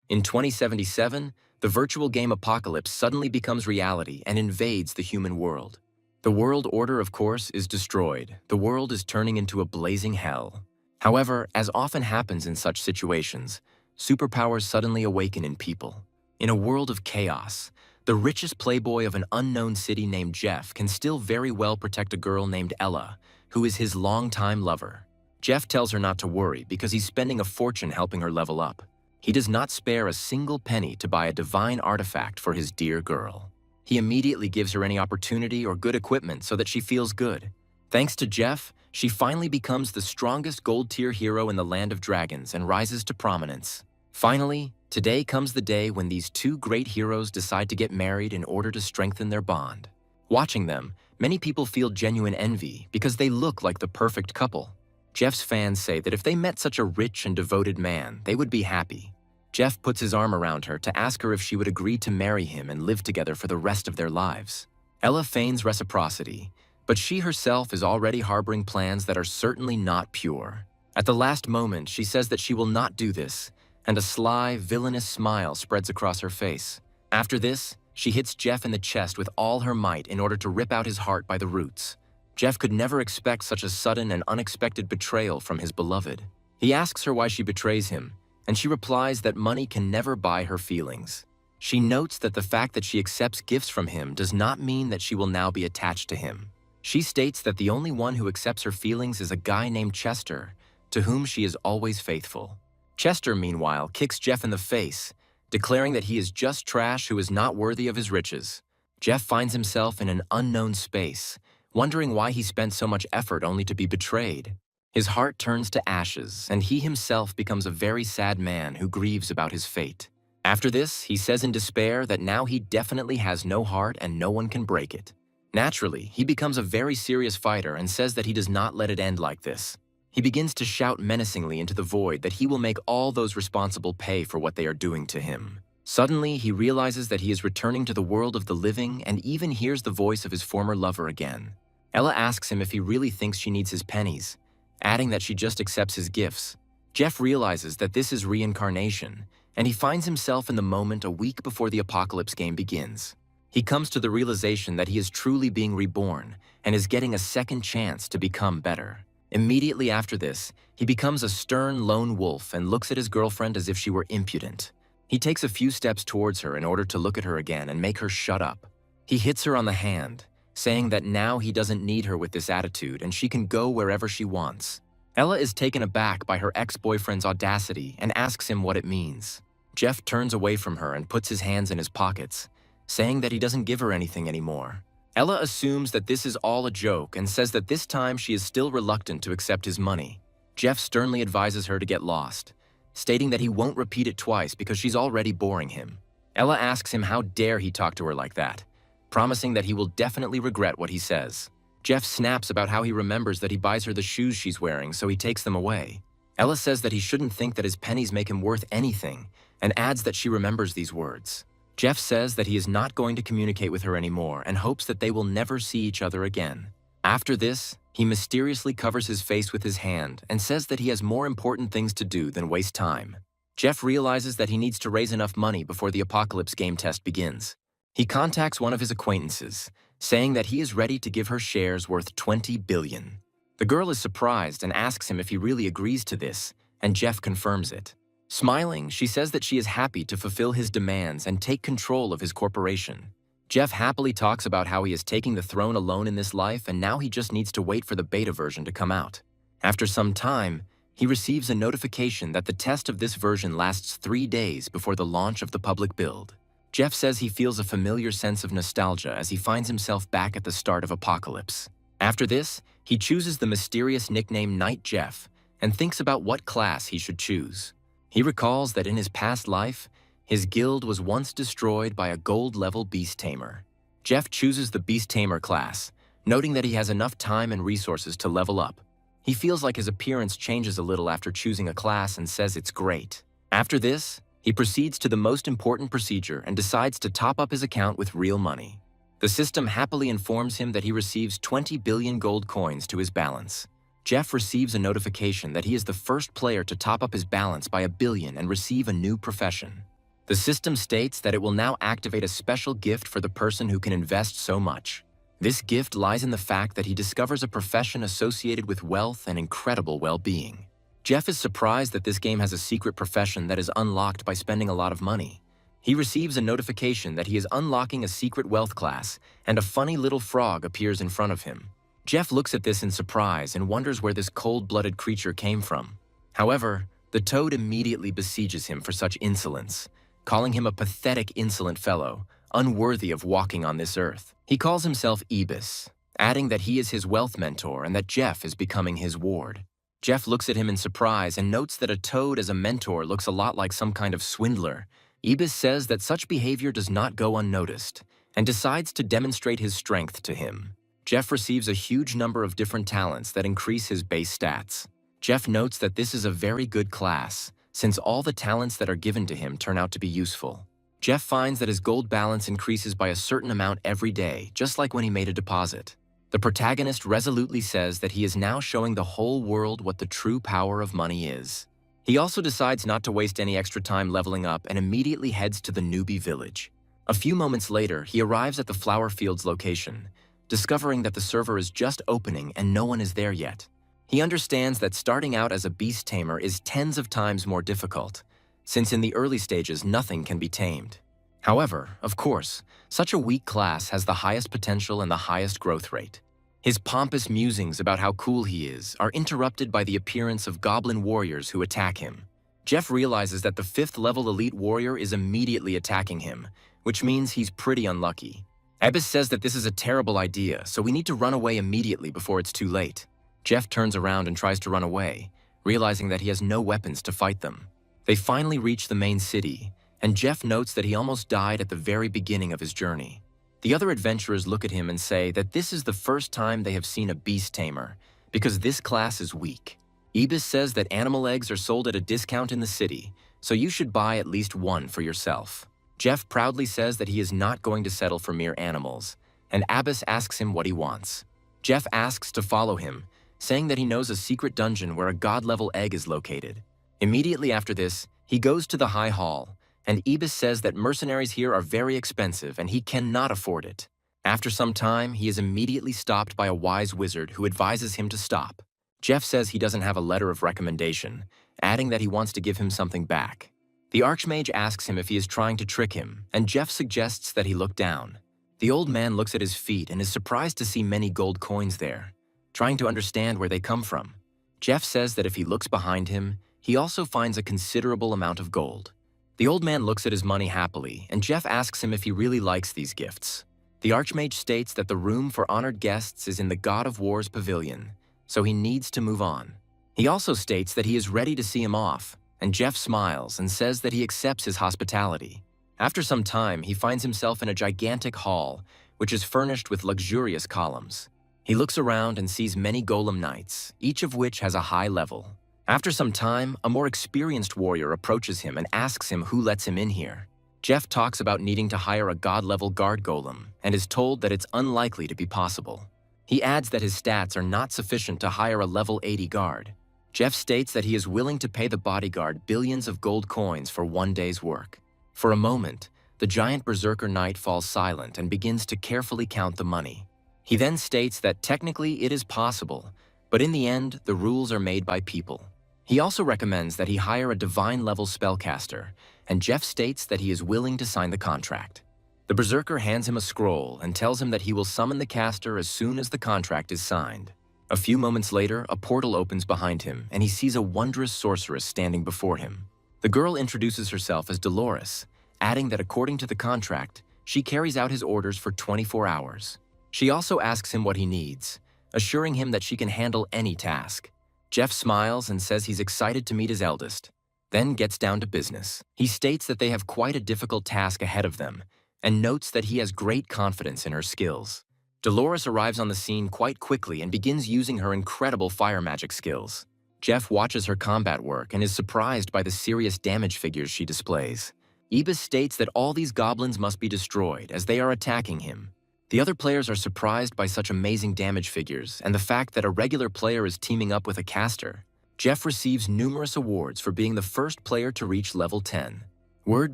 In 2077, the virtual game apocalypse suddenly becomes reality and invades the human world. The world order, of course, is destroyed. The world is turning into a blazing hell. However, as often happens in such situations, superpowers suddenly awaken in people. In a world of chaos, the richest playboy of an unknown city named Jeff can still very well protect a girl named Ella, who is his longtime lover. Jeff tells her not to worry because he's spending a fortune helping her level up. He does not spare a single penny to buy a divine artifact for his dear girl. He immediately gives her any opportunity or good equipment so that she feels good. Thanks to Jeff, she finally becomes the strongest gold-tier hero in the land of dragons and rises to prominence. Finally, today comes the day when these two great heroes decide to get married in order to strengthen their bond. Watching them, many people feel genuine envy because they look like the perfect couple. Jeff's fans say that if they met such a rich and devoted man, they would be happy. Jeff puts his arm around her to ask her if she would agree to marry him and live together for the rest of their lives. Ella feigns reciprocity, but she herself is already harboring plans that are certainly not pure. At the last moment, she says that she will not do this, and a sly, villainous smile spreads across her face. After this, she hits Jeff in the chest with all her might in order to rip out his heart by the roots. Jeff could never expect such a sudden and unexpected betrayal from his beloved. He asks her why she betrays him, and she replies that money can never buy her feelings. She notes that the fact that she accepts gifts from him does not mean that she will now be attached to him. She states that the only one who accepts her feelings is a guy named Chester, to whom she is always faithful. Chester, meanwhile, kicks Jeff in the face, declaring that he is just trash who is not worthy of his riches. Jeff finds himself in an unknown space, wondering why he spent so much effort only to be betrayed. His heart turns to ashes, and he himself becomes a very sad man who grieves about his fate. After this, he says in despair that now he definitely has no heart and no one can break it. Naturally, he becomes a very serious fighter and says that he does not let it end like this. He begins to shout menacingly into the void that he will make all those responsible pay for what they are doing to him. Suddenly, he realizes that he is returning to the world of the living and even hears the voice of his former lover again. Ella asks him if he really thinks she needs his pennies, adding that she just accepts his gifts. Jeff realizes that this is reincarnation, and he finds himself in the moment a week before the apocalypse game begins. He comes to the realization that he is truly being reborn and is getting a second chance to become better. Immediately after this, he becomes a stern lone wolf and looks at his girlfriend as if she were impudent. He takes a few steps towards her in order to look at her again and make her shut up. He hits her on the hand, saying that now he doesn't need her with this attitude and she can go wherever she wants. Ella is taken aback by her ex-boyfriend's audacity and asks him what it means. Jeff turns away from her and puts his hands in his pockets, saying that he doesn't give her anything anymore. Ella assumes that this is all a joke and says that this time she is still reluctant to accept his money. Jeff sternly advises her to get lost, stating that he won't repeat it twice because she's already boring him. Ella asks him how dare he talk to her like that, promising that he will definitely regret what he says. Jeff snaps about how he remembers that he buys her the shoes she's wearing, so he takes them away. Ella says that he shouldn't think that his pennies make him worth anything, and adds that she remembers these words. Jeff says that he is not going to communicate with her anymore and hopes that they will never see each other again. After this, he mysteriously covers his face with his hand and says that he has more important things to do than waste time. Jeff realizes that he needs to raise enough money before the apocalypse game test begins. He contacts one of his acquaintances, saying that he is ready to give her shares worth $20 billion. The girl is surprised and asks him if he really agrees to this, and Jeff confirms it. Smiling, she says that she is happy to fulfill his demands and take control of his corporation. Jeff happily talks about how he is taking the throne alone in this life and now he just needs to wait for the beta version to come out. After some time, he receives a notification that the test of this version lasts 3 days before the launch of the public build. Jeff says he feels a familiar sense of nostalgia as he finds himself back at the start of Apocalypse. After this, he chooses the mysterious nickname Night Jeff and thinks about what class he should choose. He recalls that in his past life, his guild was once destroyed by a gold-level beast tamer. Jeff chooses the beast tamer class, noting that he has enough time and resources to level up. He feels like his appearance changes a little after choosing a class and says it's great. After this, he proceeds to the most important procedure and decides to top up his account with real money. The system happily informs him that he receives 20 billion gold coins to his balance. Jeff receives a notification that he is the first player to top up his balance by 1 billion and receive a new profession. The system states that it will now activate a special gift for the person who can invest so much. This gift lies in the fact that he discovers a profession associated with wealth and incredible well-being. Jeff is surprised that this game has a secret profession that is unlocked by spending a lot of money. He receives a notification that he is unlocking a secret wealth class, and a funny little frog appears in front of him. Jeff looks at this in surprise and wonders where this cold-blooded creature came from. However, the toad immediately besieges him for such insolence, calling him a pathetic, insolent fellow, unworthy of walking on this earth. He calls himself Ibis, adding that he is his wealth mentor and that Jeff is becoming his ward. Jeff looks at him in surprise and notes that a toad as a mentor looks a lot like some kind of swindler. Ibis says that such behavior does not go unnoticed and decides to demonstrate his strength to him. Jeff receives a huge number of different talents that increase his base stats. Jeff notes that this is a very good class, since all the talents that are given to him turn out to be useful. Jeff finds that his gold balance increases by a certain amount every day, just like when he made a deposit. The protagonist resolutely says that he is now showing the whole world what the true power of money is. He also decides not to waste any extra time leveling up and immediately heads to the newbie village. A few moments later, he arrives at the flower field's location, discovering that the server is just opening and no one is there yet. He understands that starting out as a beast tamer is tens of times more difficult, since in the early stages nothing can be tamed. However, of course, such a weak class has the highest potential and the highest growth rate. His pompous musings about how cool he is are interrupted by the appearance of goblin warriors who attack him. Jeff realizes that the 5th level elite warrior is immediately attacking him, which means he's pretty unlucky. Ibis says that this is a terrible idea, so we need to run away immediately before it's too late. Jeff turns around and tries to run away, realizing that he has no weapons to fight them. They finally reach the main city, and Jeff notes that he almost died at the very beginning of his journey. The other adventurers look at him and say that this is the first time they have seen a beast tamer, because this class is weak. Ibis says that animal eggs are sold at a discount in the city, so you should buy at least one for yourself. Jeff proudly says that he is not going to settle for mere animals, and Ibis asks him what he wants. Jeff asks to follow him, saying that he knows a secret dungeon where a god-level egg is located. Immediately after this, he goes to the High Hall, and Ibis says that mercenaries here are very expensive and he cannot afford it. After some time, he is immediately stopped by a wise wizard who advises him to stop. Jeff says he doesn't have a letter of recommendation, adding that he wants to give him something back. The Archmage asks him if he is trying to trick him, and Jeff suggests that he look down. The old man looks at his feet and is surprised to see many gold coins there, trying to understand where they come from. Jeff says that if he looks behind him, he also finds a considerable amount of gold. The old man looks at his money happily, and Jeff asks him if he really likes these gifts. The Archmage states that the room for honored guests is in the God of War's pavilion, so he needs to move on. He also states that he is ready to see him off, and Jeff smiles and says that he accepts his hospitality. After some time, he finds himself in a gigantic hall, which is furnished with luxurious columns. He looks around and sees many golem knights, each of which has a high level. After some time, a more experienced warrior approaches him and asks him who lets him in here. Jeff talks about needing to hire a god-level guard golem and is told that it's unlikely to be possible. He adds that his stats are not sufficient to hire a level 80 guard. Jeff states that he is willing to pay the bodyguard billions of gold coins for one day's work. For a moment, the giant berserker knight falls silent and begins to carefully count the money. He then states that technically it is possible, but in the end, the rules are made by people. He also recommends that he hire a divine-level spellcaster, and Jeff states that he is willing to sign the contract. The berserker hands him a scroll and tells him that he will summon the caster as soon as the contract is signed. A few moments later, a portal opens behind him, and he sees a wondrous sorceress standing before him. The girl introduces herself as Dolores, adding that according to the contract, she carries out his orders for 24 hours. She also asks him what he needs, assuring him that she can handle any task. Jeff smiles and says he's excited to meet his eldest, then gets down to business. He states that they have quite a difficult task ahead of them, and notes that he has great confidence in her skills. Dolores arrives on the scene quite quickly and begins using her incredible fire magic skills. Jeff watches her combat work and is surprised by the serious damage figures she displays. Ibis states that all these goblins must be destroyed as they are attacking him. The other players are surprised by such amazing damage figures and the fact that a regular player is teaming up with a caster. Jeff receives numerous awards for being the first player to reach level 10. Word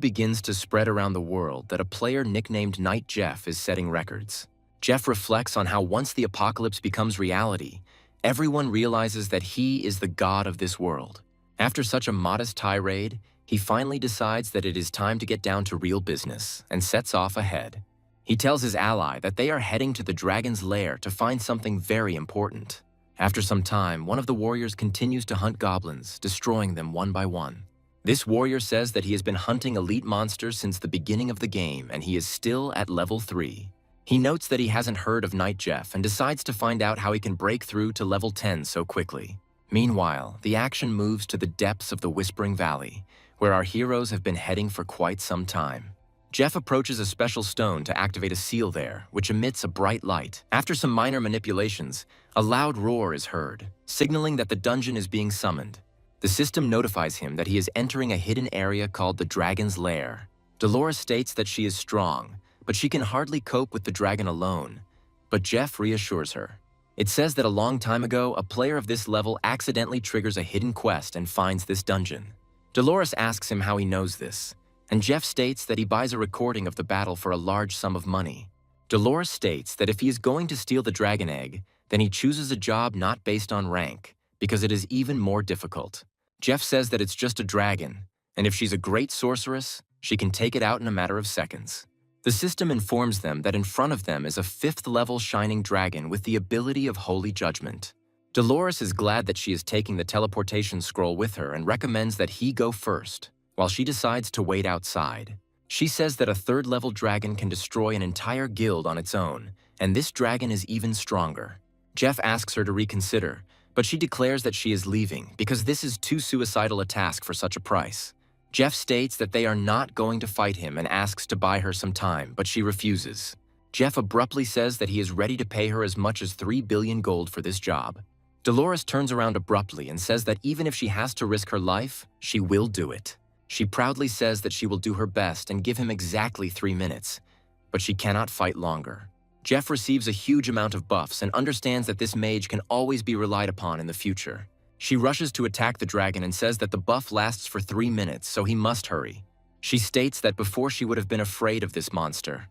begins to spread around the world that a player nicknamed Knight Jeff is setting records. Jeff reflects on how once the apocalypse becomes reality, everyone realizes that he is the god of this world. After such a modest tirade, he finally decides that it is time to get down to real business and sets off ahead. He tells his ally that they are heading to the dragon's lair to find something very important. After some time, one of the warriors continues to hunt goblins, destroying them one by one. This warrior says that he has been hunting elite monsters since the beginning of the game and he is still at level 3. He notes that he hasn't heard of Knight Jeff and decides to find out how he can break through to level 10 so quickly. Meanwhile, the action moves to the depths of the Whispering Valley, where our heroes have been heading for quite some time. Jeff approaches a special stone to activate a seal there, which emits a bright light. After some minor manipulations, a loud roar is heard, signaling that the dungeon is being summoned. The system notifies him that he is entering a hidden area called the Dragon's Lair. Dolores states that she is strong, but she can hardly cope with the dragon alone. But Jeff reassures her. It says that a long time ago, a player of this level accidentally triggers a hidden quest and finds this dungeon. Dolores asks him how he knows this, and Jeff states that he buys a recording of the battle for a large sum of money. Dolores states that if he is going to steal the dragon egg, then he chooses a job not based on rank, because it is even more difficult. Jeff says that it's just a dragon, and if she's a great sorceress, she can take it out in a matter of seconds. The system informs them that in front of them is a 5th-level shining dragon with the ability of Holy Judgment. Dolores is glad that she is taking the teleportation scroll with her and recommends that he go first, while she decides to wait outside. She says that a 3rd-level dragon can destroy an entire guild on its own, and this dragon is even stronger. Jeff asks her to reconsider, but she declares that she is leaving because this is too suicidal a task for such a price. Jeff states that they are not going to fight him and asks to buy her some time, but she refuses. Jeff abruptly says that he is ready to pay her as much as 3 billion gold for this job. Dolores turns around abruptly and says that even if she has to risk her life, she will do it. She proudly says that she will do her best and give him exactly 3 minutes, but she cannot fight longer. Jeff receives a huge amount of buffs and understands that this mage can always be relied upon in the future. She rushes to attack the dragon and says that the buff lasts for 3 minutes, so he must hurry. She states that before she would have been afraid of this monster,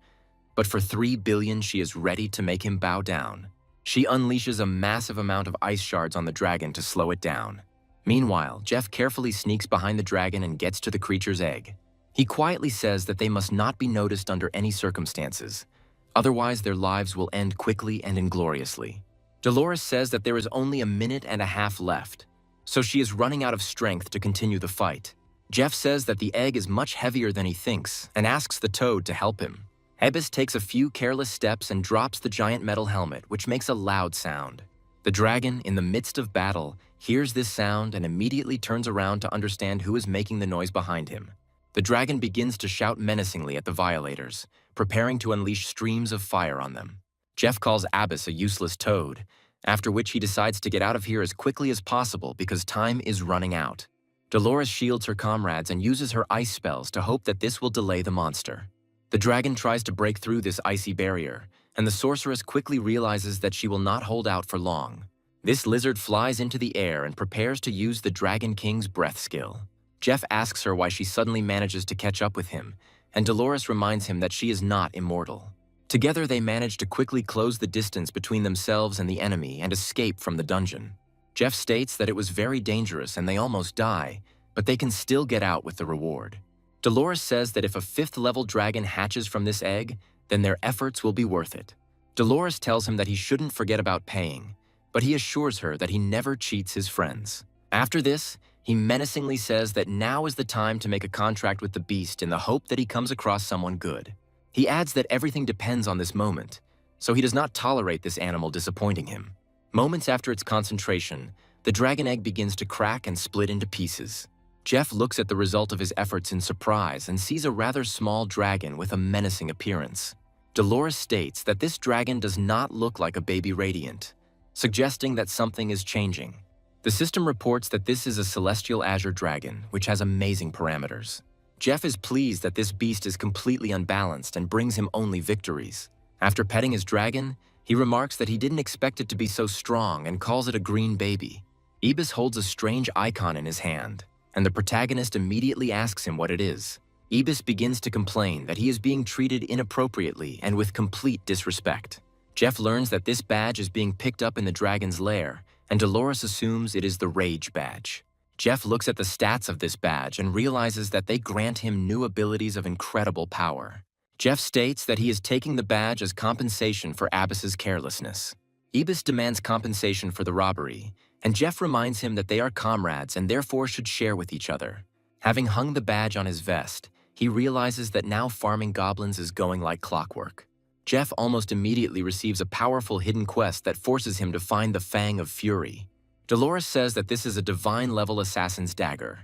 but for 3 billion she is ready to make him bow down. She unleashes a massive amount of ice shards on the dragon to slow it down. Meanwhile, Jeff carefully sneaks behind the dragon and gets to the creature's egg. He quietly says that they must not be noticed under any circumstances. Otherwise, their lives will end quickly and ingloriously. Dolores says that there is only a minute and a half left, so she is running out of strength to continue the fight. Jeff says that the egg is much heavier than he thinks and asks the toad to help him. Ebis takes a few careless steps and drops the giant metal helmet, which makes a loud sound. The dragon, in the midst of battle, hears this sound and immediately turns around to understand who is making the noise behind him. The dragon begins to shout menacingly at the violators, preparing to unleash streams of fire on them. Jeff calls Abyss a useless toad, after which he decides to get out of here as quickly as possible because time is running out. Dolores shields her comrades and uses her ice spells to hope that this will delay the monster. The dragon tries to break through this icy barrier, and the sorceress quickly realizes that she will not hold out for long. This lizard flies into the air and prepares to use the Dragon King's breath skill. Jeff asks her why she suddenly manages to catch up with him, and Dolores reminds him that she is not immortal. Together they manage to quickly close the distance between themselves and the enemy and escape from the dungeon. Jeff states that it was very dangerous and they almost die, but they can still get out with the reward. Dolores says that if a 5th-level dragon hatches from this egg, then their efforts will be worth it. Dolores tells him that he shouldn't forget about paying, but he assures her that he never cheats his friends. After this, he menacingly says that now is the time to make a contract with the beast in the hope that he comes across someone good. He adds that everything depends on this moment, so he does not tolerate this animal disappointing him. Moments after its concentration, the dragon egg begins to crack and split into pieces. Jeff looks at the result of his efforts in surprise and sees a rather small dragon with a menacing appearance. Dolores states that this dragon does not look like a baby radiant, suggesting that something is changing. The system reports that this is a celestial azure dragon, which has amazing parameters. Jeff is pleased that this beast is completely unbalanced and brings him only victories. After petting his dragon, he remarks that he didn't expect it to be so strong and calls it a green baby. Ibis holds a strange icon in his hand, and the protagonist immediately asks him what it is. Ibis begins to complain that he is being treated inappropriately and with complete disrespect. Jeff learns that this badge is being picked up in the dragon's lair, and Dolores assumes it is the Rage badge. Jeff looks at the stats of this badge and realizes that they grant him new abilities of incredible power. Jeff states that he is taking the badge as compensation for Ibis's carelessness. Ibis demands compensation for the robbery, and Jeff reminds him that they are comrades and therefore should share with each other. Having hung the badge on his vest, he realizes that now farming goblins is going like clockwork. Jeff almost immediately receives a powerful hidden quest that forces him to find the Fang of Fury. Dolores says that this is a divine-level assassin's dagger,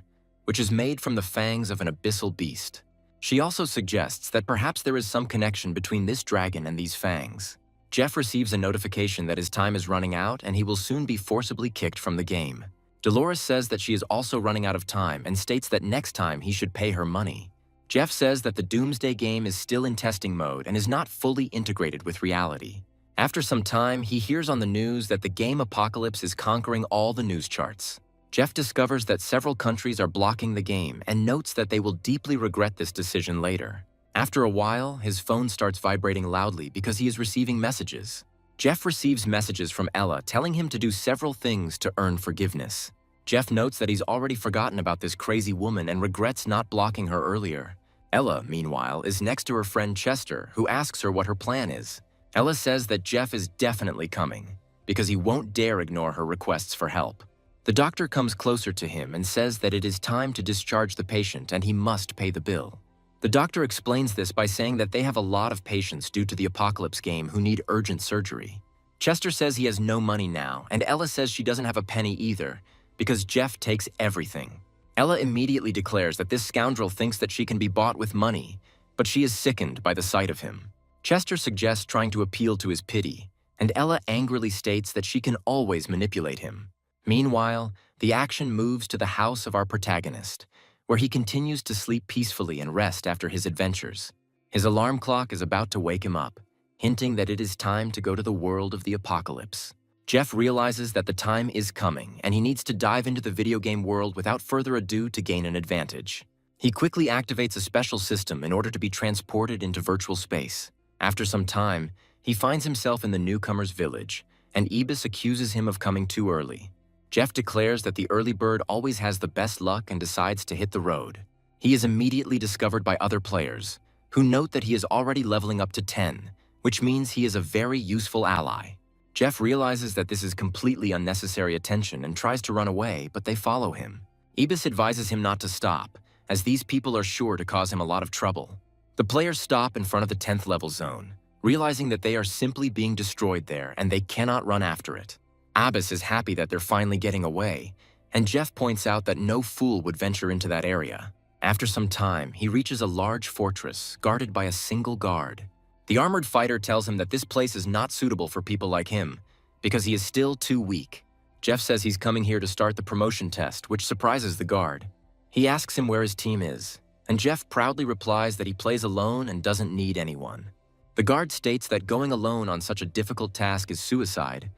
which is made from the fangs of an abyssal beast. She also suggests that perhaps there is some connection between this dragon and these fangs. Jeff receives a notification that his time is running out and he will soon be forcibly kicked from the game. Dolores says that she is also running out of time and states that next time he should pay her money. Jeff says that the Doomsday game is still in testing mode and is not fully integrated with reality. After some time, he hears on the news that the game Apocalypse is conquering all the news charts. Jeff discovers that several countries are blocking the game and notes that they will deeply regret this decision later. After a while, his phone starts vibrating loudly because he is receiving messages. Jeff receives messages from Ella telling him to do several things to earn forgiveness. Jeff notes that he's already forgotten about this crazy woman and regrets not blocking her earlier. Ella, meanwhile, is next to her friend Chester, who asks her what her plan is. Ella says that Jeff is definitely coming, because he won't dare ignore her requests for help. The doctor comes closer to him and says that it is time to discharge the patient and he must pay the bill. The doctor explains this by saying that they have a lot of patients due to the Apocalypse game who need urgent surgery. Chester says he has no money now, and Ella says she doesn't have a penny either, because Jeff takes everything. Ella immediately declares that this scoundrel thinks that she can be bought with money, but she is sickened by the sight of him. Chester suggests trying to appeal to his pity, and Ella angrily states that she can always manipulate him. Meanwhile, the action moves to the house of our protagonist, where he continues to sleep peacefully and rest after his adventures. His alarm clock is about to wake him up, hinting that it is time to go to the world of the Apocalypse. Jeff realizes that the time is coming, and he needs to dive into the video game world without further ado to gain an advantage. He quickly activates a special system in order to be transported into virtual space. After some time, he finds himself in the newcomer's village, and Ibis accuses him of coming too early. Jeff declares that the early bird always has the best luck and decides to hit the road. He is immediately discovered by other players, who note that he is already leveling up to 10, which means he is a very useful ally. Jeff realizes that this is completely unnecessary attention and tries to run away, but they follow him. Ibis advises him not to stop, as these people are sure to cause him a lot of trouble. The players stop in front of the 10th level zone, realizing that they are simply being destroyed there and they cannot run after it. Ibis is happy that they're finally getting away, and Jeff points out that no fool would venture into that area. After some time, he reaches a large fortress guarded by a single guard. The armored fighter tells him that this place is not suitable for people like him, because he is still too weak. Jeff says he's coming here to start the promotion test, which surprises the guard. He asks him where his team is, and Jeff proudly replies that he plays alone and doesn't need anyone. The guard states that going alone on such a difficult task is suicide,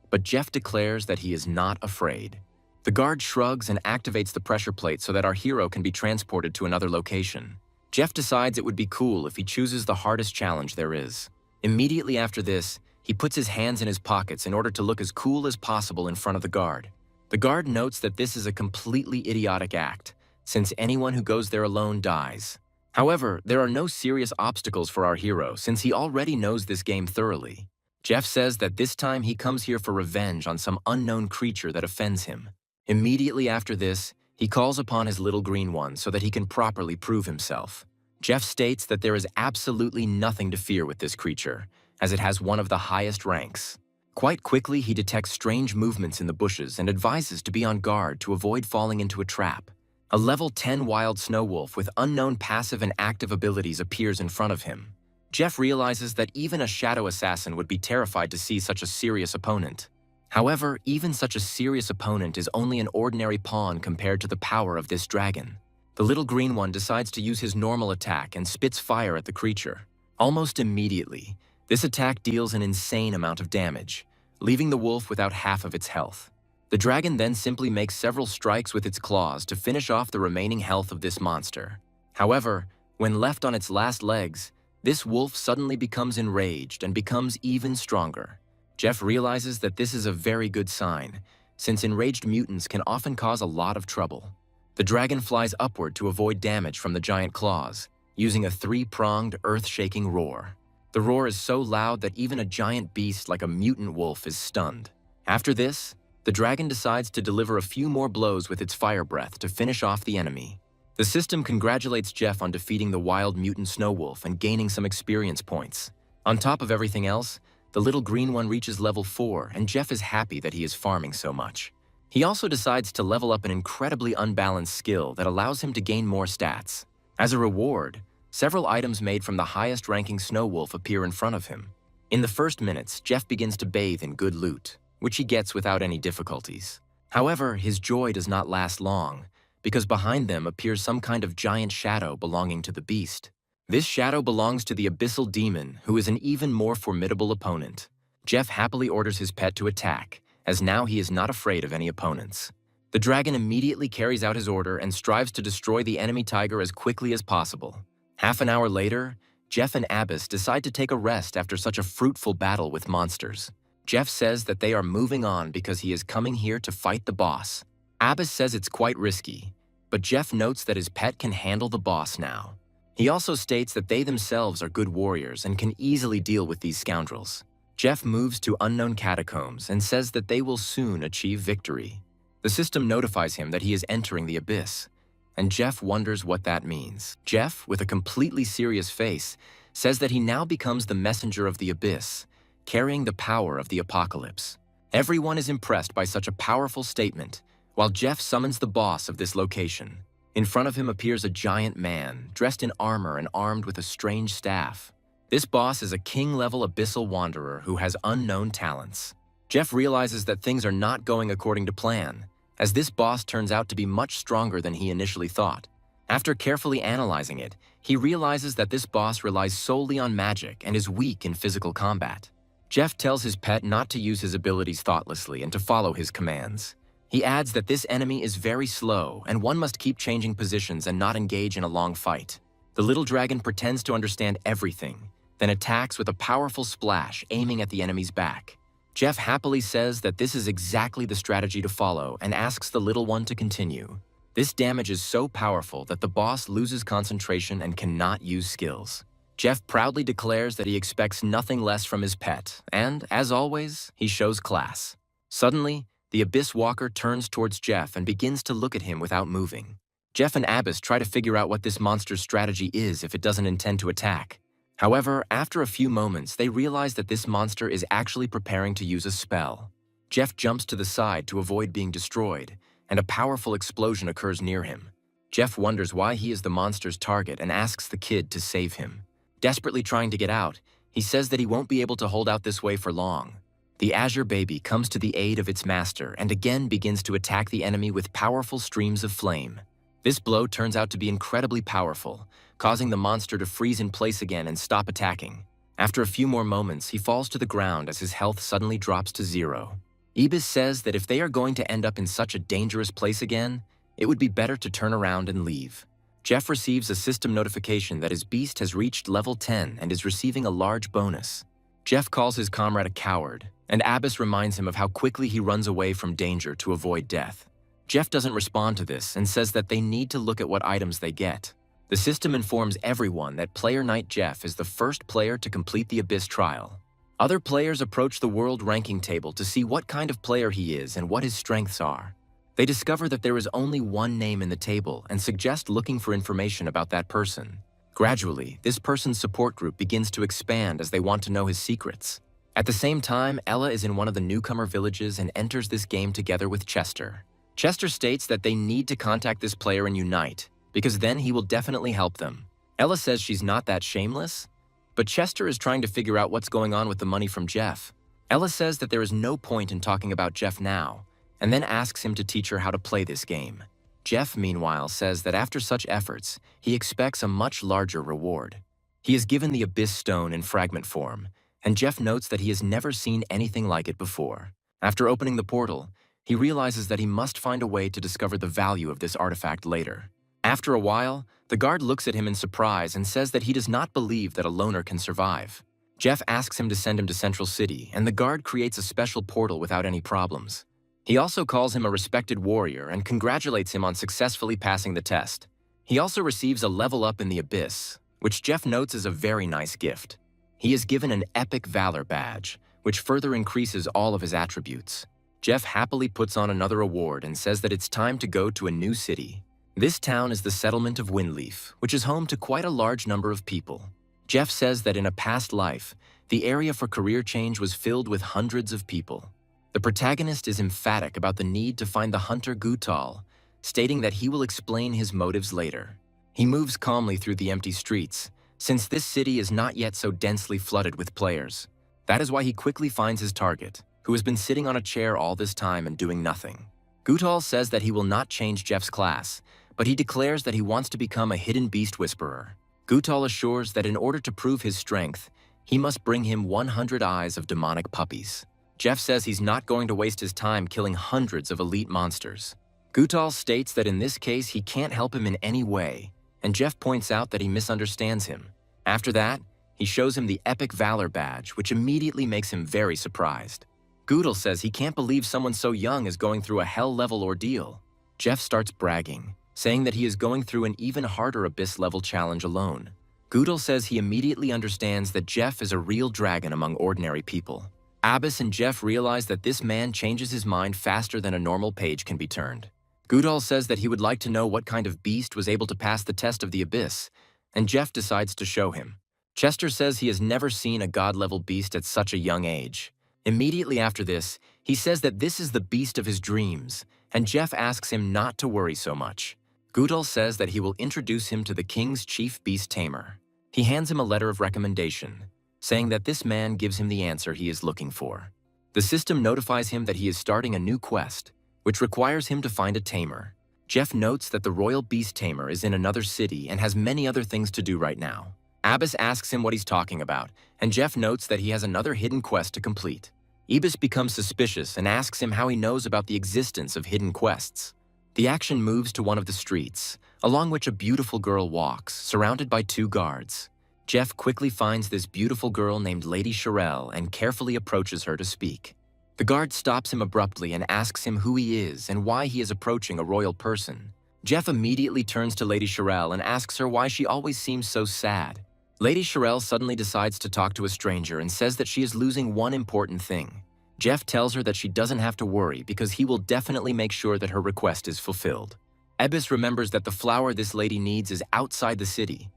but Jeff declares that he is not afraid. The guard shrugs and activates the pressure plate so that our hero can be transported to another location. Jeff decides it would be cool if he chooses the hardest challenge there is. Immediately after this, he puts his hands in his pockets in order to look as cool as possible in front of the guard. The guard notes that this is a completely idiotic act, since anyone who goes there alone dies. However, there are no serious obstacles for our hero since he already knows this game thoroughly. Jeff says that this time he comes here for revenge on some unknown creature that offends him. Immediately after this, he calls upon his little green one so that he can properly prove himself. Jeff states that there is absolutely nothing to fear with this creature, as it has one of the highest ranks. Quite quickly, he detects strange movements in the bushes and advises to be on guard to avoid falling into a trap. A level 10 wild snow wolf with unknown passive and active abilities appears in front of him. Jeff realizes that even a shadow assassin would be terrified to see such a serious opponent. However, even such a serious opponent is only an ordinary pawn compared to the power of this dragon. The little green one decides to use his normal attack and spits fire at the creature. Almost immediately, this attack deals an insane amount of damage, leaving the wolf without half of its health. The dragon then simply makes several strikes with its claws to finish off the remaining health of this monster. However, When left on its last legs, this wolf suddenly becomes enraged and becomes even stronger. Jeff realizes that this is a very good sign, since enraged mutants can often cause a lot of trouble. The dragon flies upward to avoid damage from the giant claws, using a three-pronged, earth-shaking roar. The roar is so loud that even a giant beast like a mutant wolf is stunned. After this, the dragon decides to deliver a few more blows with its fire breath to finish off the enemy. The system congratulates Jeff on defeating the wild mutant snow wolf and gaining some experience points. On top of everything else, the little green one reaches level 4, and Jeff is happy that he is farming so much. He also decides to level up an incredibly unbalanced skill that allows him to gain more stats. As a reward, several items made from the highest-ranking snow wolf appear in front of him. In the first minutes, Jeff begins to bathe in good loot, which he gets without any difficulties. However, his joy does not last long, because behind them appears some kind of giant shadow belonging to the beast. This shadow belongs to the abyssal demon, who is an even more formidable opponent. Jeff happily orders his pet to attack, as now he is not afraid of any opponents. The dragon immediately carries out his order and strives to destroy the enemy tiger as quickly as possible. Half an hour later, Jeff and Abyss decide to take a rest after such a fruitful battle with monsters. Jeff says that they are moving on because he is coming here to fight the boss. Abyss says it's quite risky, but Jeff notes that his pet can handle the boss now. He also states that they themselves are good warriors and can easily deal with these scoundrels. Jeff moves to unknown catacombs and says that they will soon achieve victory. The system notifies him that he is entering the abyss, and Jeff wonders what that means. Jeff, with a completely serious face, says that he now becomes the messenger of the abyss, carrying the power of the apocalypse. Everyone is impressed by such a powerful statement, while Jeff summons the boss of this location. In front of him appears a giant man, dressed in armor and armed with a strange staff. This boss is a king-level abyssal wanderer who has unknown talents. Jeff realizes that things are not going according to plan, as this boss turns out to be much stronger than he initially thought. After carefully analyzing it, he realizes that this boss relies solely on magic and is weak in physical combat. Jeff tells his pet not to use his abilities thoughtlessly and to follow his commands. He adds that this enemy is very slow and one must keep changing positions and not engage in a long fight. The little dragon pretends to understand everything, then attacks with a powerful splash aiming at the enemy's back. Jeff happily says that this is exactly the strategy to follow and asks the little one to continue. This damage is so powerful that the boss loses concentration and cannot use skills. Jeff proudly declares that he expects nothing less from his pet, and, as always, he shows class. Suddenly, the Abyss Walker turns towards Jeff and begins to look at him without moving. Jeff and Abyss try to figure out what this monster's strategy is if it doesn't intend to attack. However, after a few moments, they realize that this monster is actually preparing to use a spell. Jeff jumps to the side to avoid being destroyed, and a powerful explosion occurs near him. Jeff wonders why he is the monster's target and asks the kid to save him. Desperately trying to get out, he says that he won't be able to hold out this way for long. The Azure Baby comes to the aid of its master and again begins to attack the enemy with powerful streams of flame. This blow turns out to be incredibly powerful, causing the monster to freeze in place again and stop attacking. After a few more moments, he falls to the ground as his health suddenly drops to 0. Ibis says that if they are going to end up in such a dangerous place again, it would be better to turn around and leave. Jeff receives a system notification that his beast has reached level 10 and is receiving a large bonus. Jeff calls his comrade a coward, and Abyss reminds him of how quickly he runs away from danger to avoid death. Jeff doesn't respond to this and says that they need to look at what items they get. The system informs everyone that Player Knight Jeff is the first player to complete the Abyss trial. Other players approach the world ranking table to see what kind of player he is and what his strengths are. They discover that there is only one name in the table and suggest looking for information about that person. Gradually, this person's support group begins to expand as they want to know his secrets. At the same time, Ella is in one of the newcomer villages and enters this game together with Chester. Chester states that they need to contact this player and unite, because then he will definitely help them. Ella says she's not that shameless, but Chester is trying to figure out what's going on with the money from Jeff. Ella says that there is no point in talking about Jeff now, and then asks him to teach her how to play this game. Jeff, meanwhile, says that after such efforts, he expects a much larger reward. He is given the Abyss Stone in fragment form, and Jeff notes that he has never seen anything like it before. After opening the portal, he realizes that he must find a way to discover the value of this artifact later. After a while, the guard looks at him in surprise and says that he does not believe that a loner can survive. Jeff asks him to send him to Central City, and the guard creates a special portal without any problems. He also calls him a respected warrior and congratulates him on successfully passing the test. He also receives a level up in the Abyss, which Jeff notes is a very nice gift. He is given an Epic Valor badge, which further increases all of his attributes. Jeff happily puts on another award and says that it's time to go to a new city. This town is the settlement of Windleaf, which is home to quite a large number of people. Jeff says that in a past life, the area for career change was filled with hundreds of people. The protagonist is emphatic about the need to find the hunter Gutal, stating that he will explain his motives later. He moves calmly through the empty streets, since this city is not yet so densely flooded with players. That is why he quickly finds his target, who has been sitting on a chair all this time and doing nothing. Gutal says that he will not change Jeff's class, but he declares that he wants to become a hidden beast whisperer. Gutal assures that in order to prove his strength, he must bring him 100 eyes of demonic puppies. Jeff says he's not going to waste his time killing hundreds of elite monsters. Gutal states that in this case he can't help him in any way, and Jeff points out that he misunderstands him. After that, he shows him the Epic Valor badge, which immediately makes him very surprised. Gutal says he can't believe someone so young is going through a hell-level ordeal. Jeff starts bragging, saying that he is going through an even harder Abyss-level challenge alone. Gutal says he immediately understands that Jeff is a real dragon among ordinary people. Abyss and Jeff realize that this man changes his mind faster than a normal page can be turned. Gutal says that he would like to know what kind of beast was able to pass the test of the Abyss, and Jeff decides to show him. Chester says he has never seen a god-level beast at such a young age. Immediately after this, he says that this is the beast of his dreams, and Jeff asks him not to worry so much. Gutal says that he will introduce him to the king's chief beast tamer. He hands him a letter of recommendation, saying that this man gives him the answer he is looking for. The system notifies him that he is starting a new quest, which requires him to find a tamer. Jeff notes that the royal beast tamer is in another city and has many other things to do right now. Abyss asks him what he's talking about, and Jeff notes that he has another hidden quest to complete. Abyss becomes suspicious and asks him how he knows about the existence of hidden quests. The action moves to one of the streets, along which a beautiful girl walks, surrounded by two guards. Jeff quickly finds this beautiful girl named Lady Shirelle and carefully approaches her to speak. The guard stops him abruptly and asks him who he is and why he is approaching a royal person. Jeff immediately turns to Lady Shirelle and asks her why she always seems so sad. Lady Shirelle suddenly decides to talk to a stranger and says that she is losing one important thing. Jeff tells her that she doesn't have to worry because he will definitely make sure that her request is fulfilled. Abyss remembers that the flower this lady needs is outside the city,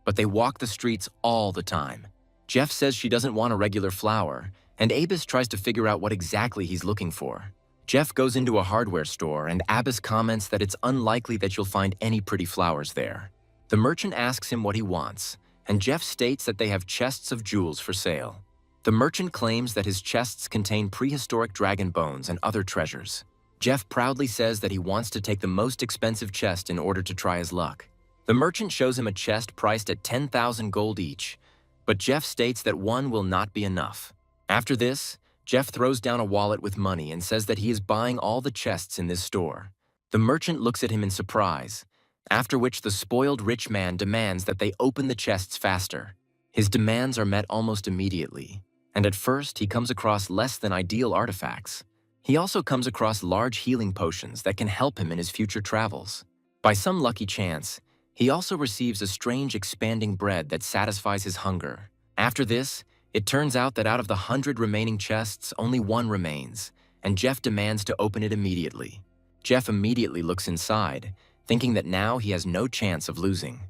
but they walk the streets all the time. Jeff says she doesn't want a regular flower, and Abyss tries to figure out what exactly he's looking for. Jeff goes into a hardware store, and Abyss comments that it's unlikely that you'll find any pretty flowers there. The merchant asks him what he wants, and Jeff states that they have chests of jewels for sale. The merchant claims that his chests contain prehistoric dragon bones and other treasures. Jeff proudly says that he wants to take the most expensive chest in order to try his luck. The merchant shows him a chest priced at 10,000 gold each, but Jeff states that one will not be enough. After this, Jeff throws down a wallet with money and says that he is buying all the chests in this store. The merchant looks at him in surprise, after which the spoiled rich man demands that they open the chests faster. His demands are met almost immediately, and at first he comes across less than ideal artifacts. He also comes across large healing potions that can help him in his future travels. By some lucky chance, he also receives a strange expanding bread that satisfies his hunger. After this, it turns out that out of the 100 remaining chests, only one remains, and Jeff demands to open it immediately. Jeff immediately looks inside, thinking that now he has no chance of losing.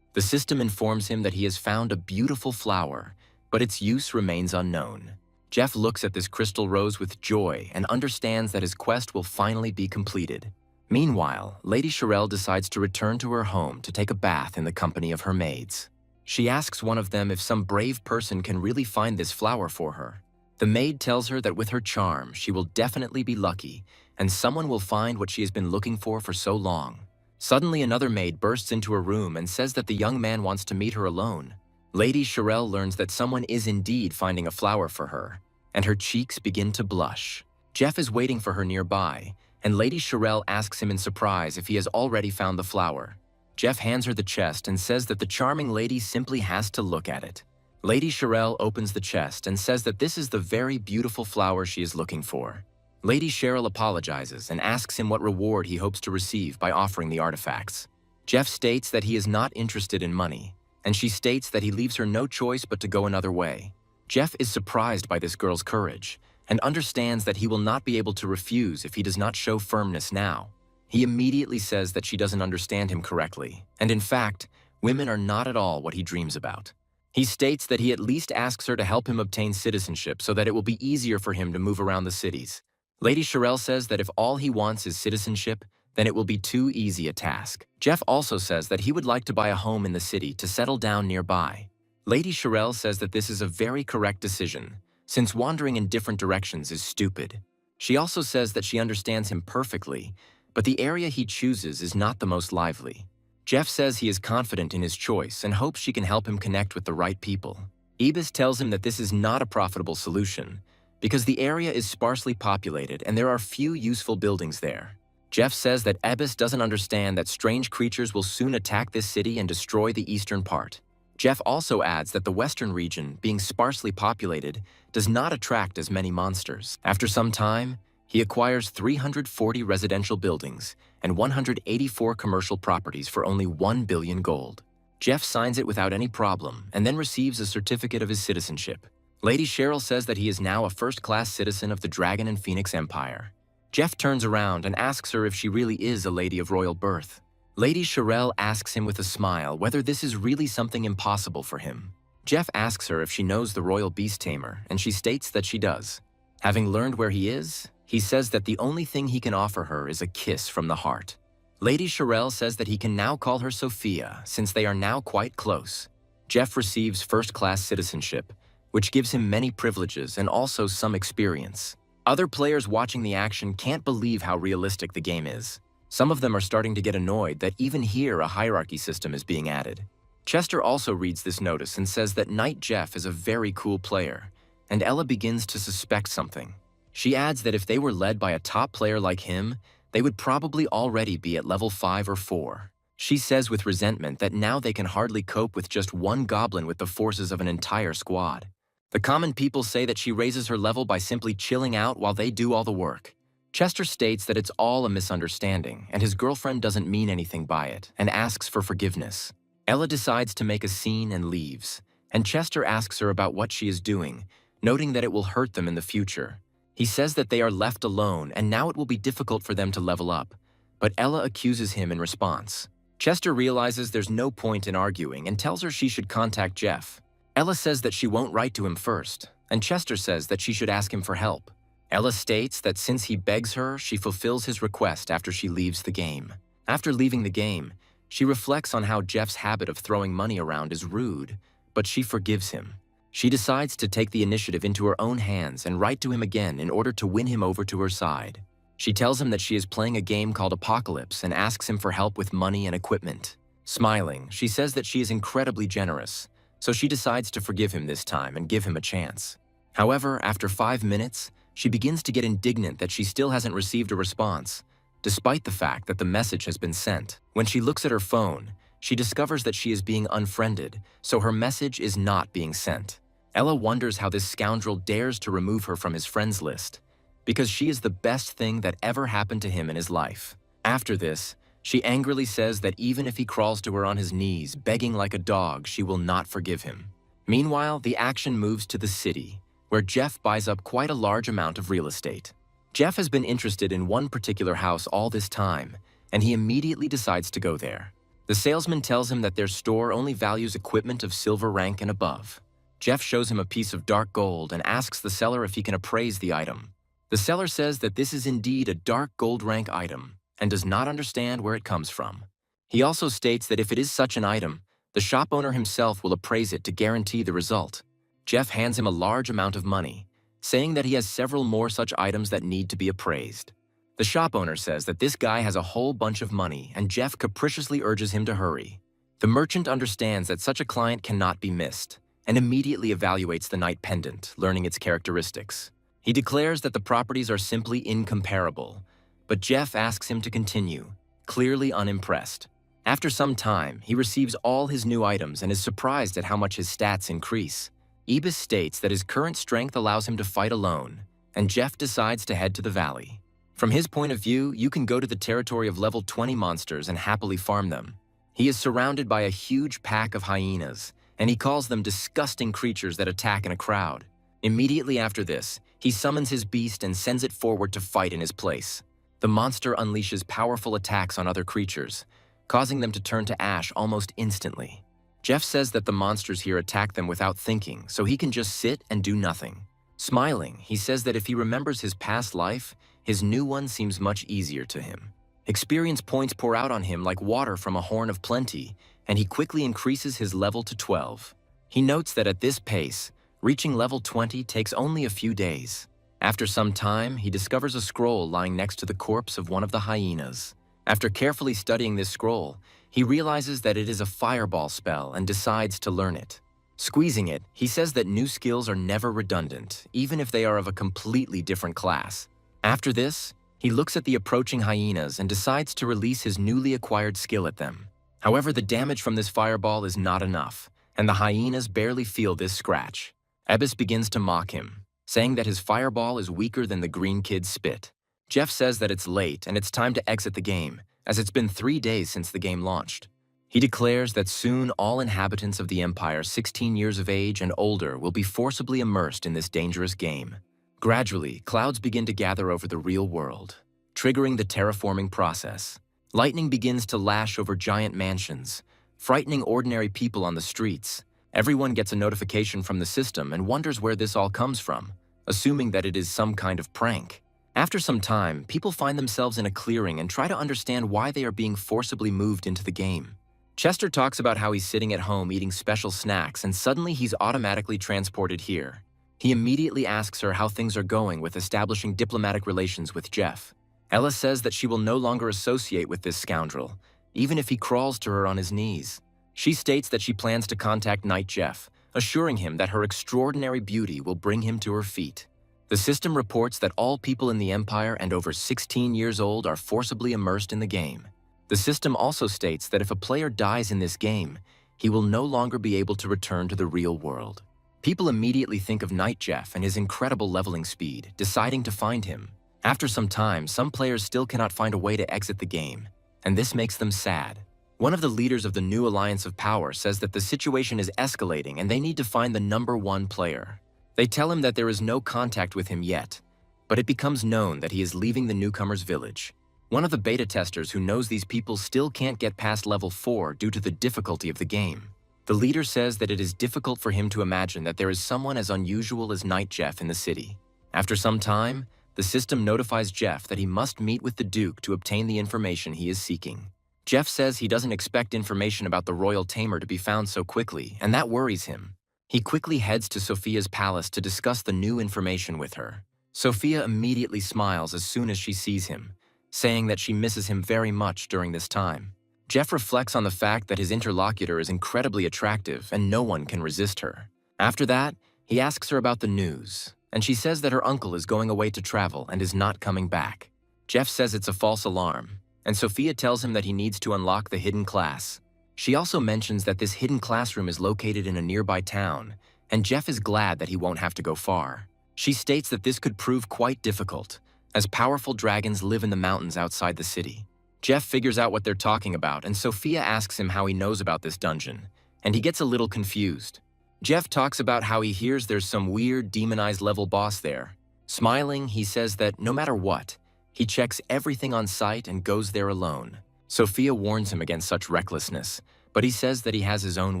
The system informs him that he has found a beautiful flower, but its use remains unknown. Jeff looks at this crystal rose with joy and understands that his quest will finally be completed. Meanwhile, Lady Shirelle decides to return to her home to take a bath in the company of her maids. She asks one of them if some brave person can really find this flower for her. The maid tells her that with her charm, she will definitely be lucky, and someone will find what she has been looking for so long. Suddenly, another maid bursts into her room and says that the young man wants to meet her alone. Lady Shirelle learns that someone is indeed finding a flower for her, and her cheeks begin to blush. Jeff is waiting for her nearby, and Lady Shirelle asks him in surprise if he has already found the flower. Jeff hands her the chest and says that the charming lady simply has to look at it. Lady Cheryl opens the chest and says that this is the very beautiful flower she is looking for. Lady Cheryl apologizes and asks him what reward he hopes to receive by offering the artifacts. Jeff states that he is not interested in money, and she states that he leaves her no choice but to go another way. Jeff is surprised by this girl's courage and understands that he will not be able to refuse if he does not show firmness now. He immediately says that she doesn't understand him correctly, and in fact, women are not at all what he dreams about. He states that he at least asks her to help him obtain citizenship so that it will be easier for him to move around the cities. Lady Cheryl says that if all he wants is citizenship, then it will be too easy a task. Jeff also says that he would like to buy a home in the city to settle down nearby. Lady Cheryl says that this is a very correct decision, since wandering in different directions is stupid. She also says that she understands him perfectly, but the area he chooses is not the most lively. Jeff says he is confident in his choice and hopes she can help him connect with the right people. Ibis tells him that this is not a profitable solution, because the area is sparsely populated and there are few useful buildings there. Jeff says that Ibis doesn't understand that strange creatures will soon attack this city and destroy the eastern part. Jeff also adds that the western region, being sparsely populated, does not attract as many monsters. After some time, he acquires 340 residential buildings and 184 commercial properties for only 1 billion gold. Jeff signs it without any problem and then receives a certificate of his citizenship. Lady Cheryl says that he is now a first-class citizen of the Dragon and Phoenix Empire. Jeff turns around and asks her if she really is a lady of royal birth. Lady Cheryl asks him with a smile whether this is really something impossible for him. Jeff asks her if she knows the royal beast tamer, and she states that she does. Having learned where he is, he says that the only thing he can offer her is a kiss from the heart. Lady Cheryl says that he can now call her Sophia, since they are now quite close. Jeff receives first-class citizenship, which gives him many privileges and also some experience. Other players watching the action can't believe how realistic the game is. Some of them are starting to get annoyed that even here a hierarchy system is being added. Chester also reads this notice and says that Knight Jeff is a very cool player, and Ella begins to suspect something. She adds that if they were led by a top player like him, they would probably already be at level 5 or 4. She says with resentment that now they can hardly cope with just one goblin with the forces of an entire squad. The common people say that she raises her level by simply chilling out while they do all the work. Chester states that it's all a misunderstanding and his girlfriend doesn't mean anything by it and asks for forgiveness. Ella decides to make a scene and leaves, and Chester asks her about what she is doing, noting that it will hurt them in the future. He says that they are left alone and now it will be difficult for them to level up, but Ella accuses him in response. Chester realizes there's no point in arguing and tells her she should contact Jeff. Ella says that she won't write to him first, and Chester says that she should ask him for help. Ella states that since he begs her, she fulfills his request after she leaves the game. After leaving the game, she reflects on how Jeff's habit of throwing money around is rude, but she forgives him. She decides to take the initiative into her own hands and write to him again in order to win him over to her side. She tells him that she is playing a game called Apocalypse and asks him for help with money and equipment. Smiling, she says that she is incredibly generous, so she decides to forgive him this time and give him a chance. However, after 5 minutes, she begins to get indignant that she still hasn't received a response, despite the fact that the message has been sent. When she looks at her phone, she discovers that she is being unfriended, so her message is not being sent. Ella wonders how this scoundrel dares to remove her from his friends list, because she is the best thing that ever happened to him in his life. After this, she angrily says that even if he crawls to her on his knees, begging like a dog, she will not forgive him. Meanwhile, the action moves to the city, where Jeff buys up quite a large amount of real estate. Jeff has been interested in one particular house all this time, and he immediately decides to go there. The salesman tells him that their store only values equipment of silver rank and above. Jeff shows him a piece of dark gold and asks the seller if he can appraise the item. The seller says that this is indeed a dark gold rank item, and does not understand where it comes from. He also states that if it is such an item, the shop owner himself will appraise it to guarantee the result. Jeff hands him a large amount of money, saying that he has several more such items that need to be appraised. The shop owner says that this guy has a whole bunch of money and Jeff capriciously urges him to hurry. The merchant understands that such a client cannot be missed and immediately evaluates the Knight pendant, learning its characteristics. He declares that the properties are simply incomparable, but Jeff asks him to continue, clearly unimpressed. After some time, he receives all his new items and is surprised at how much his stats increase. Ibis states that his current strength allows him to fight alone, and Jeff decides to head to the valley. From his point of view, you can go to the territory of level 20 monsters and happily farm them. He is surrounded by a huge pack of hyenas, and he calls them disgusting creatures that attack in a crowd. Immediately after this, he summons his beast and sends it forward to fight in his place. The monster unleashes powerful attacks on other creatures, causing them to turn to ash almost instantly. Jeff says that the monsters here attack them without thinking, so he can just sit and do nothing. Smiling, he says that if he remembers his past life, his new one seems much easier to him. Experience points pour out on him like water from a horn of plenty, and he quickly increases his level to 12. He notes that at this pace, reaching level 20 takes only a few days. After some time, he discovers a scroll lying next to the corpse of one of the hyenas. After carefully studying this scroll, he realizes that it is a fireball spell and decides to learn it. Squeezing it, he says that new skills are never redundant, even if they are of a completely different class. After this, he looks at the approaching hyenas and decides to release his newly acquired skill at them. However, the damage from this fireball is not enough, and the hyenas barely feel this scratch. Ebis begins to mock him, saying that his fireball is weaker than the green kid's spit. Jeff says that it's late and it's time to exit the game, as it's been 3 days since the game launched. He declares that soon all inhabitants of the Empire 16 years of age and older will be forcibly immersed in this dangerous game. Gradually, clouds begin to gather over the real world, triggering the terraforming process. Lightning begins to lash over giant mansions, frightening ordinary people on the streets. Everyone gets a notification from the system and wonders where this all comes from, assuming that it is some kind of prank. After some time, people find themselves in a clearing and try to understand why they are being forcibly moved into the game. Chester talks about how he's sitting at home eating special snacks and suddenly he's automatically transported here. He immediately asks her how things are going with establishing diplomatic relations with Jeff. Ella says that she will no longer associate with this scoundrel, even if he crawls to her on his knees. She states that she plans to contact Knight Jeff, assuring him that her extraordinary beauty will bring him to her feet. The system reports that all people in the Empire and over 16 years old are forcibly immersed in the game. The system also states that if a player dies in this game, he will no longer be able to return to the real world. People immediately think of Knight Jeff and his incredible leveling speed, deciding to find him. After some time, some players still cannot find a way to exit the game, and this makes them sad. One of the leaders of the new Alliance of Power says that the situation is escalating and they need to find the #1 player. They tell him that there is no contact with him yet, but it becomes known that he is leaving the newcomer's village. One of the beta testers who knows these people still can't get past level 4 due to the difficulty of the game. The leader says that it is difficult for him to imagine that there is someone as unusual as Knight Jeff in the city. After some time, the system notifies Jeff that he must meet with the Duke to obtain the information he is seeking. Jeff says he doesn't expect information about the royal tamer to be found so quickly, and that worries him. He quickly heads to Sophia's palace to discuss the new information with her. Sophia immediately smiles as soon as she sees him, saying that she misses him very much during this time. Jeff reflects on the fact that his interlocutor is incredibly attractive and no one can resist her. After that, he asks her about the news, and she says that her uncle is going away to travel and is not coming back. Jeff says it's a false alarm, and Sophia tells him that he needs to unlock the hidden class. She also mentions that this hidden classroom is located in a nearby town, and Jeff is glad that he won't have to go far. She states that this could prove quite difficult, as powerful dragons live in the mountains outside the city. Jeff figures out what they're talking about, and Sophia asks him how he knows about this dungeon, and he gets a little confused. Jeff talks about how he hears there's some weird demonized level boss there. Smiling, he says that no matter what, he checks everything on site and goes there alone. Sophia warns him against such recklessness, but he says that he has his own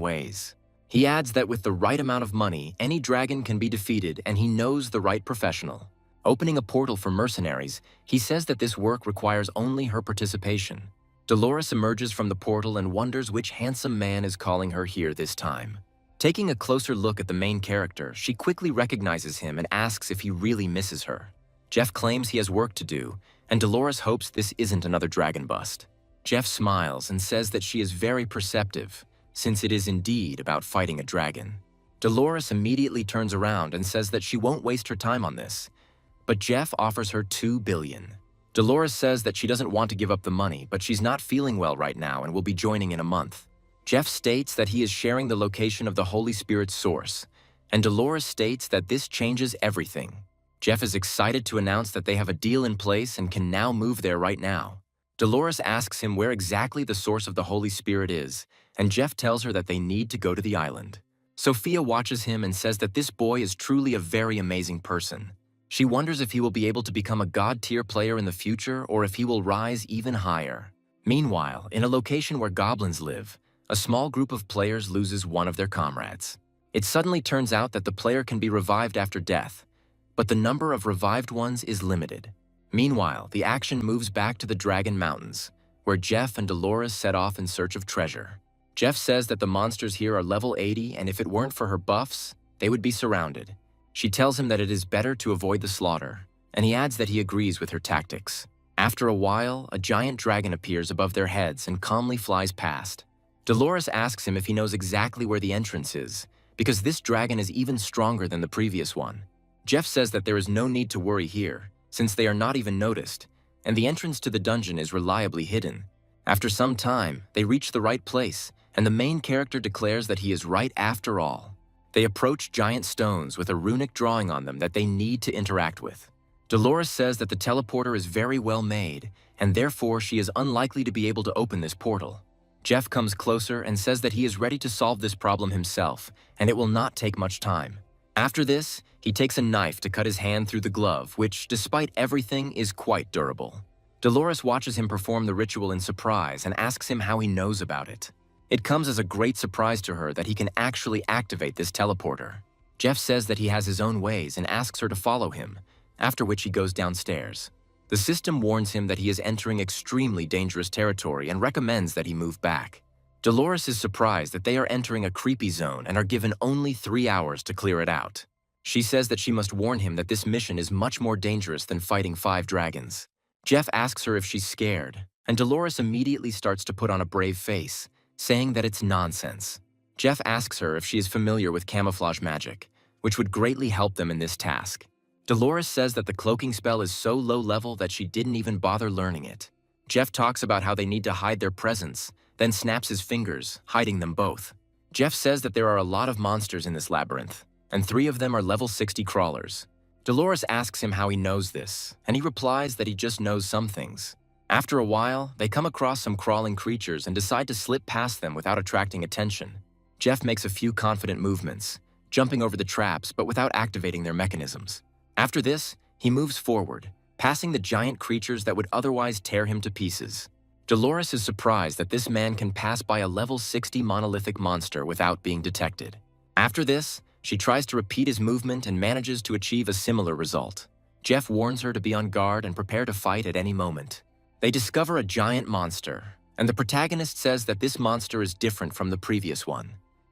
ways. He adds that with the right amount of money, any dragon can be defeated and he knows the right professional. Opening a portal for mercenaries, he says that this work requires only her participation. Dolores emerges from the portal and wonders which handsome man is calling her here this time. Taking a closer look at the main character, she quickly recognizes him and asks if he really misses her. Jeff claims he has work to do, and Dolores hopes this isn't another dragon bust. Jeff smiles and says that she is very perceptive, since it is indeed about fighting a dragon. Dolores immediately turns around and says that she won't waste her time on this, but Jeff offers her $2 billion. Dolores says that she doesn't want to give up the money, but she's not feeling well right now and will be joining in a month. Jeff states that he is sharing the location of the Holy Spirit's source, and Dolores states that this changes everything. Jeff is excited to announce that they have a deal in place and can now move there right now. Dolores asks him where exactly the source of the Holy Spirit is, and Jeff tells her that they need to go to the island. Sophia watches him and says that this boy is truly a very amazing person. She wonders if he will be able to become a god-tier player in the future or if he will rise even higher. Meanwhile, in a location where goblins live, a small group of players loses one of their comrades. It suddenly turns out that the player can be revived after death, but the number of revived ones is limited. Meanwhile, the action moves back to the Dragon Mountains, where Jeff and Dolores set off in search of treasure. Jeff says that the monsters here are level 80, and if it weren't for her buffs, they would be surrounded. She tells him that it is better to avoid the slaughter, and he adds that he agrees with her tactics. After a while, a giant dragon appears above their heads and calmly flies past. Dolores asks him if he knows exactly where the entrance is, because this dragon is even stronger than the previous one. Jeff says that there is no need to worry here, since they are not even noticed, and the entrance to the dungeon is reliably hidden. After some time, they reach the right place, and the main character declares that he is right after all. They approach giant stones with a runic drawing on them that they need to interact with. Dolores says that the teleporter is very well made, and therefore she is unlikely to be able to open this portal. Jeff comes closer and says that he is ready to solve this problem himself, and it will not take much time. After this, he takes a knife to cut his hand through the glove, which, despite everything, is quite durable. Dolores watches him perform the ritual in surprise and asks him how he knows about it. It comes as a great surprise to her that he can actually activate this teleporter. Jeff says that he has his own ways and asks her to follow him, after which he goes downstairs. The system warns him that he is entering extremely dangerous territory and recommends that he move back. Dolores is surprised that they are entering a creepy zone and are given only 3 hours to clear it out. She says that she must warn him that this mission is much more dangerous than fighting 5 dragons. Jeff asks her if she's scared, and Dolores immediately starts to put on a brave face, saying that it's nonsense. Jeff asks her if she is familiar with camouflage magic, which would greatly help them in this task. Dolores says that the cloaking spell is so low level that she didn't even bother learning it. Jeff talks about how they need to hide their presence, then snaps his fingers, hiding them both. Jeff says that there are a lot of monsters in this labyrinth, and 3 of them are level 60 crawlers. Dolores asks him how he knows this, and he replies that he just knows some things. After a while, they come across some crawling creatures and decide to slip past them without attracting attention. Jeff makes a few confident movements, jumping over the traps but without activating their mechanisms. After this, he moves forward, passing the giant creatures that would otherwise tear him to pieces. Dolores is surprised that this man can pass by a level 60 monolithic monster without being detected. After this, she tries to repeat his movement and manages to achieve a similar result. Jeff warns her to be on guard and prepare to fight at any moment. They discover a giant monster, and the protagonist says that this monster is different from the previous one.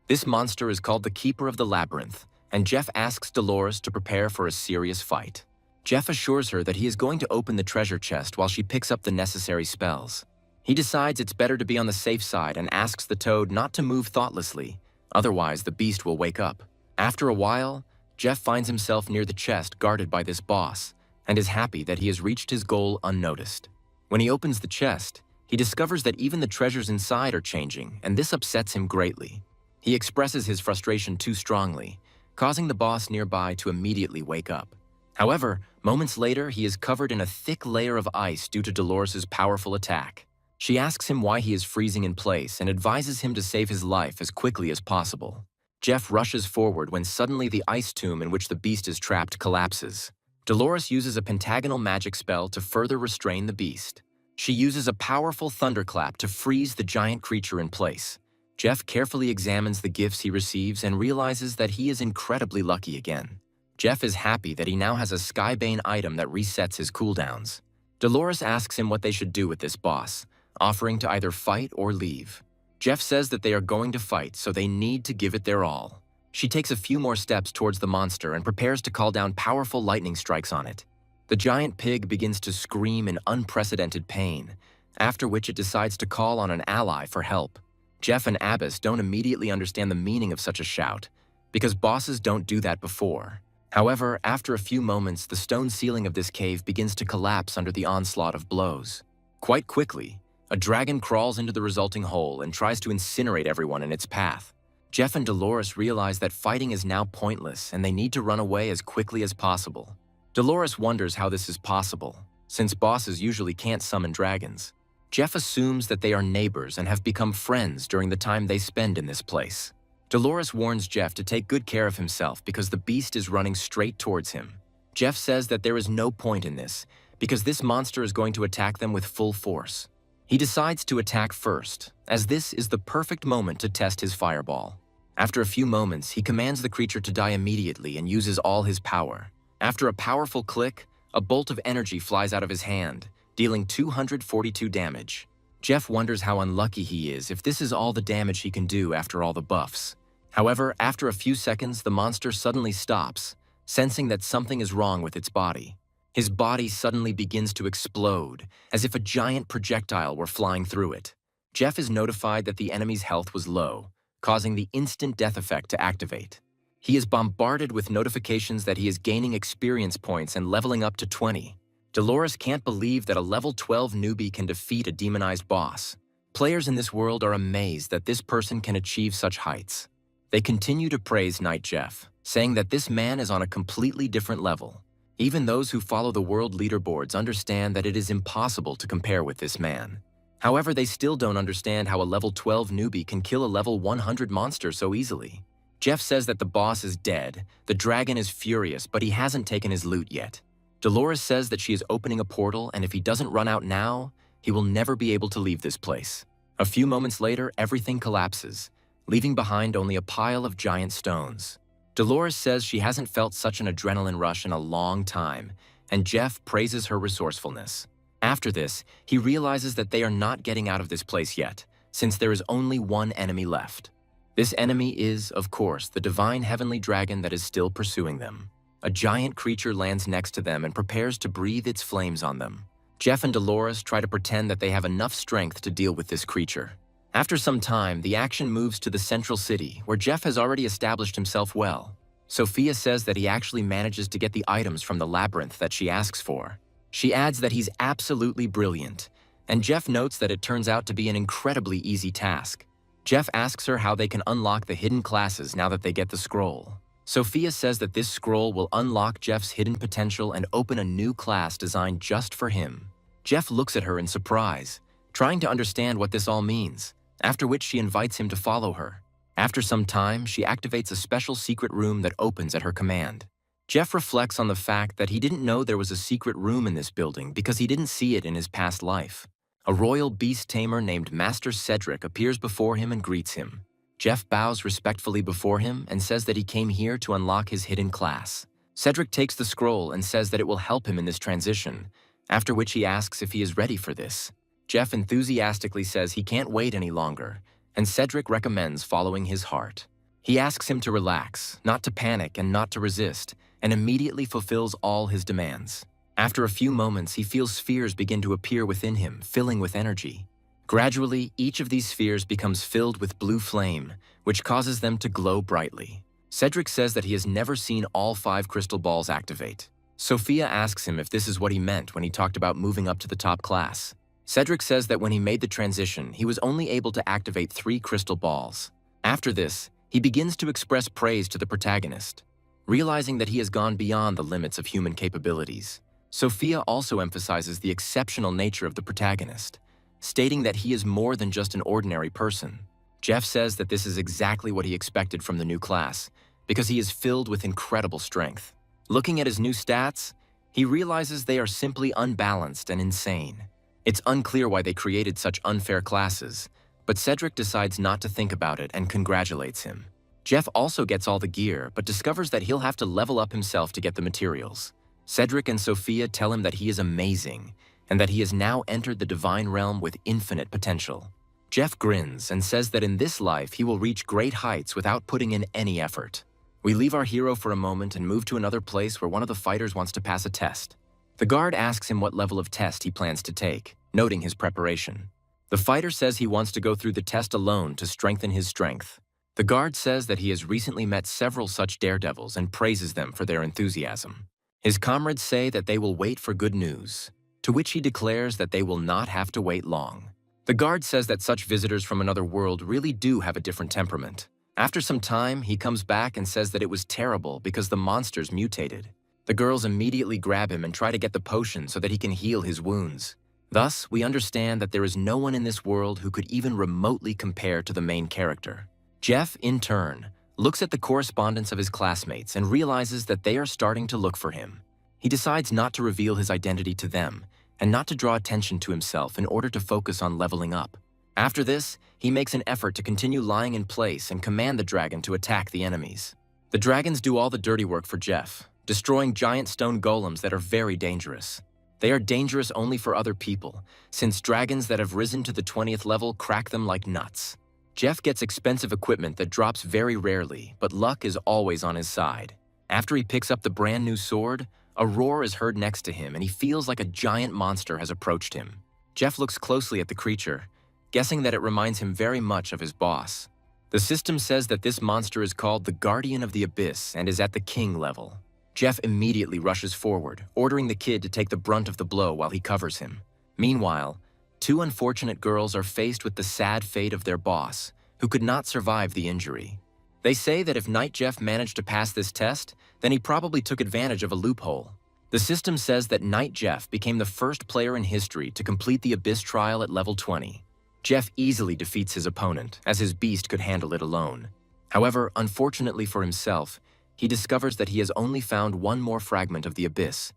This monster is called the Keeper of the Labyrinth, and Jeff asks Dolores to prepare for a serious fight. Jeff assures her that he is going to open the treasure chest while she picks up the necessary spells. He decides it's better to be on the safe side and asks the toad not to move thoughtlessly, otherwise the beast will wake up. After a while, Jeff finds himself near the chest guarded by this boss, and is happy that he has reached his goal unnoticed. When he opens the chest, he discovers that even the treasures inside are changing, and this upsets him greatly. He expresses his frustration too strongly, causing the boss nearby to immediately wake up. However, moments later, he is covered in a thick layer of ice due to Dolores' powerful attack. She asks him why he is freezing in place and advises him to save his life as quickly as possible. Jeff rushes forward when suddenly the ice tomb in which the beast is trapped collapses. Dolores uses a pentagonal magic spell to further restrain the beast. She uses a powerful thunderclap to freeze the giant creature in place. Jeff carefully examines the gifts he receives and realizes that he is incredibly lucky again. Jeff is happy that he now has a Skybane item that resets his cooldowns. Dolores asks him what they should do with this boss, offering to either fight or leave. Jeff says that they are going to fight, so they need to give it their all. She takes a few more steps towards the monster and prepares to call down powerful lightning strikes on it. The giant pig begins to scream in unprecedented pain, after which it decides to call on an ally for help. Jeff and Abbas don't immediately understand the meaning of such a shout, because bosses don't do that before. However, after a few moments, the stone ceiling of this cave begins to collapse under the onslaught of blows. Quite quickly, a dragon crawls into the resulting hole and tries to incinerate everyone in its path. Jeff and Dolores realize that fighting is now pointless and they need to run away as quickly as possible. Dolores wonders how this is possible, since bosses usually can't summon dragons. Jeff assumes that they are neighbors and have become friends during the time they spend in this place. Dolores warns Jeff to take good care of himself because the beast is running straight towards him. Jeff says that there is no point in this because this monster is going to attack them with full force. He decides to attack first, as this is the perfect moment to test his fireball. After a few moments, he commands the creature to die immediately and uses all his power. After a powerful click, a bolt of energy flies out of his hand, dealing 242 damage. Jeff wonders how unlucky he is if this is all the damage he can do after all the buffs. However, after a few seconds, the monster suddenly stops, sensing that something is wrong with its body. His body suddenly begins to explode, as if a giant projectile were flying through it. Jeff is notified that the enemy's health was low, causing the instant death effect to activate. He is bombarded with notifications that he is gaining experience points and leveling up to 20. Dolores can't believe that a level 12 newbie can defeat a demonized boss. Players in this world are amazed that this person can achieve such heights. They continue to praise Knight Jeff, saying that this man is on a completely different level. Even those who follow the world leaderboards understand that it is impossible to compare with this man. However, they still don't understand how a level 12 newbie can kill a level 100 monster so easily. Jeff says that the boss is dead, the dragon is furious, but he hasn't taken his loot yet. Dolores says that she is opening a portal, and if he doesn't run out now, he will never be able to leave this place. A few moments later, everything collapses, leaving behind only a pile of giant stones. Dolores says she hasn't felt such an adrenaline rush in a long time, and Jeff praises her resourcefulness. After this, he realizes that they are not getting out of this place yet, since there is only one enemy left. This enemy is, of course, the divine heavenly dragon that is still pursuing them. A giant creature lands next to them and prepares to breathe its flames on them. Jeff and Dolores try to pretend that they have enough strength to deal with this creature. After some time, the action moves to the central city, where Jeff has already established himself well. Sophia says that he actually manages to get the items from the labyrinth that she asks for. She adds that he's absolutely brilliant, and Jeff notes that it turns out to be an incredibly easy task. Jeff asks her how they can unlock the hidden classes now that they get the scroll. Sophia says that this scroll will unlock Jeff's hidden potential and open a new class designed just for him. Jeff looks at her in surprise, trying to understand what this all means, after which she invites him to follow her. After some time, she activates a special secret room that opens at her command. Jeff reflects on the fact that he didn't know there was a secret room in this building because he didn't see it in his past life. A royal beast tamer named Master Cedric appears before him and greets him. Jeff bows respectfully before him and says that he came here to unlock his hidden class. Cedric takes the scroll and says that it will help him in this transition, after which he asks if he is ready for this. Jeff enthusiastically says he can't wait any longer, and Cedric recommends following his heart. He asks him to relax, not to panic and not to resist, and immediately fulfills all his demands. After a few moments, he feels spheres begin to appear within him, filling with energy. Gradually, each of these spheres becomes filled with blue flame, which causes them to glow brightly. Cedric says that he has never seen all 5 crystal balls activate. Sophia asks him if this is what he meant when he talked about moving up to the top class. Cedric says that when he made the transition, he was only able to activate 3 crystal balls. After this, he begins to express praise to the protagonist, realizing that he has gone beyond the limits of human capabilities. Sophia also emphasizes the exceptional nature of the protagonist, stating that he is more than just an ordinary person. Jeff says that this is exactly what he expected from the new class, because he is filled with incredible strength. Looking at his new stats, he realizes they are simply unbalanced and insane. It's unclear why they created such unfair classes, but Cedric decides not to think about it and congratulates him. Jeff also gets all the gear, but discovers that he'll have to level up himself to get the materials. Cedric and Sophia tell him that he is amazing, and that he has now entered the divine realm with infinite potential. Jeff grins and says that in this life he will reach great heights without putting in any effort. We leave our hero for a moment and move to another place where one of the fighters wants to pass a test. The guard asks him what level of test he plans to take, noting his preparation. The fighter says he wants to go through the test alone to strengthen his strength. The guard says that he has recently met several such daredevils and praises them for their enthusiasm. His comrades say that they will wait for good news, to which he declares that they will not have to wait long. The guard says that such visitors from another world really do have a different temperament. After some time, he comes back and says that it was terrible because the monsters mutated. The girls immediately grab him and try to get the potion so that he can heal his wounds. Thus, we understand that there is no one in this world who could even remotely compare to the main character. Jeff, in turn, looks at the correspondence of his classmates and realizes that they are starting to look for him. He decides not to reveal his identity to them and not to draw attention to himself in order to focus on leveling up. After this, he makes an effort to continue lying in place and command the dragon to attack the enemies. The dragons do all the dirty work for Jeff, destroying giant stone golems that are very dangerous. They are dangerous only for other people, since dragons that have risen to the 20th level crack them like nuts. Jeff gets expensive equipment that drops very rarely, but luck is always on his side. After he picks up the brand new sword, a roar is heard next to him and he feels like a giant monster has approached him. Jeff looks closely at the creature, guessing that it reminds him very much of his boss. The system says that this monster is called the Guardian of the Abyss and is at the king level. Jeff immediately rushes forward, ordering the kid to take the brunt of the blow while he covers him. Meanwhile, two unfortunate girls are faced with the sad fate of their boss, who could not survive the injury. They say that if Knight Jeff managed to pass this test, then he probably took advantage of a loophole. The system says that Knight Jeff became the first player in history to complete the Abyss trial at level 20. Jeff easily defeats his opponent, as his beast could handle it alone. However, unfortunately for himself, he discovers that he has only found one more fragment of the Abyss.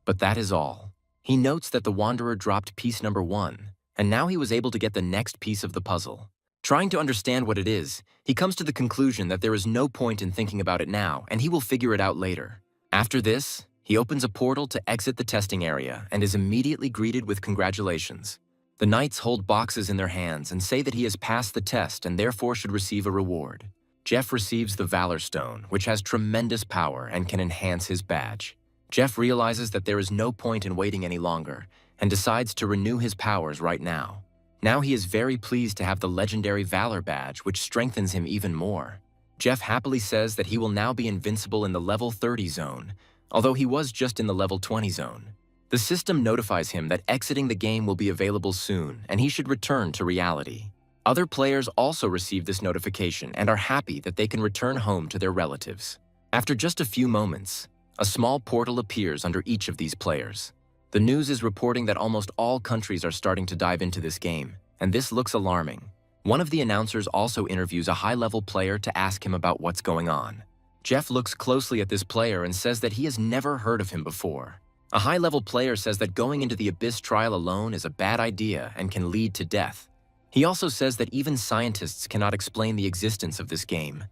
But that is all. He notes that the Wanderer dropped piece number 1, and now he was able to get the next piece of the puzzle. Trying to understand what it is, he comes to the conclusion that there is no point in thinking about it now, and he will figure it out later. After this, he opens a portal to exit the testing area and is immediately greeted with congratulations. The knights hold boxes in their hands and say that he has passed the test and therefore should receive a reward. Jeff receives the Valor Stone, which has tremendous power and can enhance his badge. Jeff realizes that there is no point in waiting any longer and decides to renew his powers right now. Now he is very pleased to have the legendary Valor badge, which strengthens him even more. Jeff happily says that he will now be invincible in the level 30 zone, although he was just in the level 20 zone. The system notifies him that exiting the game will be available soon, and he should return to reality. Other players also receive this notification and are happy that they can return home to their relatives. After just a few moments, a small portal appears under each of these players. The news is reporting that almost all countries are starting to dive into this game, and this looks alarming. One of the announcers also interviews a high-level player to ask him about what's going on. Jeff looks closely at this player and says that he has never heard of him before. A high-level player says that going into the Abyss trial alone is a bad idea and can lead to death. He also says that even scientists cannot explain the existence of this game,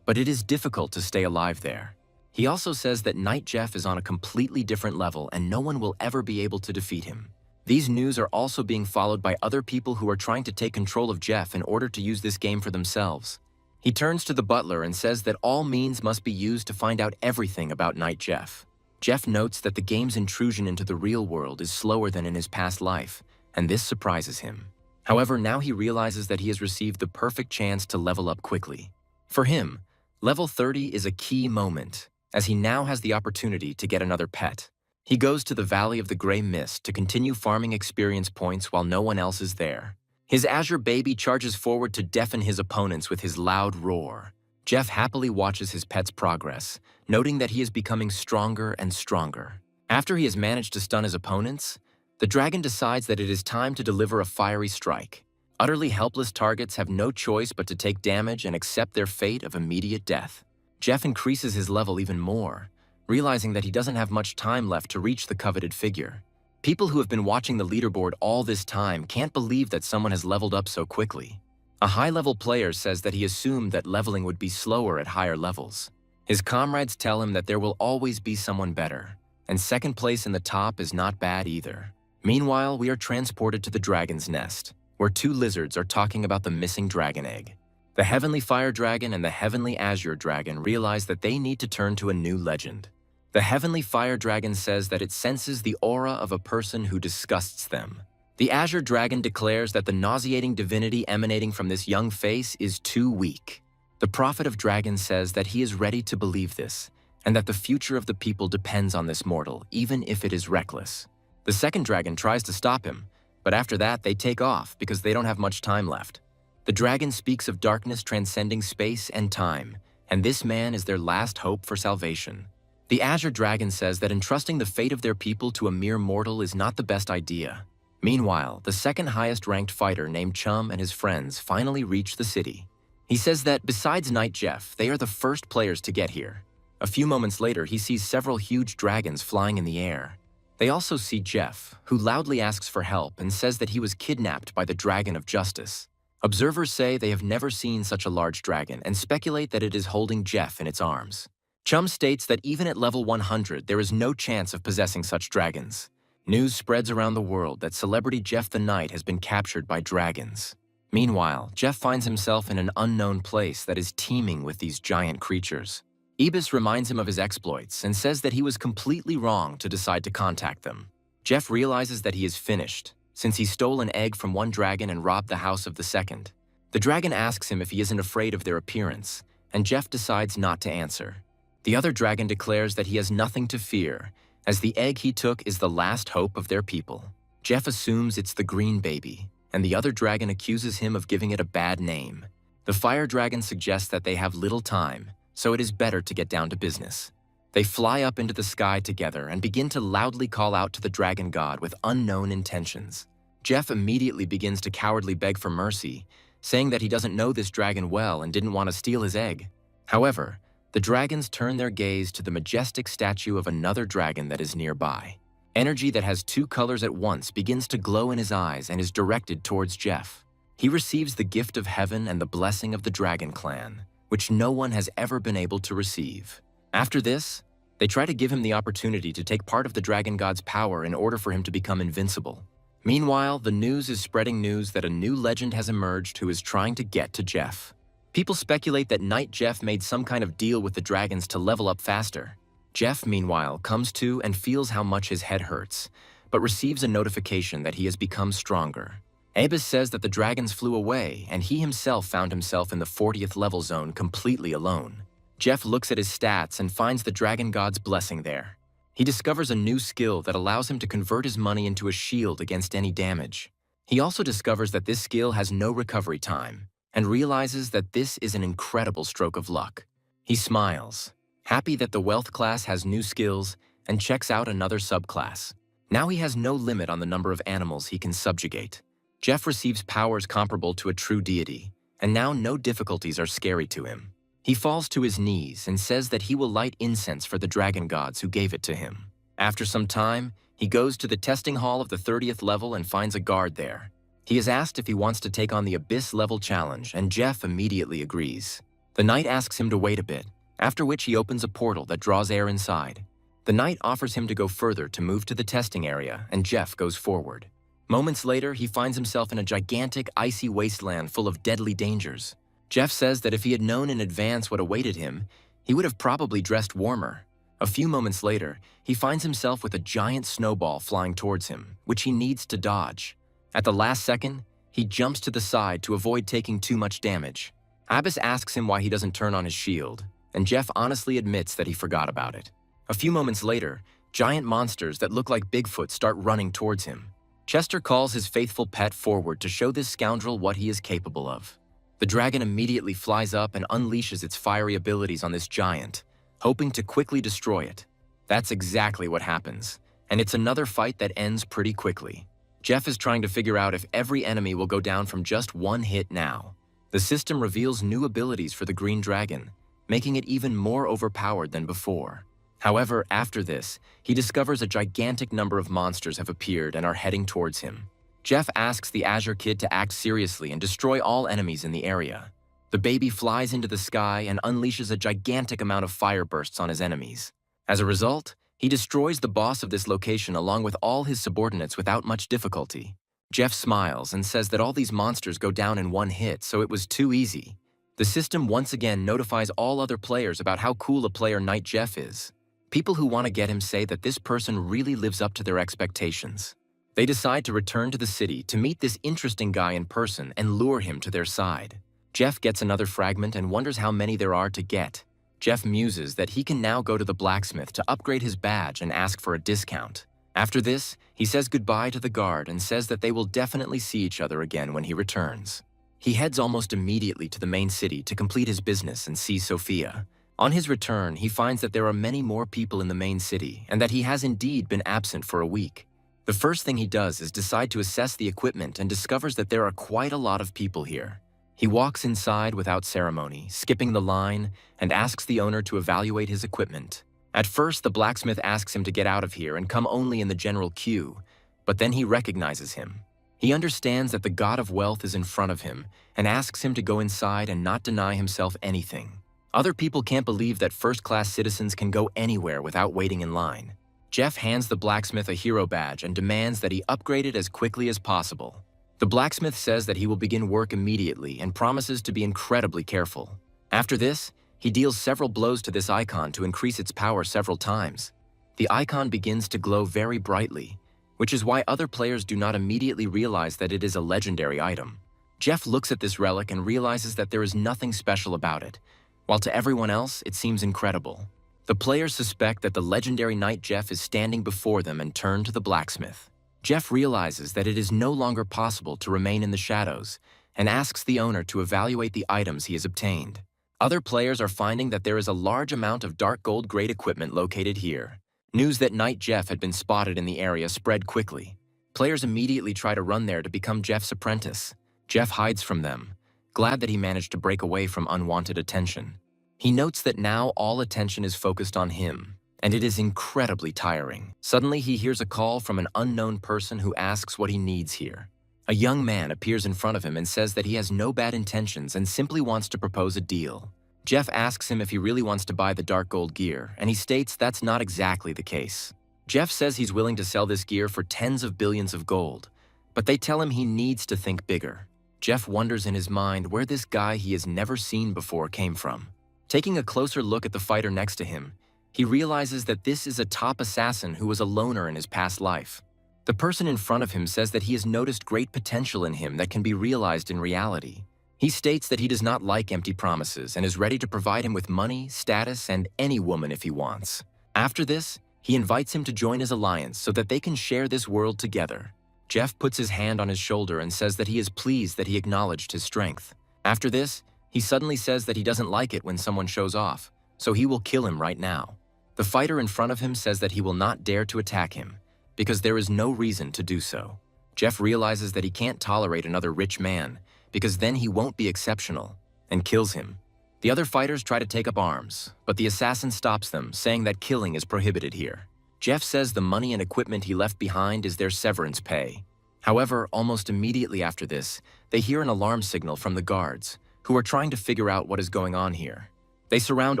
but it is difficult to stay alive there. He also says that Knight Jeff is on a completely different level and no one will ever be able to defeat him. These news are also being followed by other people who are trying to take control of Jeff in order to use this game for themselves. He turns to the butler and says that all means must be used to find out everything about Knight Jeff. Jeff notes that the game's intrusion into the real world is slower than in his past life, and this surprises him. However, now he realizes that he has received the perfect chance to level up quickly. For him, level 30 is a key moment, as he now has the opportunity to get another pet. He goes to the Valley of the Grey Mist to continue farming experience points while no one else is there. His Azure baby charges forward to deafen his opponents with his loud roar. Jeff happily watches his pet's progress, noting that he is becoming stronger and stronger. After he has managed to stun his opponents, the dragon decides that it is time to deliver a fiery strike. Utterly helpless targets have no choice but to take damage and accept their fate of immediate death. Jeff increases his level even more, realizing that he doesn't have much time left to reach the coveted figure. People who have been watching the leaderboard all this time can't believe that someone has leveled up so quickly. A high-level player says that he assumed that leveling would be slower at higher levels. His comrades tell him that there will always be someone better, and second place in the top is not bad either. Meanwhile, we are transported to the dragon's nest, where two lizards are talking about the missing dragon egg. The Heavenly Fire Dragon and the Heavenly Azure Dragon realize that they need to turn to a new legend. The Heavenly Fire Dragon says that it senses the aura of a person who disgusts them. The Azure Dragon declares that the nauseating divinity emanating from this young face is too weak. The prophet of dragons says that he is ready to believe this, and that the future of the people depends on this mortal, even if it is reckless. The second dragon tries to stop him, but after that they take off because they don't have much time left. The dragon speaks of darkness transcending space and time, and this man is their last hope for salvation. The Azure Dragon says that entrusting the fate of their people to a mere mortal is not the best idea. Meanwhile, the second highest ranked fighter named Chum and his friends finally reach the city. He says that besides Knight Jeff, they are the first players to get here. A few moments later, he sees several huge dragons flying in the air. They also see Jeff, who loudly asks for help and says that he was kidnapped by the Dragon of Justice. Observers say they have never seen such a large dragon and speculate that it is holding Jeff in its arms. Chum states that even at level 100, there is no chance of possessing such dragons. News spreads around the world that celebrity Jeff the Knight has been captured by dragons. Meanwhile, Jeff finds himself in an unknown place that is teeming with these giant creatures. Ibis reminds him of his exploits and says that he was completely wrong to decide to contact them. Jeff realizes that he is finished, since he stole an egg from one dragon and robbed the house of the second. The dragon asks him if he isn't afraid of their appearance, and Jeff decides not to answer. The other dragon declares that he has nothing to fear, as the egg he took is the last hope of their people. Jeff assumes it's the green baby, and the other dragon accuses him of giving it a bad name. The fire dragon suggests that they have little time, so it is better to get down to business. They fly up into the sky together and begin to loudly call out to the dragon god with unknown intentions. Jeff immediately begins to cowardly beg for mercy, saying that he doesn't know this dragon well and didn't want to steal his egg. However, the dragons turn their gaze to the majestic statue of another dragon that is nearby. Energy that has two colors at once begins to glow in his eyes and is directed towards Jeff. He receives the gift of heaven and the blessing of the dragon clan, which no one has ever been able to receive. After this, they try to give him the opportunity to take part of the dragon god's power in order for him to become invincible. Meanwhile, the news is spreading news that a new legend has emerged who is trying to get to Jeff. People speculate that Knight Jeff made some kind of deal with the dragons to level up faster. Jeff, meanwhile, comes to and feels how much his head hurts, but receives a notification that he has become stronger. Abus says that the dragons flew away, and he himself found himself in the 40th level zone completely alone. Jeff looks at his stats and finds the dragon god's blessing there. He discovers a new skill that allows him to convert his money into a shield against any damage. He also discovers that this skill has no recovery time, and realizes that this is an incredible stroke of luck. He smiles, happy that the wealth class has new skills, and checks out another subclass. Now he has no limit on the number of animals he can subjugate. Jeff receives powers comparable to a true deity, and now no difficulties are scary to him. He falls to his knees and says that he will light incense for the dragon gods who gave it to him. After some time, he goes to the testing hall of the 30th level and finds a guard there. He is asked if he wants to take on the Abyss level challenge, and Jeff immediately agrees. The knight asks him to wait a bit, after which he opens a portal that draws air inside. The knight offers him to go further to move to the testing area, and Jeff goes forward. Moments later, he finds himself in a gigantic, icy wasteland full of deadly dangers. Jeff says that if he had known in advance what awaited him, he would have probably dressed warmer. A few moments later, he finds himself with a giant snowball flying towards him, which he needs to dodge. At the last second, he jumps to the side to avoid taking too much damage. Abbas asks him why he doesn't turn on his shield, and Jeff honestly admits that he forgot about it. A few moments later, giant monsters that look like Bigfoot start running towards him. Chester calls his faithful pet forward to show this scoundrel what he is capable of. The dragon immediately flies up and unleashes its fiery abilities on this giant, hoping to quickly destroy it. That's exactly what happens, and it's another fight that ends pretty quickly. Jeff is trying to figure out if every enemy will go down from just one hit now. The system reveals new abilities for the green dragon, making it even more overpowered than before. However, after this, he discovers a gigantic number of monsters have appeared and are heading towards him. Jeff asks the Azure Kid to act seriously and destroy all enemies in the area. The baby flies into the sky and unleashes a gigantic amount of fire bursts on his enemies. As a result, he destroys the boss of this location along with all his subordinates without much difficulty. Jeff smiles and says that all these monsters go down in one hit, so it was too easy. The system once again notifies all other players about how cool a player Knight Jeff is. People who want to get him say that this person really lives up to their expectations. They decide to return to the city to meet this interesting guy in person and lure him to their side. Jeff gets another fragment and wonders how many there are to get. Jeff muses that he can now go to the blacksmith to upgrade his badge and ask for a discount. After this, he says goodbye to the guard and says that they will definitely see each other again when he returns. He heads almost immediately to the main city to complete his business and see Sophia. On his return, he finds that there are many more people in the main city and that he has indeed been absent for a week. The first thing he does is decide to assess the equipment and discovers that there are quite a lot of people here. He walks inside without ceremony, skipping the line, and asks the owner to evaluate his equipment. At first, the blacksmith asks him to get out of here and come only in the general queue, but then he recognizes him. He understands that the god of wealth is in front of him and asks him to go inside and not deny himself anything. Other people can't believe that first-class citizens can go anywhere without waiting in line. Jeff hands the blacksmith a hero badge and demands that he upgrade it as quickly as possible. The blacksmith says that he will begin work immediately and promises to be incredibly careful. After this, he deals several blows to this icon to increase its power several times. The icon begins to glow very brightly, which is why other players do not immediately realize that it is a legendary item. Jeff looks at this relic and realizes that there is nothing special about it, while to everyone else it seems incredible. The players suspect that the legendary knight Jeff is standing before them and turn to the blacksmith. Jeff realizes that it is no longer possible to remain in the shadows and asks the owner to evaluate the items he has obtained. Other players are finding that there is a large amount of dark gold grade equipment located here. News that Knight Jeff had been spotted in the area spread quickly. Players immediately try to run there to become Jeff's apprentice. Jeff hides from them, glad that he managed to break away from unwanted attention. He notes that now all attention is focused on him, and it is incredibly tiring. Suddenly, he hears a call from an unknown person who asks what he needs here. A young man appears in front of him and says that he has no bad intentions and simply wants to propose a deal. Jeff asks him if he really wants to buy the dark gold gear, and he states that's not exactly the case. Jeff says he's willing to sell this gear for tens of billions of gold, but they tell him he needs to think bigger. Jeff wonders in his mind where this guy he has never seen before came from. Taking a closer look at the fighter next to him, he realizes that this is a top assassin who was a loner in his past life. The person in front of him says that he has noticed great potential in him that can be realized in reality. He states that he does not like empty promises and is ready to provide him with money, status, and any woman if he wants. After this, he invites him to join his alliance so that they can share this world together. Jeff puts his hand on his shoulder and says that he is pleased that he acknowledged his strength. After this, he suddenly says that he doesn't like it when someone shows off, so he will kill him right now. The fighter in front of him says that he will not dare to attack him, because there is no reason to do so. Jeff realizes that he can't tolerate another rich man, because then he won't be exceptional, and kills him. The other fighters try to take up arms, but the assassin stops them, saying that killing is prohibited here. Jeff says the money and equipment he left behind is their severance pay. However, almost immediately after this, they hear an alarm signal from the guards, who are trying to figure out what is going on here. They surround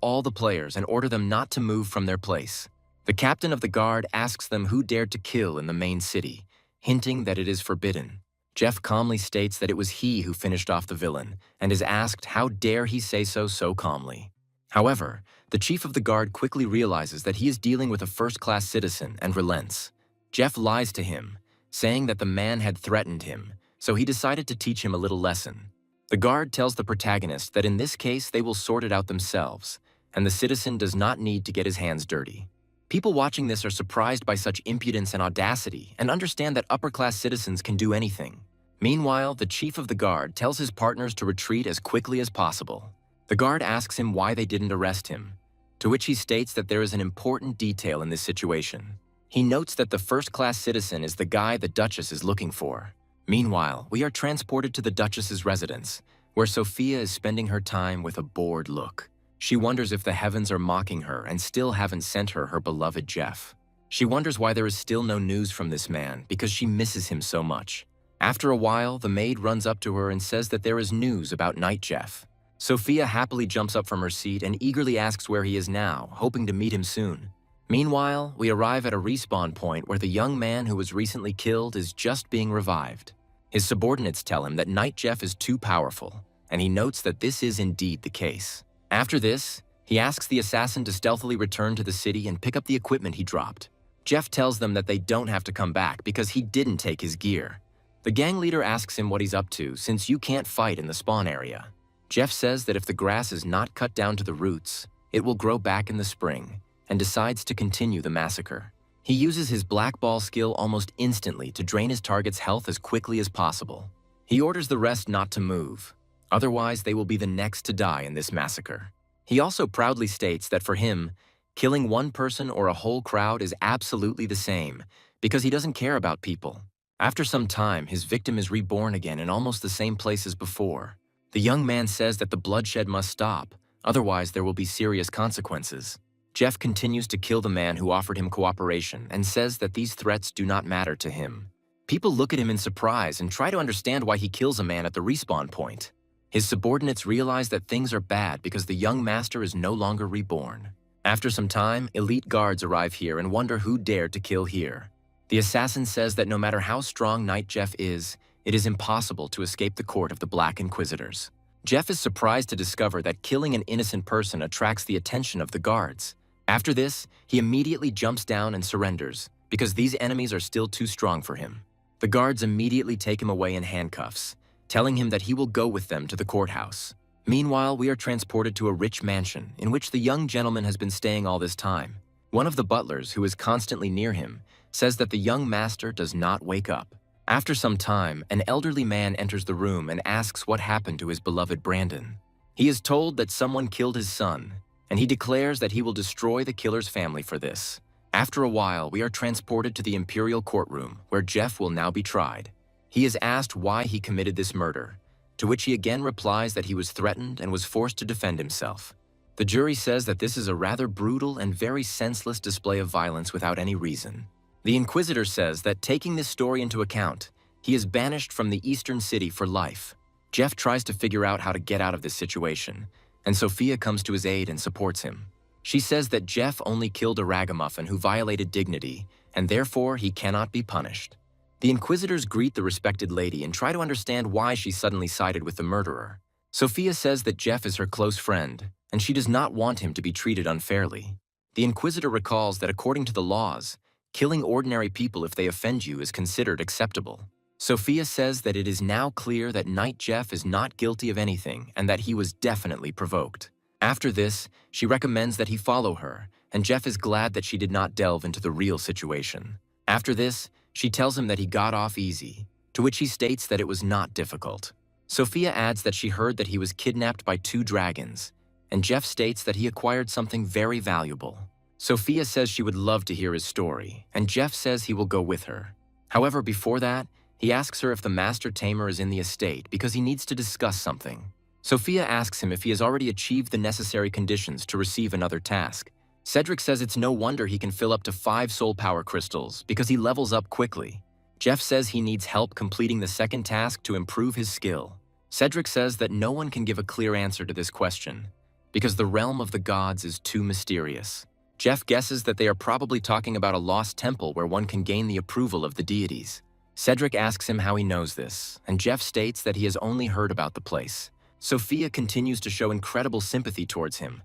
all the players and order them not to move from their place. The captain of the guard asks them who dared to kill in the main city, hinting that it is forbidden. Jeff calmly states that it was he who finished off the villain, and is asked how dare he say so calmly. However, the chief of the guard quickly realizes that he is dealing with a first-class citizen and relents. Jeff lies to him, saying that the man had threatened him, so he decided to teach him a little lesson. The guard tells the protagonist that in this case they will sort it out themselves, and the citizen does not need to get his hands dirty. People watching this are surprised by such impudence and audacity and understand that upper-class citizens can do anything. Meanwhile, the chief of the guard tells his partners to retreat as quickly as possible. The guard asks him why they didn't arrest him, to which he states that there is an important detail in this situation. He notes that the first-class citizen is the guy the Duchess is looking for. Meanwhile, we are transported to the Duchess's residence, where Sophia is spending her time with a bored look. She wonders if the heavens are mocking her and still haven't sent her her beloved Jeff. She wonders why there is still no news from this man because she misses him so much. After a while, the maid runs up to her and says that there is news about Knight Jeff. Sophia happily jumps up from her seat and eagerly asks where he is now, hoping to meet him soon. Meanwhile, we arrive at a respawn point where the young man who was recently killed is just being revived. His subordinates tell him that Knight Jeff is too powerful, and he notes that this is indeed the case. After this, he asks the assassin to stealthily return to the city and pick up the equipment he dropped. Jeff tells them that they don't have to come back because he didn't take his gear. The gang leader asks him what he's up to since you can't fight in the spawn area. Jeff says that if the grass is not cut down to the roots, it will grow back in the spring, and decides to continue the massacre. He uses his black ball skill almost instantly to drain his target's health as quickly as possible. He orders the rest not to move, otherwise they will be the next to die in this massacre. He also proudly states that for him, killing one person or a whole crowd is absolutely the same, because he doesn't care about people. After some time, his victim is reborn again in almost the same place as before. The young man says that the bloodshed must stop, otherwise there will be serious consequences. Jeff continues to kill the man who offered him cooperation and says that these threats do not matter to him. People look at him in surprise and try to understand why he kills a man at the respawn point. His subordinates realize that things are bad because the young master is no longer reborn. After some time, elite guards arrive here and wonder who dared to kill here. The assassin says that no matter how strong Knight Jeff is, it is impossible to escape the court of the Black Inquisitors. Jeff is surprised to discover that killing an innocent person attracts the attention of the guards. After this, he immediately jumps down and surrenders, because these enemies are still too strong for him. The guards immediately take him away in handcuffs, telling him that he will go with them to the courthouse. Meanwhile, we are transported to a rich mansion in which the young gentleman has been staying all this time. One of the butlers, who is constantly near him, says that the young master does not wake up. After some time, an elderly man enters the room and asks what happened to his beloved Brandon. He is told that someone killed his son, and he declares that he will destroy the killer's family for this. After a while, we are transported to the imperial courtroom, where Jeff will now be tried. He is asked why he committed this murder, to which he again replies that he was threatened and was forced to defend himself. The jury says that this is a rather brutal and very senseless display of violence without any reason. The Inquisitor says that taking this story into account, he is banished from the Eastern City for life. Jeff tries to figure out how to get out of this situation, and Sophia comes to his aid and supports him. She says that Jeff only killed a ragamuffin who violated dignity, and therefore he cannot be punished. The Inquisitors greet the respected lady and try to understand why she suddenly sided with the murderer. Sophia says that Jeff is her close friend, and she does not want him to be treated unfairly. The Inquisitor recalls that according to the laws, killing ordinary people if they offend you is considered acceptable. Sophia says that it is now clear that Knight Jeff is not guilty of anything and that he was definitely provoked. After this, she recommends that he follow her, and Jeff is glad that she did not delve into the real situation. After this, she tells him that he got off easy, to which he states that it was not difficult. Sophia adds that she heard that he was kidnapped by 2 dragons, and Jeff states that he acquired something very valuable. Sophia says she would love to hear his story, and Jeff says he will go with her. However, before that, he asks her if the Master Tamer is in the estate because he needs to discuss something. Sophia asks him if he has already achieved the necessary conditions to receive another task. Cedric says it's no wonder he can fill up to 5 soul power crystals because he levels up quickly. Jeff says he needs help completing the second task to improve his skill. Cedric says that no one can give a clear answer to this question because the realm of the gods is too mysterious. Jeff guesses that they are probably talking about a lost temple where one can gain the approval of the deities. Cedric asks him how he knows this, and Jeff states that he has only heard about the place. Sophia continues to show incredible sympathy towards him,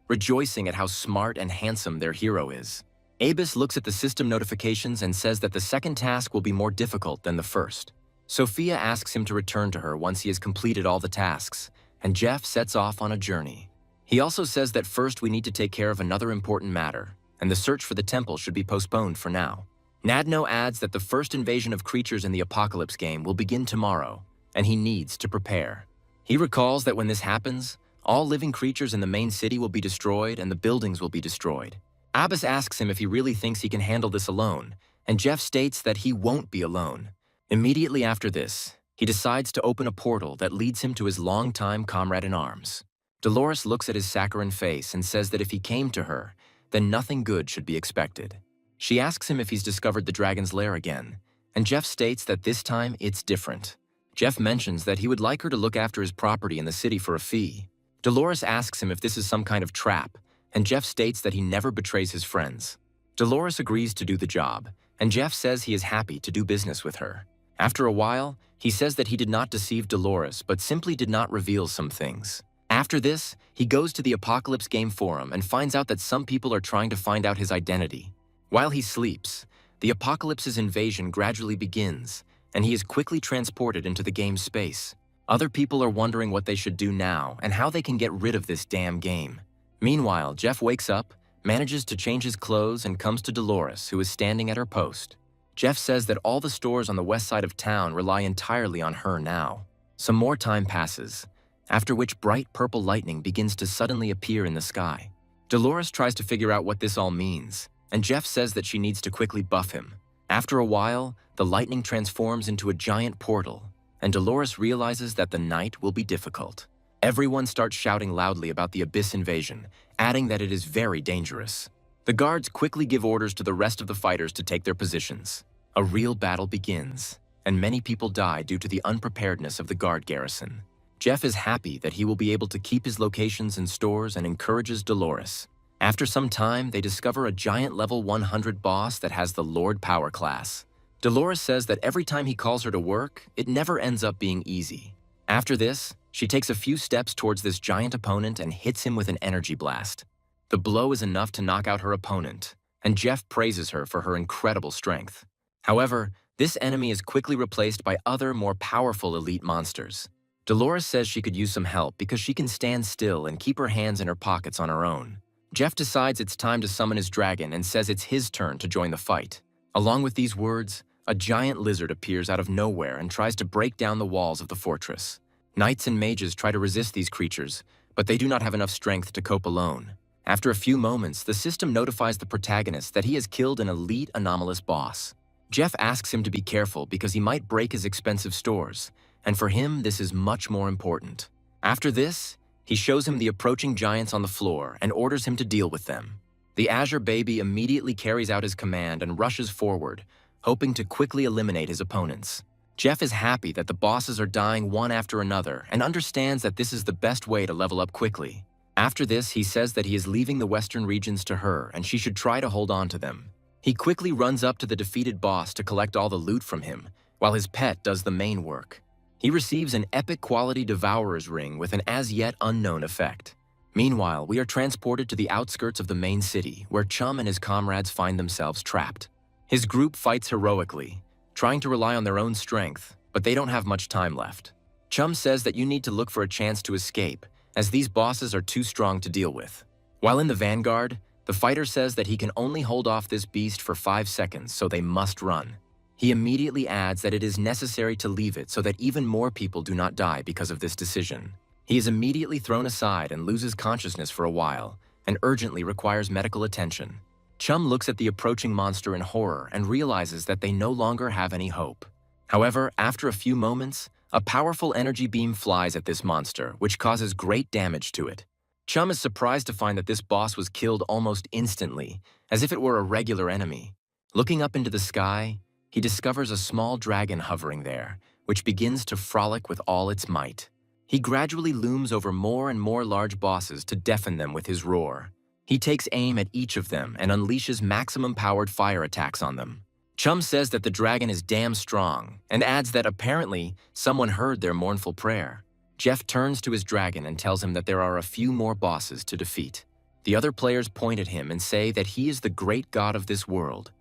rejoicing at how smart and handsome their hero is. Abus looks at the system notifications and says that the second task will be more difficult than the first. Sophia asks him to return to her once he has completed all the tasks, and Jeff sets off on a journey. He also says that first we need to take care of another important matter, and the search for the temple should be postponed for now. Nadno adds that the first invasion of creatures in the Apocalypse game will begin tomorrow, and he needs to prepare. He recalls that when this happens, all living creatures in the main city will be destroyed and the buildings will be destroyed. Abbas asks him if he really thinks he can handle this alone, and Jeff states that he won't be alone. Immediately after this, he decides to open a portal that leads him to his longtime comrade-in-arms. Dolores looks at his saccharine face and says that if he came to her, then nothing good should be expected. She asks him if he's discovered the dragon's lair again, and Jeff states that this time it's different. Jeff mentions that he would like her to look after his property in the city for a fee. Dolores asks him if this is some kind of trap, and Jeff states that he never betrays his friends. Dolores agrees to do the job, and Jeff says he is happy to do business with her. After a while, he says that he did not deceive Dolores, but simply did not reveal some things. After this, he goes to the Apocalypse Game forum and finds out that some people are trying to find out his identity. While he sleeps, the Apocalypse's invasion gradually begins, and he is quickly transported into the game's space. Other people are wondering what they should do now and how they can get rid of this damn game. Meanwhile, Jeff wakes up, manages to change his clothes, and comes to Dolores, who is standing at her post. Jeff says that all the stores on the west side of town rely entirely on her now. Some more time passes, after which bright purple lightning begins to suddenly appear in the sky. Dolores tries to figure out what this all means, and Jeff says that she needs to quickly buff him. After a while, the lightning transforms into a giant portal, and Dolores realizes that the night will be difficult. Everyone starts shouting loudly about the Abyss invasion, adding that it is very dangerous. The guards quickly give orders to the rest of the fighters to take their positions. A real battle begins, and many people die due to the unpreparedness of the guard garrison. Jeff is happy that he will be able to keep his locations and stores and encourages Dolores. After some time, they discover a giant level 100 boss that has the Lord Power class. Dolores says that every time he calls her to work, it never ends up being easy. After this, she takes a few steps towards this giant opponent and hits him with an energy blast. The blow is enough to knock out her opponent, and Jeff praises her for her incredible strength. However, this enemy is quickly replaced by other, more powerful elite monsters. Dolores says she could use some help because she can stand still and keep her hands in her pockets on her own. Jeff decides it's time to summon his dragon and says it's his turn to join the fight. Along with these words, a giant lizard appears out of nowhere and tries to break down the walls of the fortress. Knights and mages try to resist these creatures, but they do not have enough strength to cope alone. After a few moments, the system notifies the protagonist that he has killed an elite anomalous boss. Jeff asks him to be careful because he might break his expensive stores, and for him this is much more important. After this, he shows him the approaching giants on the floor and orders him to deal with them. The Azure Baby immediately carries out his command and rushes forward, hoping to quickly eliminate his opponents. Jeff is happy that the bosses are dying one after another and understands that this is the best way to level up quickly. After this, he says that he is leaving the western regions to her and she should try to hold on to them. He quickly runs up to the defeated boss to collect all the loot from him, while his pet does the main work. He receives an epic quality Devourer's Ring with an as-yet unknown effect. Meanwhile, we are transported to the outskirts of the main city, where Chum and his comrades find themselves trapped. His group fights heroically, trying to rely on their own strength, but they don't have much time left. Chum says that you need to look for a chance to escape, as these bosses are too strong to deal with. While in the vanguard, the fighter says that he can only hold off this beast for 5 seconds, so they must run. He immediately adds that it is necessary to leave it so that even more people do not die because of this decision. He is immediately thrown aside and loses consciousness for a while, and urgently requires medical attention. Chum looks at the approaching monster in horror and realizes that they no longer have any hope. However, after a few moments, a powerful energy beam flies at this monster, which causes great damage to it. Chum is surprised to find that this boss was killed almost instantly, as if it were a regular enemy. Looking up into the sky, he discovers a small dragon hovering there, which begins to frolic with all its might. He gradually looms over more and more large bosses to deafen them with his roar. He takes aim at each of them and unleashes maximum-powered fire attacks on them. Chum says that the dragon is damn strong, and adds that apparently someone heard their mournful prayer. Jeff turns to his dragon and tells him that there are a few more bosses to defeat. The other players point at him and say that he is the great god of this world,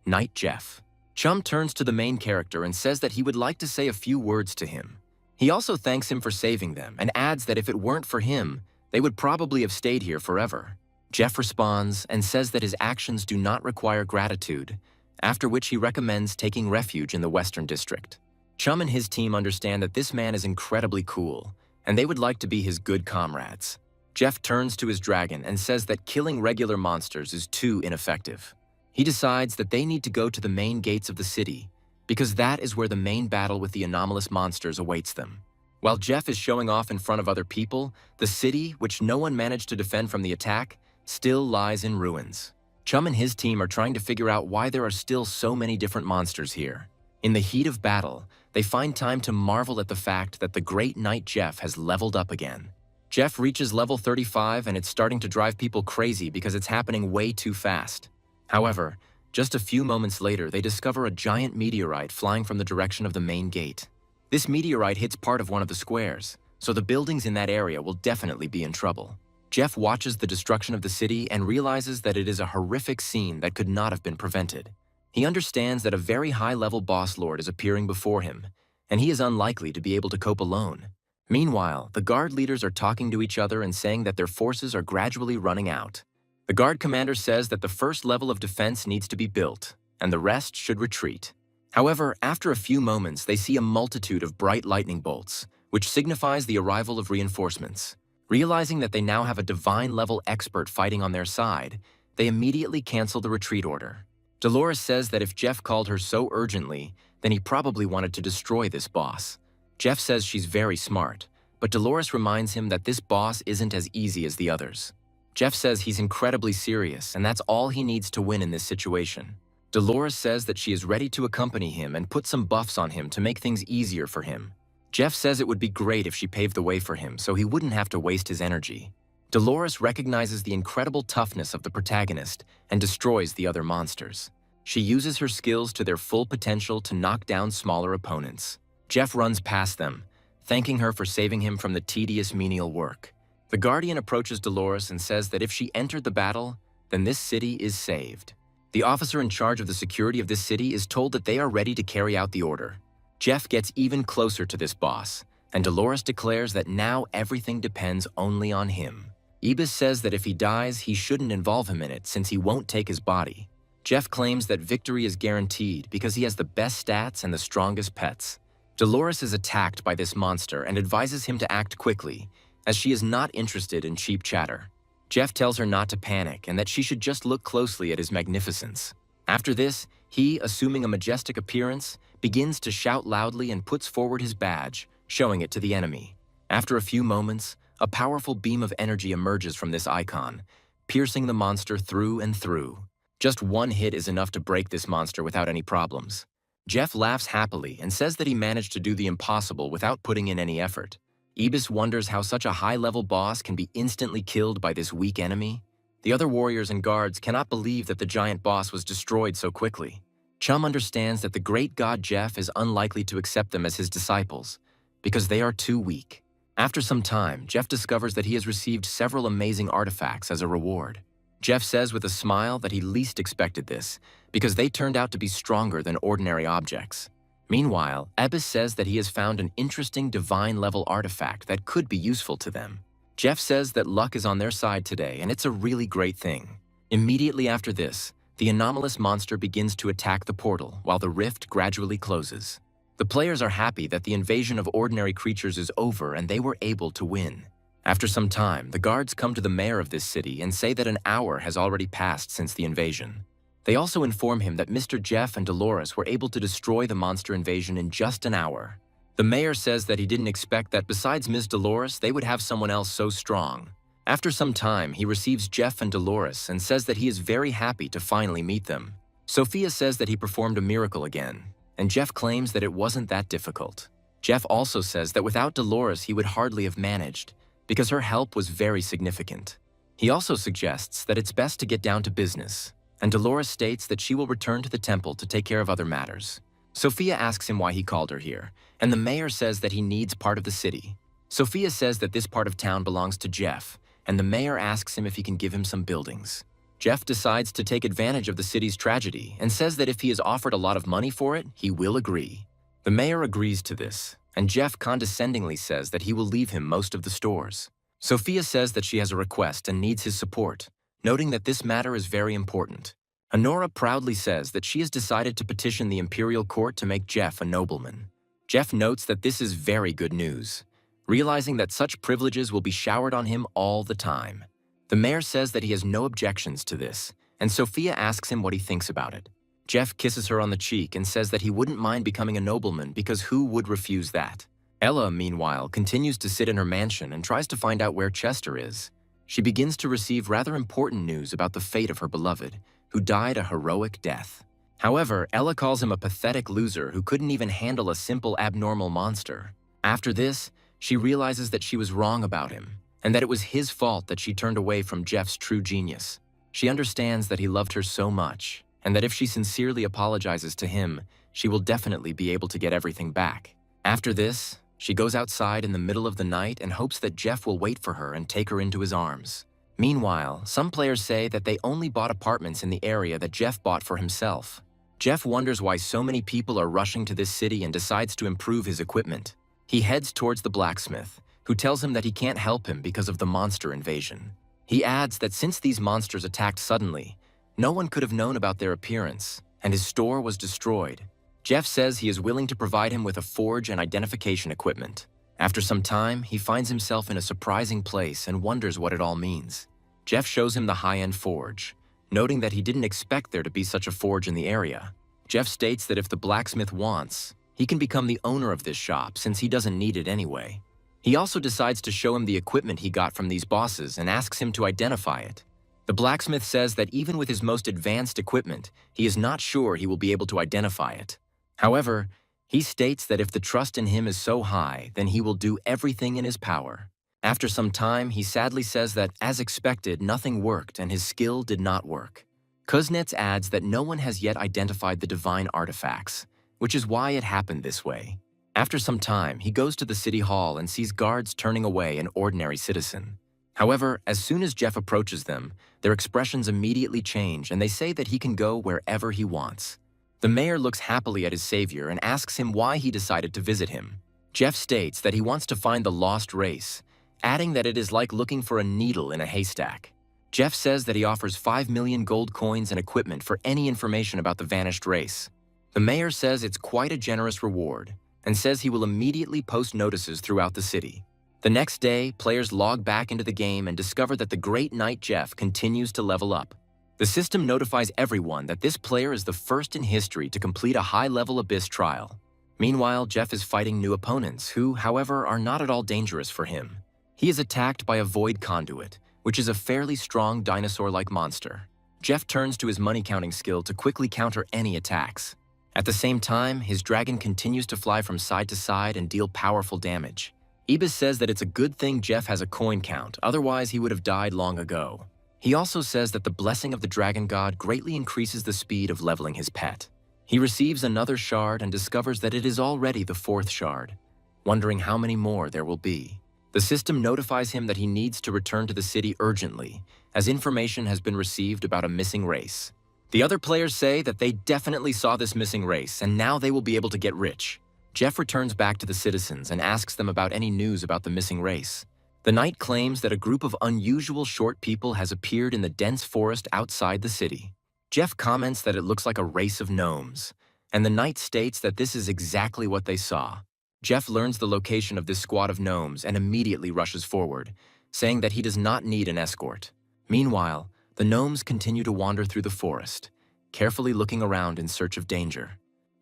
Knight Jeff. Chum turns to the main character and says that he would like to say a few words to him. He also thanks him for saving them and adds that if it weren't for him, they would probably have stayed here forever. Jeff responds and says that his actions do not require gratitude, after which he recommends taking refuge in the Western District. Chum and his team understand that this man is incredibly cool, and they would like to be his good comrades. Jeff turns to his dragon and says that killing regular monsters is too ineffective. He decides that they need to go to the main gates of the city, because that is where the main battle with the anomalous monsters awaits them. While Jeff is showing off in front of other people, the city, which no one managed to defend from the attack, still lies in ruins. Chum and his team are trying to figure out why there are still so many different monsters here. In the heat of battle, they find time to marvel at the fact that the great Knight Jeff has leveled up again. Jeff reaches level 35 and it's starting to drive people crazy because it's happening way too fast. However, just a few moments later, they discover a giant meteorite flying from the direction of the main gate. This meteorite hits part of one of the squares, so the buildings in that area will definitely be in trouble. Jeff watches the destruction of the city and realizes that it is a horrific scene that could not have been prevented. He understands that a very high-level boss lord is appearing before him, and he is unlikely to be able to cope alone. Meanwhile, the guard leaders are talking to each other and saying that their forces are gradually running out. The guard commander says that the first level of defense needs to be built, and the rest should retreat. However, after a few moments, they see a multitude of bright lightning bolts, which signifies the arrival of reinforcements. Realizing that they now have a divine-level expert fighting on their side, they immediately cancel the retreat order. Dolores says that if Jeff called her so urgently, then he probably wanted to destroy this boss. Jeff says she's very smart, but Dolores reminds him that this boss isn't as easy as the others. Jeff says he's incredibly serious, and that's all he needs to win in this situation. Dolores says that she is ready to accompany him and put some buffs on him to make things easier for him. Jeff says it would be great if she paved the way for him so he wouldn't have to waste his energy. Dolores recognizes the incredible toughness of the protagonist and destroys the other monsters. She uses her skills to their full potential to knock down smaller opponents. Jeff runs past them, thanking her for saving him from the tedious menial work. The Guardian approaches Dolores and says that if she entered the battle, then this city is saved. The officer in charge of the security of this city is told that they are ready to carry out the order. Jeff gets even closer to this boss, and Dolores declares that now everything depends only on him. Ibis says that if he dies, he shouldn't involve him in it since he won't take his body. Jeff claims that victory is guaranteed because he has the best stats and the strongest pets. Dolores is attacked by this monster and advises him to act quickly, as she is not interested in cheap chatter. Jeff tells her not to panic and that she should just look closely at his magnificence. After this, he, assuming a majestic appearance, begins to shout loudly and puts forward his badge, showing it to the enemy. After a few moments, a powerful beam of energy emerges from this icon, piercing the monster through and through. Just one hit is enough to break this monster without any problems. Jeff laughs happily and says that he managed to do the impossible without putting in any effort. Ibis wonders how such a high-level boss can be instantly killed by this weak enemy. The other warriors and guards cannot believe that the giant boss was destroyed so quickly. Chum understands that the great god Jeff is unlikely to accept them as his disciples, because they are too weak. After some time, Jeff discovers that he has received several amazing artifacts as a reward. Jeff says with a smile that he least expected this, because they turned out to be stronger than ordinary objects. Meanwhile, Ibis says that he has found an interesting divine-level artifact that could be useful to them. Jeff says that luck is on their side today, and it's a really great thing. Immediately after this, the anomalous monster begins to attack the portal while the rift gradually closes. The players are happy that the invasion of ordinary creatures is over and they were able to win. After some time, the guards come to the mayor of this city and say that an hour has already passed since the invasion. They also inform him that Mr. Jeff and Dolores were able to destroy the monster invasion in just an hour. The mayor says that he didn't expect that besides Ms. Dolores, they would have someone else so strong. After some time, he receives Jeff and Dolores and says that he is very happy to finally meet them. Sophia says that he performed a miracle again, and Jeff claims that it wasn't that difficult. Jeff also says that without Dolores, he would hardly have managed, because her help was very significant. He also suggests that it's best to get down to business, and Dolores states that she will return to the temple to take care of other matters. Sophia asks him why he called her here, and the mayor says that he needs part of the city. Sophia says that this part of town belongs to Jeff, and the mayor asks him if he can give him some buildings. Jeff decides to take advantage of the city's tragedy and says that if he is offered a lot of money for it, he will agree. The mayor agrees to this, and Jeff condescendingly says that he will leave him most of the stores. Sophia says that she has a request and needs his support, noting that this matter is very important. Honora proudly says that she has decided to petition the imperial court to make Jeff a nobleman. Jeff notes that this is very good news, realizing that such privileges will be showered on him all the time. The mayor says that he has no objections to this, and Sophia asks him what he thinks about it. Jeff kisses her on the cheek and says that he wouldn't mind becoming a nobleman because who would refuse that? Ella, meanwhile, continues to sit in her mansion and tries to find out where Chester is. She begins to receive rather important news about the fate of her beloved, who died a heroic death. However, Ella calls him a pathetic loser who couldn't even handle a simple abnormal monster. After this, she realizes that she was wrong about him, and that it was his fault that she turned away from Jeff's true genius. She understands that he loved her so much, and that if she sincerely apologizes to him, she will definitely be able to get everything back. After this, she goes outside in the middle of the night and hopes that Jeff will wait for her and take her into his arms. Meanwhile, some players say that they only bought apartments in the area that Jeff bought for himself. Jeff wonders why so many people are rushing to this city and decides to improve his equipment. He heads towards the blacksmith, who tells him that he can't help him because of the monster invasion. He adds that since these monsters attacked suddenly, no one could have known about their appearance, and his store was destroyed. Jeff says he is willing to provide him with a forge and identification equipment. After some time, he finds himself in a surprising place and wonders what it all means. Jeff shows him the high-end forge, noting that he didn't expect there to be such a forge in the area. Jeff states that if the blacksmith wants, he can become the owner of this shop since he doesn't need it anyway. He also decides to show him the equipment he got from these bosses and asks him to identify it. The blacksmith says that even with his most advanced equipment, he is not sure he will be able to identify it. However, he states that if the trust in him is so high, then he will do everything in his power. After some time, he sadly says that, as expected, nothing worked and his skill did not work. Kuznets adds that no one has yet identified the divine artifacts, which is why it happened this way. After some time, he goes to the city hall and sees guards turning away an ordinary citizen. However, as soon as Jeff approaches them, their expressions immediately change and they say that he can go wherever he wants. The mayor looks happily at his savior and asks him why he decided to visit him. Jeff states that he wants to find the lost race, adding that it is like looking for a needle in a haystack. Jeff says that he offers 5 million gold coins and equipment for any information about the vanished race. The mayor says it's quite a generous reward, and says he will immediately post notices throughout the city. The next day, players log back into the game and discover that the Great Knight Jeff continues to level up. The system notifies everyone that this player is the first in history to complete a high-level Abyss trial. Meanwhile, Jeff is fighting new opponents who, however, are not at all dangerous for him. He is attacked by a Void Conduit, which is a fairly strong dinosaur-like monster. Jeff turns to his money-counting skill to quickly counter any attacks. At the same time, his dragon continues to fly from side to side and deal powerful damage. Ibis says that it's a good thing Jeff has a coin count, otherwise he would have died long ago. He also says that the blessing of the dragon god greatly increases the speed of leveling his pet. He receives another shard and discovers that it is already the 4th shard, wondering how many more there will be. The system notifies him that he needs to return to the city urgently, as information has been received about a missing race. The other players say that they definitely saw this missing race, and now they will be able to get rich. Jeff returns back to the citizens and asks them about any news about the missing race. The knight claims that a group of unusual short people has appeared in the dense forest outside the city. Jeff comments that it looks like a race of gnomes, and the knight states that this is exactly what they saw. Jeff learns the location of this squad of gnomes and immediately rushes forward, saying that he does not need an escort. Meanwhile, the gnomes continue to wander through the forest, carefully looking around in search of danger.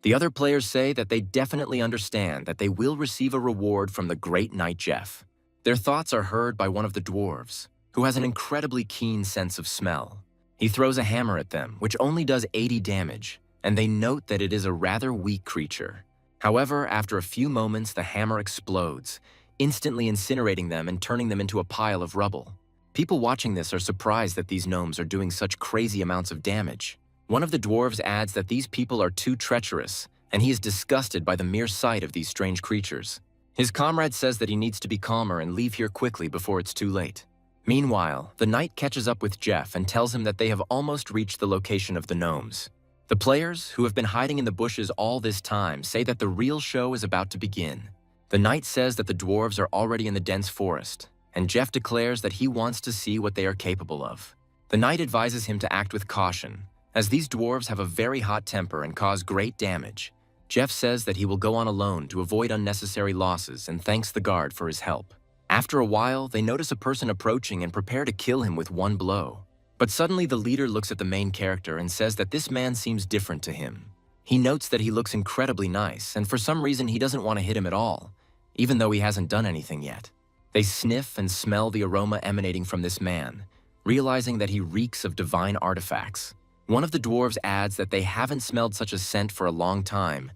The other players say that they definitely understand that they will receive a reward from the Great Knight Jeff. Their thoughts are heard by one of the dwarves, who has an incredibly keen sense of smell. He throws a hammer at them, which only does 80 damage, and they note that it is a rather weak creature. However, after a few moments, the hammer explodes, instantly incinerating them and turning them into a pile of rubble. People watching this are surprised that these gnomes are doing such crazy amounts of damage. One of the dwarves adds that these people are too treacherous, and he is disgusted by the mere sight of these strange creatures. His comrade says that he needs to be calmer and leave here quickly before it's too late. Meanwhile, the knight catches up with Jeff and tells him that they have almost reached the location of the gnomes. The players, who have been hiding in the bushes all this time, say that the real show is about to begin. The knight says that the dwarves are already in the dense forest, and Jeff declares that he wants to see what they are capable of. The knight advises him to act with caution, as these dwarves have a very hot temper and cause great damage. Jeff says that he will go on alone to avoid unnecessary losses and thanks the guard for his help. After a while, they notice a person approaching and prepare to kill him with one blow. But suddenly the leader looks at the main character and says that this man seems different to him. He notes that he looks incredibly nice, and for some reason he doesn't want to hit him at all, even though he hasn't done anything yet. They sniff and smell the aroma emanating from this man, realizing that he reeks of divine artifacts. One of the dwarves adds that they haven't smelled such a scent for a long time,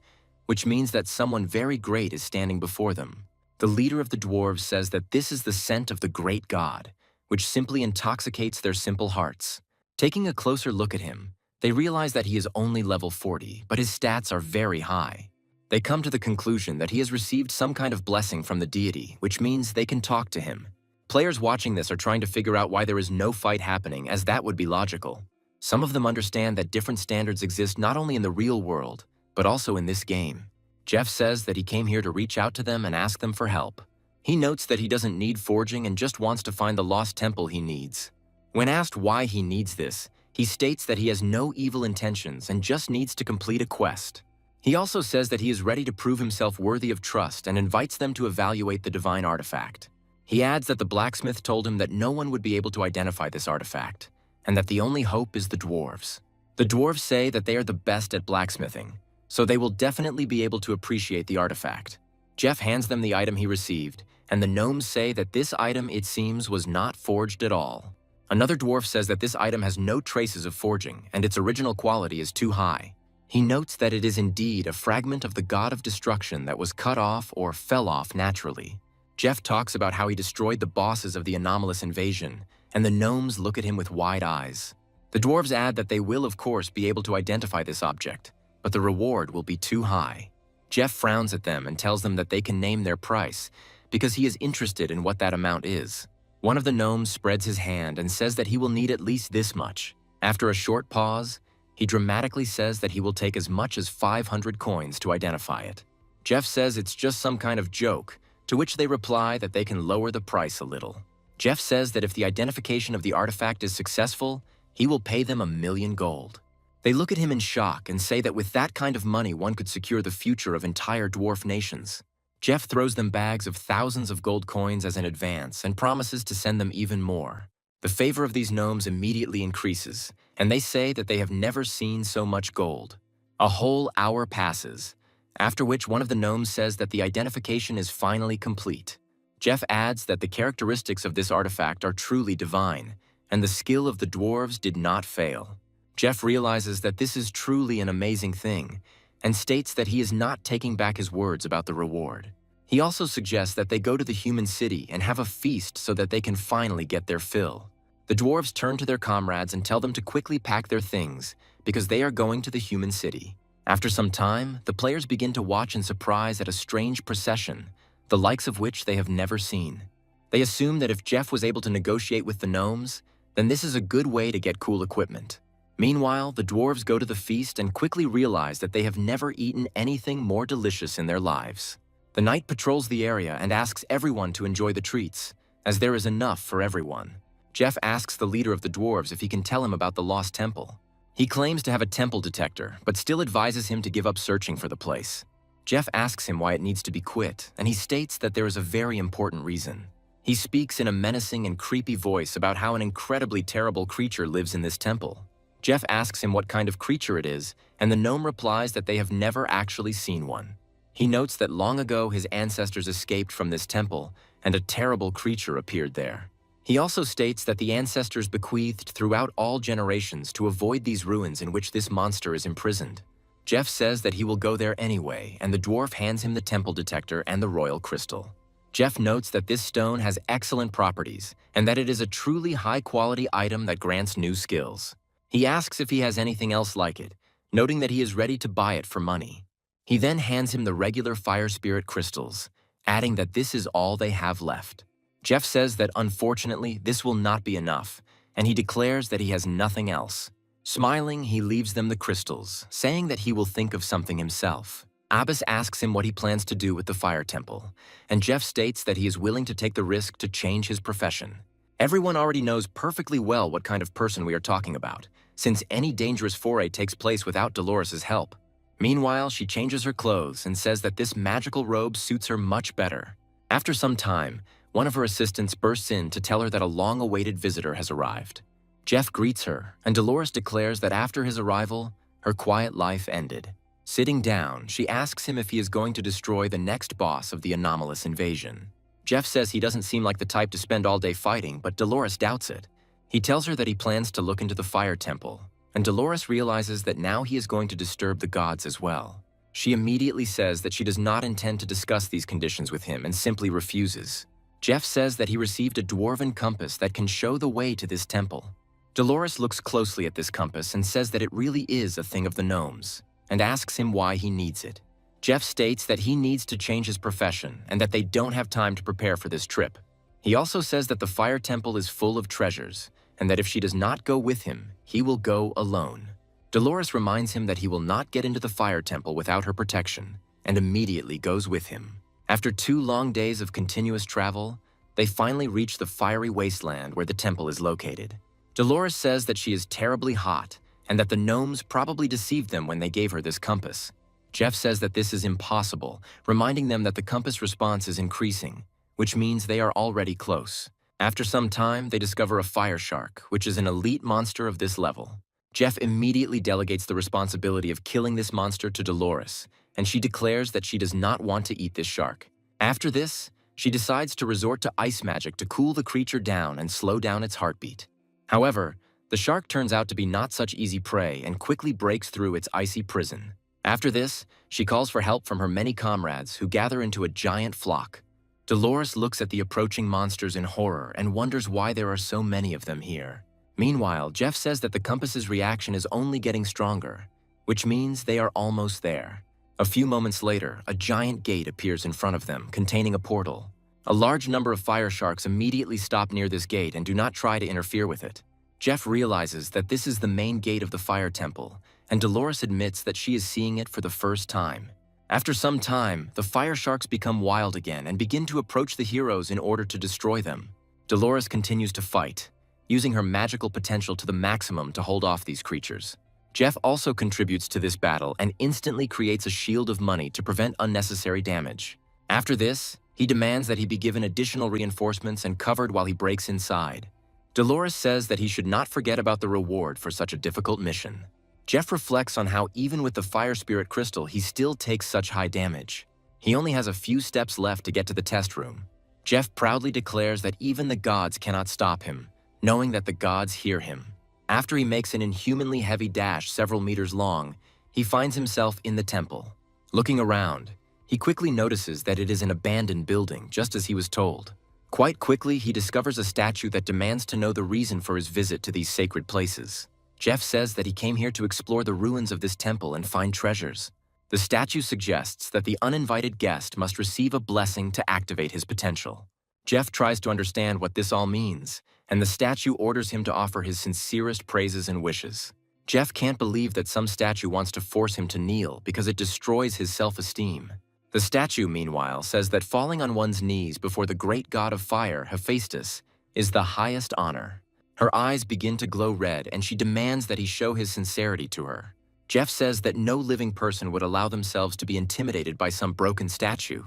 which means that someone very great is standing before them. The leader of the dwarves says that this is the scent of the great god, which simply intoxicates their simple hearts. Taking a closer look at him, they realize that he is only level 40, but his stats are very high. They come to the conclusion that he has received some kind of blessing from the deity, which means they can talk to him. Players watching this are trying to figure out why there is no fight happening, as that would be logical. Some of them understand that different standards exist not only in the real world, but also in this game. Jeff says that he came here to reach out to them and ask them for help. He notes that he doesn't need forging and just wants to find the lost temple he needs. When asked why he needs this, he states that he has no evil intentions and just needs to complete a quest. He also says that he is ready to prove himself worthy of trust and invites them to evaluate the divine artifact. He adds that the blacksmith told him that no one would be able to identify this artifact, and that the only hope is the dwarves. The dwarves say that they are the best at blacksmithing, so they will definitely be able to appreciate the artifact. Jeff hands them the item he received, and the gnomes say that this item, it seems, was not forged at all. Another dwarf says that this item has no traces of forging, and its original quality is too high. He notes that it is indeed a fragment of the god of destruction that was cut off or fell off naturally. Jeff talks about how he destroyed the bosses of the anomalous invasion, and the gnomes look at him with wide eyes. The dwarves add that they will, of course, be able to identify this object, but the reward will be too high. Jeff frowns at them and tells them that they can name their price, because he is interested in what that amount is. One of the gnomes spreads his hand and says that he will need at least this much. After a short pause, he dramatically says that he will take as much as 500 coins to identify it. Jeff says it's just some kind of joke, to which they reply that they can lower the price a little. Jeff says that if the identification of the artifact is successful, he will pay them 1,000,000 gold. They look at him in shock and say that with that kind of money one could secure the future of entire dwarf nations. Jeff throws them bags of thousands of gold coins as an advance and promises to send them even more. The favor of these gnomes immediately increases, and they say that they have never seen so much gold. A whole hour passes, after which one of the gnomes says that the identification is finally complete. Jeff adds that the characteristics of this artifact are truly divine, and the skill of the dwarves did not fail. Jeff realizes that this is truly an amazing thing, and states that he is not taking back his words about the reward. He also suggests that they go to the human city and have a feast so that they can finally get their fill. The dwarves turn to their comrades and tell them to quickly pack their things, because they are going to the human city. After some time, the players begin to watch in surprise at a strange procession, the likes of which they have never seen. They assume that if Jeff was able to negotiate with the gnomes, then this is a good way to get cool equipment. Meanwhile, the dwarves go to the feast and quickly realize that they have never eaten anything more delicious in their lives. The knight patrols the area and asks everyone to enjoy the treats, as there is enough for everyone. Jeff asks the leader of the dwarves if he can tell him about the lost temple. He claims to have a temple detector, but still advises him to give up searching for the place. Jeff asks him why it needs to be quit, and he states that there is a very important reason. He speaks in a menacing and creepy voice about how an incredibly terrible creature lives in this temple. Jeff asks him what kind of creature it is, and the gnome replies that they have never actually seen one. He notes that long ago his ancestors escaped from this temple, and a terrible creature appeared there. He also states that the ancestors bequeathed throughout all generations to avoid these ruins in which this monster is imprisoned. Jeff says that he will go there anyway, and the dwarf hands him the temple detector and the royal crystal. Jeff notes that this stone has excellent properties, and that it is a truly high-quality item that grants new skills. He asks if he has anything else like it, noting that he is ready to buy it for money. He then hands him the regular fire spirit crystals, adding that this is all they have left. Jeff says that unfortunately this will not be enough, and he declares that he has nothing else. Smiling, he leaves them the crystals, saying that he will think of something himself. Abbas asks him what he plans to do with the fire temple, and Jeff states that he is willing to take the risk to change his profession. Everyone already knows perfectly well what kind of person we are talking about, since any dangerous foray takes place without Dolores' help. Meanwhile, she changes her clothes and says that this magical robe suits her much better. After some time, one of her assistants bursts in to tell her that a long-awaited visitor has arrived. Jeff greets her, and Dolores declares that after his arrival, her quiet life ended. Sitting down, she asks him if he is going to destroy the next boss of the anomalous invasion. Jeff says he doesn't seem like the type to spend all day fighting, but Dolores doubts it. He tells her that he plans to look into the fire temple, and Dolores realizes that now he is going to disturb the gods as well. She immediately says that she does not intend to discuss these conditions with him and simply refuses. Jeff says that he received a dwarven compass that can show the way to this temple. Dolores looks closely at this compass and says that it really is a thing of the gnomes, and asks him why he needs it. Jeff states that he needs to change his profession and that they don't have time to prepare for this trip. He also says that the fire temple is full of treasures, and that if she does not go with him, he will go alone. Dolores reminds him that he will not get into the fire temple without her protection, and immediately goes with him. After 2 long days of continuous travel, they finally reach the fiery wasteland where the temple is located. Dolores says that she is terribly hot and that the gnomes probably deceived them when they gave her this compass. Jeff says that this is impossible, reminding them that the compass response is increasing, which means they are already close. After some time, they discover a fire shark, which is an elite monster of this level. Jeff immediately delegates the responsibility of killing this monster to Dolores, and she declares that she does not want to eat this shark. After this, she decides to resort to ice magic to cool the creature down and slow down its heartbeat. However, the shark turns out to be not such easy prey and quickly breaks through its icy prison. After this, she calls for help from her many comrades who gather into a giant flock. Dolores looks at the approaching monsters in horror and wonders why there are so many of them here. Meanwhile, Jeff says that the compass's reaction is only getting stronger, which means they are almost there. A few moments later, a giant gate appears in front of them, containing a portal. A large number of fire sharks immediately stop near this gate and do not try to interfere with it. Jeff realizes that this is the main gate of the fire temple, and Dolores admits that she is seeing it for the first time. After some time, the fire sharks become wild again and begin to approach the heroes in order to destroy them. Dolores continues to fight, using her magical potential to the maximum to hold off these creatures. Jeff also contributes to this battle and instantly creates a shield of money to prevent unnecessary damage. After this, he demands that he be given additional reinforcements and covered while he breaks inside. Dolores says that he should not forget about the reward for such a difficult mission. Jeff reflects on how even with the Fire Spirit Crystal, he still takes such high damage. He only has a few steps left to get to the test room. Jeff proudly declares that even the gods cannot stop him, knowing that the gods hear him. After he makes an inhumanly heavy dash several meters long, he finds himself in the temple. Looking around, he quickly notices that it is an abandoned building, just as he was told. Quite quickly, he discovers a statue that demands to know the reason for his visit to these sacred places. Jeff says that he came here to explore the ruins of this temple and find treasures. The statue suggests that the uninvited guest must receive a blessing to activate his potential. Jeff tries to understand what this all means, and the statue orders him to offer his sincerest praises and wishes. Jeff can't believe that some statue wants to force him to kneel because it destroys his self-esteem. The statue, meanwhile, says that falling on one's knees before the great god of fire, Hephaestus, is the highest honor. Her eyes begin to glow red, and she demands that he show his sincerity to her. Jeff says that no living person would allow themselves to be intimidated by some broken statue.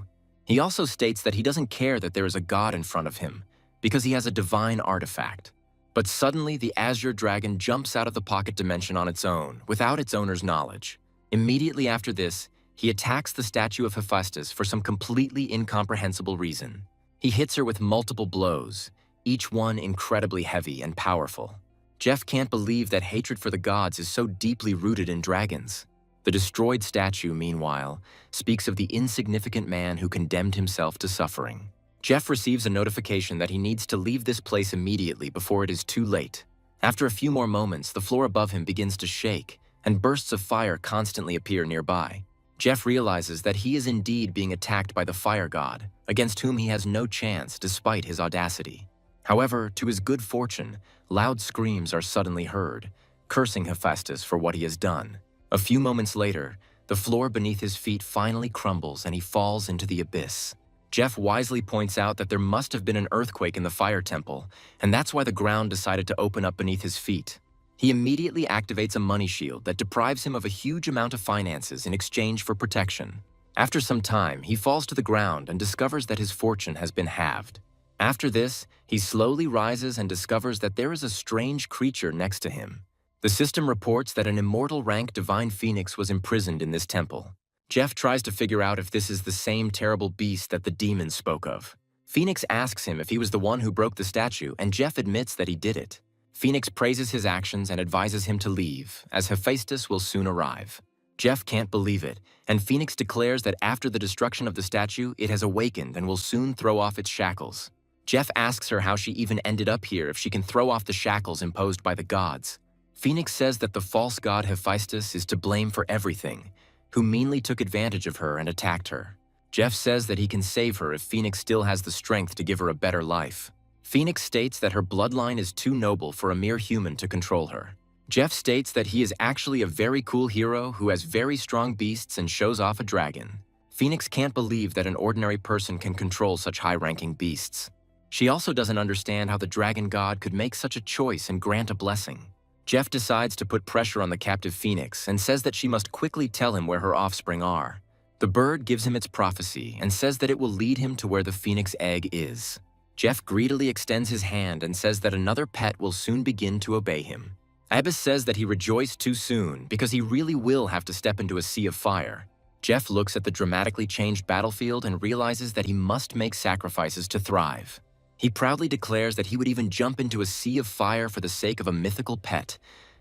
He also states that he doesn't care that there is a god in front of him, because he has a divine artifact. But suddenly, the azure dragon jumps out of the pocket dimension on its own, without its owner's knowledge. Immediately after this, he attacks the statue of Hephaestus for some completely incomprehensible reason. He hits her with multiple blows, each one incredibly heavy and powerful. Jeff can't believe that hatred for the gods is so deeply rooted in dragons. The destroyed statue, meanwhile, speaks of the insignificant man who condemned himself to suffering. Jeff receives a notification that he needs to leave this place immediately before it is too late. After a few more moments, the floor above him begins to shake, and bursts of fire constantly appear nearby. Jeff realizes that he is indeed being attacked by the fire god, against whom he has no chance despite his audacity. However, to his good fortune, loud screams are suddenly heard, cursing Hephaestus for what he has done. A few moments later, the floor beneath his feet finally crumbles and he falls into the abyss. Jeff wisely points out that there must have been an earthquake in the fire temple, and that's why the ground decided to open up beneath his feet. He immediately activates a money shield that deprives him of a huge amount of finances in exchange for protection. After some time, he falls to the ground and discovers that his fortune has been halved. After this, he slowly rises and discovers that there is a strange creature next to him. The system reports that an immortal rank divine phoenix was imprisoned in this temple. Jeff tries to figure out if this is the same terrible beast that the demons spoke of. Phoenix asks him if he was the one who broke the statue, and Jeff admits that he did it. Phoenix praises his actions and advises him to leave, as Hephaestus will soon arrive. Jeff can't believe it, and Phoenix declares that after the destruction of the statue, it has awakened and will soon throw off its shackles. Jeff asks her how she even ended up here if she can throw off the shackles imposed by the gods. Phoenix says that the false god Hephaestus is to blame for everything, who meanly took advantage of her and attacked her. Jeff says that he can save her if Phoenix still has the strength to give her a better life. Phoenix states that her bloodline is too noble for a mere human to control her. Jeff states that he is actually a very cool hero who has very strong beasts and shows off a dragon. Phoenix can't believe that an ordinary person can control such high-ranking beasts. She also doesn't understand how the dragon god could make such a choice and grant a blessing. Jeff decides to put pressure on the captive Phoenix and says that she must quickly tell him where her offspring are. The bird gives him its prophecy and says that it will lead him to where the Phoenix egg is. Jeff greedily extends his hand and says that another pet will soon begin to obey him. Abbas says that he rejoiced too soon because he really will have to step into a sea of fire. Jeff looks at the dramatically changed battlefield and realizes that he must make sacrifices to thrive. He proudly declares that he would even jump into a sea of fire for the sake of a mythical pet,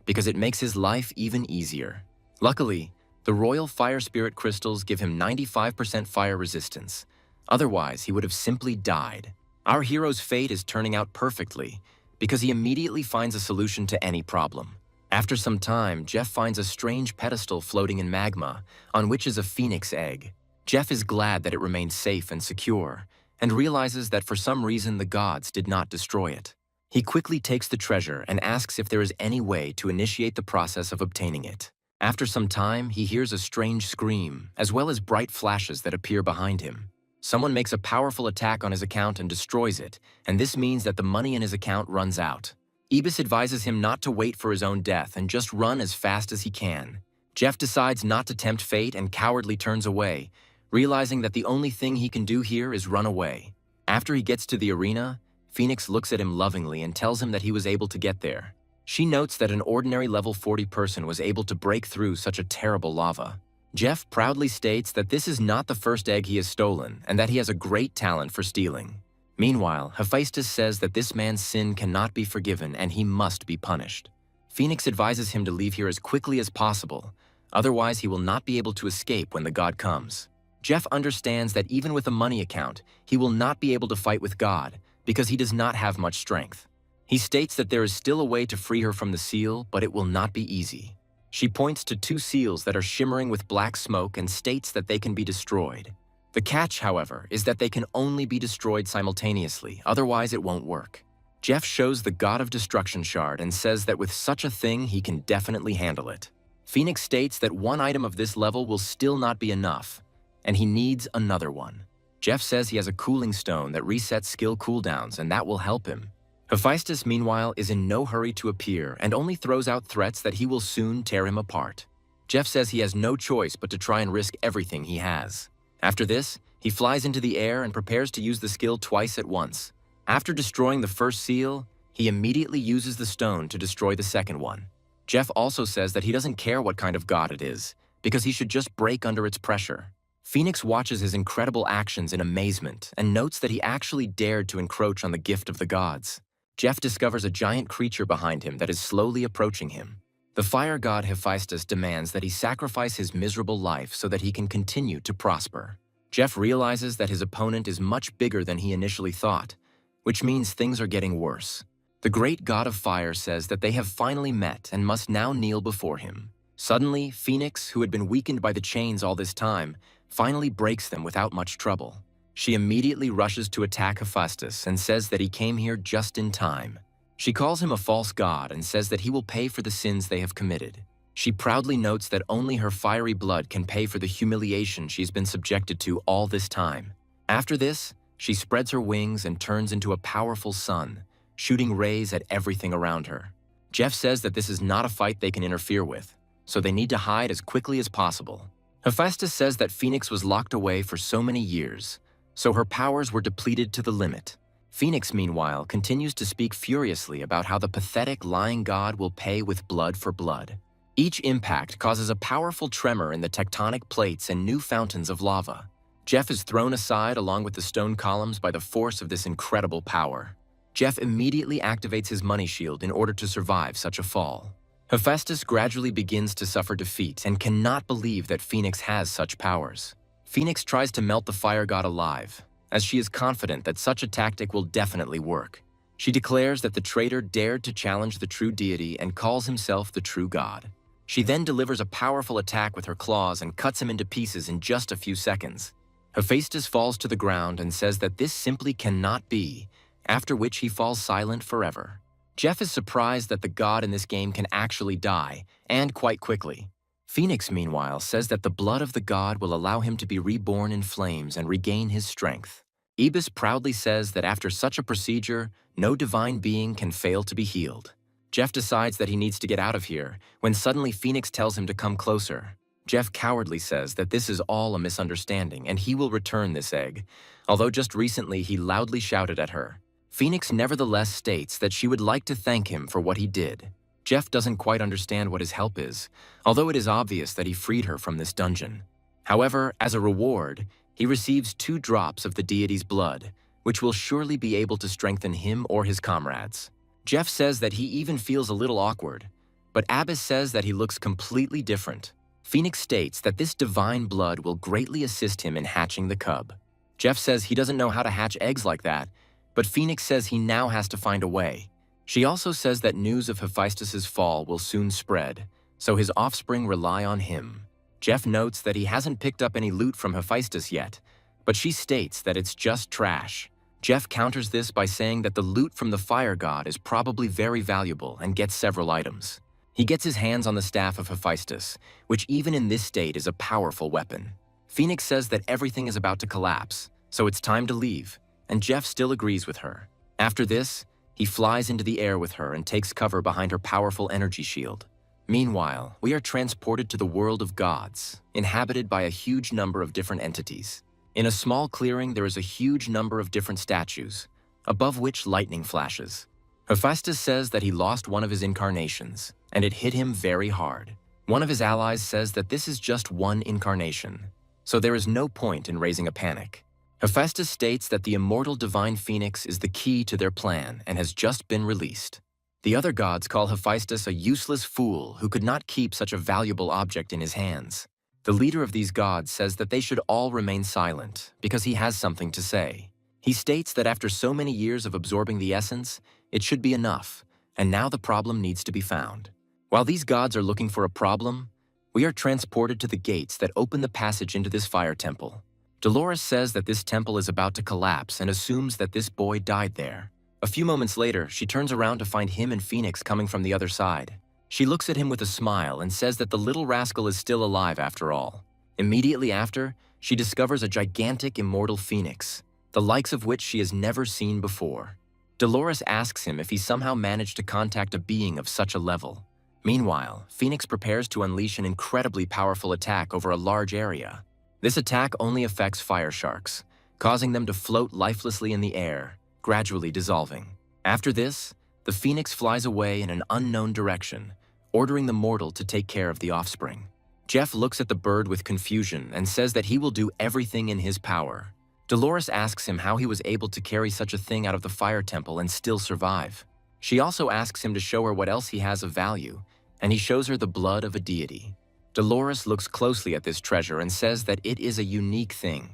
because it makes his life even easier. Luckily, the royal fire spirit crystals give him 95% fire resistance. Otherwise, he would have simply died. Our hero's fate is turning out perfectly, because he immediately finds a solution to any problem. After some time, Jeff finds a strange pedestal floating in magma, on which is a phoenix egg. Jeff is glad that it remains safe and secure, and realizes that for some reason the gods did not destroy it. He quickly takes the treasure and asks if there is any way to initiate the process of obtaining it. After some time, he hears a strange scream, as well as bright flashes that appear behind him. Someone makes a powerful attack on his account and destroys it, and this means that the money in his account runs out. Ibis advises him not to wait for his own death and just run as fast as he can. Jeff decides not to tempt fate and cowardly turns away, realizing that the only thing he can do here is run away. After he gets to the arena, Phoenix looks at him lovingly and tells him that he was able to get there. She notes that an ordinary level 40 person was able to break through such a terrible lava. Jeff proudly states that this is not the first egg he has stolen and that he has a great talent for stealing. Meanwhile, Hephaestus says that this man's sin cannot be forgiven and he must be punished. Phoenix advises him to leave here as quickly as possible, otherwise he will not be able to escape when the god comes. Jeff understands that even with a money account, he will not be able to fight with God because he does not have much strength. He states that there is still a way to free her from the seal, but it will not be easy. She points to two seals that are shimmering with black smoke and states that they can be destroyed. The catch, however, is that they can only be destroyed simultaneously, otherwise it won't work. Jeff shows the God of Destruction shard and says that with such a thing, he can definitely handle it. Phoenix states that one item of this level will still not be enough, and he needs another one. Jeff says he has a cooling stone that resets skill cooldowns, and that will help him. Hephaestus, meanwhile, is in no hurry to appear and only throws out threats that he will soon tear him apart. Jeff says he has no choice but to try and risk everything he has. After this, he flies into the air and prepares to use the skill twice at once. After destroying the first seal, he immediately uses the stone to destroy the second one. Jeff also says that he doesn't care what kind of god it is, because he should just break under its pressure. Phoenix watches his incredible actions in amazement and notes that he actually dared to encroach on the gift of the gods. Jeff discovers a giant creature behind him that is slowly approaching him. The fire god Hephaestus demands that he sacrifice his miserable life so that he can continue to prosper. Jeff realizes that his opponent is much bigger than he initially thought, which means things are getting worse. The great god of fire says that they have finally met and must now kneel before him. Suddenly, Phoenix, who had been weakened by the chains all this time, finally breaks them without much trouble. She immediately rushes to attack Hephaestus and says that he came here just in time. She calls him a false god and says that he will pay for the sins they have committed. She proudly notes that only her fiery blood can pay for the humiliation she's been subjected to all this time. After this, she spreads her wings and turns into a powerful sun, shooting rays at everything around her. Jeff says that this is not a fight they can interfere with, so they need to hide as quickly as possible. Hephaestus says that Phoenix was locked away for so many years, so her powers were depleted to the limit. Phoenix, meanwhile, continues to speak furiously about how the pathetic lying god will pay with blood for blood. Each impact causes a powerful tremor in the tectonic plates and new fountains of lava. Jeff is thrown aside along with the stone columns by the force of this incredible power. Jeff immediately activates his money shield in order to survive such a fall. Hephaestus gradually begins to suffer defeat and cannot believe that Phoenix has such powers. Phoenix tries to melt the fire god alive, as she is confident that such a tactic will definitely work. She declares that the traitor dared to challenge the true deity and calls himself the true god. She then delivers a powerful attack with her claws and cuts him into pieces in just a few seconds. Hephaestus falls to the ground and says that this simply cannot be, after which he falls silent forever. Jeff is surprised that the god in this game can actually die, and quite quickly. Phoenix, meanwhile, says that the blood of the god will allow him to be reborn in flames and regain his strength. Ibis proudly says that after such a procedure, no divine being can fail to be healed. Jeff decides that he needs to get out of here, when suddenly Phoenix tells him to come closer. Jeff cowardly says that this is all a misunderstanding and he will return this egg, although just recently he loudly shouted at her. Phoenix nevertheless states that she would like to thank him for what he did. Jeff doesn't quite understand what his help is, although it is obvious that he freed her from this dungeon. However, as a reward, he receives 2 drops of the deity's blood, which will surely be able to strengthen him or his comrades. Jeff says that he even feels a little awkward, but Abyss says that he looks completely different. Phoenix states that this divine blood will greatly assist him in hatching the cub. Jeff says he doesn't know how to hatch eggs like that, but Phoenix says he now has to find a way. She also says that news of Hephaestus's fall will soon spread, so his offspring rely on him. Jeff notes that he hasn't picked up any loot from Hephaestus yet, but she states that it's just trash. Jeff counters this by saying that the loot from the fire god is probably very valuable and gets several items. He gets his hands on the staff of Hephaestus, which even in this state is a powerful weapon. Phoenix says that everything is about to collapse, so it's time to leave, and Jeff still agrees with her. After this, he flies into the air with her and takes cover behind her powerful energy shield. Meanwhile, we are transported to the world of gods, inhabited by a huge number of different entities. In a small clearing, there is a huge number of different statues, above which lightning flashes. Hephaestus says that he lost one of his incarnations, and it hit him very hard. One of his allies says that this is just one incarnation, so there is no point in raising a panic. Hephaestus states that the immortal divine phoenix is the key to their plan and has just been released. The other gods call Hephaestus a useless fool who could not keep such a valuable object in his hands. The leader of these gods says that they should all remain silent because he has something to say. He states that after so many years of absorbing the essence, it should be enough, and now the problem needs to be found. While these gods are looking for a problem, we are transported to the gates that open the passage into this fire temple. Dolores says that this temple is about to collapse and assumes that this boy died there. A few moments later, she turns around to find him and Phoenix coming from the other side. She looks at him with a smile and says that the little rascal is still alive after all. Immediately after, she discovers a gigantic immortal phoenix, the likes of which she has never seen before. Dolores asks him if he somehow managed to contact a being of such a level. Meanwhile, Phoenix prepares to unleash an incredibly powerful attack over a large area. This attack only affects fire sharks, causing them to float lifelessly in the air, gradually dissolving. After this, the phoenix flies away in an unknown direction, ordering the mortal to take care of the offspring. Jeff looks at the bird with confusion and says that he will do everything in his power. Dolores asks him how he was able to carry such a thing out of the fire temple and still survive. She also asks him to show her what else he has of value, and he shows her the blood of a deity. Dolores looks closely at this treasure and says that it is a unique thing.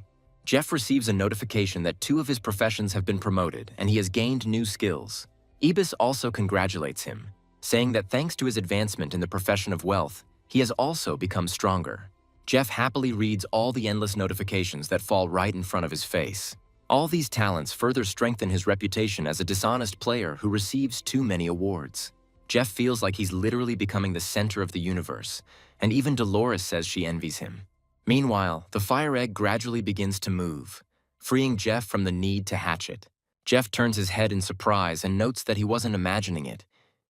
Jeff receives a notification that 2 of his professions have been promoted and he has gained new skills. Ibis also congratulates him, saying that thanks to his advancement in the profession of wealth, he has also become stronger. Jeff happily reads all the endless notifications that fall right in front of his face. All these talents further strengthen his reputation as a dishonest player who receives too many awards. Jeff feels like he's literally becoming the center of the universe, and even Dolores says she envies him. Meanwhile, the fire egg gradually begins to move, freeing Jeff from the need to hatch it. Jeff turns his head in surprise and notes that he wasn't imagining it.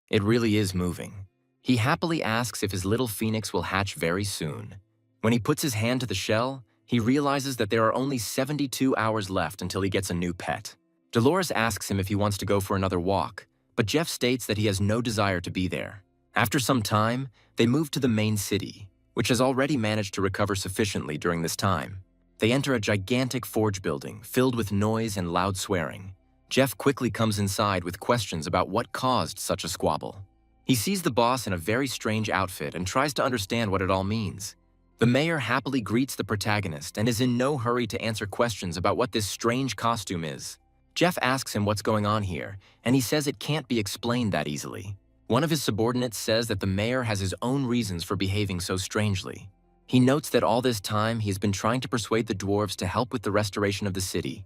It really is moving. He happily asks if his little phoenix will hatch very soon. When he puts his hand to the shell, he realizes that there are only 72 hours left until he gets a new pet. Dolores asks him if he wants to go for another walk, but Jeff states that he has no desire to be there. After some time, they move to the main city, which has already managed to recover sufficiently during this time. They enter a gigantic forge building filled with noise and loud swearing. Jeff quickly comes inside with questions about what caused such a squabble. He sees the boss in a very strange outfit and tries to understand what it all means. The mayor happily greets the protagonist and is in no hurry to answer questions about what this strange costume is. Jeff asks him what's going on here, and he says it can't be explained that easily. One of his subordinates says that the mayor has his own reasons for behaving so strangely. He notes that all this time he has been trying to persuade the dwarves to help with the restoration of the city,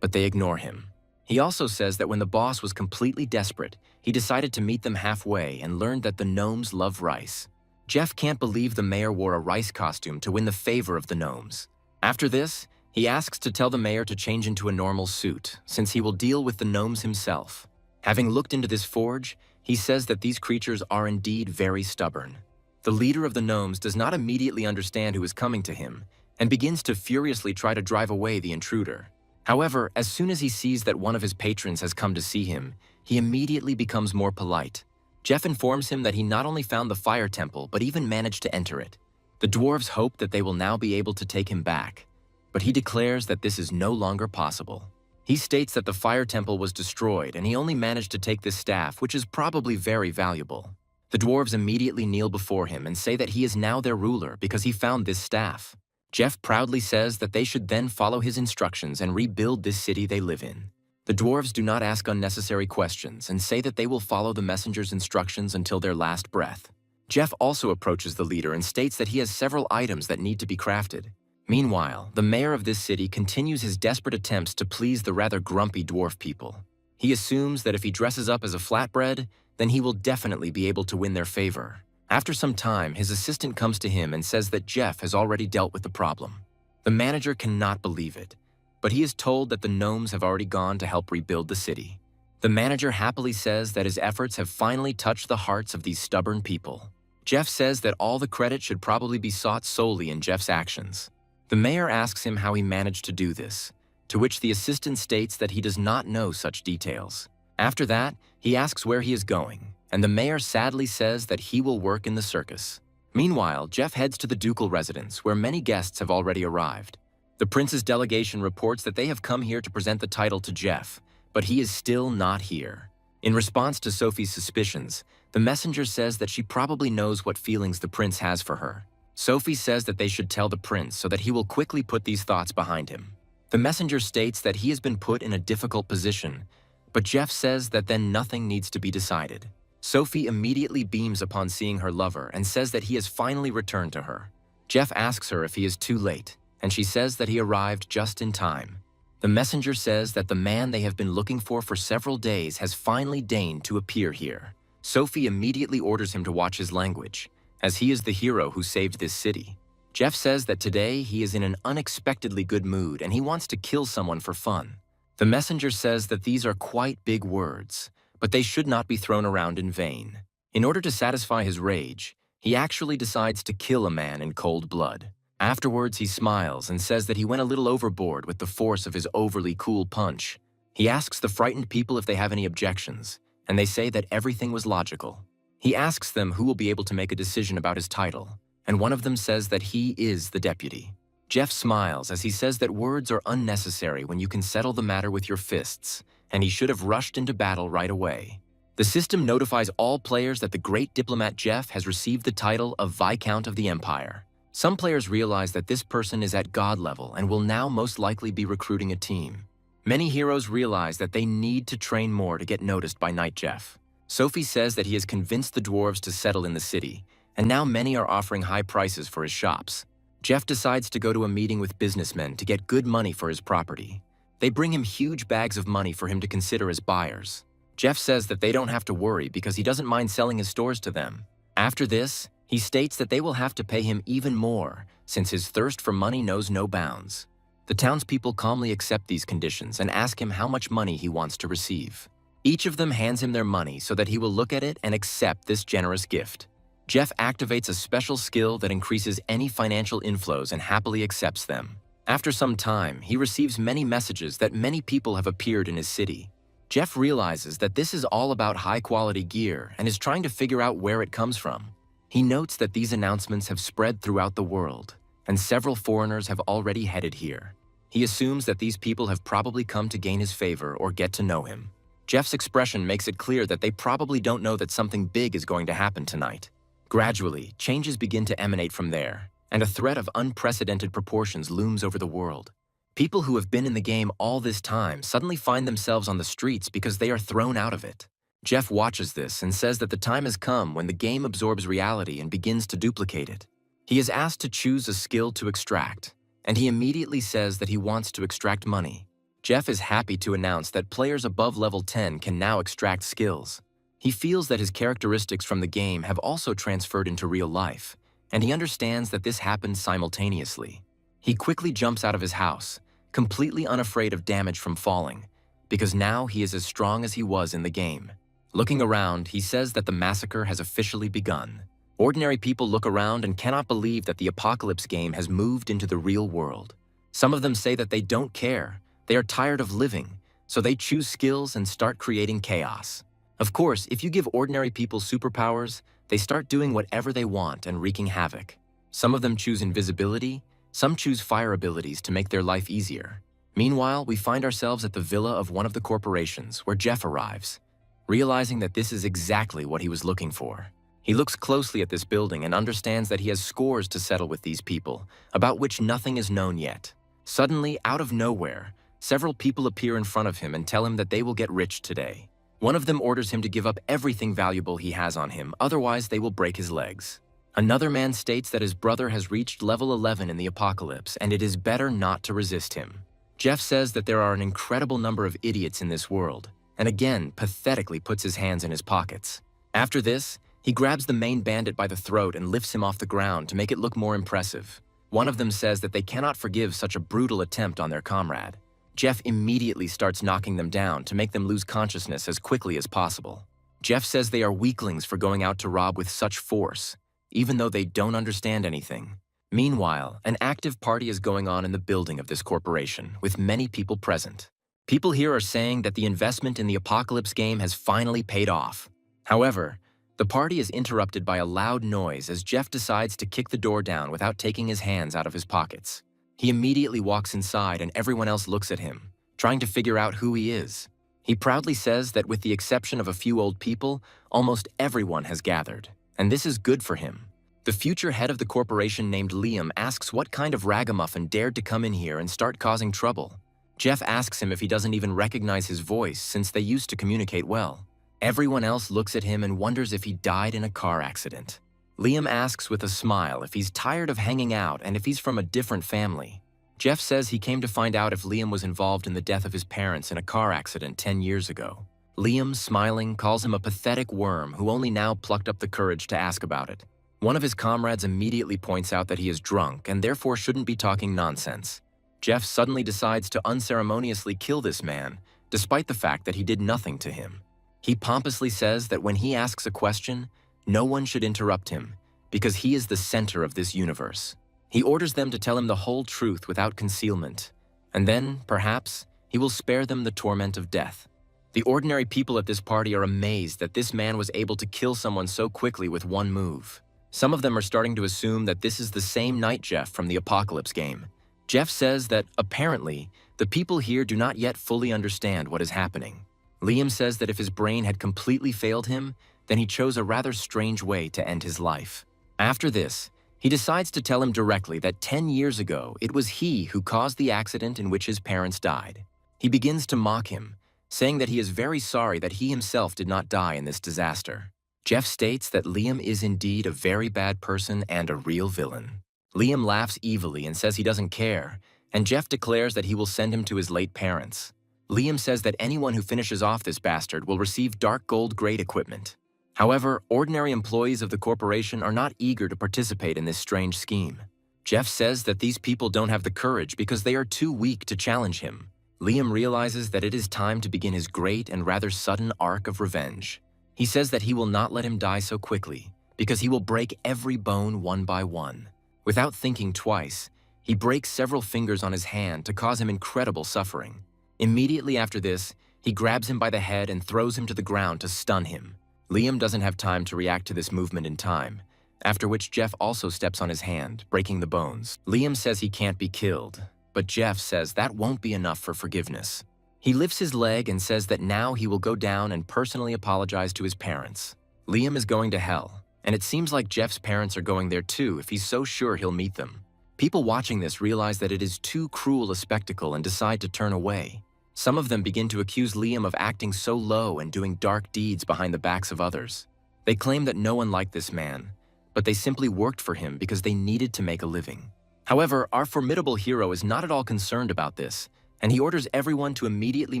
but they ignore him. He also says that when the boss was completely desperate, he decided to meet them halfway and learned that the gnomes love rice. Jeff can't believe the mayor wore a rice costume to win the favor of the gnomes. After this, he asks to tell the mayor to change into a normal suit, since he will deal with the gnomes himself. Having looked into this forge, he says that these creatures are indeed very stubborn. The leader of the gnomes does not immediately understand who is coming to him, and begins to furiously try to drive away the intruder. However, as soon as he sees that one of his patrons has come to see him, he immediately becomes more polite. Jeff informs him that he not only found the fire temple, but even managed to enter it. The dwarves hope that they will now be able to take him back, but he declares that this is no longer possible. He states that the fire temple was destroyed and he only managed to take this staff, which is probably very valuable. The dwarves immediately kneel before him and say that he is now their ruler because he found this staff. Jeff proudly says that they should then follow his instructions and rebuild this city they live in. The dwarves do not ask unnecessary questions and say that they will follow the messenger's instructions until their last breath. Jeff also approaches the leader and states that he has several items that need to be crafted. Meanwhile, the mayor of this city continues his desperate attempts to please the rather grumpy dwarf people. He assumes that if he dresses up as a flatbread, then he will definitely be able to win their favor. After some time, his assistant comes to him and says that Jeff has already dealt with the problem. The manager cannot believe it, but he is told that the gnomes have already gone to help rebuild the city. The manager happily says that his efforts have finally touched the hearts of these stubborn people. Jeff says that all the credit should probably be sought solely in Jeff's actions. The mayor asks him how he managed to do this, to which the assistant states that he does not know such details. After that, he asks where he is going, and the mayor sadly says that he will work in the circus. Meanwhile, Jeff heads to the ducal residence, where many guests have already arrived. The prince's delegation reports that they have come here to present the title to Jeff, but he is still not here. In response to Sophie's suspicions, the messenger says that she probably knows what feelings the prince has for her. Sophie says that they should tell the prince so that he will quickly put these thoughts behind him. The messenger states that he has been put in a difficult position, but Jeff says that then nothing needs to be decided. Sophie immediately beams upon seeing her lover and says that he has finally returned to her. Jeff asks her if he is too late, and she says that he arrived just in time. The messenger says that the man they have been looking for several days has finally deigned to appear here. Sophie immediately orders him to watch his language, as he is the hero who saved this city. Jeff says that today he is in an unexpectedly good mood and he wants to kill someone for fun. The messenger says that these are quite big words, but they should not be thrown around in vain. In order to satisfy his rage, he actually decides to kill a man in cold blood. Afterwards, he smiles and says that he went a little overboard with the force of his overly cool punch. He asks the frightened people if they have any objections, and they say that everything was logical. He asks them who will be able to make a decision about his title, and one of them says that he is the deputy. Jeff smiles as he says that words are unnecessary when you can settle the matter with your fists, and he should have rushed into battle right away. The system notifies all players that the great diplomat Jeff has received the title of Viscount of the Empire. Some players realize that this person is at God level and will now most likely be recruiting a team. Many heroes realize that they need to train more to get noticed by Knight Jeff. Sophie says that he has convinced the dwarves to settle in the city, and now many are offering high prices for his shops. Jeff decides to go to a meeting with businessmen to get good money for his property. They bring him huge bags of money for him to consider as buyers. Jeff says that they don't have to worry because he doesn't mind selling his stores to them. After this, he states that they will have to pay him even more, since his thirst for money knows no bounds. The townspeople calmly accept these conditions and ask him how much money he wants to receive. Each of them hands him their money so that he will look at it and accept this generous gift. Jeff activates a special skill that increases any financial inflows and happily accepts them. After some time, he receives many messages that many people have appeared in his city. Jeff realizes that this is all about high-quality gear and is trying to figure out where it comes from. He notes that these announcements have spread throughout the world, and several foreigners have already headed here. He assumes that these people have probably come to gain his favor or get to know him. Jeff's expression makes it clear that they probably don't know that something big is going to happen tonight. Gradually, changes begin to emanate from there, and a threat of unprecedented proportions looms over the world. People who have been in the game all this time suddenly find themselves on the streets because they are thrown out of it. Jeff watches this and says that the time has come when the game absorbs reality and begins to duplicate it. He is asked to choose a skill to extract, and he immediately says that he wants to extract money. Jeff is happy to announce that players above level 10 can now extract skills. He feels that his characteristics from the game have also transferred into real life, and he understands that this happens simultaneously. He quickly jumps out of his house, completely unafraid of damage from falling, because now he is as strong as he was in the game. Looking around, he says that the massacre has officially begun. Ordinary people look around and cannot believe that the apocalypse game has moved into the real world. Some of them say that they don't care, they are tired of living, so they choose skills and start creating chaos. Of course, if you give ordinary people superpowers, they start doing whatever they want and wreaking havoc. Some of them choose invisibility, some choose fire abilities to make their life easier. Meanwhile, we find ourselves at the villa of one of the corporations where Jeff arrives, realizing that this is exactly what he was looking for. He looks closely at this building and understands that he has scores to settle with these people, about which nothing is known yet. Suddenly, out of nowhere, several people appear in front of him and tell him that they will get rich today. One of them orders him to give up everything valuable he has on him, otherwise they will break his legs. Another man states that his brother has reached level 11 in the apocalypse and it is better not to resist him. Jeff says that there are an incredible number of idiots in this world, and again pathetically puts his hands in his pockets. After this, he grabs the main bandit by the throat and lifts him off the ground to make it look more impressive. One of them says that they cannot forgive such a brutal attempt on their comrade. Jeff immediately starts knocking them down to make them lose consciousness as quickly as possible. Jeff says they are weaklings for going out to rob with such force, even though they don't understand anything. Meanwhile, an active party is going on in the building of this corporation, with many people present. People here are saying that the investment in the apocalypse game has finally paid off. However, the party is interrupted by a loud noise as Jeff decides to kick the door down without taking his hands out of his pockets. He immediately walks inside and everyone else looks at him, trying to figure out who he is. He proudly says that with the exception of a few old people, almost everyone has gathered, and this is good for him. The future head of the corporation named Liam asks what kind of ragamuffin dared to come in here and start causing trouble. Jeff asks him if he doesn't even recognize his voice since they used to communicate well. Everyone else looks at him and wonders if he died in a car accident. Liam asks with a smile if he's tired of hanging out and if he's from a different family. Jeff says he came to find out if Liam was involved in the death of his parents in a car accident 10 years ago. Liam, smiling, calls him a pathetic worm who only now plucked up the courage to ask about it. One of his comrades immediately points out that he is drunk and therefore shouldn't be talking nonsense. Jeff suddenly decides to unceremoniously kill this man, despite the fact that he did nothing to him. He pompously says that when he asks a question, no one should interrupt him, because he is the center of this universe. He orders them to tell him the whole truth without concealment, and then, perhaps, he will spare them the torment of death. The ordinary people at this party are amazed that this man was able to kill someone so quickly with one move. Some of them are starting to assume that this is the same Night Jeff from the Apocalypse game. Jeff says that, apparently, the people here do not yet fully understand what is happening. Liam says that if his brain had completely failed him, then he chose a rather strange way to end his life. After this, he decides to tell him directly that 10 years ago, it was he who caused the accident in which his parents died. He begins to mock him, saying that he is very sorry that he himself did not die in this disaster. Jeff states that Liam is indeed a very bad person and a real villain. Liam laughs evilly and says he doesn't care, and Jeff declares that he will send him to his late parents. Liam says that anyone who finishes off this bastard will receive dark gold grade equipment. However, ordinary employees of the corporation are not eager to participate in this strange scheme. Jeff says that these people don't have the courage because they are too weak to challenge him. Liam realizes that it is time to begin his great and rather sudden arc of revenge. He says that he will not let him die so quickly, because he will break every bone one by one. Without thinking twice, he breaks several fingers on his hand to cause him incredible suffering. Immediately after this, he grabs him by the head and throws him to the ground to stun him. Liam doesn't have time to react to this movement in time, after which Jeff also steps on his hand, breaking the bones. Liam says he can't be killed, but Jeff says that won't be enough for forgiveness. He lifts his leg and says that now he will go down and personally apologize to his parents. Liam is going to hell, and it seems like Jeff's parents are going there too if he's so sure he'll meet them. People watching this realize that it is too cruel a spectacle and decide to turn away. Some of them begin to accuse Liam of acting so low and doing dark deeds behind the backs of others. They claim that no one liked this man, but they simply worked for him because they needed to make a living. However, our formidable hero is not at all concerned about this, and he orders everyone to immediately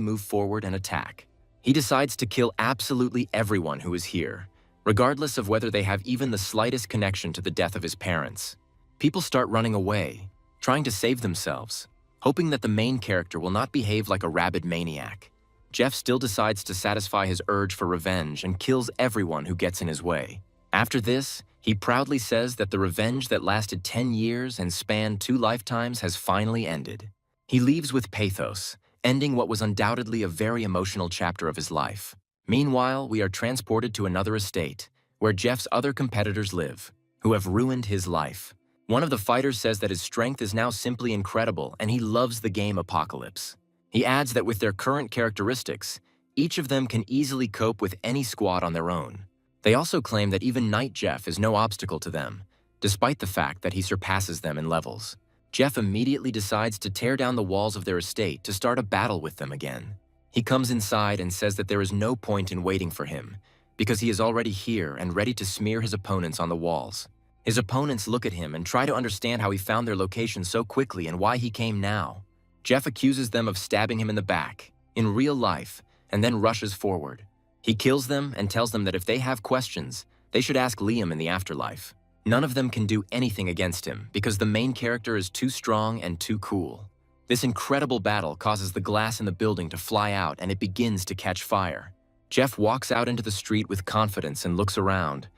move forward and attack. He decides to kill absolutely everyone who is here, regardless of whether they have even the slightest connection to the death of his parents. People start running away, trying to save themselves, hoping that the main character will not behave like a rabid maniac. Jeff still decides to satisfy his urge for revenge and kills everyone who gets in his way. After this, he proudly says that the revenge that lasted 10 years and spanned 2 lifetimes has finally ended. He leaves with pathos, ending what was undoubtedly a very emotional chapter of his life. Meanwhile, we are transported to another estate, where Jeff's other competitors live, who have ruined his life. One of the fighters says that his strength is now simply incredible and he loves the game Apocalypse. He adds that with their current characteristics, each of them can easily cope with any squad on their own. They also claim that even Knight Jeff is no obstacle to them, despite the fact that he surpasses them in levels. Jeff immediately decides to tear down the walls of their estate to start a battle with them again. He comes inside and says that there is no point in waiting for him, because he is already here and ready to smear his opponents on the walls. His opponents look at him and try to understand how he found their location so quickly and why he came now. Jeff accuses them of stabbing him in the back, in real life, and then rushes forward. He kills them and tells them that if they have questions, they should ask Liam in the afterlife. None of them can do anything against him because the main character is too strong and too cool. This incredible battle causes the glass in the building to fly out and it begins to catch fire. Jeff walks out into the street with confidence and looks around,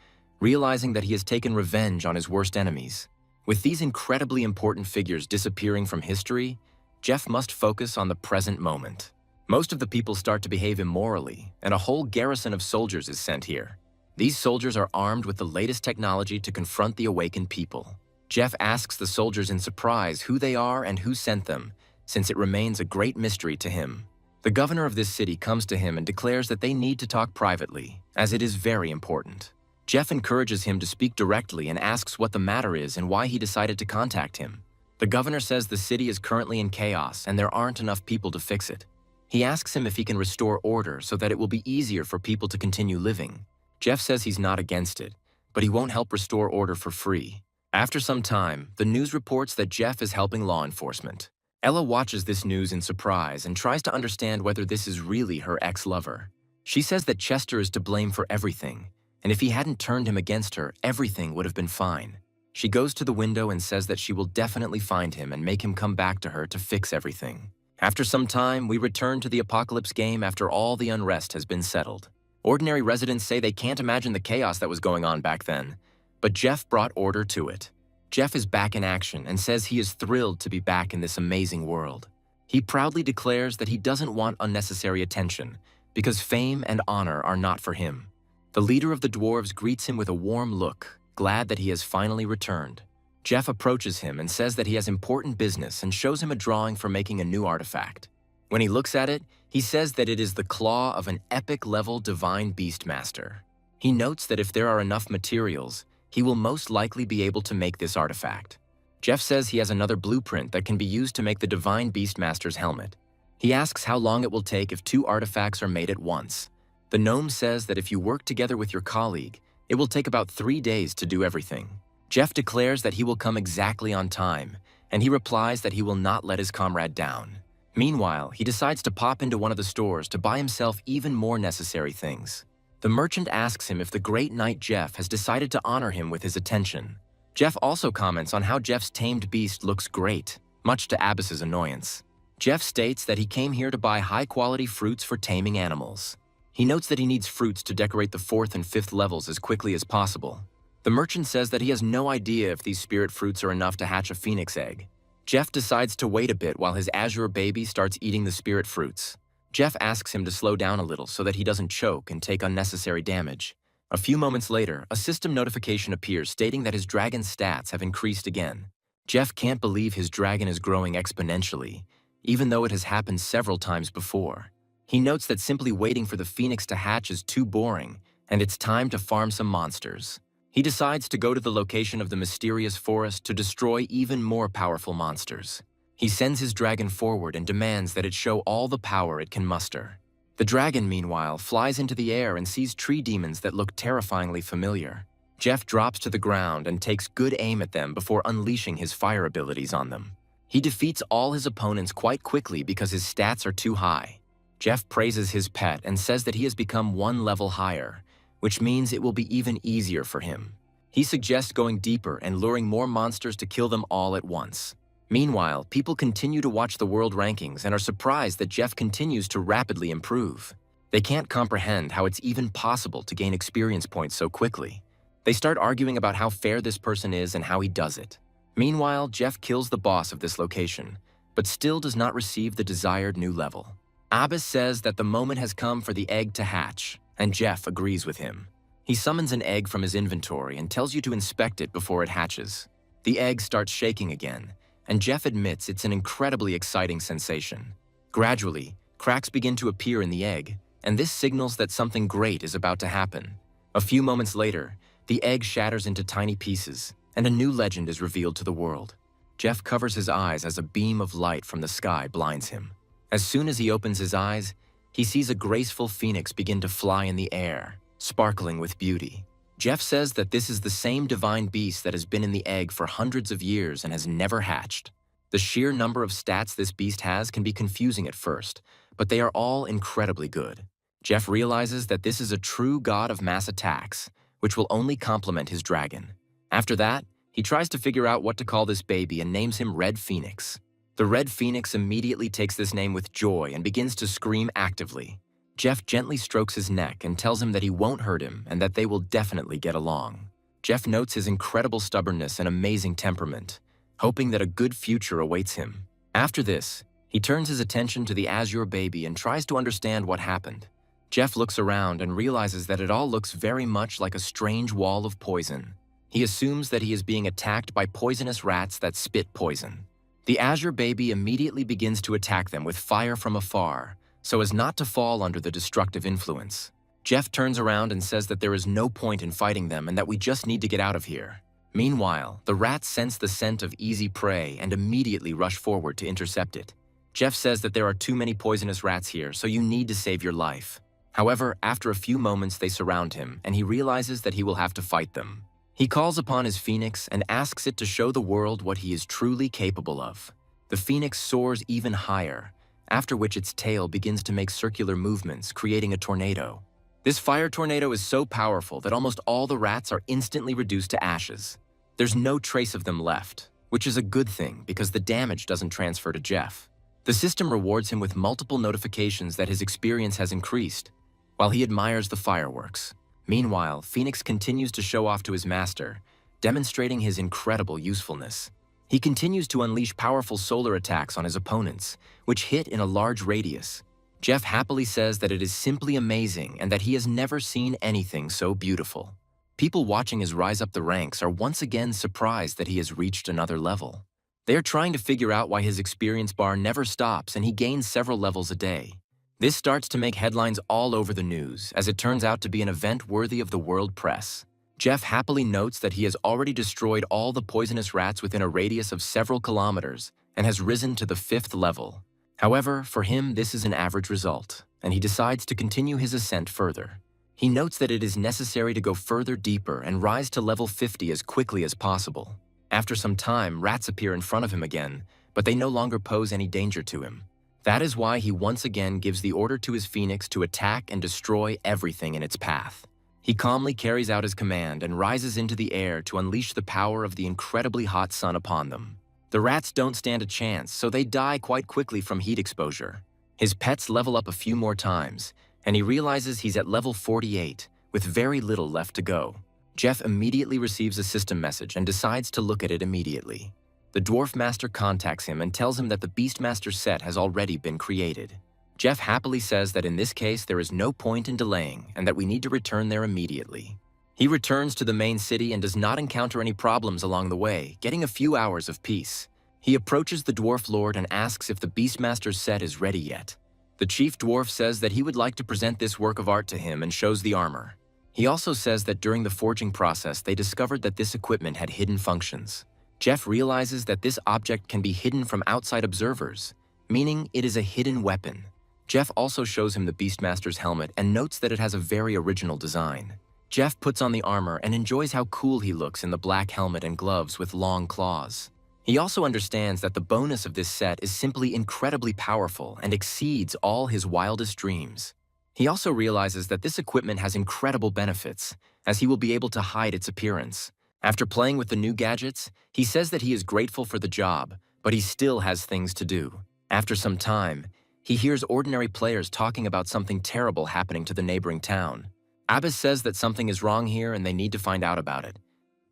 realizing that he has taken revenge on his worst enemies. With these incredibly important figures disappearing from history, Jeff must focus on the present moment. Most of the people start to behave immorally, and a whole garrison of soldiers is sent here. These soldiers are armed with the latest technology to confront the awakened people. Jeff asks the soldiers in surprise who they are and who sent them, since it remains a great mystery to him. The governor of this city comes to him and declares that they need to talk privately, as it is very important. Jeff encourages him to speak directly and asks what the matter is and why he decided to contact him. The governor says the city is currently in chaos and there aren't enough people to fix it. He asks him if he can restore order so that it will be easier for people to continue living. Jeff says he's not against it, but he won't help restore order for free. After some time, the news reports that Jeff is helping law enforcement. Ella watches this news in surprise and tries to understand whether this is really her ex-lover. She says that Chester is to blame for everything, and if he hadn't turned him against her, everything would have been fine. She goes to the window and says that she will definitely find him and make him come back to her to fix everything. After some time, we return to the Apocalypse game after all the unrest has been settled. Ordinary residents say they can't imagine the chaos that was going on back then, but Jeff brought order to it. Jeff is back in action and says he is thrilled to be back in this amazing world. He proudly declares that he doesn't want unnecessary attention because fame and honor are not for him. The leader of the dwarves greets him with a warm look, glad that he has finally returned. Jeff approaches him and says that he has important business and shows him a drawing for making a new artifact. When he looks at it, he says that it is the claw of an epic-level divine beastmaster. He notes that if there are enough materials, he will most likely be able to make this artifact. Jeff says he has another blueprint that can be used to make the divine beastmaster's helmet. He asks how long it will take if 2 artifacts are made at once. The gnome says that if you work together with your colleague, it will take about 3 days to do everything. Jeff declares that he will come exactly on time, and he replies that he will not let his comrade down. Meanwhile, he decides to pop into one of the stores to buy himself even more necessary things. The merchant asks him if the great knight Jeff has decided to honor him with his attention. Jeff also comments on how Jeff's tamed beast looks great, much to Abbas's annoyance. Jeff states that he came here to buy high-quality fruits for taming animals. He notes that he needs fruits to decorate the 4th and 5th levels as quickly as possible. The merchant says that he has no idea if these spirit fruits are enough to hatch a phoenix egg. Jeff decides to wait a bit while his Azure baby starts eating the spirit fruits. Jeff asks him to slow down a little so that he doesn't choke and take unnecessary damage. A few moments later, a system notification appears stating that his dragon's stats have increased again. Jeff can't believe his dragon is growing exponentially, even though it has happened several times before. He notes that simply waiting for the phoenix to hatch is too boring, and it's time to farm some monsters. He decides to go to the location of the mysterious forest to destroy even more powerful monsters. He sends his dragon forward and demands that it show all the power it can muster. The dragon, meanwhile, flies into the air and sees tree demons that look terrifyingly familiar. Jeff drops to the ground and takes good aim at them before unleashing his fire abilities on them. He defeats all his opponents quite quickly because his stats are too high. Jeff praises his pet and says that he has become one level higher, which means it will be even easier for him. He suggests going deeper and luring more monsters to kill them all at once. Meanwhile, people continue to watch the world rankings and are surprised that Jeff continues to rapidly improve. They can't comprehend how it's even possible to gain experience points so quickly. They start arguing about how fair this person is and how he does it. Meanwhile, Jeff kills the boss of this location, but still does not receive the desired new level. Abbas says that the moment has come for the egg to hatch, and Jeff agrees with him. He summons an egg from his inventory and tells you to inspect it before it hatches. The egg starts shaking again, and Jeff admits it's an incredibly exciting sensation. Gradually, cracks begin to appear in the egg, and this signals that something great is about to happen. A few moments later, the egg shatters into tiny pieces, and a new legend is revealed to the world. Jeff covers his eyes as a beam of light from the sky blinds him. As soon as he opens his eyes, he sees a graceful phoenix begin to fly in the air, sparkling with beauty. Jeff says that this is the same divine beast that has been in the egg for hundreds of years and has never hatched. The sheer number of stats this beast has can be confusing at first, but they are all incredibly good. Jeff realizes that this is a true god of mass attacks, which will only complement his dragon. After that, he tries to figure out what to call this baby and names him Red Phoenix. The Red Phoenix immediately takes this name with joy and begins to scream actively. Jeff gently strokes his neck and tells him that he won't hurt him and that they will definitely get along. Jeff notes his incredible stubbornness and amazing temperament, hoping that a good future awaits him. After this, he turns his attention to the Azure baby and tries to understand what happened. Jeff looks around and realizes that it all looks very much like a strange wall of poison. He assumes that he is being attacked by poisonous rats that spit poison. The Azure baby immediately begins to attack them with fire from afar, so as not to fall under the destructive influence. Jeff turns around and says that there is no point in fighting them and that we just need to get out of here. Meanwhile, the rats sense the scent of easy prey and immediately rush forward to intercept it. Jeff says that there are too many poisonous rats here, so you need to save your life. However, after a few moments they surround him, and he realizes that he will have to fight them. He calls upon his phoenix and asks it to show the world what he is truly capable of. The phoenix soars even higher, after which its tail begins to make circular movements, creating a tornado. This fire tornado is so powerful that almost all the rats are instantly reduced to ashes. There's no trace of them left, which is a good thing because the damage doesn't transfer to Jeff. The system rewards him with multiple notifications that his experience has increased, while he admires the fireworks. Meanwhile, Phoenix continues to show off to his master, demonstrating his incredible usefulness. He continues to unleash powerful solar attacks on his opponents, which hit in a large radius. Jeff happily says that it is simply amazing and that he has never seen anything so beautiful. People watching his rise up the ranks are once again surprised that he has reached another level. They are trying to figure out why his experience bar never stops and he gains several levels a day. This starts to make headlines all over the news, as it turns out to be an event worthy of the world press. Jeff happily notes that he has already destroyed all the poisonous rats within a radius of several kilometers and has risen to the 5th level. However, for him this is an average result, and he decides to continue his ascent further. He notes that it is necessary to go further deeper and rise to level 50 as quickly as possible. After some time, rats appear in front of him again, but they no longer pose any danger to him. That is why he once again gives the order to his phoenix to attack and destroy everything in its path. He calmly carries out his command and rises into the air to unleash the power of the incredibly hot sun upon them. The rats don't stand a chance, so they die quite quickly from heat exposure. His pets level up a few more times, and he realizes he's at level 48, with very little left to go. Jeff immediately receives a system message and decides to look at it immediately. The Dwarf Master contacts him and tells him that the Beastmaster set has already been created. Jeff happily says that in this case there is no point in delaying and that we need to return there immediately. He returns to the main city and does not encounter any problems along the way, getting a few hours of peace. He approaches the Dwarf Lord and asks if the Beastmaster's set is ready yet. The Chief Dwarf says that he would like to present this work of art to him and shows the armor. He also says that during the forging process they discovered that this equipment had hidden functions. Jeff realizes that this object can be hidden from outside observers, meaning it is a hidden weapon. Jeff also shows him the Beastmaster's helmet and notes that it has a very original design. Jeff puts on the armor and enjoys how cool he looks in the black helmet and gloves with long claws. He also understands that the bonus of this set is simply incredibly powerful and exceeds all his wildest dreams. He also realizes that this equipment has incredible benefits, as he will be able to hide its appearance. After playing with the new gadgets, he says that he is grateful for the job, but he still has things to do. After some time, he hears ordinary players talking about something terrible happening to the neighboring town. Abbas says that something is wrong here and they need to find out about it.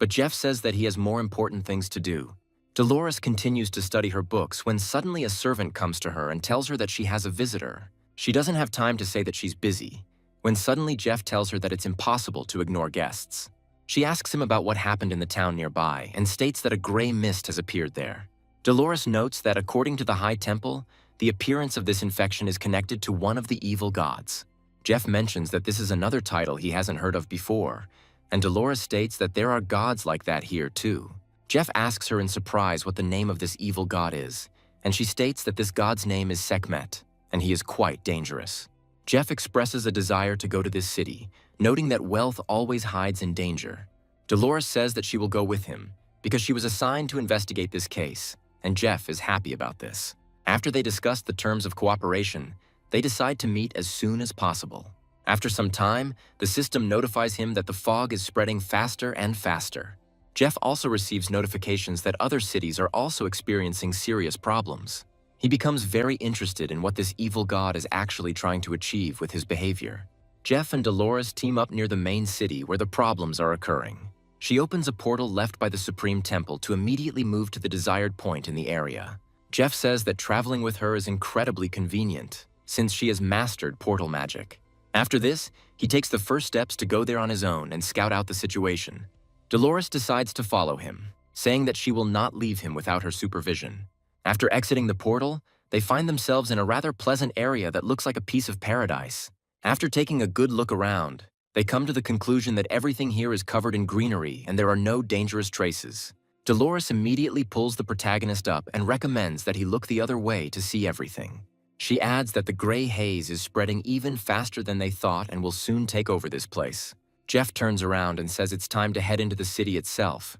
But Jeff says that he has more important things to do. Dolores continues to study her books when suddenly a servant comes to her and tells her that she has a visitor. She doesn't have time to say that she's busy, when suddenly Jeff tells her that it's impossible to ignore guests. She asks him about what happened in the town nearby and states that a gray mist has appeared there. Dolores notes that according to the High Temple, the appearance of this infection is connected to one of the evil gods. Jeff mentions that this is another title he hasn't heard of before, and Dolores states that there are gods like that here too. Jeff asks her in surprise what the name of this evil god is, and she states that this god's name is Sekhmet, and he is quite dangerous. Jeff expresses a desire to go to this city, noting that wealth always hides in danger. Dolores says that she will go with him, because she was assigned to investigate this case, and Jeff is happy about this. After they discuss the terms of cooperation, they decide to meet as soon as possible. After some time, the system notifies him that the fog is spreading faster and faster. Jeff also receives notifications that other cities are also experiencing serious problems. He becomes very interested in what this evil god is actually trying to achieve with his behavior. Jeff and Dolores team up near the main city where the problems are occurring. She opens a portal left by the Supreme Temple to immediately move to the desired point in the area. Jeff says that traveling with her is incredibly convenient, since she has mastered portal magic. After this, he takes the first steps to go there on his own and scout out the situation. Dolores decides to follow him, saying that she will not leave him without her supervision. After exiting the portal, they find themselves in a rather pleasant area that looks like a piece of paradise. After taking a good look around, they come to the conclusion that everything here is covered in greenery and there are no dangerous traces. Dolores immediately pulls the protagonist up and recommends that he look the other way to see everything. She adds that the gray haze is spreading even faster than they thought and will soon take over this place. Jeff turns around and says it's time to head into the city itself,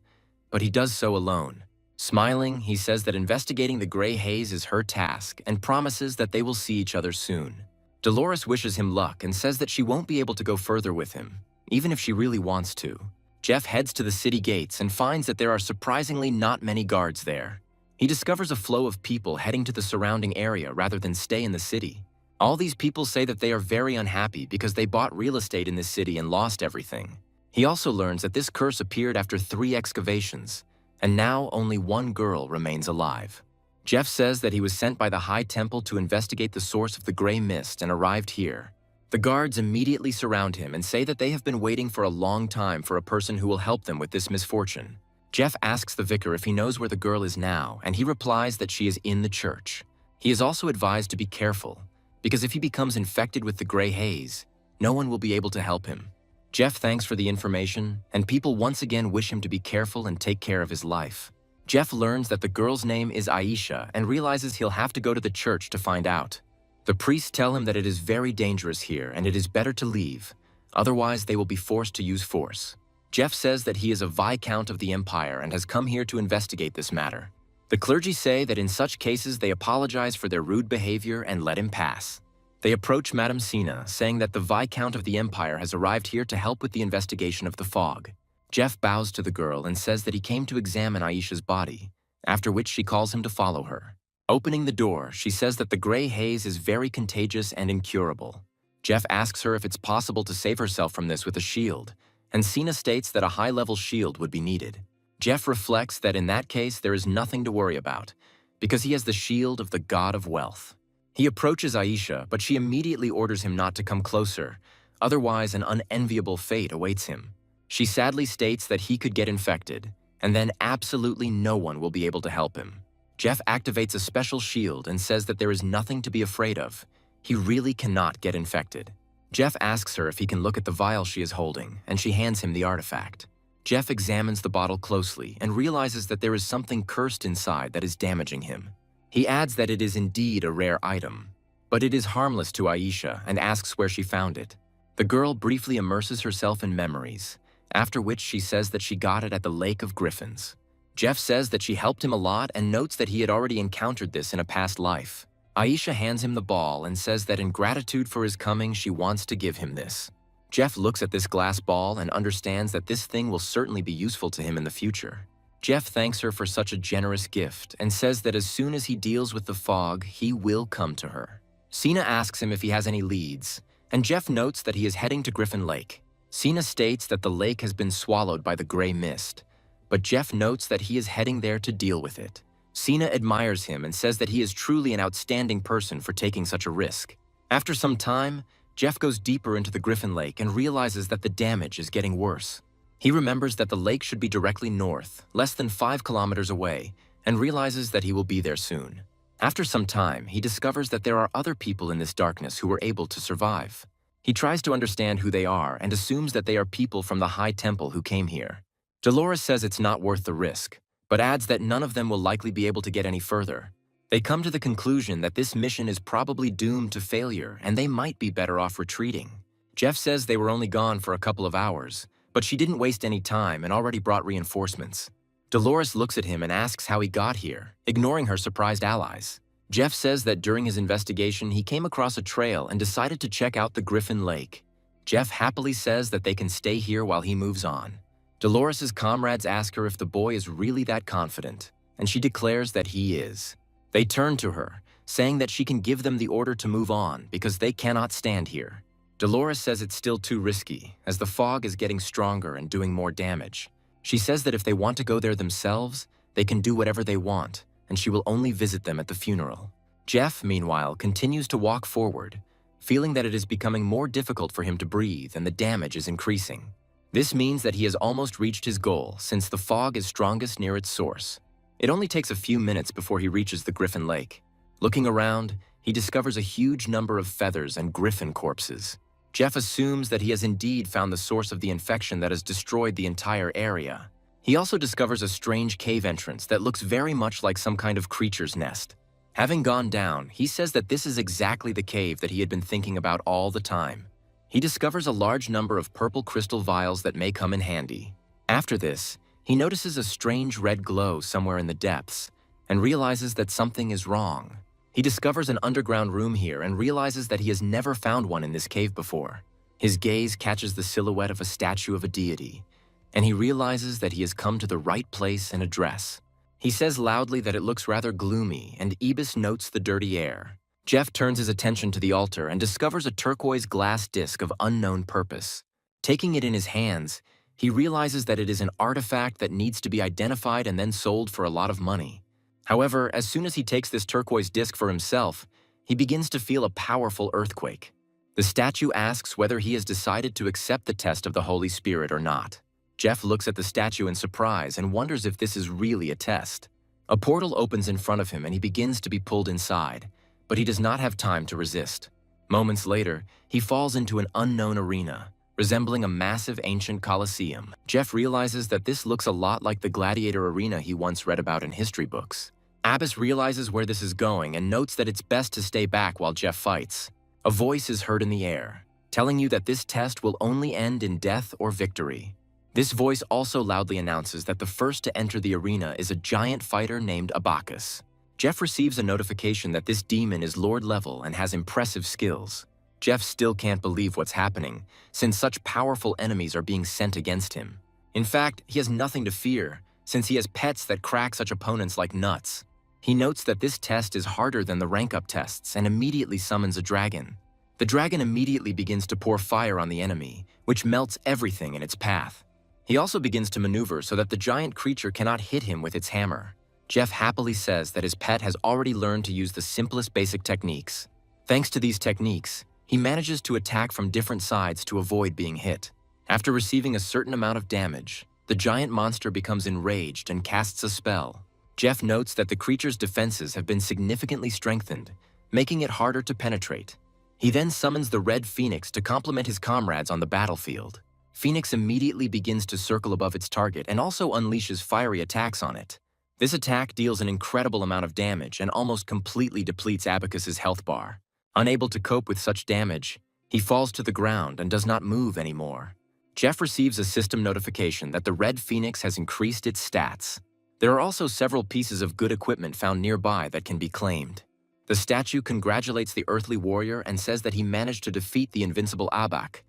but he does so alone. Smiling, he says that investigating the gray haze is her task and promises that they will see each other soon. Dolores wishes him luck and says that she won't be able to go further with him, even if she really wants to. Jeff heads to the city gates and finds that there are surprisingly not many guards there. He discovers a flow of people heading to the surrounding area rather than stay in the city. All these people say that they are very unhappy because they bought real estate in this city and lost everything. He also learns that this curse appeared after 3 excavations, and now only one girl remains alive. Jeff says that he was sent by the High Temple to investigate the source of the gray mist and arrived here. The guards immediately surround him and say that they have been waiting for a long time for a person who will help them with this misfortune. Jeff asks the vicar if he knows where the girl is now, and he replies that she is in the church. He is also advised to be careful, because if he becomes infected with the gray haze, no one will be able to help him. Jeff thanks for the information, and people once again wish him to be careful and take care of his life. Jeff learns that the girl's name is Aisha and realizes he'll have to go to the church to find out. The priests tell him that it is very dangerous here and it is better to leave, otherwise they will be forced to use force. Jeff says that he is a Viscount of the Empire and has come here to investigate this matter. The clergy say that in such cases they apologize for their rude behavior and let him pass. They approach Madame Sina, saying that the Viscount of the Empire has arrived here to help with the investigation of the fog. Jeff bows to the girl and says that he came to examine Aisha's body, after which she calls him to follow her. Opening the door, she says that the gray haze is very contagious and incurable. Jeff asks her if it's possible to save herself from this with a shield, and Sina states that a high-level shield would be needed. Jeff reflects that in that case there is nothing to worry about, because he has the shield of the god of wealth. He approaches Aisha, but she immediately orders him not to come closer, otherwise an unenviable fate awaits him. She sadly states that he could get infected, and then absolutely no one will be able to help him. Jeff activates a special shield and says that there is nothing to be afraid of. He really cannot get infected. Jeff asks her if he can look at the vial she is holding, and she hands him the artifact. Jeff examines the bottle closely and realizes that there is something cursed inside that is damaging him. He adds that it is indeed a rare item, but it is harmless to Aisha and asks where she found it. The girl briefly immerses herself in memories, after which she says that she got it at the Lake of Griffins. Jeff says that she helped him a lot and notes that he had already encountered this in a past life. Aisha hands him the ball and says that in gratitude for his coming, she wants to give him this. Jeff looks at this glass ball and understands that this thing will certainly be useful to him in the future. Jeff thanks her for such a generous gift and says that as soon as he deals with the fog, he will come to her. Sina asks him if he has any leads, and Jeff notes that he is heading to Griffin Lake. Sina states that the lake has been swallowed by the gray mist, but Jeff notes that he is heading there to deal with it. Sina admires him and says that he is truly an outstanding person for taking such a risk. After some time, Jeff goes deeper into the Griffin Lake and realizes that the damage is getting worse. He remembers that the lake should be directly north, less than 5 kilometers away, and realizes that he will be there soon. After some time, he discovers that there are other people in this darkness who were able to survive. He tries to understand who they are and assumes that they are people from the High Temple who came here. Dolores says it's not worth the risk, but adds that none of them will likely be able to get any further. They come to the conclusion that this mission is probably doomed to failure and they might be better off retreating. Jeff says they were only gone for a couple of hours, but she didn't waste any time and already brought reinforcements. Dolores looks at him and asks how he got here, ignoring her surprised allies. Jeff says that during his investigation, he came across a trail and decided to check out the Griffin Lake. Jeff happily says that they can stay here while he moves on. Dolores' comrades ask her if the boy is really that confident, and she declares that he is. They turn to her, saying that she can give them the order to move on because they cannot stand here. Dolores says it's still too risky, as the fog is getting stronger and doing more damage. She says that if they want to go there themselves, they can do whatever they want, and she will only visit them at the funeral. Jeff, meanwhile, continues to walk forward, feeling that it is becoming more difficult for him to breathe and the damage is increasing. This means that he has almost reached his goal, since the fog is strongest near its source. It only takes a few minutes before he reaches the Griffin Lake. Looking around, he discovers a huge number of feathers and griffin corpses. Jeff assumes that he has indeed found the source of the infection that has destroyed the entire area. He also discovers a strange cave entrance that looks very much like some kind of creature's nest. Having gone down, he says that this is exactly the cave that he had been thinking about all the time. He discovers a large number of purple crystal vials that may come in handy. After this, he notices a strange red glow somewhere in the depths and realizes that something is wrong. He discovers an underground room here and realizes that he has never found one in this cave before. His gaze catches the silhouette of a statue of a deity, and he realizes that he has come to the right place and address. He says loudly that it looks rather gloomy, and Ibis notes the dirty air. Jeff turns his attention to the altar and discovers a turquoise glass disc of unknown purpose. Taking it in his hands, he realizes that it is an artifact that needs to be identified and then sold for a lot of money. However, as soon as he takes this turquoise disc for himself, he begins to feel a powerful earthquake. The statue asks whether he has decided to accept the test of the Holy Spirit or not. Jeff looks at the statue in surprise and wonders if this is really a test. A portal opens in front of him and he begins to be pulled inside, but he does not have time to resist. Moments later, he falls into an unknown arena, resembling a massive ancient coliseum. Jeff realizes that this looks a lot like the gladiator arena he once read about in history books. Abbas realizes where this is going and notes that it's best to stay back while Jeff fights. A voice is heard in the air, telling you that this test will only end in death or victory. This voice also loudly announces that the first to enter the arena is a giant fighter named Abacus. Jeff receives a notification that this demon is Lord level and has impressive skills. Jeff still can't believe what's happening, since such powerful enemies are being sent against him. In fact, he has nothing to fear, since he has pets that crack such opponents like nuts. He notes that this test is harder than the rank-up tests and immediately summons a dragon. The dragon immediately begins to pour fire on the enemy, which melts everything in its path. He also begins to maneuver so that the giant creature cannot hit him with its hammer. Jeff happily says that his pet has already learned to use the simplest basic techniques. Thanks to these techniques, he manages to attack from different sides to avoid being hit. After receiving a certain amount of damage, the giant monster becomes enraged and casts a spell. Jeff notes that the creature's defenses have been significantly strengthened, making it harder to penetrate. He then summons the Red Phoenix to complement his comrades on the battlefield. Phoenix immediately begins to circle above its target and also unleashes fiery attacks on it. This attack deals an incredible amount of damage and almost completely depletes Abacus's health bar. Unable to cope with such damage, he falls to the ground and does not move anymore. Jeff receives a system notification that the Red Phoenix has increased its stats. There are also several pieces of good equipment found nearby that can be claimed. The statue congratulates the earthly warrior and says that he managed to defeat the invincible Abak,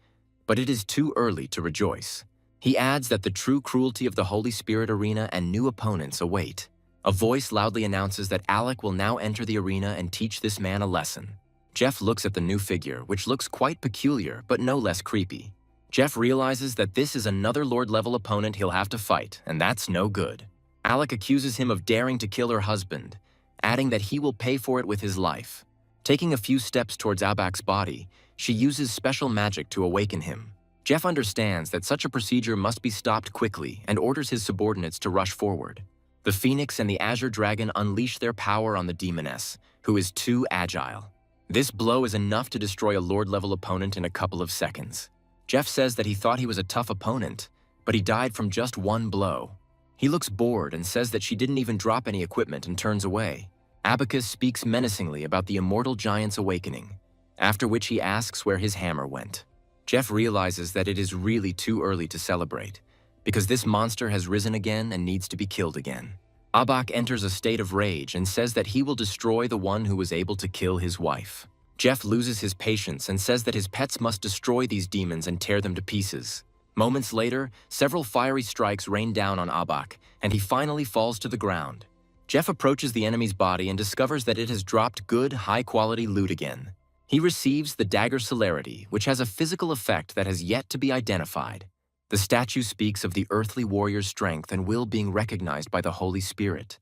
but it is too early to rejoice. He adds that the true cruelty of the Holy Spirit arena and new opponents await. A voice loudly announces that Alec will now enter the arena and teach this man a lesson. Jeff looks at the new figure, which looks quite peculiar but no less creepy. Jeff realizes that this is another Lord-level opponent he'll have to fight, and that's no good. Alec accuses him of daring to kill her husband, adding that he will pay for it with his life. Taking a few steps towards Abak's body, she uses special magic to awaken him. Jeff understands that such a procedure must be stopped quickly and orders his subordinates to rush forward. The Phoenix and the Azure Dragon unleash their power on the demoness, who is too agile. This blow is enough to destroy a Lord-level opponent in a couple of seconds. Jeff says that he thought he was a tough opponent, but he died from just one blow. He looks bored and says that she didn't even drop any equipment and turns away. Abacus speaks menacingly about the immortal giant's awakening, after which he asks where his hammer went. Jeff realizes that it is really too early to celebrate, because this monster has risen again and needs to be killed again. Abak enters a state of rage and says that he will destroy the one who was able to kill his wife. Jeff loses his patience and says that his pets must destroy these demons and tear them to pieces. Moments later, several fiery strikes rain down on Abak, and he finally falls to the ground. Jeff approaches the enemy's body and discovers that it has dropped good, high-quality loot again. He receives the dagger celerity, which has a physical effect that has yet to be identified. The statue speaks of the earthly warrior's strength and will being recognized by the Holy Spirit,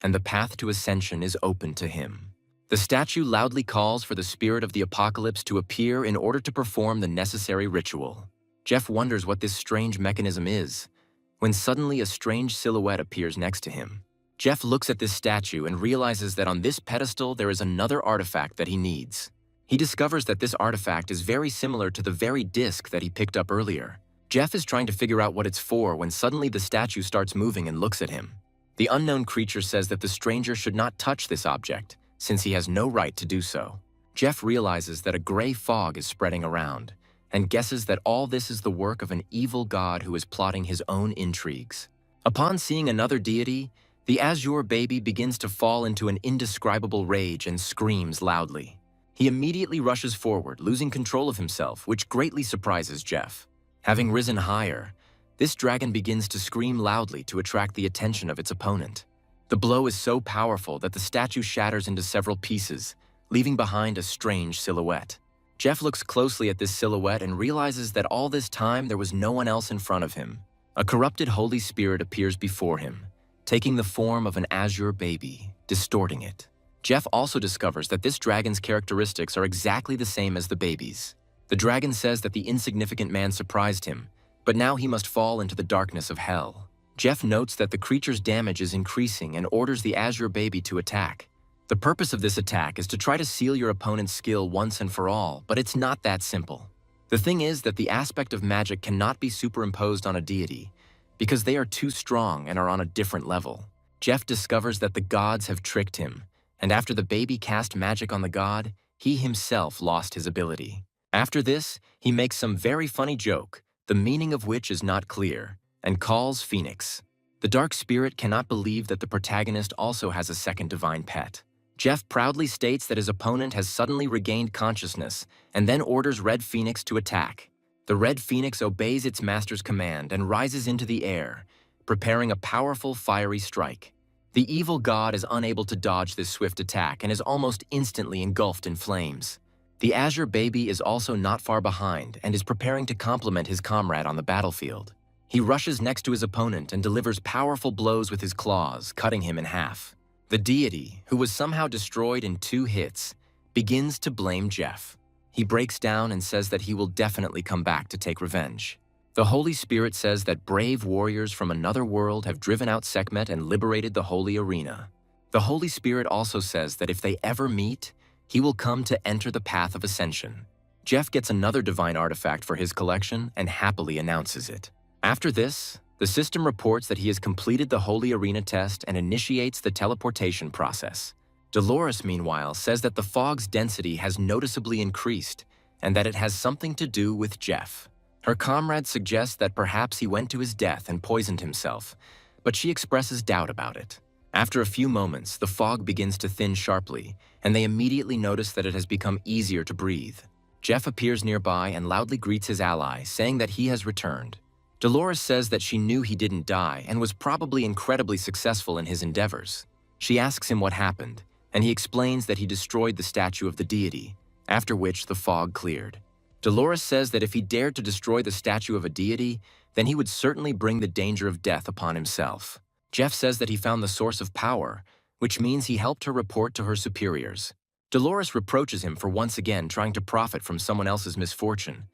and the path to ascension is open to him. The statue loudly calls for the spirit of the apocalypse to appear in order to perform the necessary ritual. Jeff wonders what this strange mechanism is, when suddenly a strange silhouette appears next to him. Jeff looks at this statue and realizes that on this pedestal there is another artifact that he needs. He discovers that this artifact is very similar to the very disc that he picked up earlier. Jeff is trying to figure out what it's for when suddenly the statue starts moving and looks at him. The unknown creature says that the stranger should not touch this object, since he has no right to do so. Jeff realizes that a gray fog is spreading around, and guesses that all this is the work of an evil god who is plotting his own intrigues. Upon seeing another deity, the Azure baby begins to fall into an indescribable rage and screams loudly. He immediately rushes forward, losing control of himself, which greatly surprises Jeff. Having risen higher, this dragon begins to scream loudly to attract the attention of its opponent. The blow is so powerful that the statue shatters into several pieces, leaving behind a strange silhouette. Jeff looks closely at this silhouette and realizes that all this time there was no one else in front of him. A corrupted Holy Spirit appears before him, taking the form of an Azure baby, distorting it. Jeff also discovers that this dragon's characteristics are exactly the same as the baby's. The dragon says that the insignificant man surprised him, but now he must fall into the darkness of hell. Jeff notes that the creature's damage is increasing and orders the Azure baby to attack. The purpose of this attack is to try to seal your opponent's skill once and for all, but it's not that simple. The thing is that the aspect of magic cannot be superimposed on a deity, because they are too strong and are on a different level. Jeff discovers that the gods have tricked him, and after the baby cast magic on the god, he himself lost his ability. After this, he makes some very funny joke, the meaning of which is not clear, and calls Phoenix. The dark spirit cannot believe that the protagonist also has a second divine pet. Jeff proudly states that his opponent has suddenly regained consciousness and then orders Red Phoenix to attack. The Red Phoenix obeys its master's command and rises into the air, preparing a powerful fiery strike. The evil god is unable to dodge this swift attack and is almost instantly engulfed in flames. The Azure baby is also not far behind and is preparing to complement his comrade on the battlefield. He rushes next to his opponent and delivers powerful blows with his claws, cutting him in half. The deity, who was somehow destroyed in 2 hits, begins to blame Jeff. He breaks down and says that he will definitely come back to take revenge. The Holy Spirit says that brave warriors from another world have driven out Sekhmet and liberated the Holy Arena. The Holy Spirit also says that if they ever meet, he will come to enter the path of ascension. Jeff gets another divine artifact for his collection and happily announces it. After this, the system reports that he has completed the Holy Arena test and initiates the teleportation process. Dolores, meanwhile, says that the fog's density has noticeably increased and that it has something to do with Jeff. Her comrade suggests that perhaps he went to his death and poisoned himself, but she expresses doubt about it. After a few moments, the fog begins to thin sharply, and they immediately notice that it has become easier to breathe. Jeff appears nearby and loudly greets his ally, saying that he has returned. Dolores says that she knew he didn't die and was probably incredibly successful in his endeavors. She asks him what happened, and he explains that he destroyed the statue of the deity, after which the fog cleared. Dolores says that if he dared to destroy the statue of a deity, then he would certainly bring the danger of death upon himself. Jeff says that he found the source of power, which means he helped her report to her superiors. Dolores reproaches him for once again trying to profit from someone else's misfortune,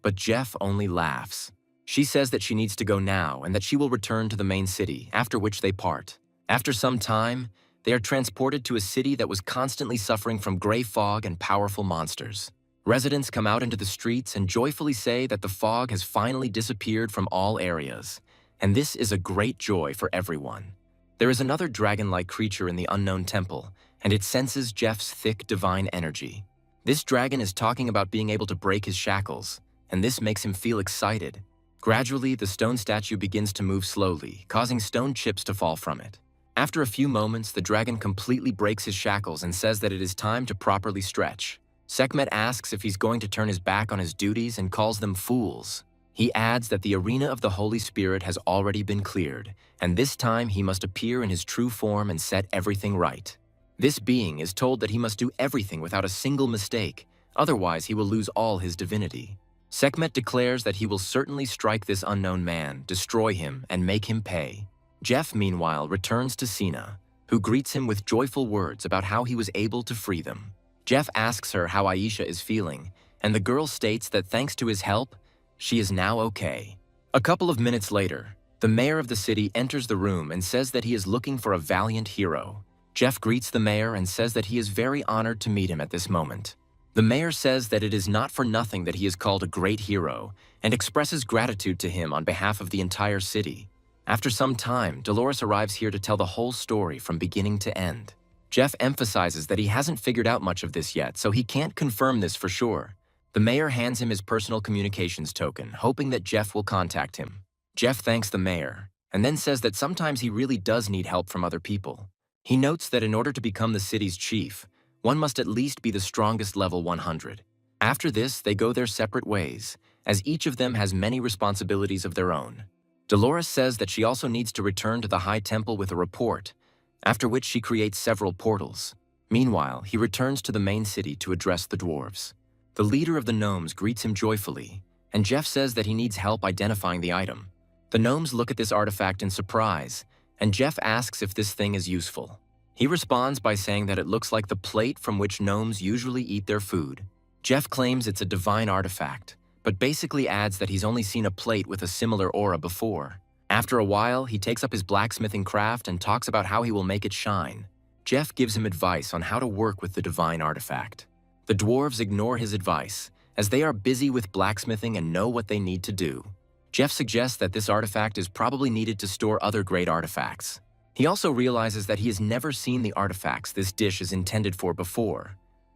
but Jeff only laughs. She says that she needs to go now and that she will return to the main city, after which they part. After some time, they are transported to a city that was constantly suffering from gray fog and powerful monsters. Residents come out into the streets and joyfully say that the fog has finally disappeared from all areas, and this is a great joy for everyone. There is another dragon-like creature in the unknown temple, and it senses Jeff's thick divine energy. This dragon is talking about being able to break his shackles, and this makes him feel excited. Gradually, the stone statue begins to move slowly, causing stone chips to fall from it. After a few moments, the dragon completely breaks his shackles and says that it is time to properly stretch. Sekhmet asks if he's going to turn his back on his duties and calls them fools. He adds that the arena of the Holy Spirit has already been cleared, and this time he must appear in his true form and set everything right. This being is told that he must do everything without a single mistake, otherwise he will lose all his divinity. Sekhmet declares that he will certainly strike this unknown man, destroy him, and make him pay. Jeff, meanwhile, returns to Sina, who greets him with joyful words about how he was able to free them. Jeff asks her how Aisha is feeling, and the girl states that thanks to his help, she is now okay. A couple of minutes later, the mayor of the city enters the room and says that he is looking for a valiant hero. Jeff greets the mayor and says that he is very honored to meet him at this moment. The mayor says that it is not for nothing that he is called a great hero and expresses gratitude to him on behalf of the entire city. After some time, Dolores arrives here to tell the whole story from beginning to end. Jeff emphasizes that he hasn't figured out much of this yet, so he can't confirm this for sure. The mayor hands him his personal communications token, hoping that Jeff will contact him. Jeff thanks the mayor, and then says that sometimes he really does need help from other people. He notes that in order to become the city's chief, one must at least be the strongest level 100. After this, they go their separate ways, as each of them has many responsibilities of their own. Dolores says that she also needs to return to the High Temple with a report, after which she creates several portals. Meanwhile, he returns to the main city to address the dwarves. The leader of the gnomes greets him joyfully, and Jeff says that he needs help identifying the item. The gnomes look at this artifact in surprise, and Jeff asks if this thing is useful. He responds by saying that it looks like the plate from which gnomes usually eat their food. Jeff claims it's a divine artifact, but basically adds that he's only seen a plate with a similar aura before. After a while, he takes up his blacksmithing craft and talks about how he will make it shine. Jeff gives him advice on how to work with the divine artifact. The dwarves ignore his advice, as they are busy with blacksmithing and know what they need to do. Jeff suggests that this artifact is probably needed to store other great artifacts. He also realizes that he has never seen the artifacts this dish is intended for before,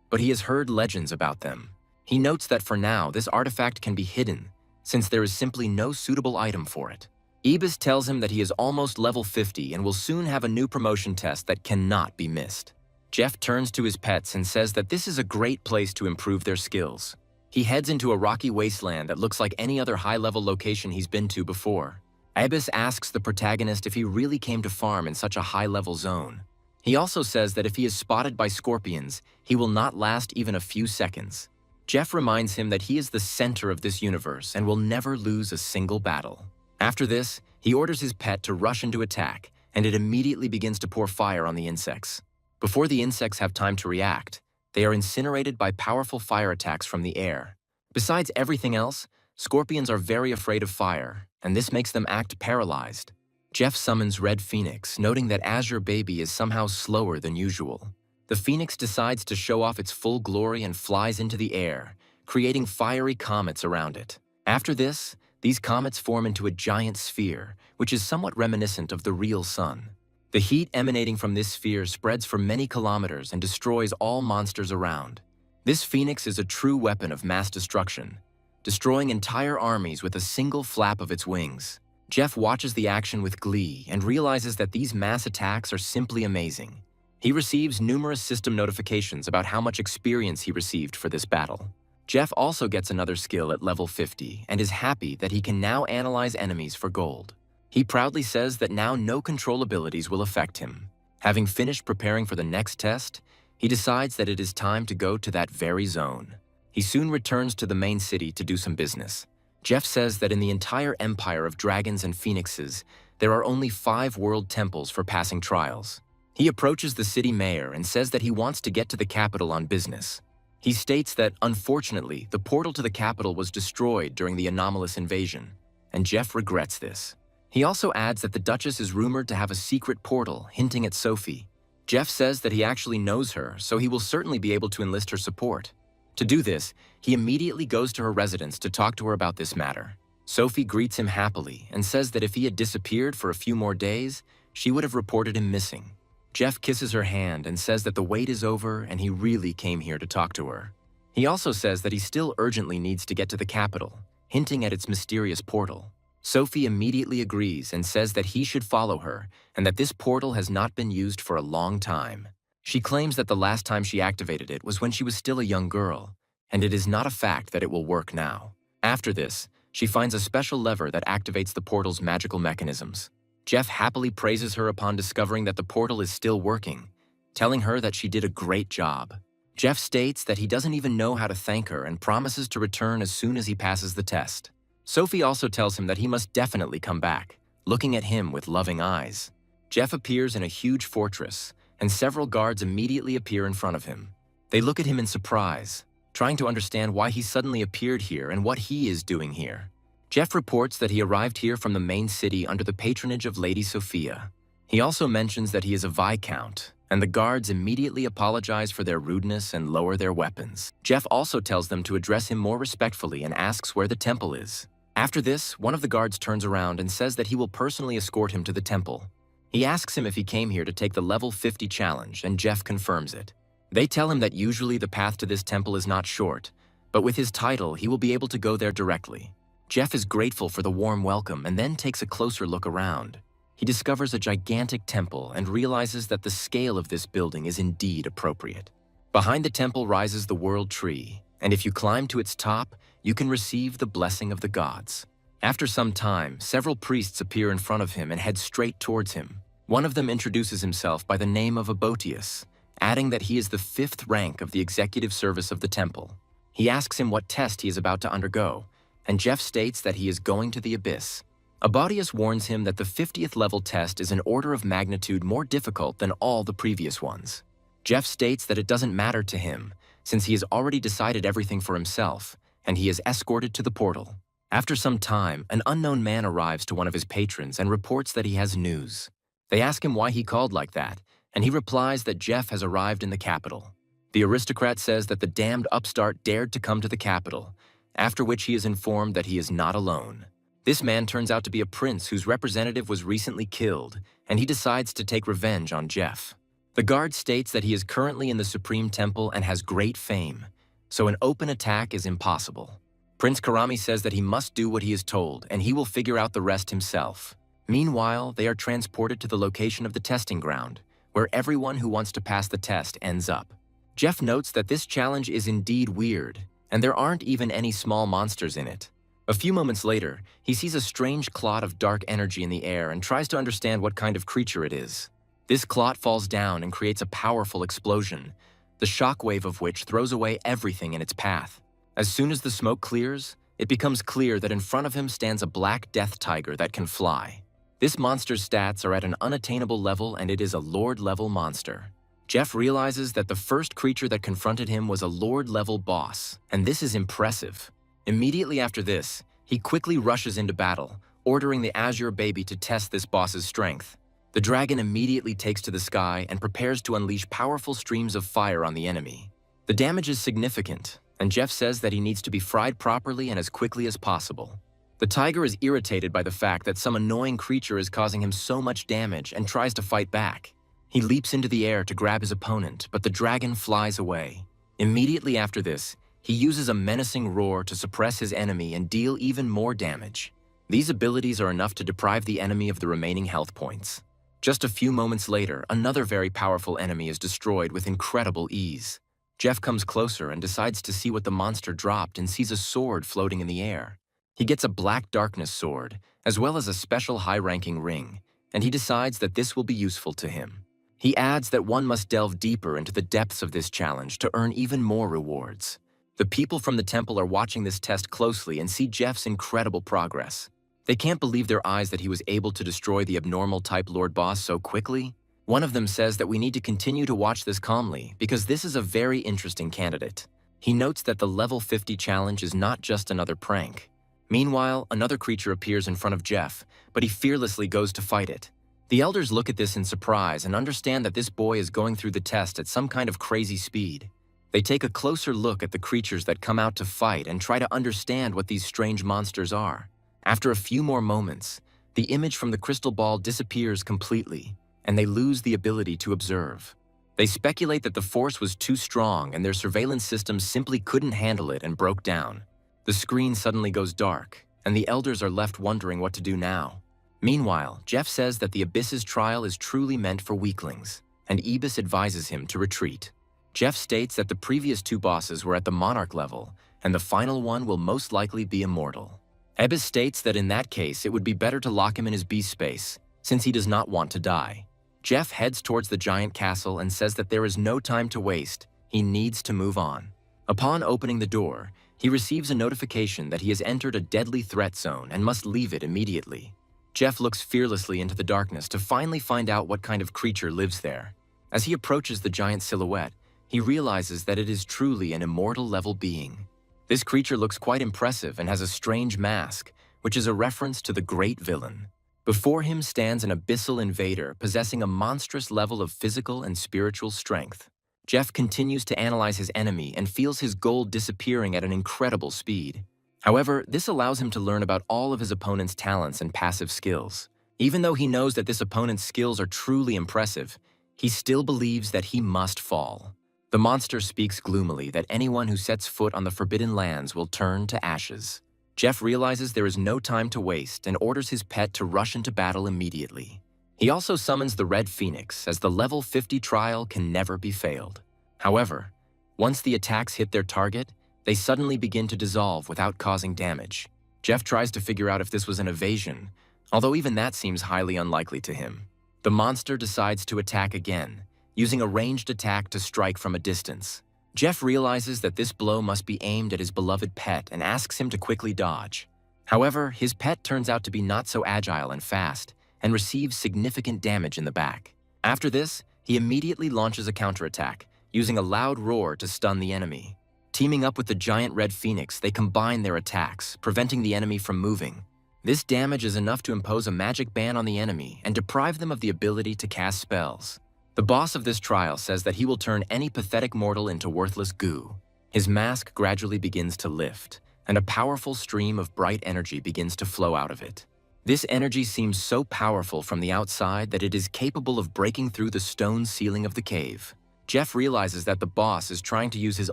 but he has heard legends about them. He notes that for now, this artifact can be hidden, since there is simply no suitable item for it. Ibis tells him that he is almost level 50 and will soon have a new promotion test that cannot be missed. Jeff turns to his pets and says that this is a great place to improve their skills. He heads into a rocky wasteland that looks like any other high-level location he's been to before. Ibis asks the protagonist if he really came to farm in such a high-level zone. He also says that if he is spotted by scorpions, he will not last even a few seconds. Jeff reminds him that he is the center of this universe and will never lose a single battle. After this, he orders his pet to rush into attack, and it immediately begins to pour fire on the insects. Before the insects have time to react, they are incinerated by powerful fire attacks from the air. Besides everything else, scorpions are very afraid of fire, and this makes them act paralyzed. Jeff summons Red Phoenix, noting that Azure Baby is somehow slower than usual. The Phoenix decides to show off its full glory and flies into the air, creating fiery comets around it. After this, these comets form into a giant sphere, which is somewhat reminiscent of the real sun. The heat emanating from this sphere spreads for many kilometers and destroys all monsters around. This Phoenix is a true weapon of mass destruction, destroying entire armies with a single flap of its wings. Jeff watches the action with glee and realizes that these mass attacks are simply amazing. He receives numerous system notifications about how much experience he received for this battle. Jeff also gets another skill at level 50 and is happy that he can now analyze enemies for gold. He proudly says that now no control abilities will affect him. Having finished preparing for the next test, he decides that it is time to go to that very zone. He soon returns to the main city to do some business. Jeff says that in the entire empire of dragons and phoenixes, there are only 5 world temples for passing trials. He approaches the city mayor and says that he wants to get to the capital on business. He states that, unfortunately, the portal to the capital was destroyed during the anomalous invasion, and Jeff regrets this. He also adds that the Duchess is rumored to have a secret portal hinting at Sophie. Jeff says that he actually knows her, so he will certainly be able to enlist her support. To do this, he immediately goes to her residence to talk to her about this matter. Sophie greets him happily and says that if he had disappeared for a few more days, she would have reported him missing. Jeff kisses her hand and says that the wait is over and he really came here to talk to her. He also says that he still urgently needs to get to the capital, hinting at its mysterious portal. Sophie immediately agrees and says that he should follow her and that this portal has not been used for a long time. She claims that the last time she activated it was when she was still a young girl, and it is not a fact that it will work now. After this, she finds a special lever that activates the portal's magical mechanisms. Jeff happily praises her upon discovering that the portal is still working, telling her that she did a great job. Jeff states that he doesn't even know how to thank her and promises to return as soon as he passes the test. Sophie also tells him that he must definitely come back, looking at him with loving eyes. Jeff appears in a huge fortress, and several guards immediately appear in front of him. They look at him in surprise, trying to understand why he suddenly appeared here and what he is doing here. Jeff reports that he arrived here from the main city under the patronage of Lady Sophia. He also mentions that he is a viscount, and the guards immediately apologize for their rudeness and lower their weapons. Jeff also tells them to address him more respectfully and asks where the temple is. After this, one of the guards turns around and says that he will personally escort him to the temple. He asks him if he came here to take the level 50 challenge, and Jeff confirms it. They tell him that usually the path to this temple is not short, but with his title, he will be able to go there directly. Jeff is grateful for the warm welcome and then takes a closer look around. He discovers a gigantic temple and realizes that the scale of this building is indeed appropriate. Behind the temple rises the world tree, and if you climb to its top, you can receive the blessing of the gods. After some time, several priests appear in front of him and head straight towards him. One of them introduces himself by the name of Abotius, adding that he is the 5th rank of the executive service of the temple. He asks him what test he is about to undergo, and Jeff states that he is going to the abyss. Abotius warns him that the 50th level test is an order of magnitude more difficult than all the previous ones. Jeff states that it doesn't matter to him, since he has already decided everything for himself, and he is escorted to the portal. After some time, an unknown man arrives to one of his patrons and reports that he has news. They ask him why he called like that, and he replies that Jeff has arrived in the capital. The aristocrat says that the damned upstart dared to come to the capital, after which he is informed that he is not alone. This man turns out to be a prince whose representative was recently killed, and he decides to take revenge on Jeff. The guard states that he is currently in the Supreme Temple and has great fame, so an open attack is impossible. Prince Karami says that he must do what he is told, and he will figure out the rest himself. Meanwhile, they are transported to the location of the testing ground, where everyone who wants to pass the test ends up. Jeff notes that this challenge is indeed weird, and there aren't even any small monsters in it. A few moments later, he sees a strange clot of dark energy in the air and tries to understand what kind of creature it is. This clot falls down and creates a powerful explosion, the shockwave of which throws away everything in its path. As soon as the smoke clears, it becomes clear that in front of him stands a black death tiger that can fly. This monster's stats are at an unattainable level, and it is a Lord-level monster. Jeff realizes that the first creature that confronted him was a Lord-level boss, and this is impressive. Immediately after this, he quickly rushes into battle, ordering the Azure Baby to test this boss's strength. The dragon immediately takes to the sky and prepares to unleash powerful streams of fire on the enemy. The damage is significant, and Jeff says that he needs to be fried properly and as quickly as possible. The tiger is irritated by the fact that some annoying creature is causing him so much damage and tries to fight back. He leaps into the air to grab his opponent, but the dragon flies away. Immediately after this, he uses a menacing roar to suppress his enemy and deal even more damage. These abilities are enough to deprive the enemy of the remaining health points. Just a few moments later, another very powerful enemy is destroyed with incredible ease. Jeff comes closer and decides to see what the monster dropped and sees a sword floating in the air. He gets a black darkness sword, as well as a special high-ranking ring, and he decides that this will be useful to him. He adds that one must delve deeper into the depths of this challenge to earn even more rewards. The people from the temple are watching this test closely and see Jeff's incredible progress. They can't believe their eyes that he was able to destroy the abnormal type Lord Boss so quickly. One of them says that we need to continue to watch this calmly because this is a very interesting candidate. He notes that the level 50 challenge is not just another prank. Meanwhile, another creature appears in front of Jeff, but he fearlessly goes to fight it. The elders look at this in surprise and understand that this boy is going through the test at some kind of crazy speed. They take a closer look at the creatures that come out to fight and try to understand what these strange monsters are. After a few more moments, the image from the crystal ball disappears completely, and they lose the ability to observe. They speculate that the force was too strong and their surveillance system simply couldn't handle it and broke down. The screen suddenly goes dark, and the elders are left wondering what to do now. Meanwhile, Jeff says that the Abyss's trial is truly meant for weaklings, and Ibis advises him to retreat. Jeff states that the previous two bosses were at the Monarch level, and the final one will most likely be immortal. Ibis states that in that case it would be better to lock him in his beast space, since he does not want to die. Jeff heads towards the giant castle and says that there is no time to waste, he needs to move on. Upon opening the door, he receives a notification that he has entered a deadly threat zone and must leave it immediately. Jeff looks fearlessly into the darkness to finally find out what kind of creature lives there. As he approaches the giant silhouette, he realizes that it is truly an immortal-level being. This creature looks quite impressive and has a strange mask, which is a reference to the great villain. Before him stands an abyssal invader possessing a monstrous level of physical and spiritual strength. Jeff continues to analyze his enemy and feels his gold disappearing at an incredible speed. However, this allows him to learn about all of his opponent's talents and passive skills. Even though he knows that this opponent's skills are truly impressive, he still believes that he must fall. The monster speaks gloomily that anyone who sets foot on the Forbidden Lands will turn to ashes. Jeff realizes there is no time to waste and orders his pet to rush into battle immediately. He also summons the Red Phoenix, as the level 50 trial can never be failed. However, once the attacks hit their target, they suddenly begin to dissolve without causing damage. Jeff tries to figure out if this was an evasion, although even that seems highly unlikely to him. The monster decides to attack again, using a ranged attack to strike from a distance. Jeff realizes that this blow must be aimed at his beloved pet and asks him to quickly dodge. However, his pet turns out to be not so agile and fast, and receives significant damage in the back. After this, he immediately launches a counterattack, using a loud roar to stun the enemy. Teaming up with the giant Red Phoenix, they combine their attacks, preventing the enemy from moving. This damage is enough to impose a magic ban on the enemy and deprive them of the ability to cast spells. The boss of this trial says that he will turn any pathetic mortal into worthless goo. His mask gradually begins to lift, and a powerful stream of bright energy begins to flow out of it. This energy seems so powerful from the outside that it is capable of breaking through the stone ceiling of the cave. Jeff realizes that the boss is trying to use his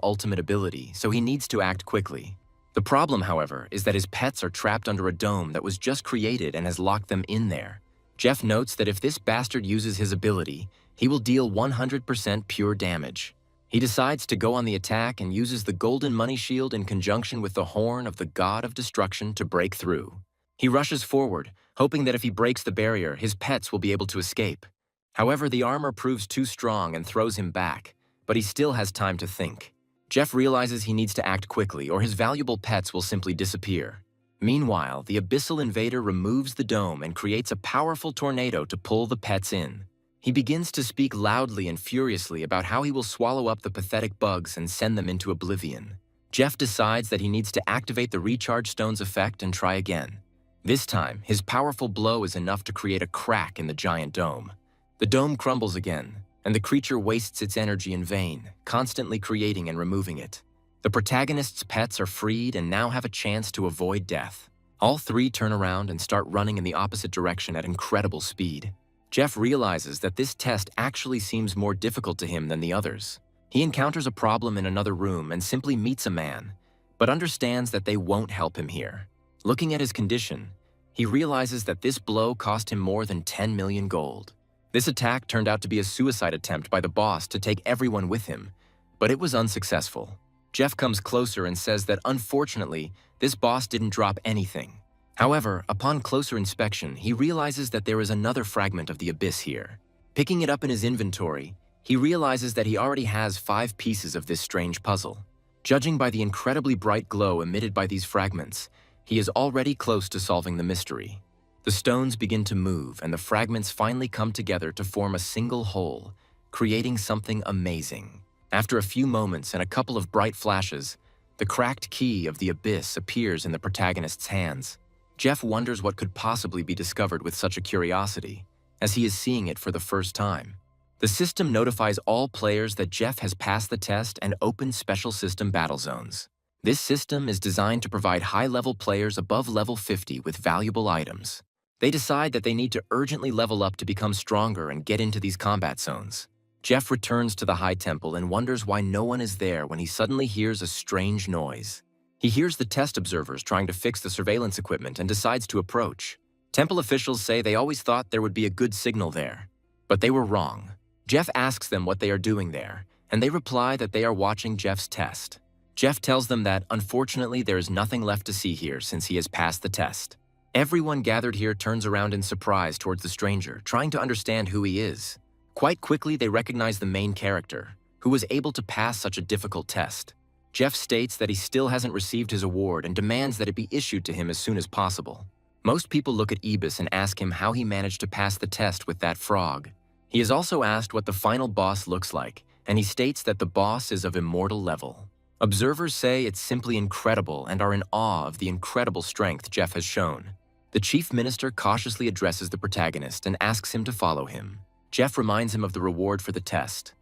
ultimate ability, so he needs to act quickly. The problem, however, is that his pets are trapped under a dome that was just created and has locked them in there. Jeff notes that if this bastard uses his ability, he will deal 100% pure damage. He decides to go on the attack and uses the golden money shield in conjunction with the horn of the god of destruction to break through. He rushes forward, hoping that if he breaks the barrier, his pets will be able to escape. However, the armor proves too strong and throws him back, but he still has time to think. Jeff realizes he needs to act quickly or his valuable pets will simply disappear. Meanwhile, the abyssal invader removes the dome and creates a powerful tornado to pull the pets in. He begins to speak loudly and furiously about how he will swallow up the pathetic bugs and send them into oblivion. Jeff decides that he needs to activate the Recharge Stone's effect and try again. This time, his powerful blow is enough to create a crack in the giant dome. The dome crumbles again, and the creature wastes its energy in vain, constantly creating and removing it. The protagonist's pets are freed and now have a chance to avoid death. All three turn around and start running in the opposite direction at incredible speed. Jeff realizes that this test actually seems more difficult to him than the others. He encounters a problem in another room and simply meets a man, but understands that they won't help him here. Looking at his condition, He realizes that this blow cost him more than 10 million gold. This attack turned out to be a suicide attempt by the boss to take everyone with him, but it was unsuccessful. Jeff comes closer and says that unfortunately, this boss didn't drop anything. However, upon closer inspection, he realizes that there is another fragment of the abyss here. Picking it up in his inventory, he realizes that he already has 5 pieces of this strange puzzle. Judging by the incredibly bright glow emitted by these fragments, he is already close to solving the mystery. The stones begin to move, and the fragments finally come together to form a single whole, creating something amazing. After a few moments and a couple of bright flashes, the cracked key of the abyss appears in the protagonist's hands. Jeff wonders what could possibly be discovered with such a curiosity, as he is seeing it for the first time. The system notifies all players that Jeff has passed the test and opens special system battle zones. This system is designed to provide high-level players above level 50 with valuable items. They decide that they need to urgently level up to become stronger and get into these combat zones. Jeff returns to the High Temple and wonders why no one is there when he suddenly hears a strange noise. He hears the test observers trying to fix the surveillance equipment and decides to approach. Temple officials say they always thought there would be a good signal there, but they were wrong. Jeff asks them what they are doing there, and they reply that they are watching Jeff's test. Jeff tells them that, unfortunately, there is nothing left to see here since he has passed the test. Everyone gathered here turns around in surprise towards the stranger, trying to understand who he is. Quite quickly, they recognize the main character, who was able to pass such a difficult test. Jeff states that he still hasn't received his award and demands that it be issued to him as soon as possible. Most people look at Ibis and ask him how he managed to pass the test with that frog. He is also asked what the final boss looks like, and he states that the boss is of immortal level. Observers say it's simply incredible and are in awe of the incredible strength Jeff has shown. The chief minister cautiously addresses the protagonist and asks him to follow him. Jeff reminds him of the reward for the test,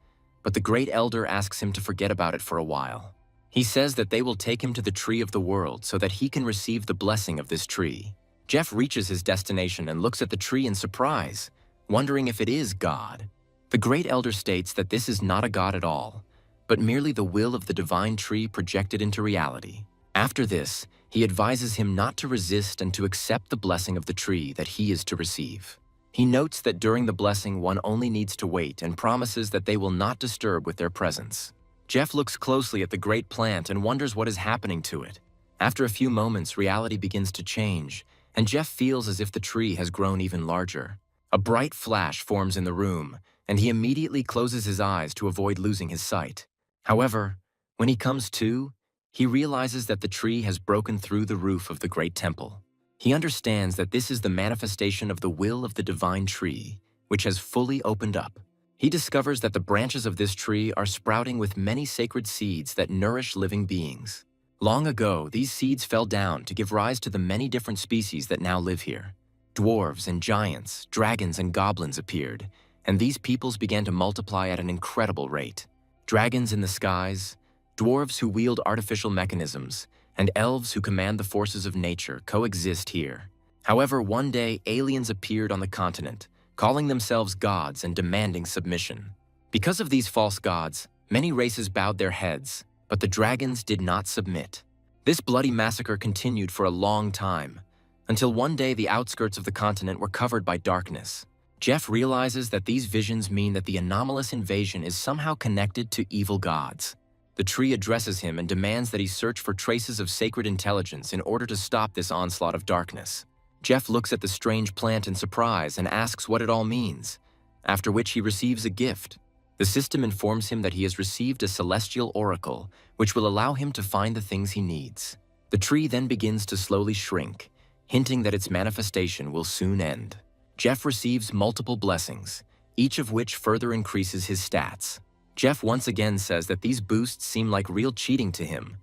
but the great elder asks him to forget about it for a while. He says that they will take him to the tree of the world so that he can receive the blessing of this tree. Jeff reaches his destination and looks at the tree in surprise, wondering if it is God. The great elder states that this is not a god at all, but merely the will of the divine tree projected into reality. After this, he advises him not to resist and to accept the blessing of the tree that he is to receive. He notes that during the blessing one only needs to wait and promises that they will not disturb with their presence. Jeff looks closely at the great plant and wonders what is happening to it. After a few moments, reality begins to change, and Jeff feels as if the tree has grown even larger. A bright flash forms in the room, and he immediately closes his eyes to avoid losing his sight. However, when he comes to, he realizes that the tree has broken through the roof of the great temple. He understands that this is the manifestation of the will of the divine tree, which has fully opened up. He discovers that the branches of this tree are sprouting with many sacred seeds that nourish living beings. Long ago, these seeds fell down to give rise to the many different species that now live here. Dwarves and giants, dragons and goblins appeared, and these peoples began to multiply at an incredible rate. Dragons in the skies, dwarves who wield artificial mechanisms, and elves who command the forces of nature coexist here. However, one day aliens appeared on the continent, calling themselves gods and demanding submission. Because of these false gods, many races bowed their heads, but the dragons did not submit. This bloody massacre continued for a long time, until one day the outskirts of the continent were covered by darkness. Jeff realizes that these visions mean that the anomalous invasion is somehow connected to evil gods. The tree addresses him and demands that he search for traces of sacred intelligence in order to stop this onslaught of darkness. Jeff looks at the strange plant in surprise and asks what it all means, after which he receives a gift. The system informs him that he has received a celestial oracle, which will allow him to find the things he needs. The tree then begins to slowly shrink, hinting that its manifestation will soon end. Jeff receives multiple blessings, each of which further increases his stats. Jeff once again says that these boosts seem like real cheating to him,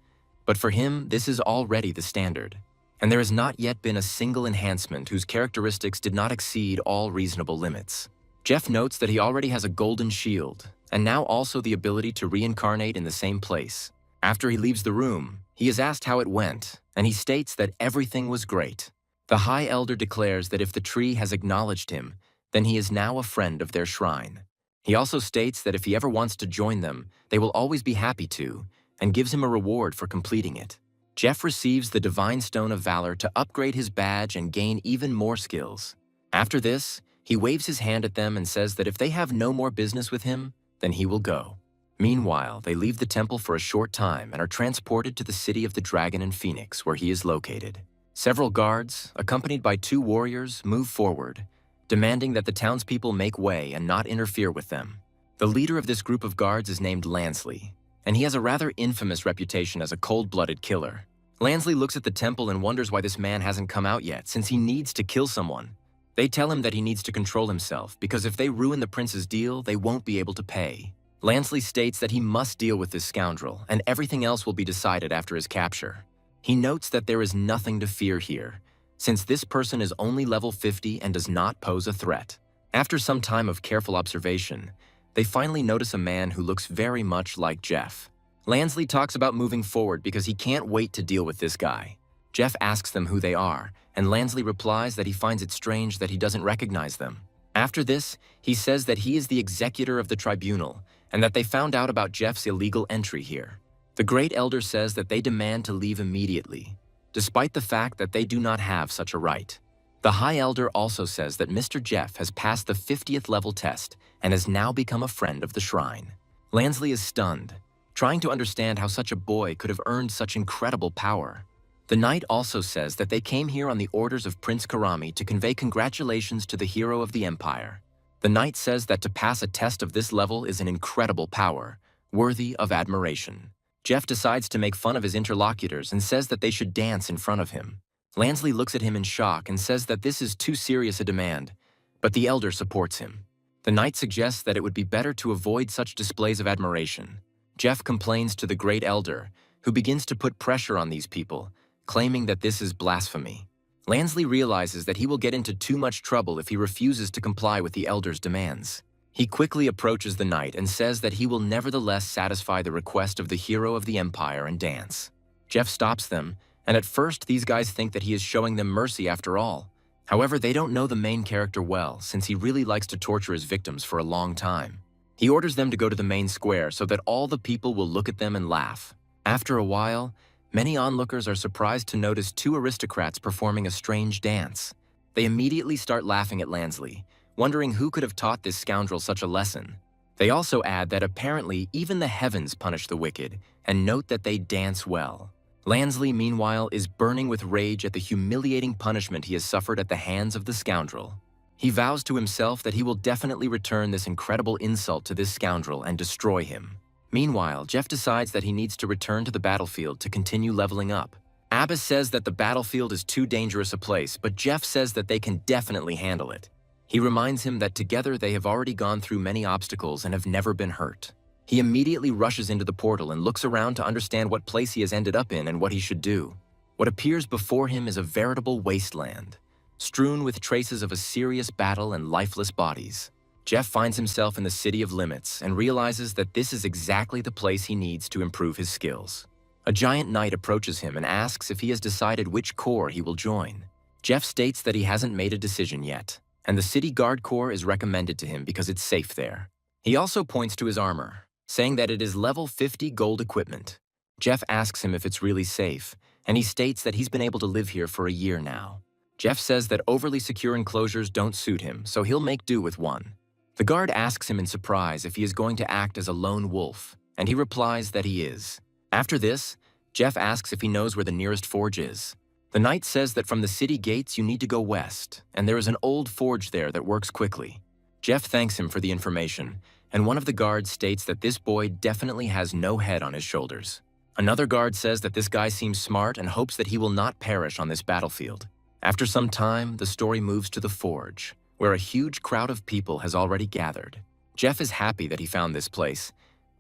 but for him, this is already the standard. And there has not yet been a single enhancement whose characteristics did not exceed all reasonable limits. Jeff notes that he already has a golden shield, and now also the ability to reincarnate in the same place. After he leaves the room, he is asked how it went, and he states that everything was great. The High Elder declares that if the tree has acknowledged him, then he is now a friend of their shrine. He also states that if he ever wants to join them, they will always be happy to, and gives him a reward for completing it. Jeff receives the Divine Stone of Valor to upgrade his badge and gain even more skills. After this, he waves his hand at them and says that if they have no more business with him, then he will go. Meanwhile, they leave the temple for a short time and are transported to the city of the Dragon and Phoenix, where he is located. Several guards, accompanied by 2 warriors, move forward, demanding that the townspeople make way and not interfere with them. The leader of this group of guards is named Lansley, and he has a rather infamous reputation as a cold-blooded killer. Lansley looks at the temple and wonders why this man hasn't come out yet, since he needs to kill someone. They tell him that he needs to control himself, because if they ruin the prince's deal, they won't be able to pay. Lansley states that he must deal with this scoundrel, and everything else will be decided after his capture. He notes that there is nothing to fear here, since this person is only level 50 and does not pose a threat. After some time of careful observation, they finally notice a man who looks very much like Jeff. Lansley talks about moving forward because he can't wait to deal with this guy. Jeff asks them who they are, and Lansley replies that he finds it strange that he doesn't recognize them. After this, he says that he is the executor of the tribunal, and that they found out about Jeff's illegal entry here. The Great Elder says that they demand to leave immediately, despite the fact that they do not have such a right. The High Elder also says that Mr. Jeff has passed the 50th level test and has now become a friend of the shrine. Lansley is stunned, trying to understand how such a boy could have earned such incredible power. The knight also says that they came here on the orders of Prince Karami to convey congratulations to the hero of the empire. The knight says that to pass a test of this level is an incredible power, worthy of admiration. Jeff decides to make fun of his interlocutors and says that they should dance in front of him. Lansley looks at him in shock and says that this is too serious a demand, but the elder supports him. The knight suggests that it would be better to avoid such displays of admiration. Jeff complains to the Great Elder, who begins to put pressure on these people, claiming that this is blasphemy. Lansley realizes that he will get into too much trouble if he refuses to comply with the elder's demands. He quickly approaches the knight and says that he will nevertheless satisfy the request of the hero of the empire and dance. Jeff stops them, and at first these guys think that he is showing them mercy after all. However, they don't know the main character well, since he really likes to torture his victims for a long time. He orders them to go to the main square so that all the people will look at them and laugh. After a while, many onlookers are surprised to notice 2 aristocrats performing a strange dance. They immediately start laughing at Lansley, wondering who could have taught this scoundrel such a lesson. They also add that apparently even the heavens punish the wicked, and note that they dance well. Lansley, meanwhile, is burning with rage at the humiliating punishment he has suffered at the hands of the scoundrel. He vows to himself that he will definitely return this incredible insult to this scoundrel and destroy him. Meanwhile, Jeff decides that he needs to return to the battlefield to continue leveling up. Abbas says that the battlefield is too dangerous a place, but Jeff says that they can definitely handle it. He reminds him that together they have already gone through many obstacles and have never been hurt. He immediately rushes into the portal and looks around to understand what place he has ended up in and what he should do. What appears before him is a veritable wasteland, strewn with traces of a serious battle and lifeless bodies. Jeff finds himself in the City of Limits and realizes that this is exactly the place he needs to improve his skills. A giant knight approaches him and asks if he has decided which corps he will join. Jeff states that he hasn't made a decision yet, and the City Guard Corps is recommended to him because it's safe there. He also points to his armor, saying that it is level 50 gold equipment. Jeff asks him if it's really safe, and he states that he's been able to live here for a year now. Jeff says that overly secure enclosures don't suit him, so he'll make do with one. The guard asks him in surprise if he is going to act as a lone wolf, and he replies that he is. After this, Jeff asks if he knows where the nearest forge is. The knight says that from the city gates you need to go west, and there is an old forge there that works quickly. Jeff thanks him for the information, and one of the guards states that this boy definitely has no head on his shoulders. Another guard says that this guy seems smart and hopes that he will not perish on this battlefield. After some time, the story moves to the forge, where a huge crowd of people has already gathered. Jeff is happy that he found this place,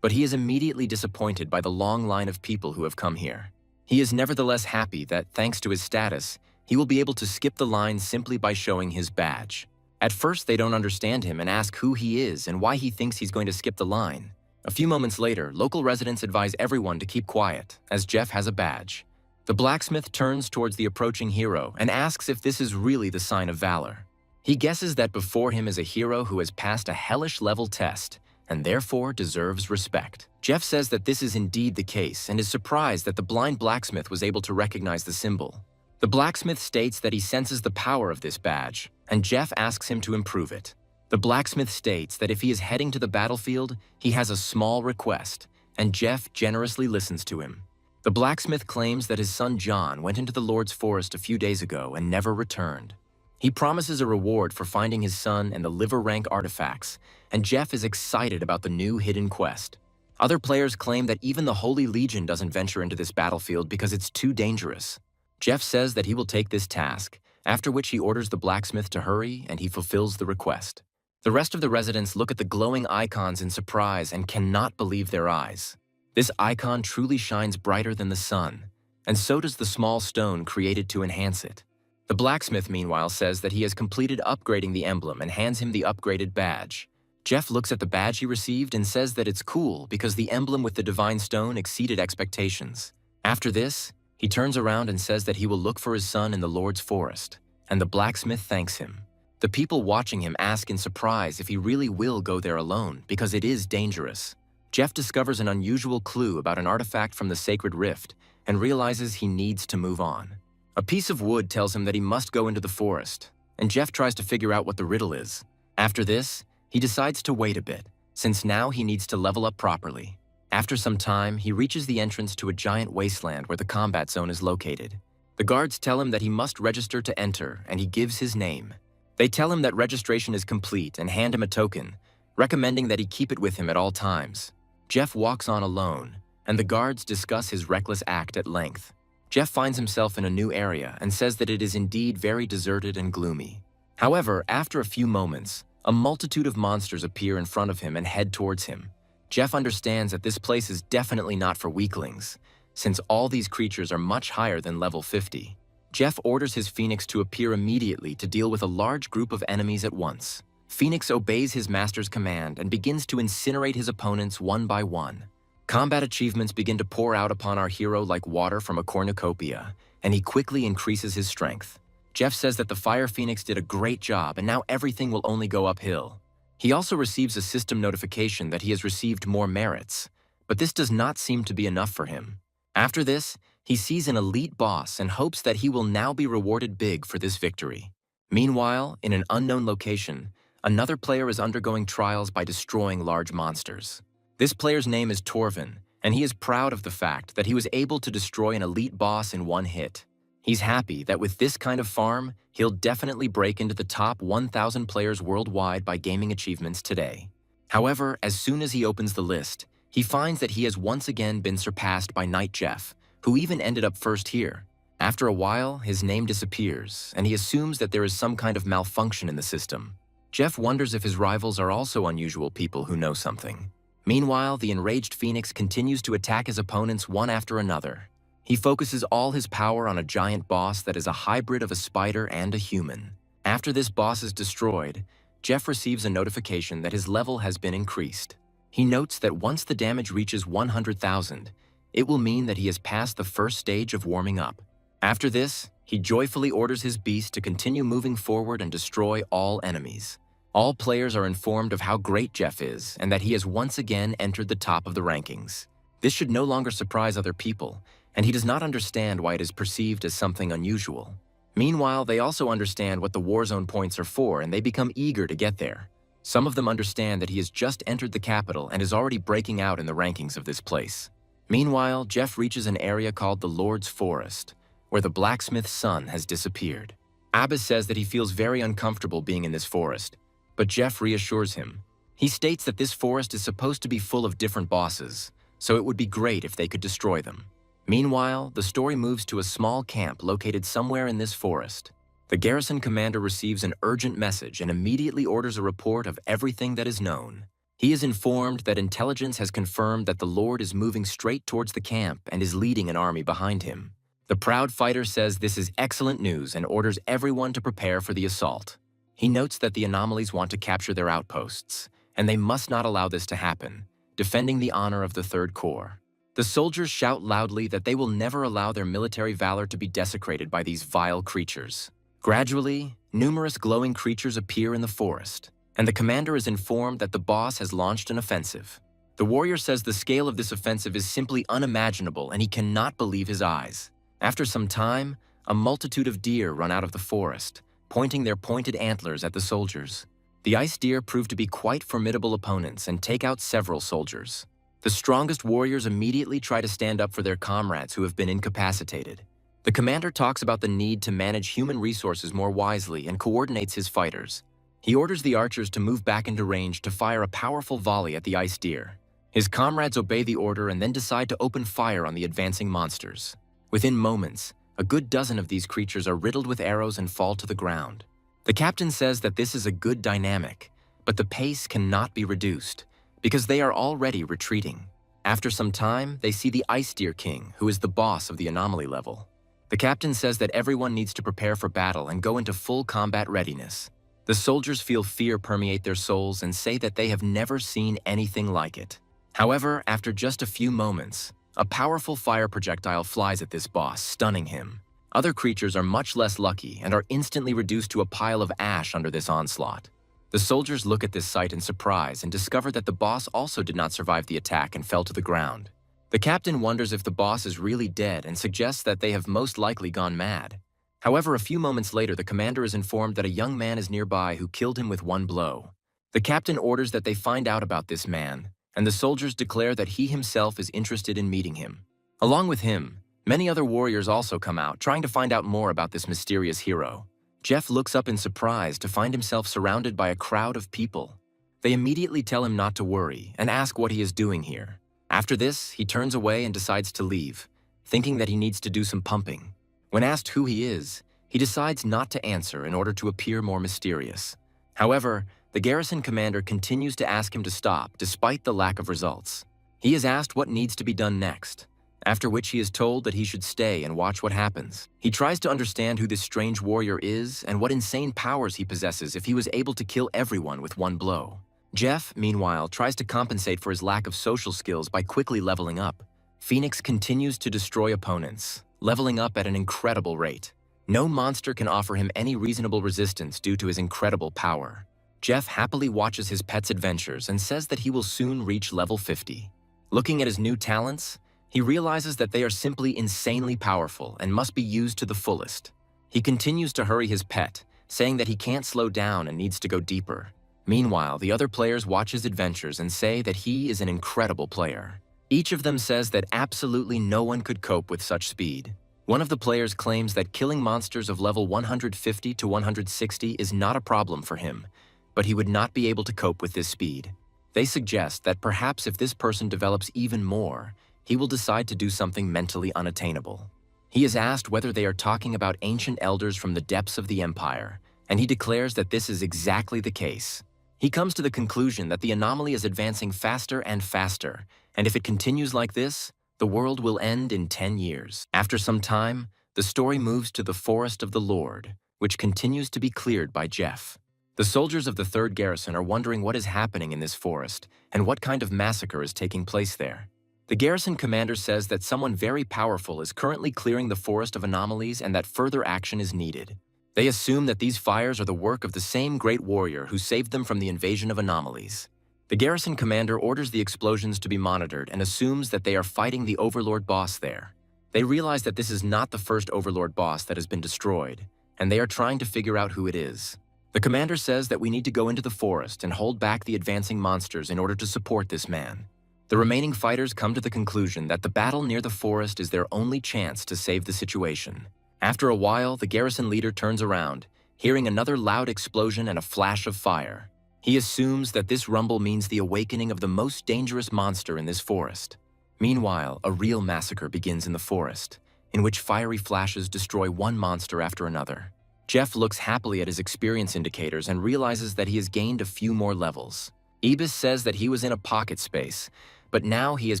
but he is immediately disappointed by the long line of people who have come here. He is nevertheless happy that, thanks to his status, he will be able to skip the line simply by showing his badge. At first, they don't understand him and ask who he is and why he thinks he's going to skip the line. A few moments later, local residents advise everyone to keep quiet, as Jeff has a badge. The blacksmith turns towards the approaching hero and asks if this is really the sign of valor. He guesses that before him is a hero who has passed a hellish level test, and that he is and therefore deserves respect. Jeff says that this is indeed the case and is surprised that the blind blacksmith was able to recognize the symbol. The blacksmith states that he senses the power of this badge, and Jeff asks him to improve it. The blacksmith states that if he is heading to the battlefield, he has a small request, and Jeff generously listens to him. The blacksmith claims that his son John went into the Lord's forest a few days ago and never returned. He promises a reward for finding his son and the liver rank artifacts, and Jeff is excited about the new hidden quest. Other players claim that even the Holy Legion doesn't venture into this battlefield because it's too dangerous. Jeff says that he will take this task, after which he orders the blacksmith to hurry and he fulfills the request. The rest of the residents look at the glowing icons in surprise and cannot believe their eyes. This icon truly shines brighter than the sun, and so does the small stone created to enhance it. The blacksmith, meanwhile, says that he has completed upgrading the emblem and hands him the upgraded badge. Jeff looks at the badge he received and says that it's cool because the emblem with the divine stone exceeded expectations. After this, he turns around and says that he will look for his son in the Lord's forest, and the blacksmith thanks him. The people watching him ask in surprise if he really will go there alone because it is dangerous. Jeff discovers an unusual clue about an artifact from the Sacred Rift and realizes he needs to move on. A piece of wood tells him that he must go into the forest, and Jeff tries to figure out what the riddle is. After this, he decides to wait a bit, since now he needs to level up properly. After some time, he reaches the entrance to a giant wasteland where the combat zone is located. The guards tell him that he must register to enter, and he gives his name. They tell him that registration is complete and hand him a token, recommending that he keep it with him at all times. Jeff walks on alone, and the guards discuss his reckless act at length. Jeff finds himself in a new area and says that it is indeed very deserted and gloomy. However, after a few moments, a multitude of monsters appear in front of him and head towards him. Jeff understands that this place is definitely not for weaklings, since all these creatures are much higher than level 50. Jeff orders his Phoenix to appear immediately to deal with a large group of enemies at once. Phoenix obeys his master's command and begins to incinerate his opponents one by one. Combat achievements begin to pour out upon our hero like water from a cornucopia, and he quickly increases his strength. Jeff says that the Fire Phoenix did a great job and now everything will only go uphill. He also receives a system notification that he has received more merits, but this does not seem to be enough for him. After this, he sees an elite boss and hopes that he will now be rewarded big for this victory. Meanwhile, in an unknown location, another player is undergoing trials by destroying large monsters. This player's name is Torvin, and he is proud of the fact that he was able to destroy an elite boss in one hit. He's happy that with this kind of farm, he'll definitely break into the top 1,000 players worldwide by gaming achievements today. However, as soon as he opens the list, he finds that he has once again been surpassed by Knight Jeff, who even ended up first here. After a while, his name disappears, and he assumes that there is some kind of malfunction in the system. Jeff wonders if his rivals are also unusual people who know something. Meanwhile, the enraged Phoenix continues to attack his opponents one after another. He focuses all his power on a giant boss that is a hybrid of a spider and a human. After this boss is destroyed, Jeff receives a notification that his level has been increased. He notes that once the damage reaches 100,000, it will mean that he has passed the first stage of warming up. After this, he joyfully orders his beast to continue moving forward and destroy all enemies. All players are informed of how great Jeff is and that he has once again entered the top of the rankings. This should no longer surprise other people, and he does not understand why it is perceived as something unusual. Meanwhile, they also understand what the Warzone points are for and they become eager to get there. Some of them understand that he has just entered the capital and is already breaking out in the rankings of this place. Meanwhile, Jeff reaches an area called the Lord's Forest, where the blacksmith's son has disappeared. Abbas says that he feels very uncomfortable being in this forest, but Jeff reassures him. He states that this forest is supposed to be full of different bosses, so it would be great if they could destroy them. Meanwhile, the story moves to a small camp located somewhere in this forest. The garrison commander receives an urgent message and immediately orders a report of everything that is known. He is informed that intelligence has confirmed that the Lord is moving straight towards the camp and is leading an army behind him. The proud fighter says this is excellent news and orders everyone to prepare for the assault. He notes that the anomalies want to capture their outposts, and they must not allow this to happen, defending the honor of the Third Corps. The soldiers shout loudly that they will never allow their military valor to be desecrated by these vile creatures. Gradually, numerous glowing creatures appear in the forest. and the commander is informed that the boss has launched an offensive. The warrior says the scale of this offensive is simply unimaginable and he cannot believe his eyes. After some time, a multitude of deer run out of the forest, pointing their pointed antlers at the soldiers. The ice deer prove to be quite formidable opponents and take out several soldiers. The strongest warriors immediately try to stand up for their comrades who have been incapacitated. The commander talks about the need to manage human resources more wisely and coordinates his fighters. He orders the archers to move back into range to fire a powerful volley at the ice deer. His comrades obey the order and then decide to open fire on the advancing monsters. Within moments, a good dozen of these creatures are riddled with arrows and fall to the ground. The captain says that this is a good dynamic, but the pace cannot be reduced, because they are already retreating. After some time, they see the Ice Deer King, who is the boss of the anomaly level. The captain says that everyone needs to prepare for battle and go into full combat readiness. The soldiers feel fear permeate their souls and say that they have never seen anything like it. However, after just a few moments, a powerful fire projectile flies at this boss, stunning him. Other creatures are much less lucky and are instantly reduced to a pile of ash under this onslaught. The soldiers look at this sight in surprise and discover that the boss also did not survive the attack and fell to the ground. The captain wonders if the boss is really dead and suggests that they have most likely gone mad. However, a few moments later, the commander is informed that a young man is nearby who killed him with one blow. The captain orders that they find out about this man, and the soldiers declare that he himself is interested in meeting him. Along with him, many other warriors also come out, trying to find out more about this mysterious hero. Jeff looks up in surprise to find himself surrounded by a crowd of people. They immediately tell him not to worry and ask what he is doing here. After this, he turns away and decides to leave, thinking that he needs to do some pumping. When asked who he is, he decides not to answer in order to appear more mysterious. However, the garrison commander continues to ask him to stop despite the lack of results. He is asked what needs to be done next, after which he is told that he should stay and watch what happens. He tries to understand who this strange warrior is and what insane powers he possesses if he was able to kill everyone with one blow. Jeff, meanwhile, tries to compensate for his lack of social skills by quickly leveling up. Phoenix continues to destroy opponents, leveling up at an incredible rate. No monster can offer him any reasonable resistance due to his incredible power. Jeff happily watches his pet's adventures and says that he will soon reach level 50. Looking at his new talents, he realizes that they are simply insanely powerful and must be used to the fullest. He continues to hurry his pet, saying that he can't slow down and needs to go deeper. Meanwhile, the other players watch his adventures and say that he is an incredible player. Each of them says that absolutely no one could cope with such speed. One of the players claims that killing monsters of level 150 to 160 is not a problem for him, but he would not be able to cope with this speed. They suggest that perhaps if this person develops even more, he will decide to do something mentally unattainable. He is asked whether they are talking about ancient elders from the depths of the empire, and he declares that this is exactly the case. He comes to the conclusion that the anomaly is advancing faster and faster, and if it continues like this, the world will end in 10 years. After some time, the story moves to the Forest of the Lord, which continues to be cleared by Jeff. The soldiers of the 3rd Garrison are wondering what is happening in this forest and what kind of massacre is taking place there. The garrison commander says that someone very powerful is currently clearing the forest of anomalies and that further action is needed. They assume that these fires are the work of the same great warrior who saved them from the invasion of anomalies. The garrison commander orders the explosions to be monitored and assumes that they are fighting the Overlord boss there. They realize that this is not the first Overlord boss that has been destroyed, and they are trying to figure out who it is. The commander says that we need to go into the forest and hold back the advancing monsters in order to support this man. The remaining fighters come to the conclusion that the battle near the forest is their only chance to save the situation. After a while, the garrison leader turns around, hearing another loud explosion and a flash of fire. He assumes that this rumble means the awakening of the most dangerous monster in this forest. Meanwhile, a real massacre begins in the forest, in which fiery flashes destroy one monster after another. Jeff looks happily at his experience indicators and realizes that he has gained a few more levels. Ibis says that he was in a pocket space, but now he has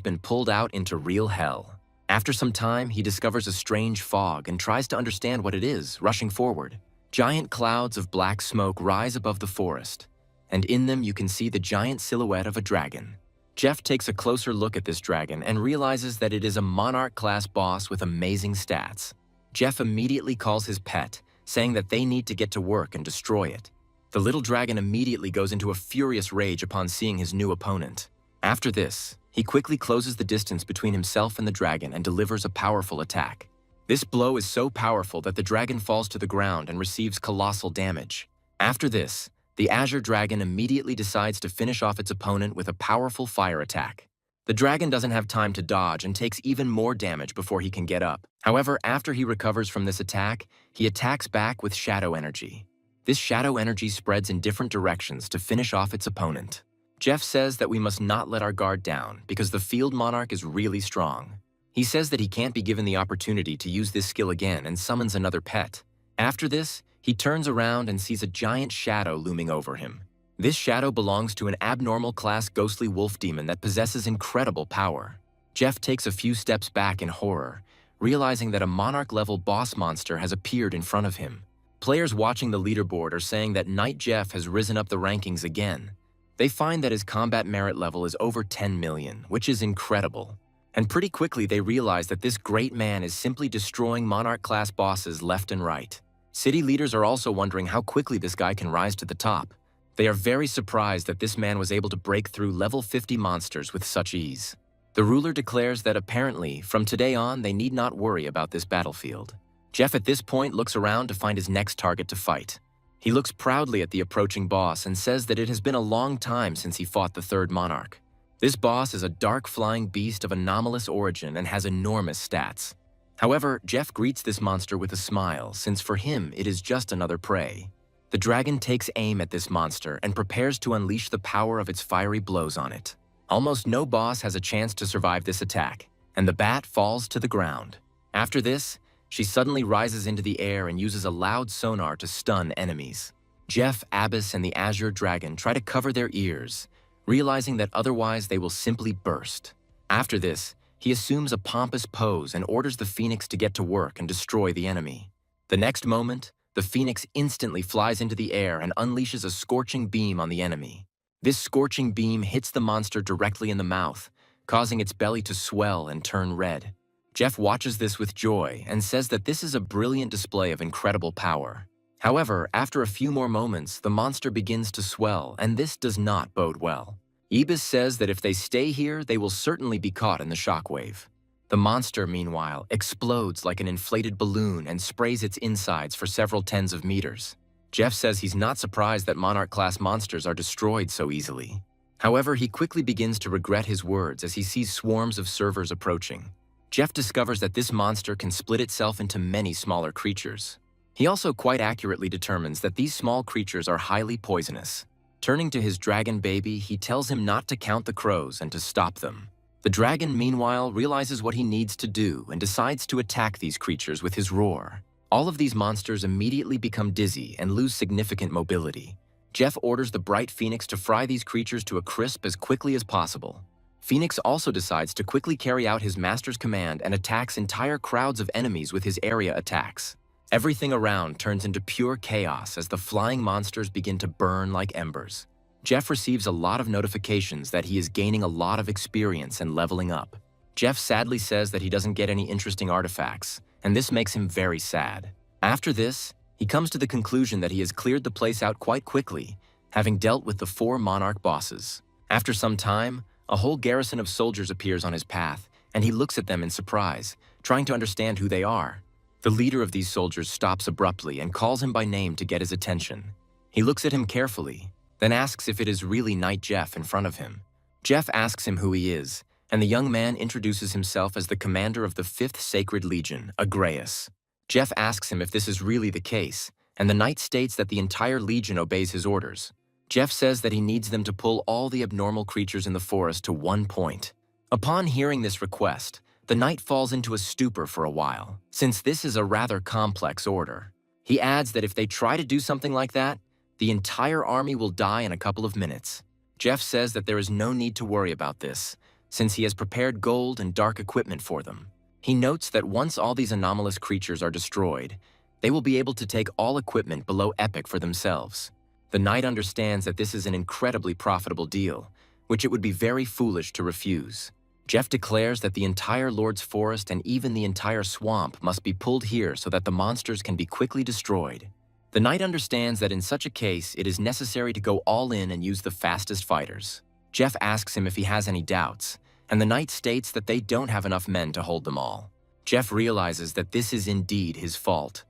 been pulled out into real hell. After some time, he discovers a strange fog and tries to understand what it is, rushing forward. Giant clouds of black smoke rise above the forest, and in them you can see the giant silhouette of a dragon. Jeff takes a closer look at this dragon and realizes that it is a monarch-class boss with amazing stats. Jeff immediately calls his pet, saying that they need to get to work and destroy it. The little dragon immediately goes into a furious rage upon seeing his new opponent. After this, he quickly closes the distance between himself and the dragon and delivers a powerful attack. This blow is so powerful that the dragon falls to the ground and receives colossal damage. After this, the Azure Dragon immediately decides to finish off its opponent with a powerful fire attack. The dragon doesn't have time to dodge and takes even more damage before he can get up. However, after he recovers from this attack, he attacks back with shadow energy. This shadow energy spreads in different directions to finish off its opponent. Jeff says that we must not let our guard down because the field monarch is really strong. He says that he can't be given the opportunity to use this skill again and summons another pet. After this, he turns around and sees a giant shadow looming over him. This shadow belongs to an abnormal class ghostly wolf demon that possesses incredible power. Jeff takes a few steps back in horror, realizing that a monarch-level boss monster has appeared in front of him. Players watching the leaderboard are saying that Knight Jeff has risen up the rankings again. They find that his combat merit level is over 10 million, which is incredible. And pretty quickly they realize that this great man is simply destroying monarch-class bosses left and right. City leaders are also wondering how quickly this guy can rise to the top. They are very surprised that this man was able to break through level 50 monsters with such ease. The ruler declares that apparently, from today on, they need not worry about this battlefield. Jeff at this point looks around to find his next target to fight. He looks proudly at the approaching boss and says that it has been a long time since he fought the third monarch. This boss is a dark flying beast of anomalous origin and has enormous stats. However, Jeff greets this monster with a smile, since for him it is just another prey. The dragon takes aim at this monster and prepares to unleash the power of its fiery blows on it. Almost no boss has a chance to survive this attack, and the bat falls to the ground. After this, she suddenly rises into the air and uses a loud sonar to stun enemies. Jeff, Abyss, and the Azure Dragon try to cover their ears, realizing that otherwise they will simply burst. After this, he assumes a pompous pose and orders the Phoenix to get to work and destroy the enemy. The next moment, the Phoenix instantly flies into the air and unleashes a scorching beam on the enemy. This scorching beam hits the monster directly in the mouth, causing its belly to swell and turn red. Jeff watches this with joy and says that this is a brilliant display of incredible power. However, after a few more moments, the monster begins to swell, and this does not bode well. Ibis says that if they stay here, they will certainly be caught in the shockwave. The monster, meanwhile, explodes like an inflated balloon and sprays its insides for several tens of meters. Jeff says he's not surprised that Monarch-class monsters are destroyed so easily. However, he quickly begins to regret his words as he sees swarms of servers approaching. Jeff discovers that this monster can split itself into many smaller creatures. He also quite accurately determines that these small creatures are highly poisonous. Turning to his dragon baby, he tells him not to count the crows and to stop them. The dragon, meanwhile, realizes what he needs to do and decides to attack these creatures with his roar. All of these monsters immediately become dizzy and lose significant mobility. Jeff orders the Bright Phoenix to fry these creatures to a crisp as quickly as possible. Phoenix also decides to quickly carry out his master's command and attacks entire crowds of enemies with his area attacks. Everything around turns into pure chaos as the flying monsters begin to burn like embers. Jeff receives a lot of notifications that he is gaining a lot of experience and leveling up. Jeff sadly says that he doesn't get any interesting artifacts, and this makes him very sad. After this, he comes to the conclusion that he has cleared the place out quite quickly, having dealt with the 4 monarch bosses. After some time, a whole garrison of soldiers appears on his path, and he looks at them in surprise, trying to understand who they are. The leader of these soldiers stops abruptly and calls him by name to get his attention. He looks at him carefully, then asks if it is really Knight Jeff in front of him. Jeff asks him who he is, and the young man introduces himself as the commander of the 5th Sacred Legion, Agreus. Jeff asks him if this is really the case, and the knight states that the entire legion obeys his orders. Jeff says that he needs them to pull all the abnormal creatures in the forest to one point. Upon hearing this request, the knight falls into a stupor for a while, since this is a rather complex order. He adds that if they try to do something like that, the entire army will die in a couple of minutes. Jeff says that there is no need to worry about this, since he has prepared gold and dark equipment for them. He notes that once all these anomalous creatures are destroyed, they will be able to take all equipment below Epic for themselves. The knight understands that this is an incredibly profitable deal, which it would be very foolish to refuse. Jeff declares that the entire Lord's Forest and even the entire swamp must be pulled here so that the monsters can be quickly destroyed. The knight understands that in such a case, it is necessary to go all in and use the fastest fighters. Jeff asks him if he has any doubts, and the knight states that they don't have enough men to hold them all. Jeff realizes that this is indeed his fault,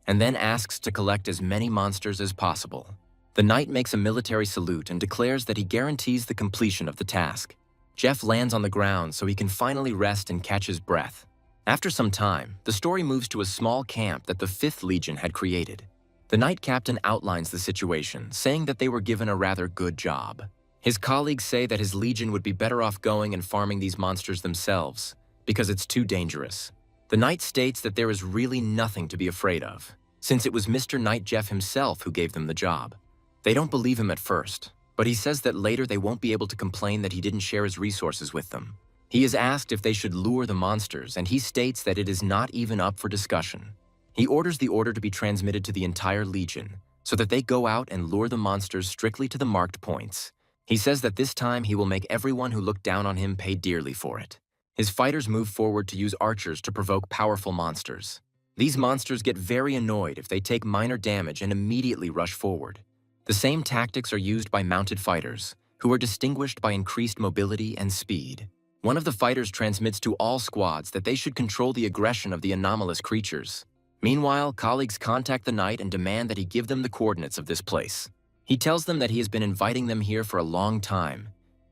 and then asks to collect as many monsters as possible. The knight makes a military salute and declares that he guarantees the completion of the task. Jeff lands on the ground so he can finally rest and catch his breath. After some time, the story moves to a small camp that the 5th Legion had created. The knight captain outlines the situation, saying that they were given a rather good job. His colleagues say that his legion would be better off going and farming these monsters themselves, because it's too dangerous. The knight states that there is really nothing to be afraid of, since it was Mr. Knight Jeff himself who gave them the job. They don't believe him at first, but he says that later they won't be able to complain that he didn't share his resources with them. He is asked if they should lure the monsters, and he states that it is not even up for discussion. He orders the order to be transmitted to the entire legion, so that they go out and lure the monsters strictly to the marked points. He says that this time he will make everyone who looked down on him pay dearly for it. His fighters move forward to use archers to provoke powerful monsters. These monsters get very annoyed if they take minor damage and immediately rush forward. The same tactics are used by mounted fighters, who are distinguished by increased mobility and speed. One of the fighters transmits to all squads that they should control the aggression of the anomalous creatures. Meanwhile, colleagues contact the knight and demand that he give them the coordinates of this place. He tells them that he has been inviting them here for a long time,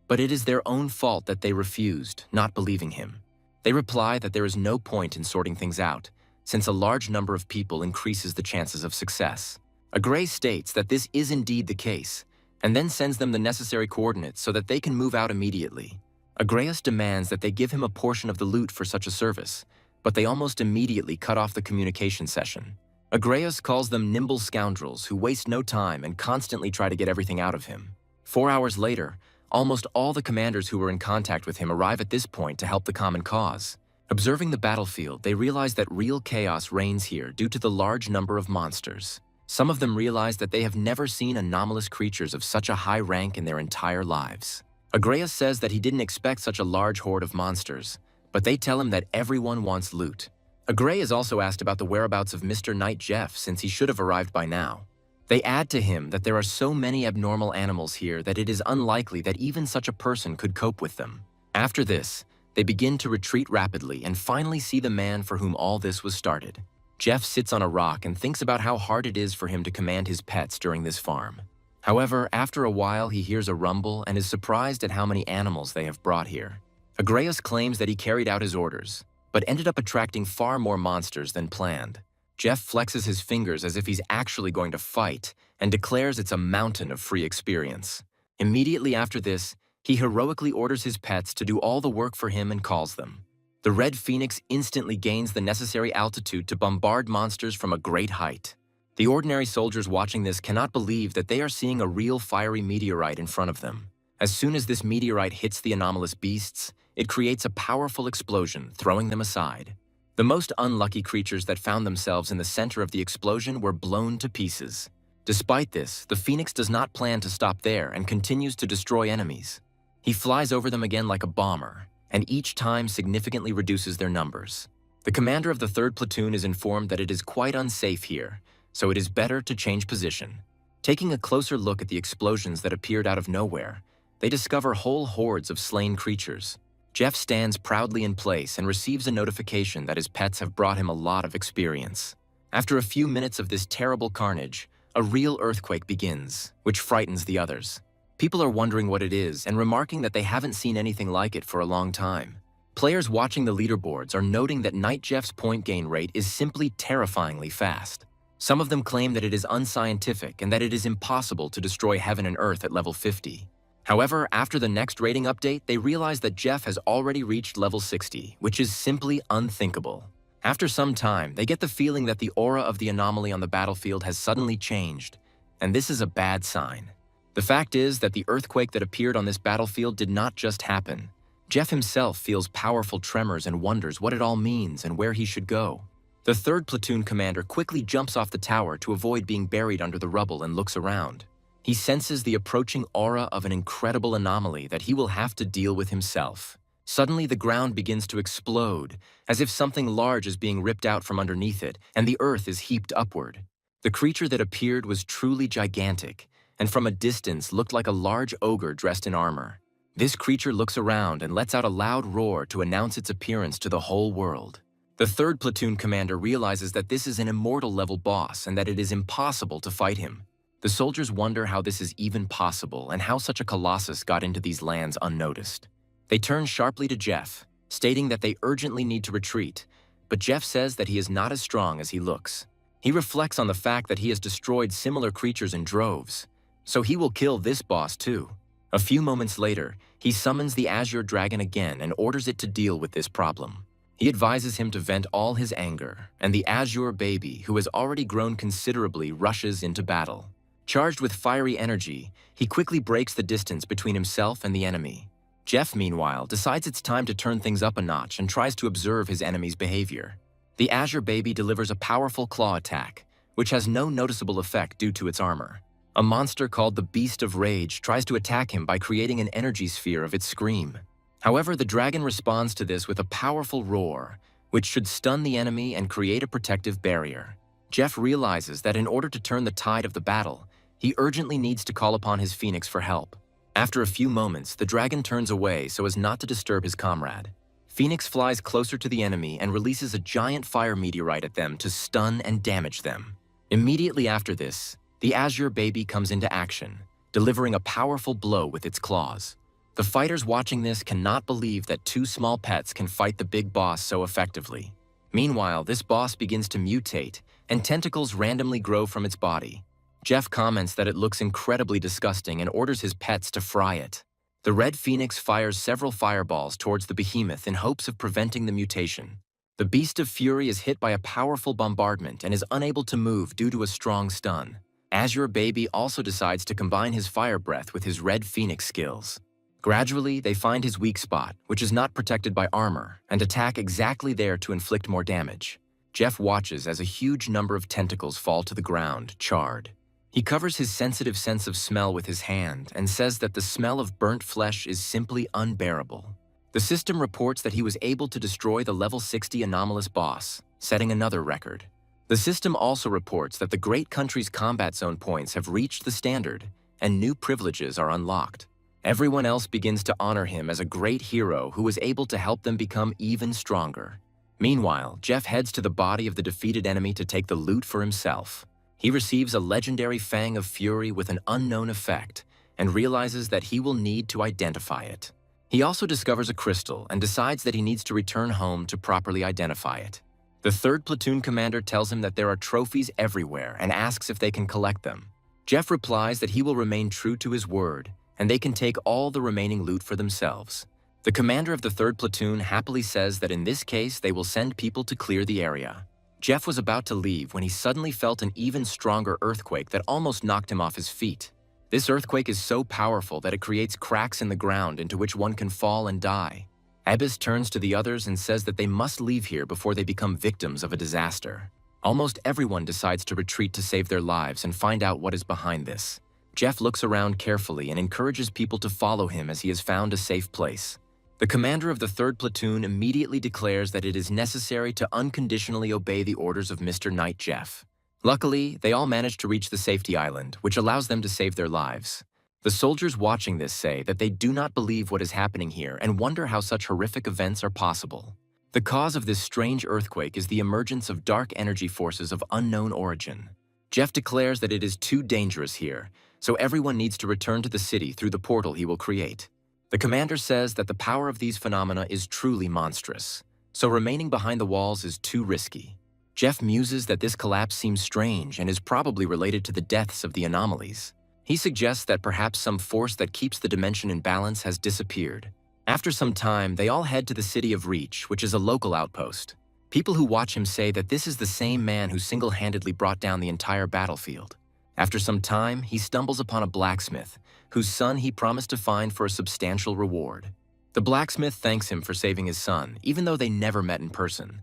but it is their own fault that they refused, not believing him. They reply that there is no point in sorting things out, since a large number of people increases the chances of success. Gray states that this is indeed the case, and then sends them the necessary coordinates so that they can move out immediately. Agreus demands that they give him a portion of the loot for such a service, but they almost immediately cut off the communication session. Agreus calls them nimble scoundrels who waste no time and constantly try to get everything out of him. 4 hours later, almost all the commanders who were in contact with him arrive at this point to help the common cause. Observing the battlefield, they realize that real chaos reigns here due to the large number of monsters. Some of them realize that they have never seen anomalous creatures of such a high rank in their entire lives. Agreus says that he didn't expect such a large horde of monsters, but they tell him that everyone wants loot. Agreus is also asked about the whereabouts of Mr. Knight Jeff, since he should have arrived by now. They add to him that there are so many abnormal animals here that it is unlikely that even such a person could cope with them. After this, they begin to retreat rapidly and finally see the man for whom all this was started. Jeff sits on a rock and thinks about how hard it is for him to command his pets during this farm. However, after a while he hears a rumble and is surprised at how many animals they have brought here. Agreus claims that he carried out his orders, but ended up attracting far more monsters than planned. Jeff flexes his fingers as if he's actually going to fight and declares it's a mountain of free experience. Immediately after this, he heroically orders his pets to do all the work for him and calls them. The Red Phoenix instantly gains the necessary altitude to bombard monsters from a great height. The ordinary soldiers watching this cannot believe that they are seeing a real fiery meteorite in front of them. As soon as this meteorite hits the anomalous beasts, it creates a powerful explosion, throwing them aside. The most unlucky creatures that found themselves in the center of the explosion were blown to pieces. Despite this, the Phoenix does not plan to stop there and continues to destroy enemies. He flies over them again like a bomber, and each time significantly reduces their numbers. The commander of the 3rd platoon is informed that it is quite unsafe here, so it is better to change position. Taking a closer look at the explosions that appeared out of nowhere, they discover whole hordes of slain creatures. Jeff stands proudly in place and receives a notification that his pets have brought him a lot of experience. After a few minutes of this terrible carnage, a real earthquake begins, which frightens the others. People are wondering what it is and remarking that they haven't seen anything like it for a long time. Players watching the leaderboards are noting that Knight Jeff's point gain rate is simply terrifyingly fast. Some of them claim that it is unscientific and that it is impossible to destroy heaven and earth at level 50. However, after the next rating update, they realize that Jeff has already reached level 60, which is simply unthinkable. After some time, they get the feeling that the aura of the anomaly on the battlefield has suddenly changed, and this is a bad sign. The fact is that the earthquake that appeared on this battlefield did not just happen. Jeff himself feels powerful tremors and wonders what it all means and where he should go. The 3rd platoon commander quickly jumps off the tower to avoid being buried under the rubble and looks around. He senses the approaching aura of an incredible anomaly that he will have to deal with himself. Suddenly, the ground begins to explode, as if something large is being ripped out from underneath it, and the earth is heaped upward. The creature that appeared was truly gigantic, and from a distance looked like a large ogre dressed in armor. This creature looks around and lets out a loud roar to announce its appearance to the whole world. The third platoon commander realizes that this is an immortal-level boss and that it is impossible to fight him. The soldiers wonder how this is even possible and how such a colossus got into these lands unnoticed. They turn sharply to Jeff, stating that they urgently need to retreat, but Jeff says that he is not as strong as he looks. He reflects on the fact that he has destroyed similar creatures in droves, so he will kill this boss too. A few moments later, he summons the Azure Dragon again and orders it to deal with this problem. He advises him to vent all his anger, and the Azure baby, who has already grown considerably, rushes into battle. Charged with fiery energy, he quickly breaks the distance between himself and the enemy. Jeff, meanwhile, decides it's time to turn things up a notch and tries to observe his enemy's behavior. The Azure baby delivers a powerful claw attack, which has no noticeable effect due to its armor. A monster called the Beast of Rage tries to attack him by creating an energy sphere of its scream. However, the dragon responds to this with a powerful roar, which should stun the enemy and create a protective barrier. Jeff realizes that in order to turn the tide of the battle, he urgently needs to call upon his phoenix for help. After a few moments, the dragon turns away so as not to disturb his comrade. Phoenix flies closer to the enemy and releases a giant fire meteorite at them to stun and damage them. Immediately after this, the Azure baby comes into action, delivering a powerful blow with its claws. The fighters watching this cannot believe that two small pets can fight the big boss so effectively. Meanwhile, this boss begins to mutate, and tentacles randomly grow from its body. Jeff comments that it looks incredibly disgusting and orders his pets to fry it. The Red Phoenix fires several fireballs towards the behemoth in hopes of preventing the mutation. The Beast of Fury is hit by a powerful bombardment and is unable to move due to a strong stun. Azure Baby also decides to combine his fire breath with his Red Phoenix skills. Gradually, they find his weak spot, which is not protected by armor, and attack exactly there to inflict more damage. Jeff watches as a huge number of tentacles fall to the ground, charred. He covers his sensitive sense of smell with his hand and says that the smell of burnt flesh is simply unbearable. The system reports that he was able to destroy the level 60 anomalous boss, setting another record. The system also reports that the great country's combat zone points have reached the standard and new privileges are unlocked. Everyone else begins to honor him as a great hero who was able to help them become even stronger. Meanwhile, Jeff heads to the body of the defeated enemy to take the loot for himself. He receives a legendary Fang of Fury with an unknown effect and realizes that he will need to identify it. He also discovers a crystal and decides that he needs to return home to properly identify it. The third platoon commander tells him that there are trophies everywhere and asks if they can collect them. Jeff replies that he will remain true to his word and they can take all the remaining loot for themselves. The commander of the third platoon happily says that in this case they will send people to clear the area. Jeff was about to leave when he suddenly felt an even stronger earthquake that almost knocked him off his feet. This earthquake is so powerful that it creates cracks in the ground into which one can fall and die. Abyss turns to the others and says that they must leave here before they become victims of a disaster. Almost everyone decides to retreat to save their lives and find out what is behind this. Jeff looks around carefully and encourages people to follow him as he has found a safe place. The commander of the third platoon immediately declares that it is necessary to unconditionally obey the orders of Mr. Knight Jeff. Luckily, they all manage to reach the safety island, which allows them to save their lives. The soldiers watching this say that they do not believe what is happening here and wonder how such horrific events are possible. The cause of this strange earthquake is the emergence of dark energy forces of unknown origin. Jeff declares that it is too dangerous here, so everyone needs to return to the city through the portal he will create. The commander says that the power of these phenomena is truly monstrous, so remaining behind the walls is too risky. Jeff muses that this collapse seems strange and is probably related to the deaths of the anomalies. He suggests that perhaps some force that keeps the dimension in balance has disappeared. After some time, they all head to the city of Reach, which is a local outpost. People who watch him say that this is the same man who single-handedly brought down the entire battlefield. After some time, he stumbles upon a blacksmith, whose son he promised to find for a substantial reward. The blacksmith thanks him for saving his son, even though they never met in person.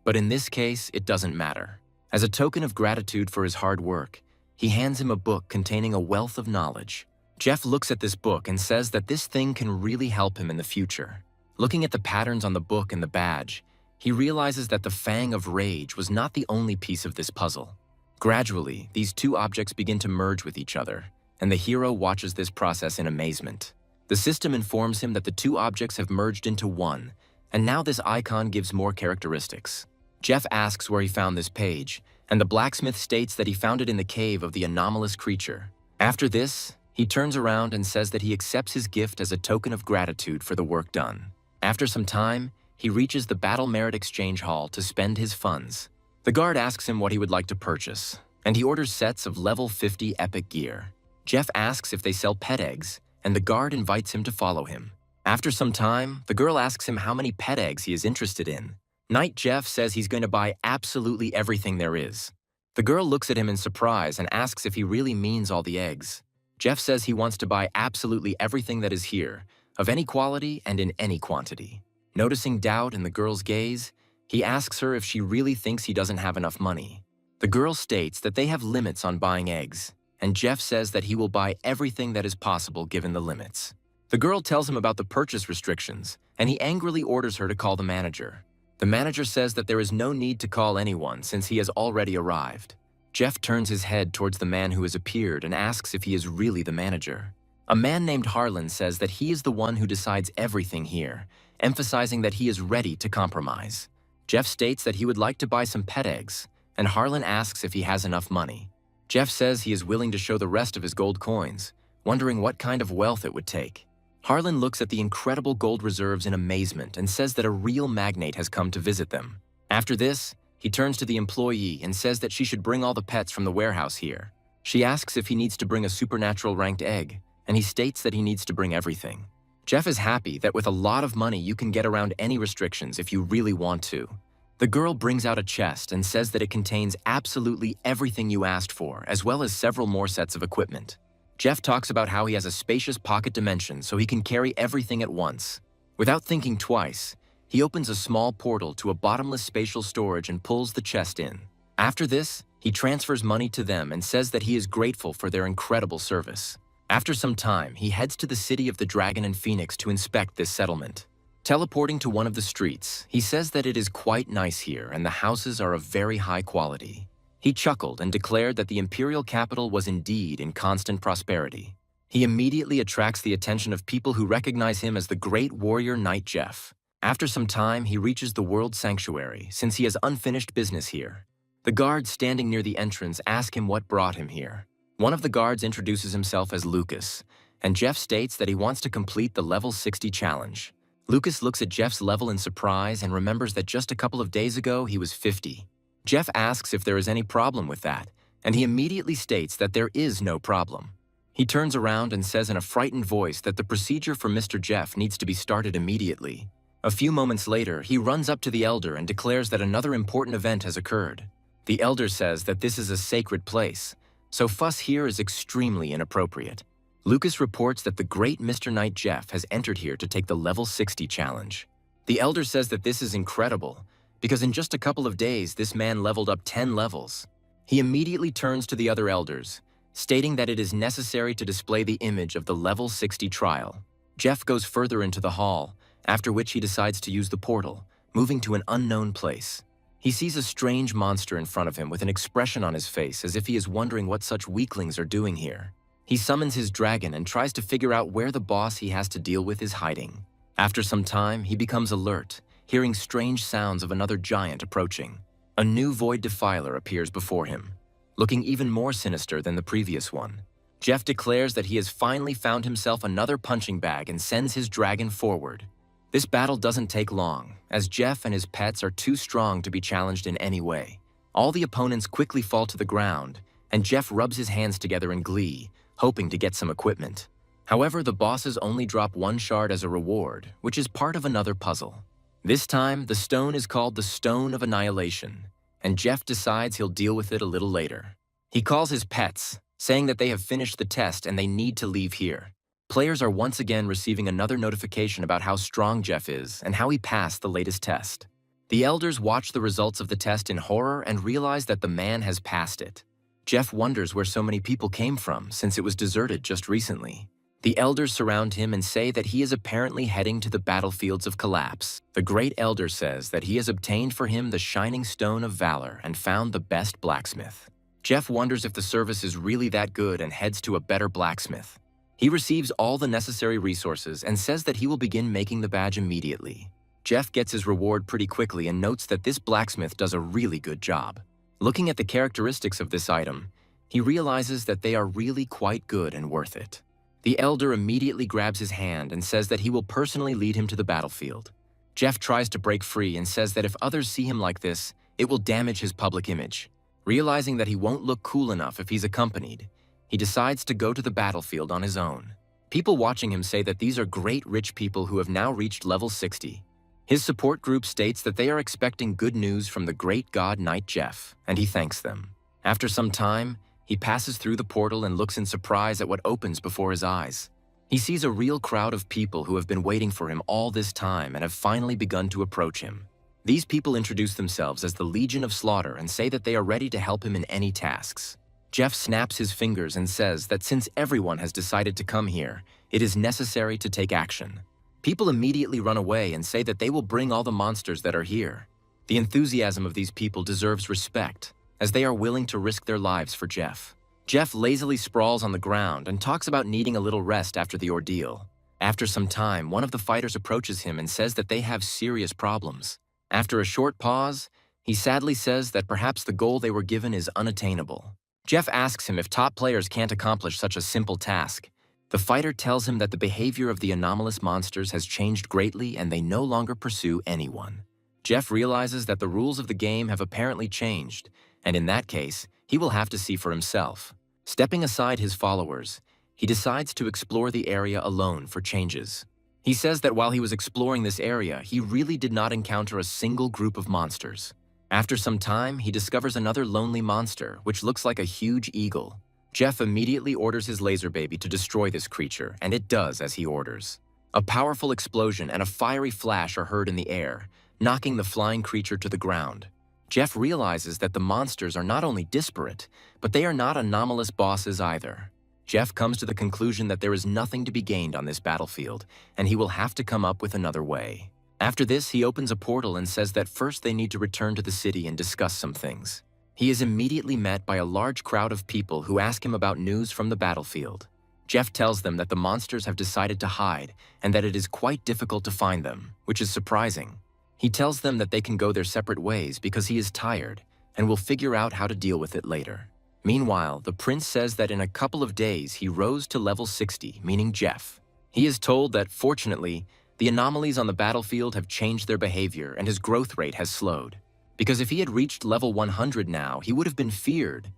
But in this case, it doesn't matter. As a token of gratitude for his hard work, he hands him a book containing a wealth of knowledge. Jeff looks at this book and says that this thing can really help him in the future. Looking at the patterns on the book and the badge, he realizes that the Fang of Rage was not the only piece of this puzzle. Gradually, these two objects begin to merge with each other, and the hero watches this process in amazement. The system informs him that the two objects have merged into one, and now this icon gives more characteristics. Jeff asks where he found this page, and the blacksmith states that he found it in the cave of the anomalous creature. After this, he turns around and says that he accepts his gift as a token of gratitude for the work done. After some time, he reaches the Battle Merit Exchange Hall to spend his funds. The guard asks him what he would like to purchase, and he orders sets of level 50 epic gear. Jeff asks if they sell pet eggs, and the guard invites him to follow him. After some time, the girl asks him how many pet eggs he is interested in. Knight Jeff says he's going to buy absolutely everything there is. The girl looks at him in surprise and asks if he really means all the eggs. Jeff says he wants to buy absolutely everything that is here, of any quality and in any quantity. Noticing doubt in the girl's gaze, he asks her if she really thinks he doesn't have enough money. The girl states that they have limits on buying eggs, and Jeff says that he will buy everything that is possible given the limits. The girl tells him about the purchase restrictions, and he angrily orders her to call the manager. The manager says that there is no need to call anyone since he has already arrived. Jeff turns his head towards the man who has appeared and asks if he is really the manager. A man named Harlan says that he is the one who decides everything here, emphasizing that he is ready to compromise. Jeff states that he would like to buy some pet eggs, and Harlan asks if he has enough money. Jeff says he is willing to show the rest of his gold coins, wondering what kind of wealth it would take. Harlan looks at the incredible gold reserves in amazement and says that a real magnate has come to visit them. After this, he turns to the employee and says that she should bring all the pets from the warehouse here. She asks if he needs to bring a supernatural ranked egg, and he states that he needs to bring everything. Jeff is happy that with a lot of money you can get around any restrictions if you really want to. The girl brings out a chest and says that it contains absolutely everything you asked for, as well as several more sets of equipment. Jeff talks about how he has a spacious pocket dimension so he can carry everything at once. Without thinking twice, he opens a small portal to a bottomless spatial storage and pulls the chest in. After this, he transfers money to them and says that he is grateful for their incredible service. After some time, he heads to the city of the Dragon and Phoenix to inspect this settlement. Teleporting to one of the streets, he says that it is quite nice here and the houses are of very high quality. He chuckled and declared that the imperial capital was indeed in constant prosperity. He immediately attracts the attention of people who recognize him as the great warrior Knight Jeff. After some time, he reaches the World Sanctuary since he has unfinished business here. The guards standing near the entrance ask him what brought him here. One of the guards introduces himself as Lucas, and Jeff states that he wants to complete the level 60 challenge. Lucas looks at Jeff's level in surprise and remembers that just a couple of days ago he was 50. Jeff asks if there is any problem with that, and he immediately states that there is no problem. He turns around and says in a frightened voice that the procedure for Mr. Jeff needs to be started immediately. A few moments later, he runs up to the Elder and declares that another important event has occurred. The Elder says that this is a sacred place, so fuss here is extremely inappropriate. Lucas reports that the great Mr. Knight Jeff has entered here to take the level 60 challenge. The Elder says that this is incredible, because in just a couple of days this man leveled up 10 levels. He immediately turns to the other Elders, stating that it is necessary to display the image of the level 60 trial. Jeff goes further into the hall, after which he decides to use the portal, moving to an unknown place. He sees a strange monster in front of him with an expression on his face as if he is wondering what such weaklings are doing here. He summons his dragon and tries to figure out where the boss he has to deal with is hiding. After some time, he becomes alert, hearing strange sounds of another giant approaching. A new Void Defiler appears before him, looking even more sinister than the previous one. Jeff declares that he has finally found himself another punching bag and sends his dragon forward. This battle doesn't take long, as Jeff and his pets are too strong to be challenged in any way. All the opponents quickly fall to the ground, and Jeff rubs his hands together in glee, hoping to get some equipment. However, the bosses only drop one shard as a reward, which is part of another puzzle. This time, the stone is called the Stone of Annihilation, and Jeff decides he'll deal with it a little later. He calls his pets, saying that they have finished the test and they need to leave here. Players are once again receiving another notification about how strong Jeff is and how he passed the latest test. The Elders watch the results of the test in horror and realize that the man has passed it. Jeff wonders where so many people came from since it was deserted just recently. The Elders surround him and say that he is apparently heading to the battlefields of collapse. The Great Elder says that he has obtained for him the Shining Stone of Valor and found the best blacksmith. Jeff wonders if the service is really that good and heads to a better blacksmith. He receives all the necessary resources and says that he will begin making the badge immediately. Jeff gets his reward pretty quickly and notes that this blacksmith does a really good job. Looking at the characteristics of this item, he realizes that they are really quite good and worth it. The elder immediately grabs his hand and says that he will personally lead him to the battlefield. Jeff tries to break free and says that if others see him like this, it will damage his public image. Realizing that he won't look cool enough if he's accompanied, he decides to go to the battlefield on his own. People watching him say that these are great rich people who have now reached level 60. His support group states that they are expecting good news from the great god knight Jeff, and he thanks them. After some time, he passes through the portal and looks in surprise at what opens before his eyes. He sees a real crowd of people who have been waiting for him all this time and have finally begun to approach him. These people introduce themselves as the Legion of Slaughter and say that they are ready to help him in any tasks. Jeff snaps his fingers and says that since everyone has decided to come here, it is necessary to take action. People immediately run away and say that they will bring all the monsters that are here. The enthusiasm of these people deserves respect, as they are willing to risk their lives for Jeff. Jeff lazily sprawls on the ground and talks about needing a little rest after the ordeal. After some time, one of the fighters approaches him and says that they have serious problems. After a short pause, he sadly says that perhaps the goal they were given is unattainable. Jeff asks him if top players can't accomplish such a simple task. The fighter tells him that the behavior of the anomalous monsters has changed greatly and they no longer pursue anyone. Jeff realizes that the rules of the game have apparently changed, and in that case, he will have to see for himself. Stepping aside his followers, he decides to explore the area alone for changes. He says that while he was exploring this area, he really did not encounter a single group of monsters. After some time, he discovers another lonely monster, which looks like a huge eagle. Jeff immediately orders his laser baby to destroy this creature, and it does as he orders. A powerful explosion and a fiery flash are heard in the air, knocking the flying creature to the ground. Jeff realizes that the monsters are not only disparate, but they are not anomalous bosses either. Jeff comes to the conclusion that there is nothing to be gained on this battlefield, and he will have to come up with another way. After this, he opens a portal and says that first they need to return to the city and discuss some things. He is immediately met by a large crowd of people who ask him about news from the battlefield. Jeff tells them that the monsters have decided to hide and that it is quite difficult to find them, which is surprising. He tells them that they can go their separate ways because he is tired and will figure out how to deal with it later. Meanwhile, the prince says that in a couple of days he rose to level 60, meaning Jeff. He is told that, fortunately, the anomalies on the battlefield have changed their behavior and his growth rate has slowed. Because if he had reached level 100 now, he would have been feared.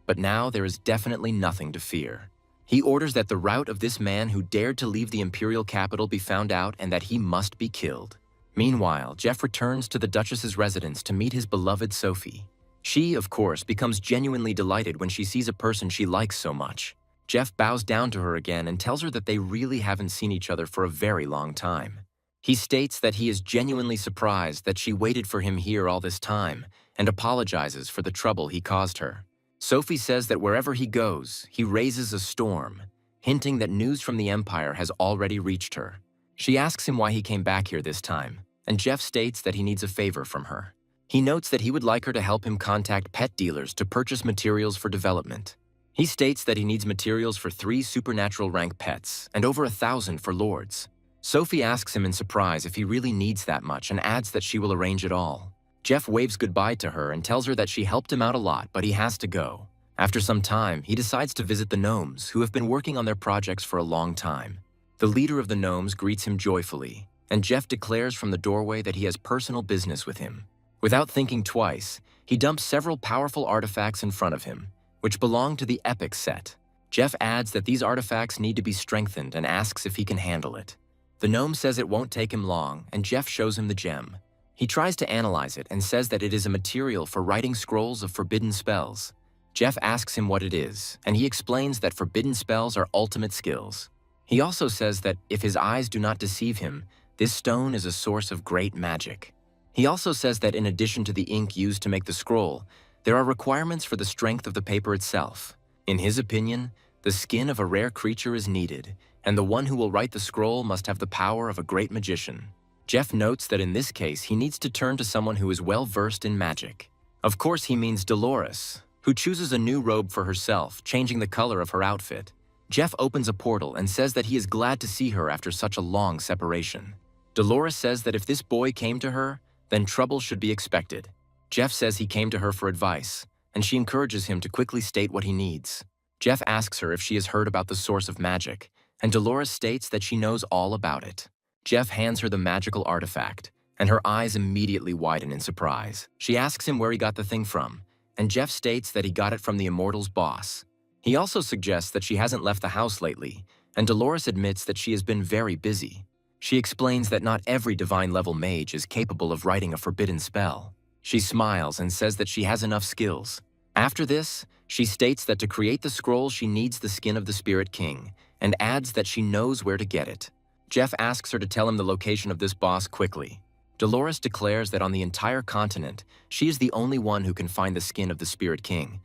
But now there is definitely nothing to fear. He orders that the route of this man who dared to leave the imperial capital be found out and that he must be killed. Meanwhile, Jeff returns to the Duchess's residence to meet his beloved Sophie. She, of course, becomes genuinely delighted when she sees a person she likes so much. Jeff bows down to her again and tells her that they really haven't seen each other for a very long time. He states that he is genuinely surprised that she waited for him here all this time and apologizes for the trouble he caused her. Sophie says that wherever he goes, he raises a storm, hinting that news from the Empire has already reached her. She asks him why he came back here this time, and Jeff states that he needs a favor from her. He notes that he would like her to help him contact pet dealers to purchase materials for development. He states that he needs materials for 3 supernatural rank pets and over 1,000 for lords. Sophie asks him in surprise if he really needs that much and adds that she will arrange it all. Jeff waves goodbye to her and tells her that she helped him out a lot, but he has to go. After some time, he decides to visit the gnomes, who have been working on their projects for a long time. The leader of the gnomes greets him joyfully, and Jeff declares from the doorway that he has personal business with him. Without thinking twice, he dumps several powerful artifacts in front of him, which belong to the Epic set. Jeff adds that these artifacts need to be strengthened and asks if he can handle it. The gnome says it won't take him long, and Jeff shows him the gem. He tries to analyze it and says that it is a material for writing scrolls of forbidden spells. Jeff asks him what it is, and he explains that forbidden spells are ultimate skills. He also says that if his eyes do not deceive him, this stone is a source of great magic. He also says that in addition to the ink used to make the scroll, there are requirements for the strength of the paper itself. In his opinion, the skin of a rare creature is needed, and the one who will write the scroll must have the power of a great magician. Jeff notes that in this case, he needs to turn to someone who is well versed in magic. Of course, he means Dolores, who chooses a new robe for herself, changing the color of her outfit. Jeff opens a portal and says that he is glad to see her after such a long separation. Dolores says that if this boy came to her, then trouble should be expected. Jeff says he came to her for advice, and she encourages him to quickly state what he needs. Jeff asks her if she has heard about the source of magic, and Dolores states that she knows all about it. Jeff hands her the magical artifact, and her eyes immediately widen in surprise. She asks him where he got the thing from, and Jeff states that he got it from the Immortal's boss. He also suggests that she hasn't left the house lately, and Dolores admits that she has been very busy. She explains that not every divine-level mage is capable of writing a forbidden spell. She smiles and says that she has enough skills. After this, she states that to create the scroll she needs the skin of the Spirit King, and adds that she knows where to get it. Jeff asks her to tell him the location of this boss quickly. Dolores declares that on the entire continent, she is the only one who can find the skin of the Spirit King,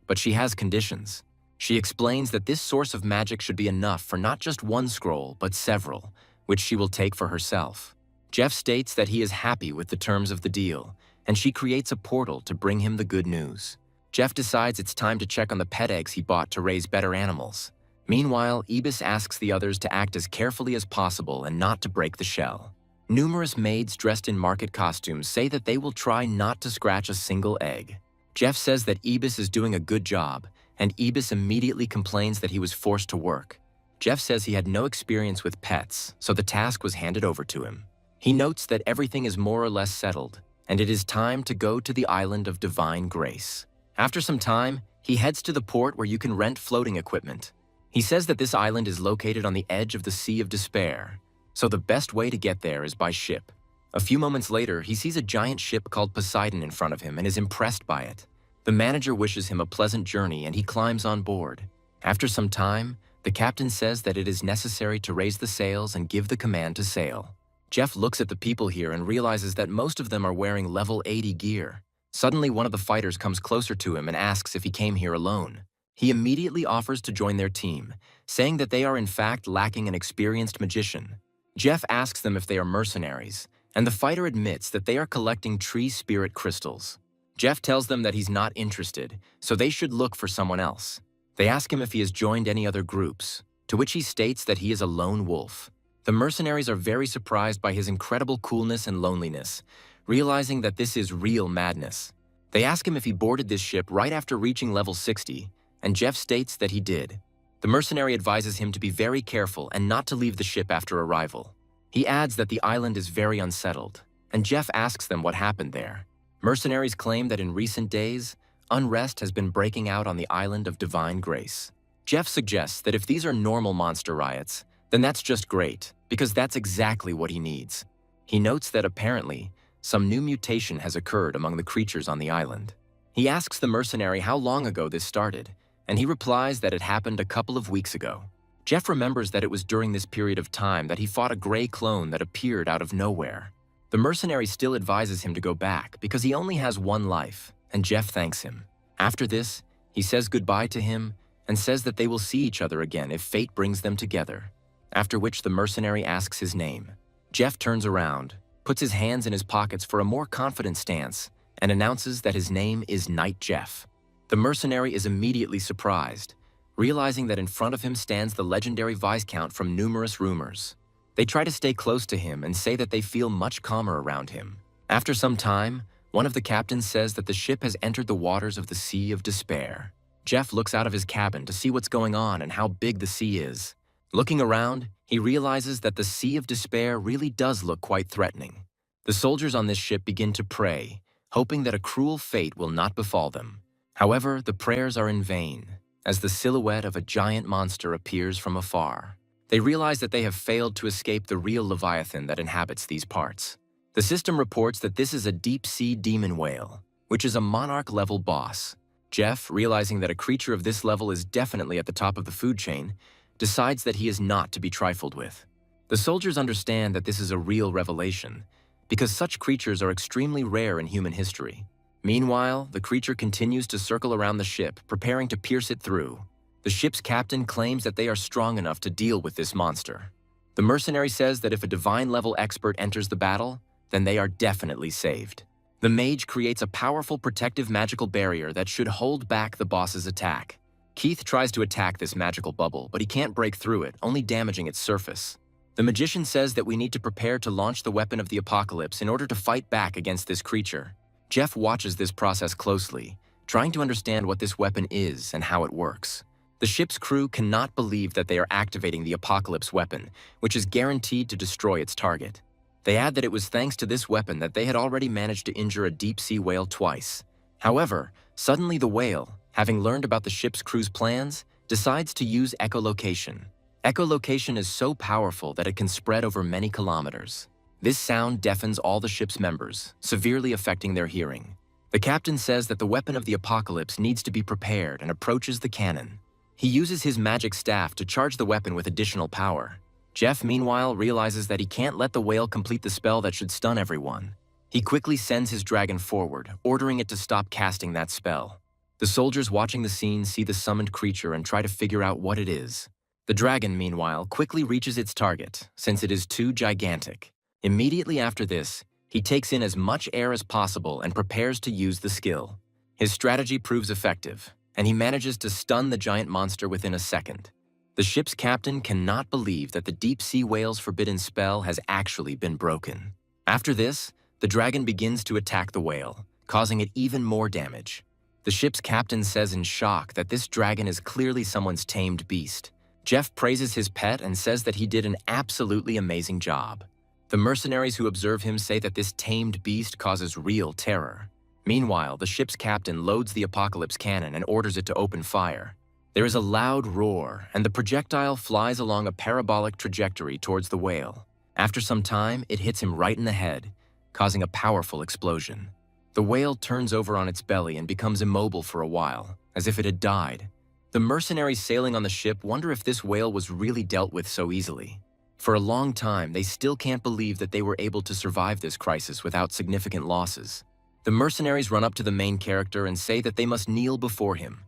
but she has conditions. She explains that this source of magic should be enough for not just one scroll, but several, which she will take for herself. Jeff states that he is happy with the terms of the deal, and she creates a portal to bring him the good news. Jeff decides it's time to check on the pet eggs he bought to raise better animals. Meanwhile, Ibis asks the others to act as carefully as possible and not to break the shell. Numerous maids dressed in market costumes say that they will try not to scratch a single egg. Jeff says that Ibis is doing a good job, and Ibis immediately complains that he was forced to work. Jeff says he had no experience with pets, so the task was handed over to him. He notes that everything is more or less settled, and it is time to go to the island of Divine Grace. After some time, he heads to the port where you can rent floating equipment. He says that this island is located on the edge of the Sea of Despair, so the best way to get there is by ship. A few moments later, he sees a giant ship called Poseidon in front of him and is impressed by it. The manager wishes him a pleasant journey and he climbs on board. After some time, the captain says that it is necessary to raise the sails and give the command to sail. Jeff looks at the people here and realizes that most of them are wearing level 80 gear. Suddenly, one of the fighters comes closer to him and asks if he came here alone. He immediately offers to join their team, saying that they are in fact lacking an experienced magician. Jeff asks them if they are mercenaries, and the fighter admits that they are collecting tree spirit crystals. Jeff tells them that he's not interested, so they should look for someone else. They ask him if he has joined any other groups, to which he states that he is a lone wolf. The mercenaries are very surprised by his incredible coolness and loneliness, realizing that this is real madness. They ask him if he boarded this ship right after reaching level 60, and Jeff states that he did. The mercenary advises him to be very careful and not to leave the ship after arrival. He adds that the island is very unsettled, and Jeff asks them what happened there. Mercenaries claim that in recent days, unrest has been breaking out on the island of Divine Grace. Jeff suggests that if these are normal monster riots, then that's just great, because that's exactly what he needs. He notes that apparently, some new mutation has occurred among the creatures on the island. He asks the mercenary how long ago this started, and he replies that it happened a couple of weeks ago. Jeff remembers that it was during this period of time that he fought a gray clone that appeared out of nowhere. The mercenary still advises him to go back because he only has one life, and Jeff thanks him. After this, he says goodbye to him and says that they will see each other again if fate brings them together, after which the mercenary asks his name. Jeff turns around, puts his hands in his pockets for a more confident stance, and announces that his name is Knight Jeff. The mercenary is immediately surprised, realizing that in front of him stands the legendary Viscount from numerous rumors. They try to stay close to him and say that they feel much calmer around him. After some time, one of the captains says that the ship has entered the waters of the Sea of Despair. Jeff looks out of his cabin to see what's going on and how big the sea is. Looking around, he realizes that the Sea of Despair really does look quite threatening. The soldiers on this ship begin to pray, hoping that a cruel fate will not befall them. However, the prayers are in vain, as the silhouette of a giant monster appears from afar. They realize that they have failed to escape the real Leviathan that inhabits these parts. The system reports that this is a deep-sea demon whale, which is a monarch-level boss. Jeff, realizing that a creature of this level is definitely at the top of the food chain, decides that he is not to be trifled with. The soldiers understand that this is a real revelation, because such creatures are extremely rare in human history. Meanwhile, the creature continues to circle around the ship, preparing to pierce it through. The ship's captain claims that they are strong enough to deal with this monster. The mercenary says that if a divine-level expert enters the battle, then they are definitely saved. The mage creates a powerful protective magical barrier that should hold back the boss's attack. Keith tries to attack this magical bubble, but he can't break through it, only damaging its surface. The magician says that we need to prepare to launch the weapon of the apocalypse in order to fight back against this creature. Jeff watches this process closely, trying to understand what this weapon is and how it works. The ship's crew cannot believe that they are activating the apocalypse weapon, which is guaranteed to destroy its target. They add that it was thanks to this weapon that they had already managed to injure a deep-sea whale twice. However, suddenly the whale, having learned about the ship's crew's plans, decides to use echolocation. Echolocation is so powerful that it can spread over many kilometers. This sound deafens all the ship's members, severely affecting their hearing. The captain says that the weapon of the apocalypse needs to be prepared and approaches the cannon. He uses his magic staff to charge the weapon with additional power. Jeff, meanwhile, realizes that he can't let the whale complete the spell that should stun everyone. He quickly sends his dragon forward, ordering it to stop casting that spell. The soldiers watching the scene see the summoned creature and try to figure out what it is. The dragon, meanwhile, quickly reaches its target, since it is too gigantic. Immediately after this, he takes in as much air as possible and prepares to use the skill. His strategy proves effective, and he manages to stun the giant monster within a second. The ship's captain cannot believe that the deep-sea whale's forbidden spell has actually been broken. After this, the dragon begins to attack the whale, causing it even more damage. The ship's captain says in shock that this dragon is clearly someone's tamed beast. Jeff praises his pet and says that he did an absolutely amazing job. The mercenaries who observe him say that this tamed beast causes real terror. Meanwhile, the ship's captain loads the apocalypse cannon and orders it to open fire. There is a loud roar, and the projectile flies along a parabolic trajectory towards the whale. After some time, it hits him right in the head, causing a powerful explosion. The whale turns over on its belly and becomes immobile for a while, as if it had died. The mercenaries sailing on the ship wonder if this whale was really dealt with so easily. For a long time, they still can't believe that they were able to survive this crisis without significant losses. The mercenaries run up to the main character and say that they must kneel before him.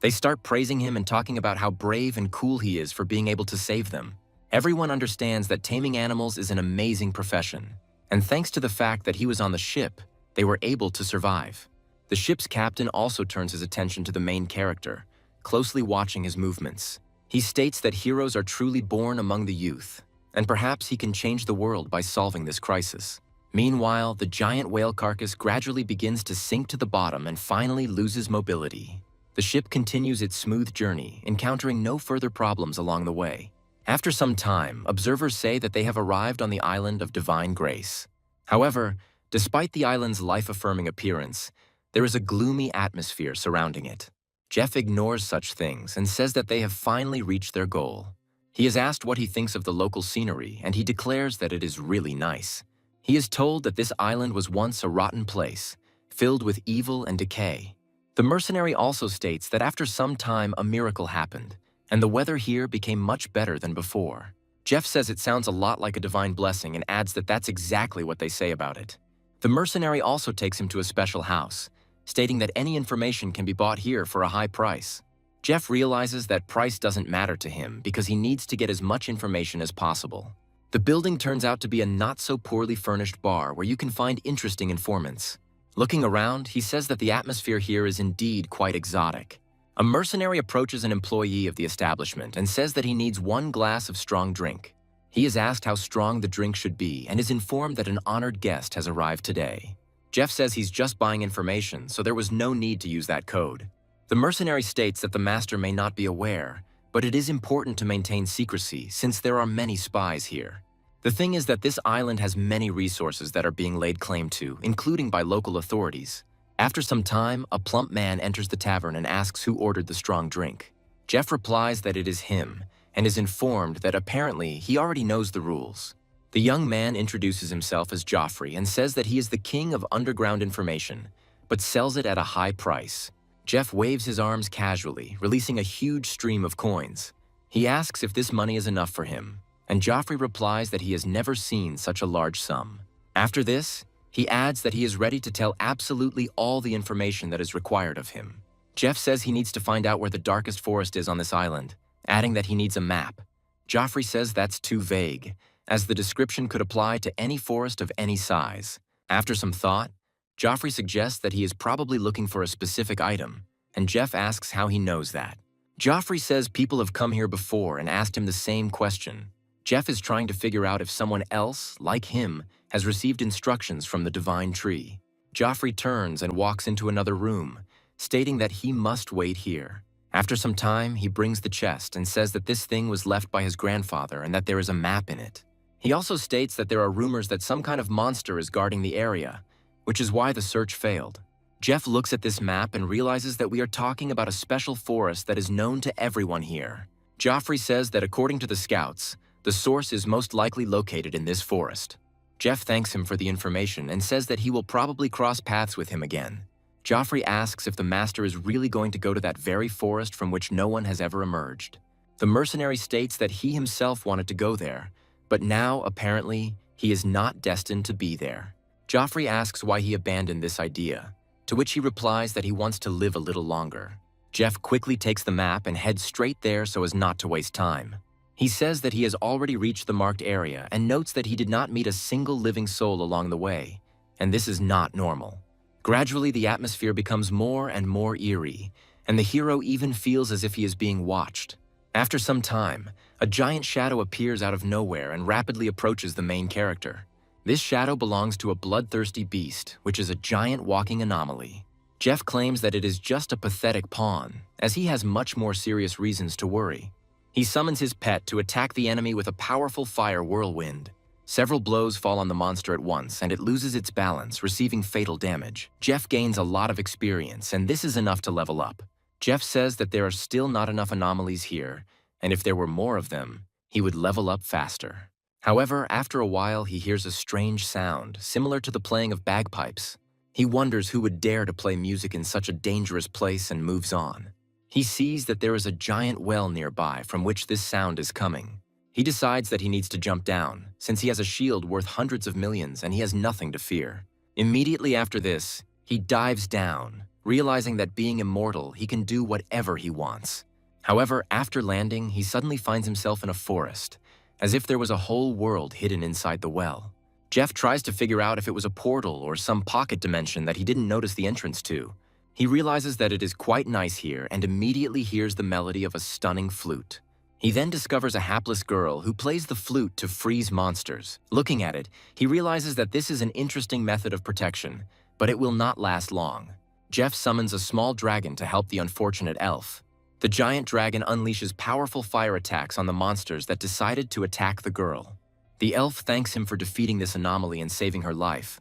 They start praising him and talking about how brave and cool he is for being able to save them. Everyone understands that taming animals is an amazing profession, and thanks to the fact that he was on the ship, they were able to survive. The ship's captain also turns his attention to the main character, closely watching his movements. He states that heroes are truly born among the youth, and perhaps he can change the world by solving this crisis. Meanwhile, the giant whale carcass gradually begins to sink to the bottom and finally loses mobility. The ship continues its smooth journey, encountering no further problems along the way. After some time, observers say that they have arrived on the island of Divine Grace. However, despite the island's life-affirming appearance, there is a gloomy atmosphere surrounding it. Jeff ignores such things and says that they have finally reached their goal. He is asked what he thinks of the local scenery, and he declares that it is really nice. He is told that this island was once a rotten place, filled with evil and decay. The mercenary also states that after some time a miracle happened, and the weather here became much better than before. Jeff says it sounds a lot like a divine blessing and adds that that's exactly what they say about it. The mercenary also takes him to a special house, stating that any information can be bought here for a high price. Jeff realizes that price doesn't matter to him because he needs to get as much information as possible. The building turns out to be a not-so-poorly furnished bar where you can find interesting informants. Looking around, he says that the atmosphere here is indeed quite exotic. A mercenary approaches an employee of the establishment and says that he needs 1 glass of strong drink. He is asked how strong the drink should be and is informed that an honored guest has arrived today. Jeff says he's just buying information, so there was no need to use that code. The mercenary states that the master may not be aware, but it is important to maintain secrecy since there are many spies here. The thing is that this island has many resources that are being laid claim to, including by local authorities. After some time, a plump man enters the tavern and asks who ordered the strong drink. Jeff replies that it is him, and is informed that apparently he already knows the rules. The young man introduces himself as Joffrey and says that he is the king of underground information, but sells it at a high price. Jeff waves his arms casually, releasing a huge stream of coins. He asks if this money is enough for him, and Joffrey replies that he has never seen such a large sum. After this, he adds that he is ready to tell absolutely all the information that is required of him. Jeff says he needs to find out where the darkest forest is on this island, adding that he needs a map. Joffrey says that's too vague, as the description could apply to any forest of any size. After some thought, Joffrey suggests that he is probably looking for a specific item, and Jeff asks how he knows that. Joffrey says people have come here before and asked him the same question. Jeff is trying to figure out if someone else, like him, has received instructions from the divine tree. Joffrey turns and walks into another room, stating that he must wait here. After some time, he brings the chest and says that this thing was left by his grandfather and that there is a map in it. He also states that there are rumors that some kind of monster is guarding the area, which is why the search failed. Jeff looks at this map and realizes that we are talking about a special forest that is known to everyone here. Joffrey says that according to the scouts, the source is most likely located in this forest. Jeff thanks him for the information and says that he will probably cross paths with him again. Joffrey asks if the master is really going to go to that very forest from which no one has ever emerged. The mercenary states that he himself wanted to go there, but now, apparently, he is not destined to be there. Joffrey asks why he abandoned this idea, to which he replies that he wants to live a little longer. Jeff quickly takes the map and heads straight there so as not to waste time. He says that he has already reached the marked area and notes that he did not meet a single living soul along the way, and this is not normal. Gradually, the atmosphere becomes more and more eerie, and the hero even feels as if he is being watched. After some time, a giant shadow appears out of nowhere and rapidly approaches the main character. This shadow belongs to a bloodthirsty beast, which is a giant walking anomaly. Jeff claims that it is just a pathetic pawn, as he has much more serious reasons to worry. He summons his pet to attack the enemy with a powerful fire whirlwind. Several blows fall on the monster at once, and it loses its balance, receiving fatal damage. Jeff gains a lot of experience, and this is enough to level up. Jeff says that there are still not enough anomalies here, and if there were more of them, he would level up faster. However, after a while, he hears a strange sound, similar to the playing of bagpipes. He wonders who would dare to play music in such a dangerous place and moves on. He sees that there is a giant well nearby from which this sound is coming. He decides that he needs to jump down, since he has a shield worth hundreds of millions and he has nothing to fear. Immediately after this, he dives down, realizing that being immortal, he can do whatever he wants. However, after landing, he suddenly finds himself in a forest, as if there was a whole world hidden inside the well. Jeff tries to figure out if it was a portal or some pocket dimension that he didn't notice the entrance to. He realizes that it is quite nice here and immediately hears the melody of a stunning flute. He then discovers a hapless girl who plays the flute to freeze monsters. Looking at it, he realizes that this is an interesting method of protection, but it will not last long. Jeff summons a small dragon to help the unfortunate elf. The giant dragon unleashes powerful fire attacks on the monsters that decided to attack the girl. The elf thanks him for defeating this anomaly and saving her life,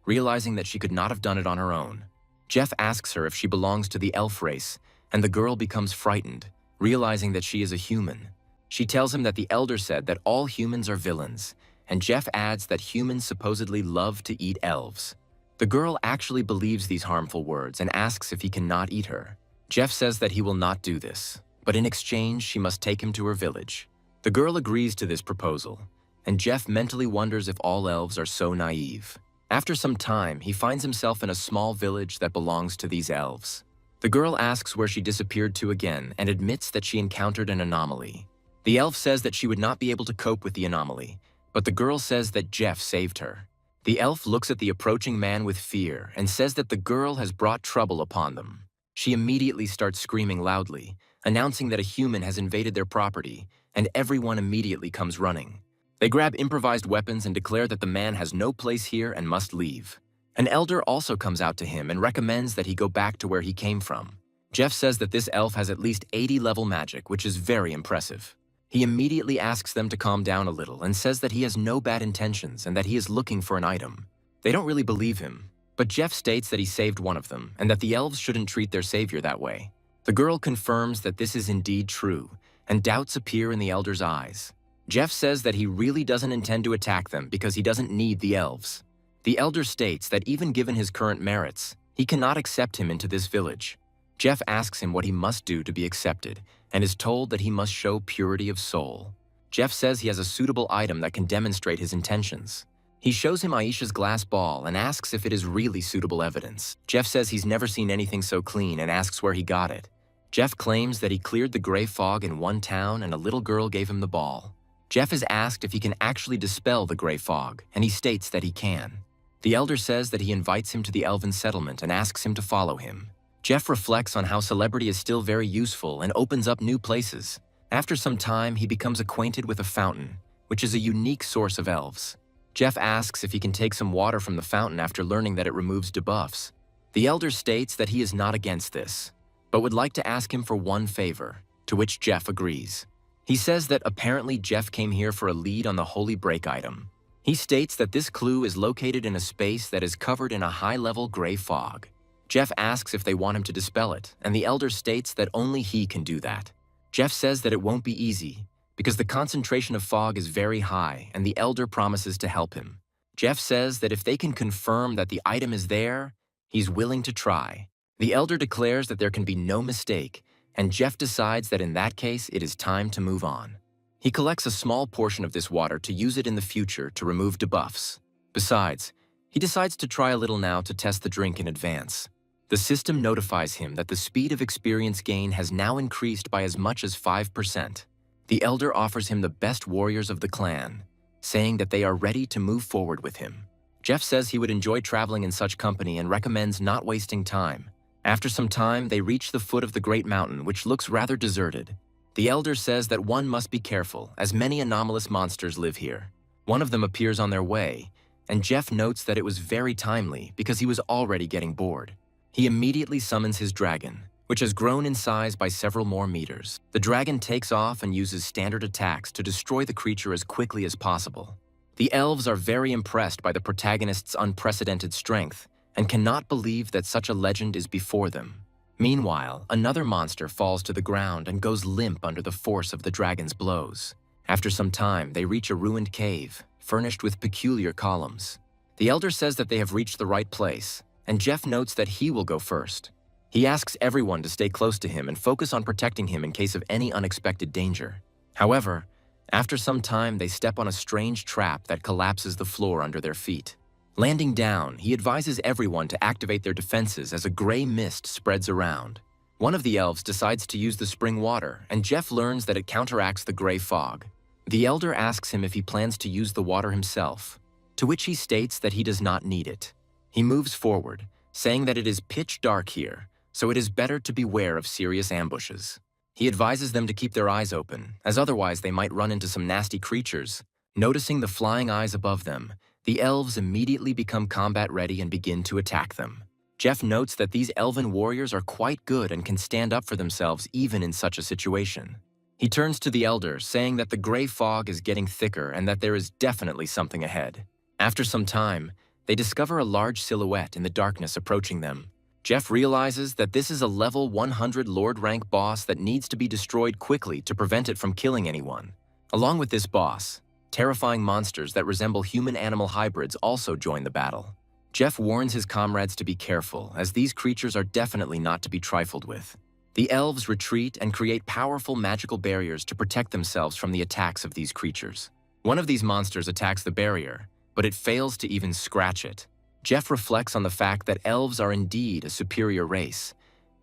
realizing that she could not have done it on her own. Jeff asks her if she belongs to the elf race, and the girl becomes frightened, realizing that she is a human. She tells him that the elder said that all humans are villains, and Jeff adds that humans supposedly love to eat elves. The girl actually believes these harmful words and asks if he cannot eat her. Jeff says that he will not do this, but in exchange, she must take him to her village. The girl agrees to this proposal, and Jeff mentally wonders if all elves are so naive. After some time, he finds himself in a small village that belongs to these elves. The girl asks where she disappeared to again and admits that she encountered an anomaly. The elf says that she would not be able to cope with the anomaly, but the girl says that Jeff saved her. The elf looks at the approaching man with fear and says that the girl has brought trouble upon them. She immediately starts screaming loudly, announcing that a human has invaded their property, and everyone immediately comes running. They grab improvised weapons and declare that the man has no place here and must leave. An elder also comes out to him and recommends that he go back to where he came from. Jeff says that this elf has at least 80-level magic, which is very impressive. He immediately asks them to calm down a little and says that he has no bad intentions and that he is looking for an item. They don't really believe him, but Jeff states that he saved one of them and that the elves shouldn't treat their savior that way. The girl confirms that this is indeed true, and doubts appear in the elder's eyes. Jeff says that he really doesn't intend to attack them because he doesn't need the elves. The elder states that even given his current merits, he cannot accept him into this village. Jeff asks him what he must do to be accepted and is told that he must show purity of soul. Jeff says he has a suitable item that can demonstrate his intentions. He shows him Aisha's glass ball and asks if it is really suitable evidence. Jeff says he's never seen anything so clean and asks where he got it. Jeff claims that he cleared the gray fog in one town and a little girl gave him the ball. Jeff is asked if he can actually dispel the gray fog, and he states that he can. The elder says that he invites him to the elven settlement and asks him to follow him. Jeff reflects on how celebrity is still very useful and opens up new places. After some time, he becomes acquainted with a fountain, which is a unique source of elves. Jeff asks if he can take some water from the fountain after learning that it removes debuffs. The elder states that he is not against this, but would like to ask him for one favor, to which Jeff agrees. He says that apparently Jeff came here for a lead on the Holy Break item. He states that this clue is located in a space that is covered in a high-level gray fog. Jeff asks if they want him to dispel it, and the elder states that only he can do that. Jeff says that it won't be easy, because the concentration of fog is very high, and the elder promises to help him. Jeff says that if they can confirm that the item is there, he's willing to try. The elder declares that there can be no mistake, and Jeff decides that in that case, it is time to move on. He collects a small portion of this water to use it in the future to remove debuffs. Besides, he decides to try a little now to test the drink in advance. The system notifies him that the speed of experience gain has now increased by as much as 5%. The elder offers him the best warriors of the clan, saying that they are ready to move forward with him. Jeff says he would enjoy traveling in such company and recommends not wasting time. After some time, they reach the foot of the great mountain, which looks rather deserted. The elder says that one must be careful, as many anomalous monsters live here. One of them appears on their way, and Jeff notes that it was very timely because he was already getting bored. He immediately summons his dragon, which has grown in size by several more meters. The dragon takes off and uses standard attacks to destroy the creature as quickly as possible. The elves are very impressed by the protagonist's unprecedented strength and cannot believe that such a legend is before them. Meanwhile, another monster falls to the ground and goes limp under the force of the dragon's blows. After some time, they reach a ruined cave, furnished with peculiar columns. The elder says that they have reached the right place, and Jeff notes that he will go first. He asks everyone to stay close to him and focus on protecting him in case of any unexpected danger. However, after some time, they step on a strange trap that collapses the floor under their feet. Landing down, he advises everyone to activate their defenses as a gray mist spreads around. One of the elves decides to use the spring water, and Jeff learns that it counteracts the gray fog. The elder asks him if he plans to use the water himself, to which he states that he does not need it. He moves forward, saying that it is pitch dark here, so it is better to beware of serious ambushes. He advises them to keep their eyes open, as otherwise they might run into some nasty creatures. Noticing the flying eyes above them, the elves immediately become combat ready and begin to attack them. Jeff notes that these elven warriors are quite good and can stand up for themselves even in such a situation. He turns to the elder, saying that the gray fog is getting thicker and that there is definitely something ahead. After some time, they discover a large silhouette in the darkness approaching them. Jeff realizes that this is a level 100 Lord rank boss that needs to be destroyed quickly to prevent it from killing anyone. Along with this boss, terrifying monsters that resemble human-animal hybrids also join the battle. Jeff warns his comrades to be careful, as these creatures are definitely not to be trifled with. The elves retreat and create powerful magical barriers to protect themselves from the attacks of these creatures. One of these monsters attacks the barrier, but it fails to even scratch it. Jeff reflects on the fact that elves are indeed a superior race.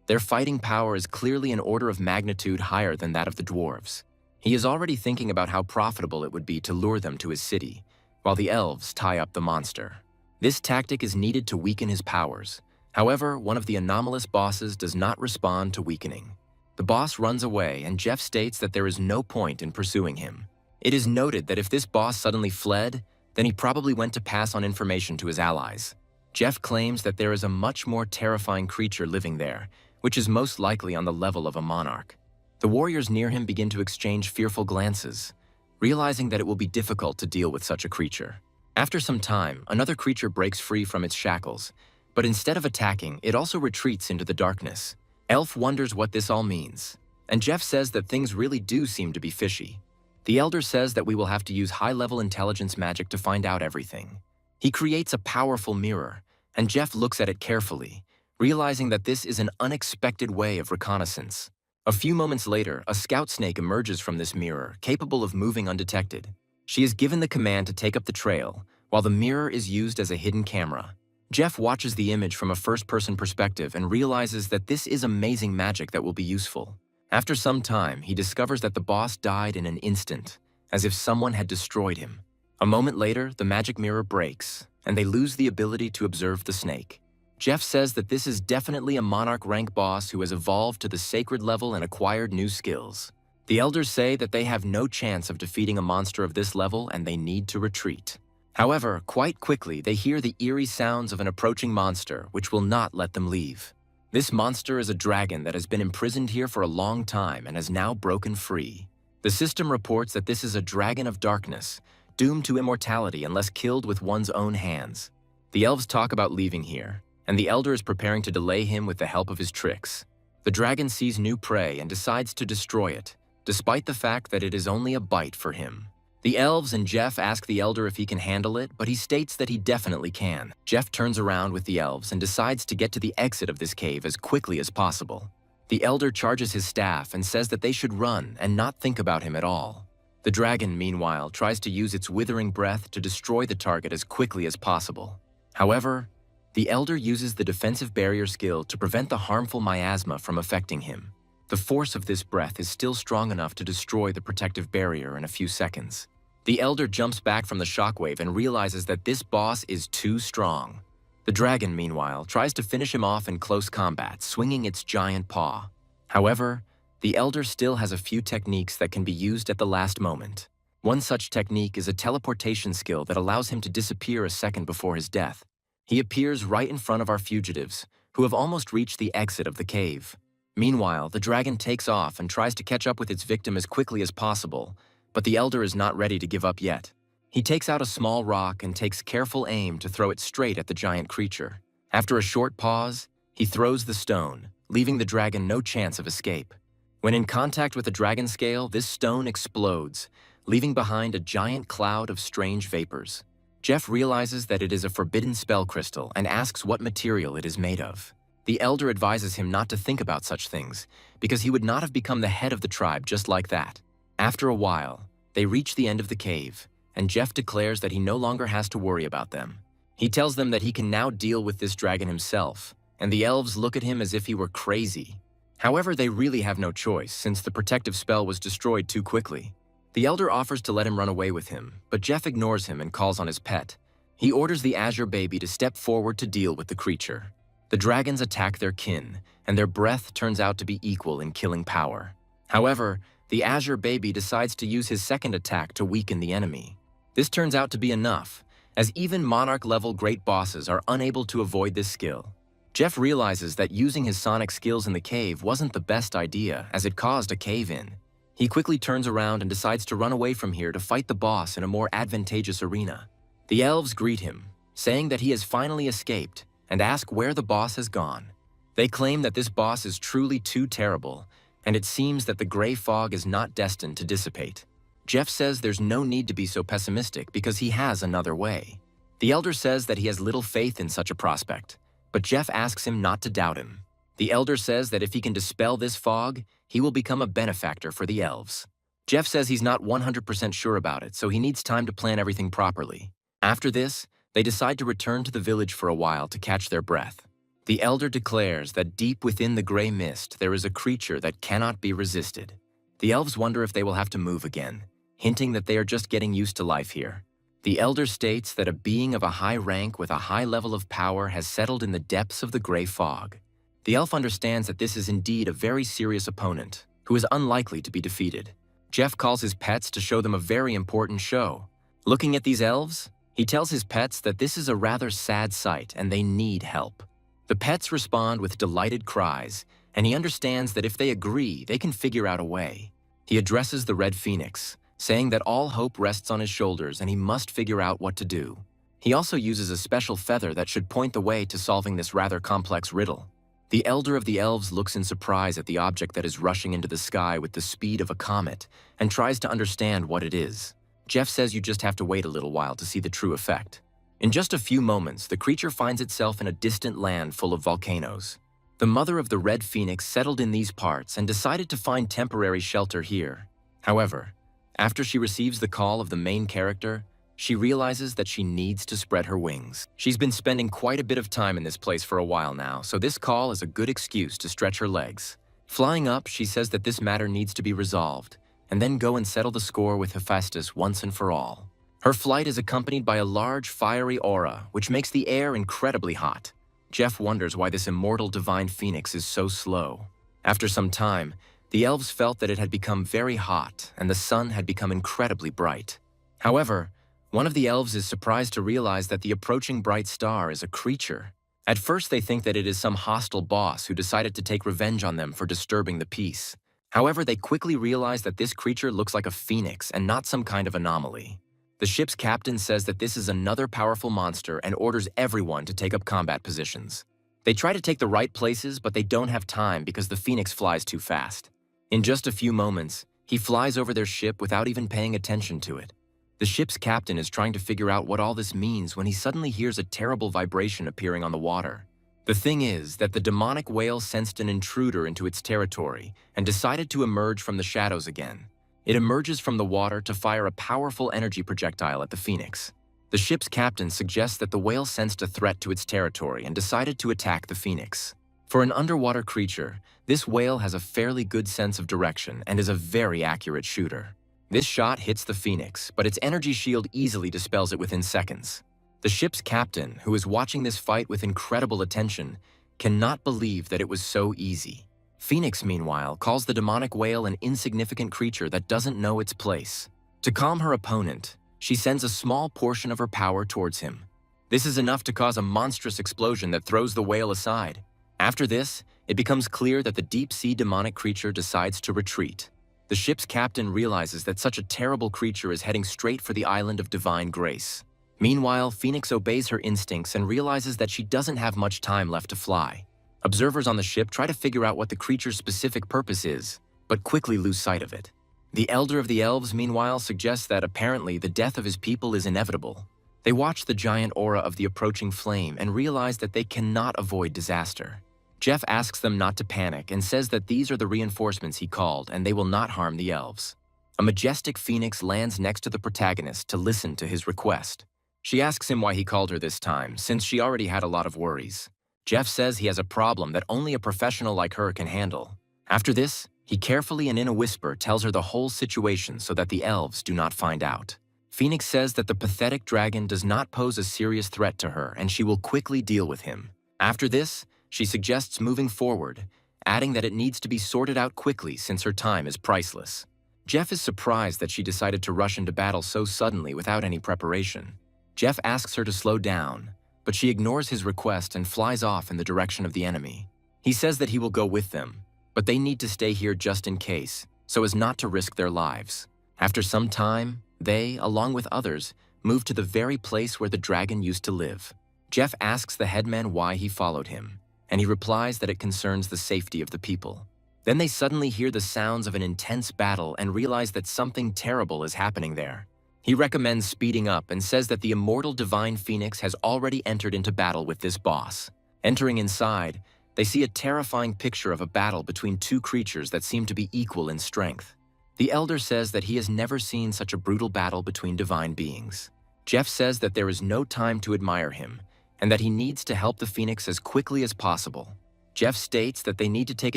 Their fighting power is clearly an order of magnitude higher than that of the dwarves. He is already thinking about how profitable it would be to lure them to his city, while the elves tie up the monster. This tactic is needed to weaken his powers. However, one of the anomalous bosses does not respond to weakening. The boss runs away, and Jeff states that there is no point in pursuing him. It is noted that if this boss suddenly fled, then he probably went to pass on information to his allies. Jeff claims that there is a much more terrifying creature living there, which is most likely on the level of a monarch. The warriors near him begin to exchange fearful glances, realizing that it will be difficult to deal with such a creature. After some time, another creature breaks free from its shackles, but instead of attacking, it also retreats into the darkness. Elf wonders what this all means, and Jeff says that things really do seem to be fishy. The elder says that we will have to use high-level intelligence magic to find out everything. He creates a powerful mirror, and Jeff looks at it carefully, realizing that this is an unexpected way of reconnaissance. A few moments later, a scout snake emerges from this mirror, capable of moving undetected. She is given the command to take up the trail, while the mirror is used as a hidden camera. Jeff watches the image from a first-person perspective and realizes that this is amazing magic that will be useful. After some time, he discovers that the boss died in an instant, as if someone had destroyed him. A moment later, the magic mirror breaks, and they lose the ability to observe the snake. Jeff says that this is definitely a monarch rank boss who has evolved to the sacred level and acquired new skills. The elders say that they have no chance of defeating a monster of this level and they need to retreat. However, quite quickly they hear the eerie sounds of an approaching monster, which will not let them leave. This monster is a dragon that has been imprisoned here for a long time and has now broken free. The system reports that this is a dragon of darkness, doomed to immortality unless killed with one's own hands. The elves talk about leaving here, and the elder is preparing to delay him with the help of his tricks. The dragon sees new prey and decides to destroy it, despite the fact that it is only a bite for him. The elves and Jeff ask the elder if he can handle it, but he states that he definitely can. Jeff turns around with the elves and decides to get to the exit of this cave as quickly as possible. The elder charges his staff and says that they should run and not think about him at all. The dragon, meanwhile, tries to use its withering breath to destroy the target as quickly as possible. However, the elder uses the defensive barrier skill to prevent the harmful miasma from affecting him. The force of this breath is still strong enough to destroy the protective barrier in a few seconds. The elder jumps back from the shockwave and realizes that this boss is too strong. The dragon, meanwhile, tries to finish him off in close combat, swinging its giant paw. However, the elder still has a few techniques that can be used at the last moment. One such technique is a teleportation skill that allows him to disappear a second before his death. He appears right in front of our fugitives, who have almost reached the exit of the cave. Meanwhile, the dragon takes off and tries to catch up with its victim as quickly as possible, but the elder is not ready to give up yet. He takes out a small rock and takes careful aim to throw it straight at the giant creature. After a short pause, he throws the stone, leaving the dragon no chance of escape. When in contact with the dragon scale, this stone explodes, leaving behind a giant cloud of strange vapors. Jeff realizes that it is a forbidden spell crystal and asks what material it is made of. The elder advises him not to think about such things, because he would not have become the head of the tribe just like that. After a while, they reach the end of the cave, and Jeff declares that he no longer has to worry about them. He tells them that he can now deal with this dragon himself, and the elves look at him as if he were crazy. However, they really have no choice, since the protective spell was destroyed too quickly. The elder offers to let him run away with him, but Jeff ignores him and calls on his pet. He orders the Azure baby to step forward to deal with the creature. The dragons attack their kin, and their breath turns out to be equal in killing power. However, the Azure baby decides to use his second attack to weaken the enemy. This turns out to be enough, as even Monarch-level great bosses are unable to avoid this skill. Jeff realizes that using his sonic skills in the cave wasn't the best idea, as it caused a cave-in. He quickly turns around and decides to run away from here to fight the boss in a more advantageous arena. The elves greet him, saying that he has finally escaped, and ask where the boss has gone. They claim that this boss is truly too terrible, and it seems that the gray fog is not destined to dissipate. Jeff says there's no need to be so pessimistic because he has another way. The elder says that he has little faith in such a prospect, but Jeff asks him not to doubt him. The elder says that if he can dispel this fog, he will become a benefactor for the elves. Jeff says he's not 100% sure about it, so he needs time to plan everything properly. After this, they decide to return to the village for a while to catch their breath. The elder declares that deep within the gray mist there is a creature that cannot be resisted. The elves wonder if they will have to move again, hinting that they are just getting used to life here. The elder states that a being of a high rank with a high level of power has settled in the depths of the gray fog. The elf understands that this is indeed a very serious opponent, who is unlikely to be defeated. Jeff calls his pets to show them a very important show. Looking at these elves, he tells his pets that this is a rather sad sight and they need help. The pets respond with delighted cries, and he understands that if they agree, they can figure out a way. He addresses the Red Phoenix, saying that all hope rests on his shoulders and he must figure out what to do. He also uses a special feather that should point the way to solving this rather complex riddle. The elder of the elves looks in surprise at the object that is rushing into the sky with the speed of a comet and tries to understand what it is. Jeff says you just have to wait a little while to see the true effect. In just a few moments, the creature finds itself in a distant land full of volcanoes. The mother of the Red Phoenix settled in these parts and decided to find temporary shelter here. However, after she receives the call of the main character, she realizes that she needs to spread her wings. She's been spending quite a bit of time in this place for a while now, so this call is a good excuse to stretch her legs. Flying up, she says that this matter needs to be resolved, and then go and settle the score with Hephaestus once and for all. Her flight is accompanied by a large fiery aura, which makes the air incredibly hot. Jeff wonders why this immortal divine phoenix is so slow. After some time, the elves felt that it had become very hot and the sun had become incredibly bright. However, one of the elves is surprised to realize that the approaching bright star is a creature. At first they think that it is some hostile boss who decided to take revenge on them for disturbing the peace. However, they quickly realize that this creature looks like a phoenix and not some kind of anomaly. The ship's captain says that this is another powerful monster and orders everyone to take up combat positions. They try to take the right places, but they don't have time because the phoenix flies too fast. In just a few moments, he flies over their ship without even paying attention to it. The ship's captain is trying to figure out what all this means when he suddenly hears a terrible vibration appearing on the water. The thing is that the demonic whale sensed an intruder into its territory and decided to emerge from the shadows again. It emerges from the water to fire a powerful energy projectile at the phoenix. The ship's captain suggests that the whale sensed a threat to its territory and decided to attack the phoenix. For an underwater creature, this whale has a fairly good sense of direction and is a very accurate shooter. This shot hits the phoenix, but its energy shield easily dispels it within seconds. The ship's captain, who is watching this fight with incredible attention, cannot believe that it was so easy. Phoenix, meanwhile, calls the demonic whale an insignificant creature that doesn't know its place. To calm her opponent, she sends a small portion of her power towards him. This is enough to cause a monstrous explosion that throws the whale aside. After this, it becomes clear that the deep-sea demonic creature decides to retreat. The ship's captain realizes that such a terrible creature is heading straight for the island of divine grace. Meanwhile, Phoenix obeys her instincts and realizes that she doesn't have much time left to fly. Observers on the ship try to figure out what the creature's specific purpose is, but quickly lose sight of it. The elder of the elves, meanwhile, suggests that apparently the death of his people is inevitable. They watch the giant aura of the approaching flame and realize that they cannot avoid disaster. Jeff asks them not to panic and says that these are the reinforcements he called and they will not harm the elves. A majestic phoenix lands next to the protagonist to listen to his request. She asks him why he called her this time, since she already had a lot of worries. Jeff says he has a problem that only a professional like her can handle. After this, he carefully and in a whisper tells her the whole situation so that the elves do not find out. Phoenix says that the pathetic dragon does not pose a serious threat to her and she will quickly deal with him. After this, she suggests moving forward, adding that it needs to be sorted out quickly since her time is priceless. Jeff is surprised that she decided to rush into battle so suddenly without any preparation. Jeff asks her to slow down, but she ignores his request and flies off in the direction of the enemy. He says that he will go with them, but they need to stay here just in case, so as not to risk their lives. After some time, they, along with others, move to the very place where the dragon used to live. Jeff asks the headman why he followed him, and he replies that it concerns the safety of the people. Then they suddenly hear the sounds of an intense battle and realize that something terrible is happening there. He recommends speeding up and says that the immortal divine phoenix has already entered into battle with this boss. Entering inside, they see a terrifying picture of a battle between two creatures that seem to be equal in strength. The elder says that he has never seen such a brutal battle between divine beings. Jeff says that there is no time to admire him, and that he needs to help the phoenix as quickly as possible. Jeff states that they need to take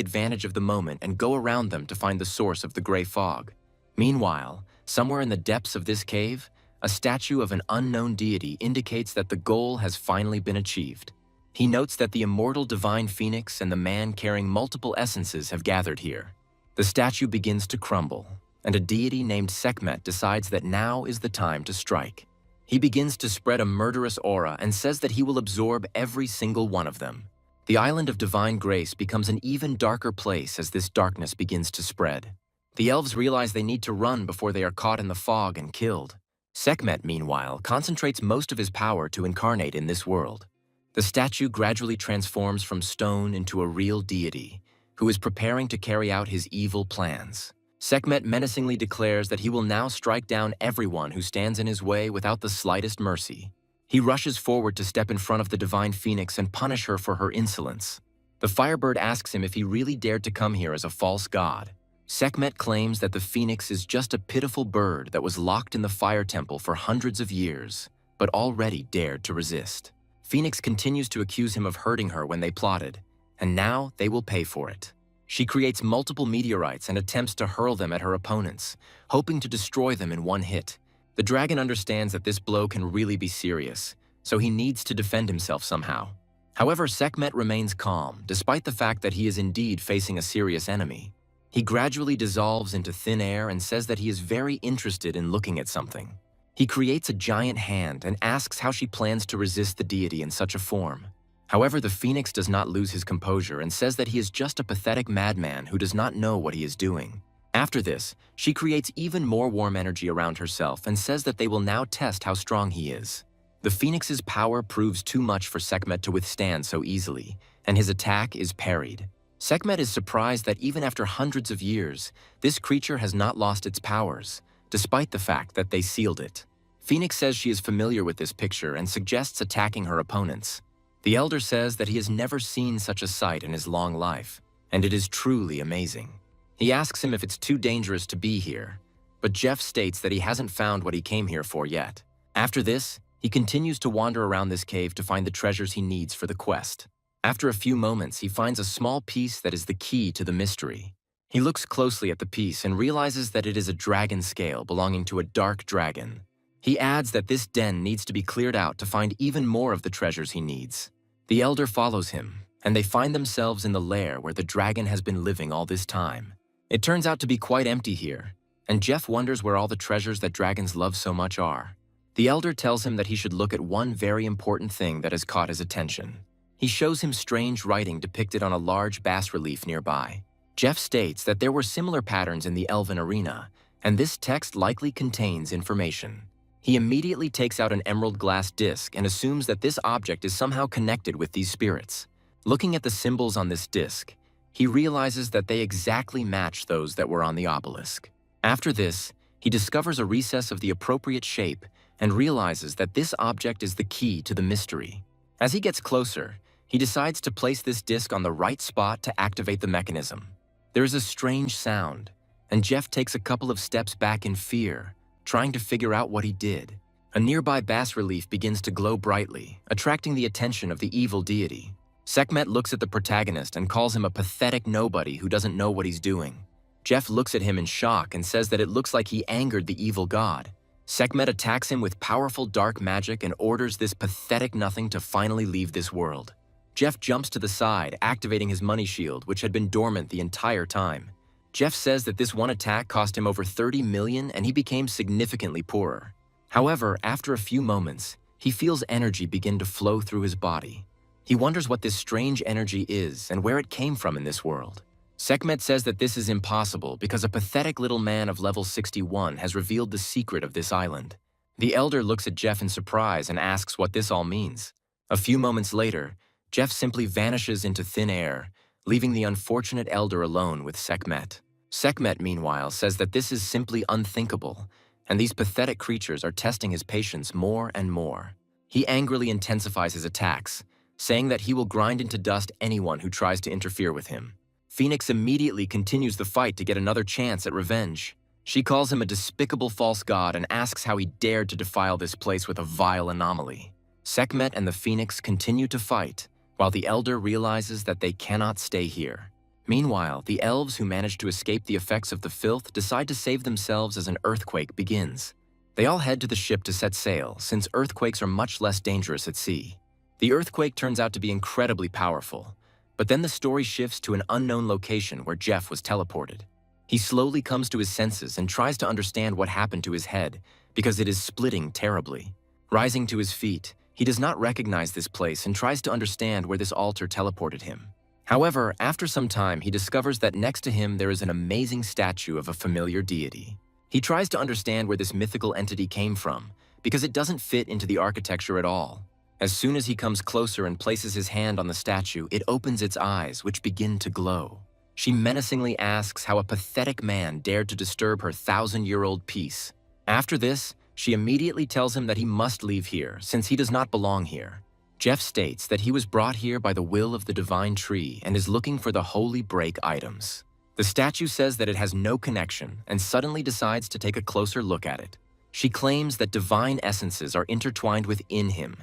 advantage of the moment and go around them to find the source of the gray fog. Meanwhile, somewhere in the depths of this cave, a statue of an unknown deity indicates that the goal has finally been achieved. He notes that the immortal divine phoenix and the man carrying multiple essences have gathered here. The statue begins to crumble, and a deity named Sekhmet decides that now is the time to strike. He begins to spread a murderous aura and says that he will absorb every single one of them. The island of divine grace becomes an even darker place as this darkness begins to spread. The elves realize they need to run before they are caught in the fog and killed. Sekhmet, meanwhile, concentrates most of his power to incarnate in this world. The statue gradually transforms from stone into a real deity, who is preparing to carry out his evil plans. Sekhmet menacingly declares that he will now strike down everyone who stands in his way without the slightest mercy. He rushes forward to step in front of the divine phoenix and punish her for her insolence. The firebird asks him if he really dared to come here as a false god. Sekhmet claims that the phoenix is just a pitiful bird that was locked in the fire temple for hundreds of years, but already dared to resist. Phoenix continues to accuse him of hurting her when they plotted, and now they will pay for it. She creates multiple meteorites and attempts to hurl them at her opponents, hoping to destroy them in one hit. The dragon understands that this blow can really be serious, so he needs to defend himself somehow. However, Sekhmet remains calm, despite the fact that he is indeed facing a serious enemy. He gradually dissolves into thin air and says that he is very interested in looking at something. He creates a giant hand and asks how she plans to resist the deity in such a form. However, the phoenix does not lose his composure and says that he is just a pathetic madman who does not know what he is doing. After this, she creates even more warm energy around herself and says that they will now test how strong he is. The phoenix's power proves too much for Sekhmet to withstand so easily, and his attack is parried. Sekhmet is surprised that even after hundreds of years, this creature has not lost its powers, despite the fact that they sealed it. Phoenix says she is familiar with this picture and suggests attacking her opponents. The elder says that he has never seen such a sight in his long life, and it is truly amazing. He asks him if it's too dangerous to be here, but Jeff states that he hasn't found what he came here for yet. After this, he continues to wander around this cave to find the treasures he needs for the quest. After a few moments, he finds a small piece that is the key to the mystery. He looks closely at the piece and realizes that it is a dragon scale belonging to a dark dragon. He adds that this den needs to be cleared out to find even more of the treasures he needs. The elder follows him, and they find themselves in the lair where the dragon has been living all this time. It turns out to be quite empty here, and Jeff wonders where all the treasures that dragons love so much are. The elder tells him that he should look at one very important thing that has caught his attention. He shows him strange writing depicted on a large bas-relief nearby. Jeff states that there were similar patterns in the elven arena, and this text likely contains information. He immediately takes out an emerald glass disc and assumes that this object is somehow connected with these spirits. Looking at the symbols on this disc, he realizes that they exactly match those that were on the obelisk. After this, he discovers a recess of the appropriate shape and realizes that this object is the key to the mystery. As he gets closer, he decides to place this disc on the right spot to activate the mechanism. There is a strange sound, and Jeff takes a couple of steps back in fear, trying to figure out what he did. A nearby bas-relief begins to glow brightly, attracting the attention of the evil deity. Sekhmet looks at the protagonist and calls him a pathetic nobody who doesn't know what he's doing. Jeff looks at him in shock and says that it looks like he angered the evil god. Sekhmet attacks him with powerful dark magic and orders this pathetic nothing to finally leave this world. Jeff jumps to the side, activating his money shield, which had been dormant the entire time. Jeff says that this one attack cost him over 30 million and he became significantly poorer. However, after a few moments, he feels energy begin to flow through his body. He wonders what this strange energy is and where it came from in this world. Sekhmet says that this is impossible because a pathetic little man of level 61 has revealed the secret of this island. The elder looks at Jeff in surprise and asks what this all means. A few moments later, Jeff simply vanishes into thin air, leaving the unfortunate elder alone with Sekhmet. Sekhmet, meanwhile, says that this is simply unthinkable, and these pathetic creatures are testing his patience more and more. He angrily intensifies his attacks, saying that he will grind into dust anyone who tries to interfere with him. Phoenix immediately continues the fight to get another chance at revenge. She calls him a despicable false god and asks how he dared to defile this place with a vile anomaly. Sekhmet and the Phoenix continue to fight, while the elder realizes that they cannot stay here. Meanwhile, the elves who manage to escape the effects of the filth decide to save themselves as an earthquake begins. They all head to the ship to set sail, since earthquakes are much less dangerous at sea. The earthquake turns out to be incredibly powerful, but then the story shifts to an unknown location where Jeff was teleported. He slowly comes to his senses and tries to understand what happened to his head, because it is splitting terribly. Rising to his feet, he does not recognize this place and tries to understand where this altar teleported him. However, after some time, he discovers that next to him there is an amazing statue of a familiar deity. He tries to understand where this mythical entity came from, because it doesn't fit into the architecture at all. As soon as he comes closer and places his hand on the statue, it opens its eyes, which begin to glow. She menacingly asks how a pathetic man dared to disturb her 1,000-year-old peace. After this, she immediately tells him that he must leave here, since he does not belong here. Jeff states that he was brought here by the will of the divine tree and is looking for the holy break items. The statue says that it has no connection and suddenly decides to take a closer look at it. She claims that divine essences are intertwined within him,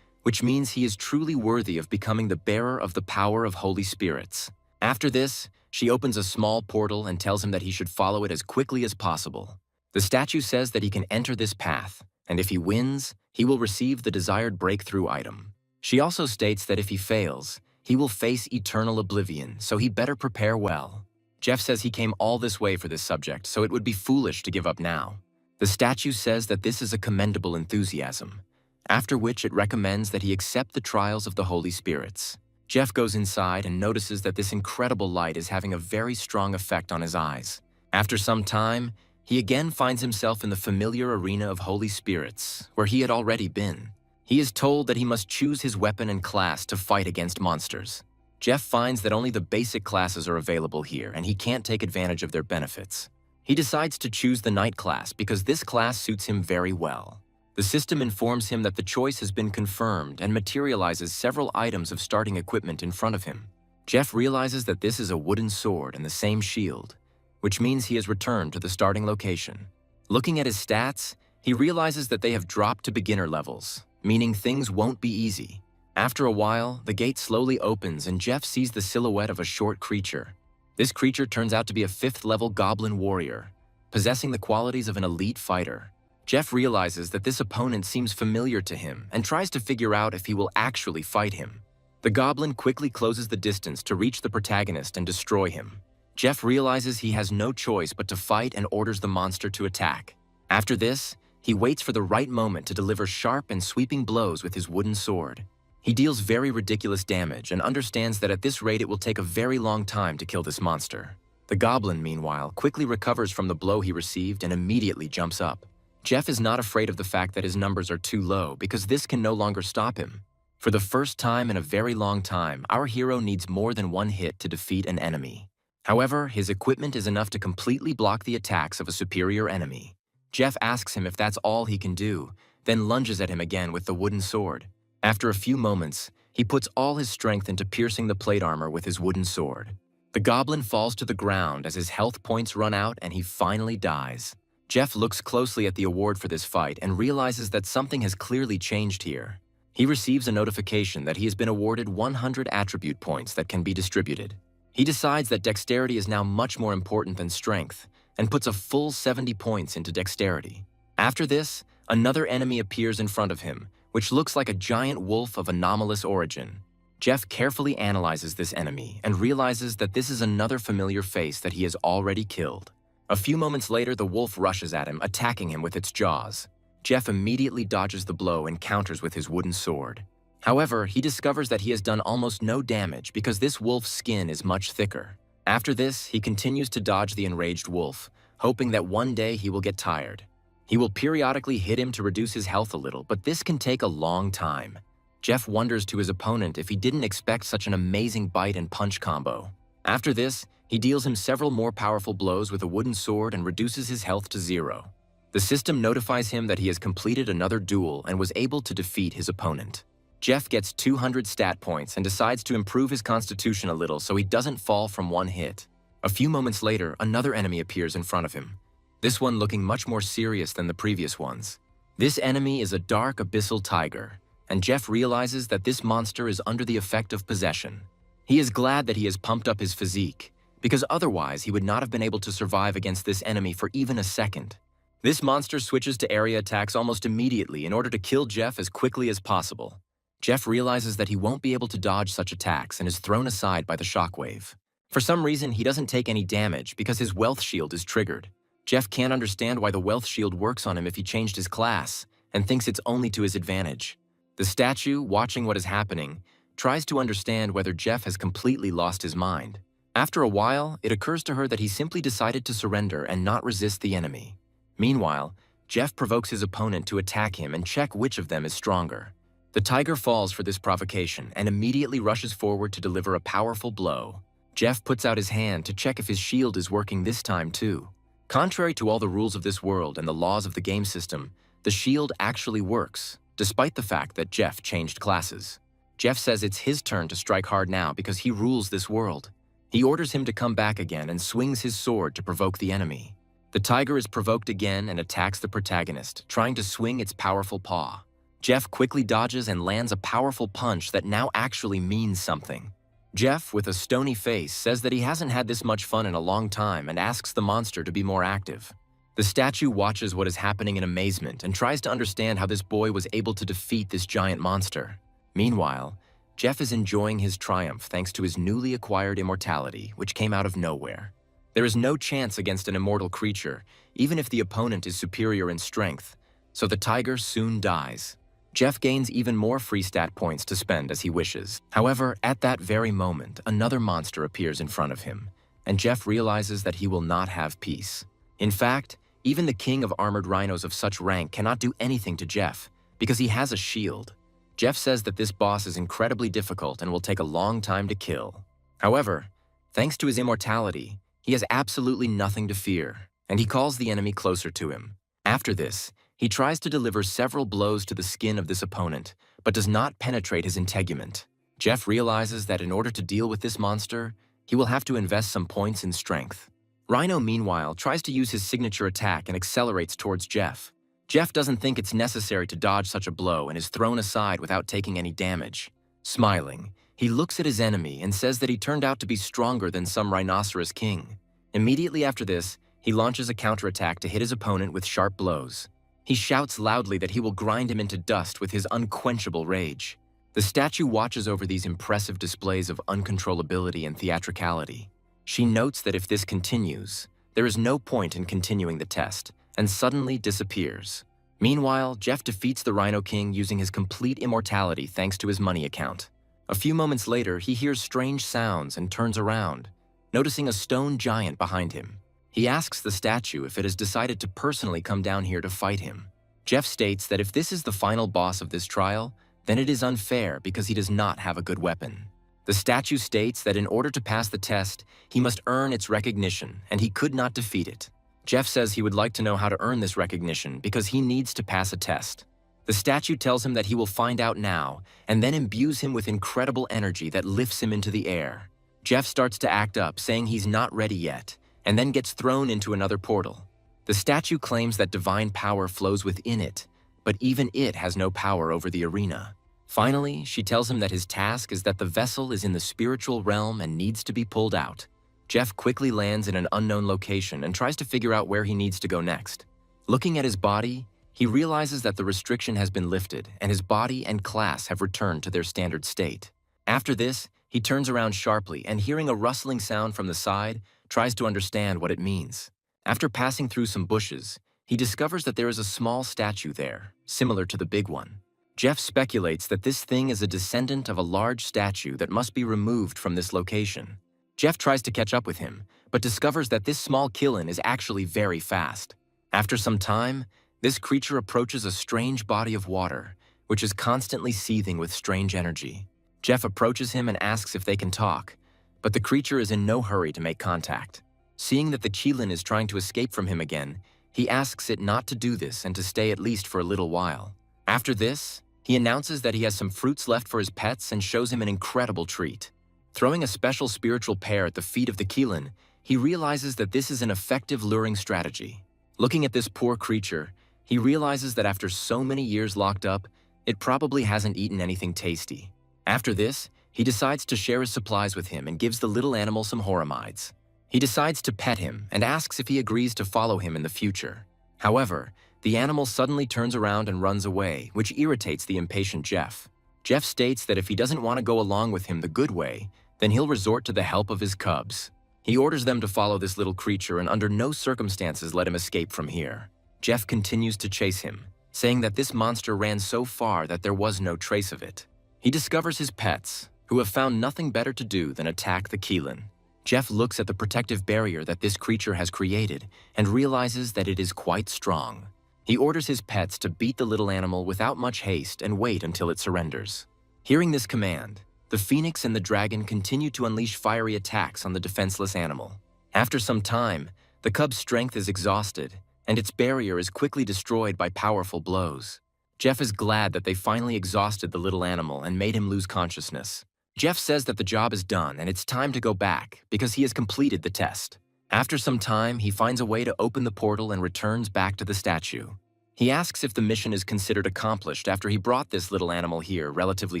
which means he is truly worthy of becoming the bearer of the power of Holy Spirits. After this, she opens a small portal and tells him that he should follow it as quickly as possible. The statue says that he can enter this path, and if he wins, he will receive the desired breakthrough item. She also states that if he fails, he will face eternal oblivion, so he better prepare well. Jeff says he came all this way for this subject, so it would be foolish to give up now. The statue says that this is a commendable enthusiasm, after which it recommends that he accept the trials of the Holy Spirits. Jeff goes inside and notices that this incredible light is having a very strong effect on his eyes. After some time, he again finds himself in the familiar arena of Holy Spirits, where he had already been. He is told that he must choose his weapon and class to fight against monsters. Jeff finds that only the basic classes are available here, and he can't take advantage of their benefits. He decides to choose the Knight class because this class suits him very well. The system informs him that the choice has been confirmed and materializes several items of starting equipment in front of him. Jeff realizes that this is a wooden sword and the same shield, which means he has returned to the starting location. Looking at his stats, he realizes that they have dropped to beginner levels, meaning things won't be easy. After a while, the gate slowly opens and Jeff sees the silhouette of a short creature. This creature turns out to be a 5th-level goblin warrior, possessing the qualities of an elite fighter. Jeff realizes that this opponent seems familiar to him and tries to figure out if he will actually fight him. The goblin quickly closes the distance to reach the protagonist and destroy him. Jeff realizes he has no choice but to fight and orders the monster to attack. After this, he waits for the right moment to deliver sharp and sweeping blows with his wooden sword. He deals very ridiculous damage and understands that at this rate it will take a very long time to kill this monster. The goblin, meanwhile, quickly recovers from the blow he received and immediately jumps up. Jeff is not afraid of the fact that his numbers are too low because this can no longer stop him. For the first time in a very long time, our hero needs more than one hit to defeat an enemy. However, his equipment is enough to completely block the attacks of a superior enemy. Jeff asks him if that's all he can do, then lunges at him again with the wooden sword. After a few moments, he puts all his strength into piercing the plate armor with his wooden sword. The goblin falls to the ground as his health points run out and he finally dies. Jeff looks closely at the award for this fight and realizes that something has clearly changed here. He receives a notification that he has been awarded 100 attribute points that can be distributed. He decides that dexterity is now much more important than strength and puts a full 70 points into dexterity. After this, another enemy appears in front of him, which looks like a giant wolf of anomalous origin. Jeff carefully analyzes this enemy and realizes that this is another familiar face that he has already killed. A few moments later, the wolf rushes at him, attacking him with its jaws. Jeff immediately dodges the blow and counters with his wooden sword. However, he discovers that he has done almost no damage because this wolf's skin is much thicker. After this, he continues to dodge the enraged wolf, hoping that one day he will get tired. He will periodically hit him to reduce his health a little, but this can take a long time. Jeff wonders to his opponent if he didn't expect such an amazing bite and punch combo. After this, he deals him several more powerful blows with a wooden sword and reduces his health to 0. The system notifies him that he has completed another duel and was able to defeat his opponent. Jeff gets 200 stat points and decides to improve his constitution a little so he doesn't fall from one hit. A few moments later, another enemy appears in front of him, this one looking much more serious than the previous ones. This enemy is a dark abyssal tiger, and Jeff realizes that this monster is under the effect of possession. He is glad that he has pumped up his physique, because otherwise he would not have been able to survive against this enemy for even a second. This monster switches to area attacks almost immediately in order to kill Jeff as quickly as possible. Jeff realizes that he won't be able to dodge such attacks and is thrown aside by the shockwave. For some reason, he doesn't take any damage because his wealth shield is triggered. Jeff can't understand why the wealth shield works on him if he changed his class, and thinks it's only to his advantage. The statue, watching what is happening, tries to understand whether Jeff has completely lost his mind. After a while, it occurs to her that he simply decided to surrender and not resist the enemy. Meanwhile, Jeff provokes his opponent to attack him and check which of them is stronger. The tiger falls for this provocation and immediately rushes forward to deliver a powerful blow. Jeff puts out his hand to check if his shield is working this time too. Contrary to all the rules of this world and the laws of the game system, the shield actually works, despite the fact that Jeff changed classes. Jeff says it's his turn to strike hard now because he rules this world. He orders him to come back again and swings his sword to provoke the enemy. The tiger is provoked again and attacks the protagonist, trying to swing its powerful paw. Jeff quickly dodges and lands a powerful punch that now actually means something. Jeff, with a stony face, says that he hasn't had this much fun in a long time and asks the monster to be more active. The statue watches what is happening in amazement and tries to understand how this boy was able to defeat this giant monster. Meanwhile, Jeff is enjoying his triumph thanks to his newly acquired immortality, which came out of nowhere. There is no chance against an immortal creature, even if the opponent is superior in strength, so the tiger soon dies. Jeff gains even more free stat points to spend as he wishes. However, at that very moment, another monster appears in front of him, and Jeff realizes that he will not have peace. In fact, even the king of armored rhinos of such rank cannot do anything to Jeff, because he has a shield. Jeff says that this boss is incredibly difficult and will take a long time to kill. However, thanks to his immortality, he has absolutely nothing to fear, and he calls the enemy closer to him. After this, he tries to deliver several blows to the skin of this opponent, but does not penetrate his integument. Jeff realizes that in order to deal with this monster, he will have to invest some points in strength. Rhino, meanwhile, tries to use his signature attack and accelerates towards Jeff. Jeff doesn't think it's necessary to dodge such a blow and is thrown aside without taking any damage. Smiling, he looks at his enemy and says that he turned out to be stronger than some rhinoceros king. Immediately after this, he launches a counterattack to hit his opponent with sharp blows. He shouts loudly that he will grind him into dust with his unquenchable rage. The statue watches over these impressive displays of uncontrollability and theatricality. She notes that if this continues, there is no point in continuing the test, and suddenly disappears. Meanwhile, Jeff defeats the Rhino King using his complete immortality thanks to his money account. A few moments later, he hears strange sounds and turns around, noticing a stone giant behind him. He asks the statue if it has decided to personally come down here to fight him. Jeff states that if this is the final boss of this trial, then it is unfair because he does not have a good weapon. The statue states that in order to pass the test, he must earn its recognition, and he could not defeat it. Jeff says he would like to know how to earn this recognition because he needs to pass a test. The statue tells him that he will find out now, and then imbues him with incredible energy that lifts him into the air. Jeff starts to act up, saying he's not ready yet, and then gets thrown into another portal. The statue claims that divine power flows within it, but even it has no power over the arena. Finally, she tells him that his task is that the vessel is in the spiritual realm and needs to be pulled out. Jeff quickly lands in an unknown location and tries to figure out where he needs to go next. Looking at his body, he realizes that the restriction has been lifted and his body and class have returned to their standard state. After this, he turns around sharply and, hearing a rustling sound from the side, tries to understand what it means. After passing through some bushes, he discovers that there is a small statue there, similar to the big one. Jeff speculates that this thing is a descendant of a large statue that must be removed from this location. Jeff tries to catch up with him, but discovers that this small Killin is actually very fast. After some time, this creature approaches a strange body of water, which is constantly seething with strange energy. Jeff approaches him and asks if they can talk, but the creature is in no hurry to make contact. Seeing that the Killin is trying to escape from him again, he asks it not to do this and to stay at least for a little while. After this, he announces that he has some fruits left for his pets and shows him an incredible treat. Throwing a special spiritual pear at the feet of the Killin, he realizes that this is an effective luring strategy. Looking at this poor creature, he realizes that after so many years locked up, it probably hasn't eaten anything tasty. After this, he decides to share his supplies with him and gives the little animal some horamides. He decides to pet him and asks if he agrees to follow him in the future. However, the animal suddenly turns around and runs away, which irritates the impatient Jeff. Jeff states that if he doesn't want to go along with him the good way, then he'll resort to the help of his cubs. He orders them to follow this little creature and under no circumstances let him escape from here. Jeff continues to chase him, saying that this monster ran so far that there was no trace of it. He discovers his pets, who have found nothing better to do than attack the Killin. Jeff looks at the protective barrier that this creature has created and realizes that it is quite strong. He orders his pets to beat the little animal without much haste and wait until it surrenders. Hearing this command, the phoenix and the dragon continue to unleash fiery attacks on the defenseless animal. After some time, the cub's strength is exhausted, and its barrier is quickly destroyed by powerful blows. Jeff is glad that they finally exhausted the little animal and made him lose consciousness. Jeff says that the job is done and it's time to go back because he has completed the test. After some time, he finds a way to open the portal and returns back to the statue. He asks if the mission is considered accomplished after he brought this little animal here relatively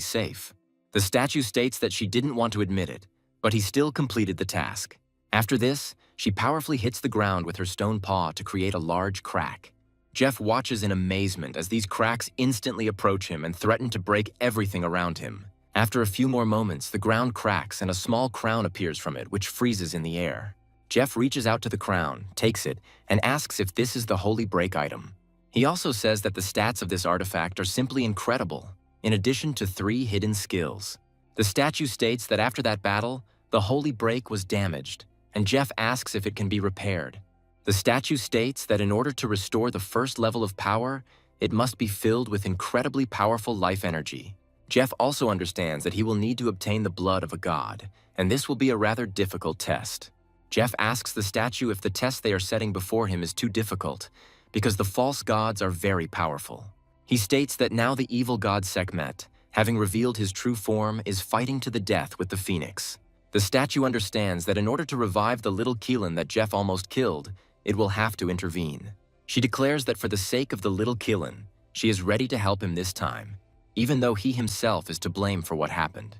safe. The statue states that she didn't want to admit it, but he still completed the task. After this, she powerfully hits the ground with her stone paw to create a large crack. Jeff watches in amazement as these cracks instantly approach him and threaten to break everything around him. After a few more moments, the ground cracks and a small crown appears from it, which freezes in the air. Jeff reaches out to the crown, takes it, and asks if this is the holy break item. He also says that the stats of this artifact are simply incredible, in addition to 3 hidden skills. The statue states that after that battle, the holy break was damaged, and Jeff asks if it can be repaired. The statue states that in order to restore the first level of power, it must be filled with incredibly powerful life energy. Jeff also understands that he will need to obtain the blood of a god, and this will be a rather difficult test. Jeff asks the statue if the test they are setting before him is too difficult, because the false gods are very powerful. He states that now the evil god Sekhmet, having revealed his true form, is fighting to the death with the phoenix. The statue understands that in order to revive the little Keelan that Jeff almost killed, it will have to intervene. She declares that for the sake of the little Keelan, she is ready to help him this time, even though he himself is to blame for what happened.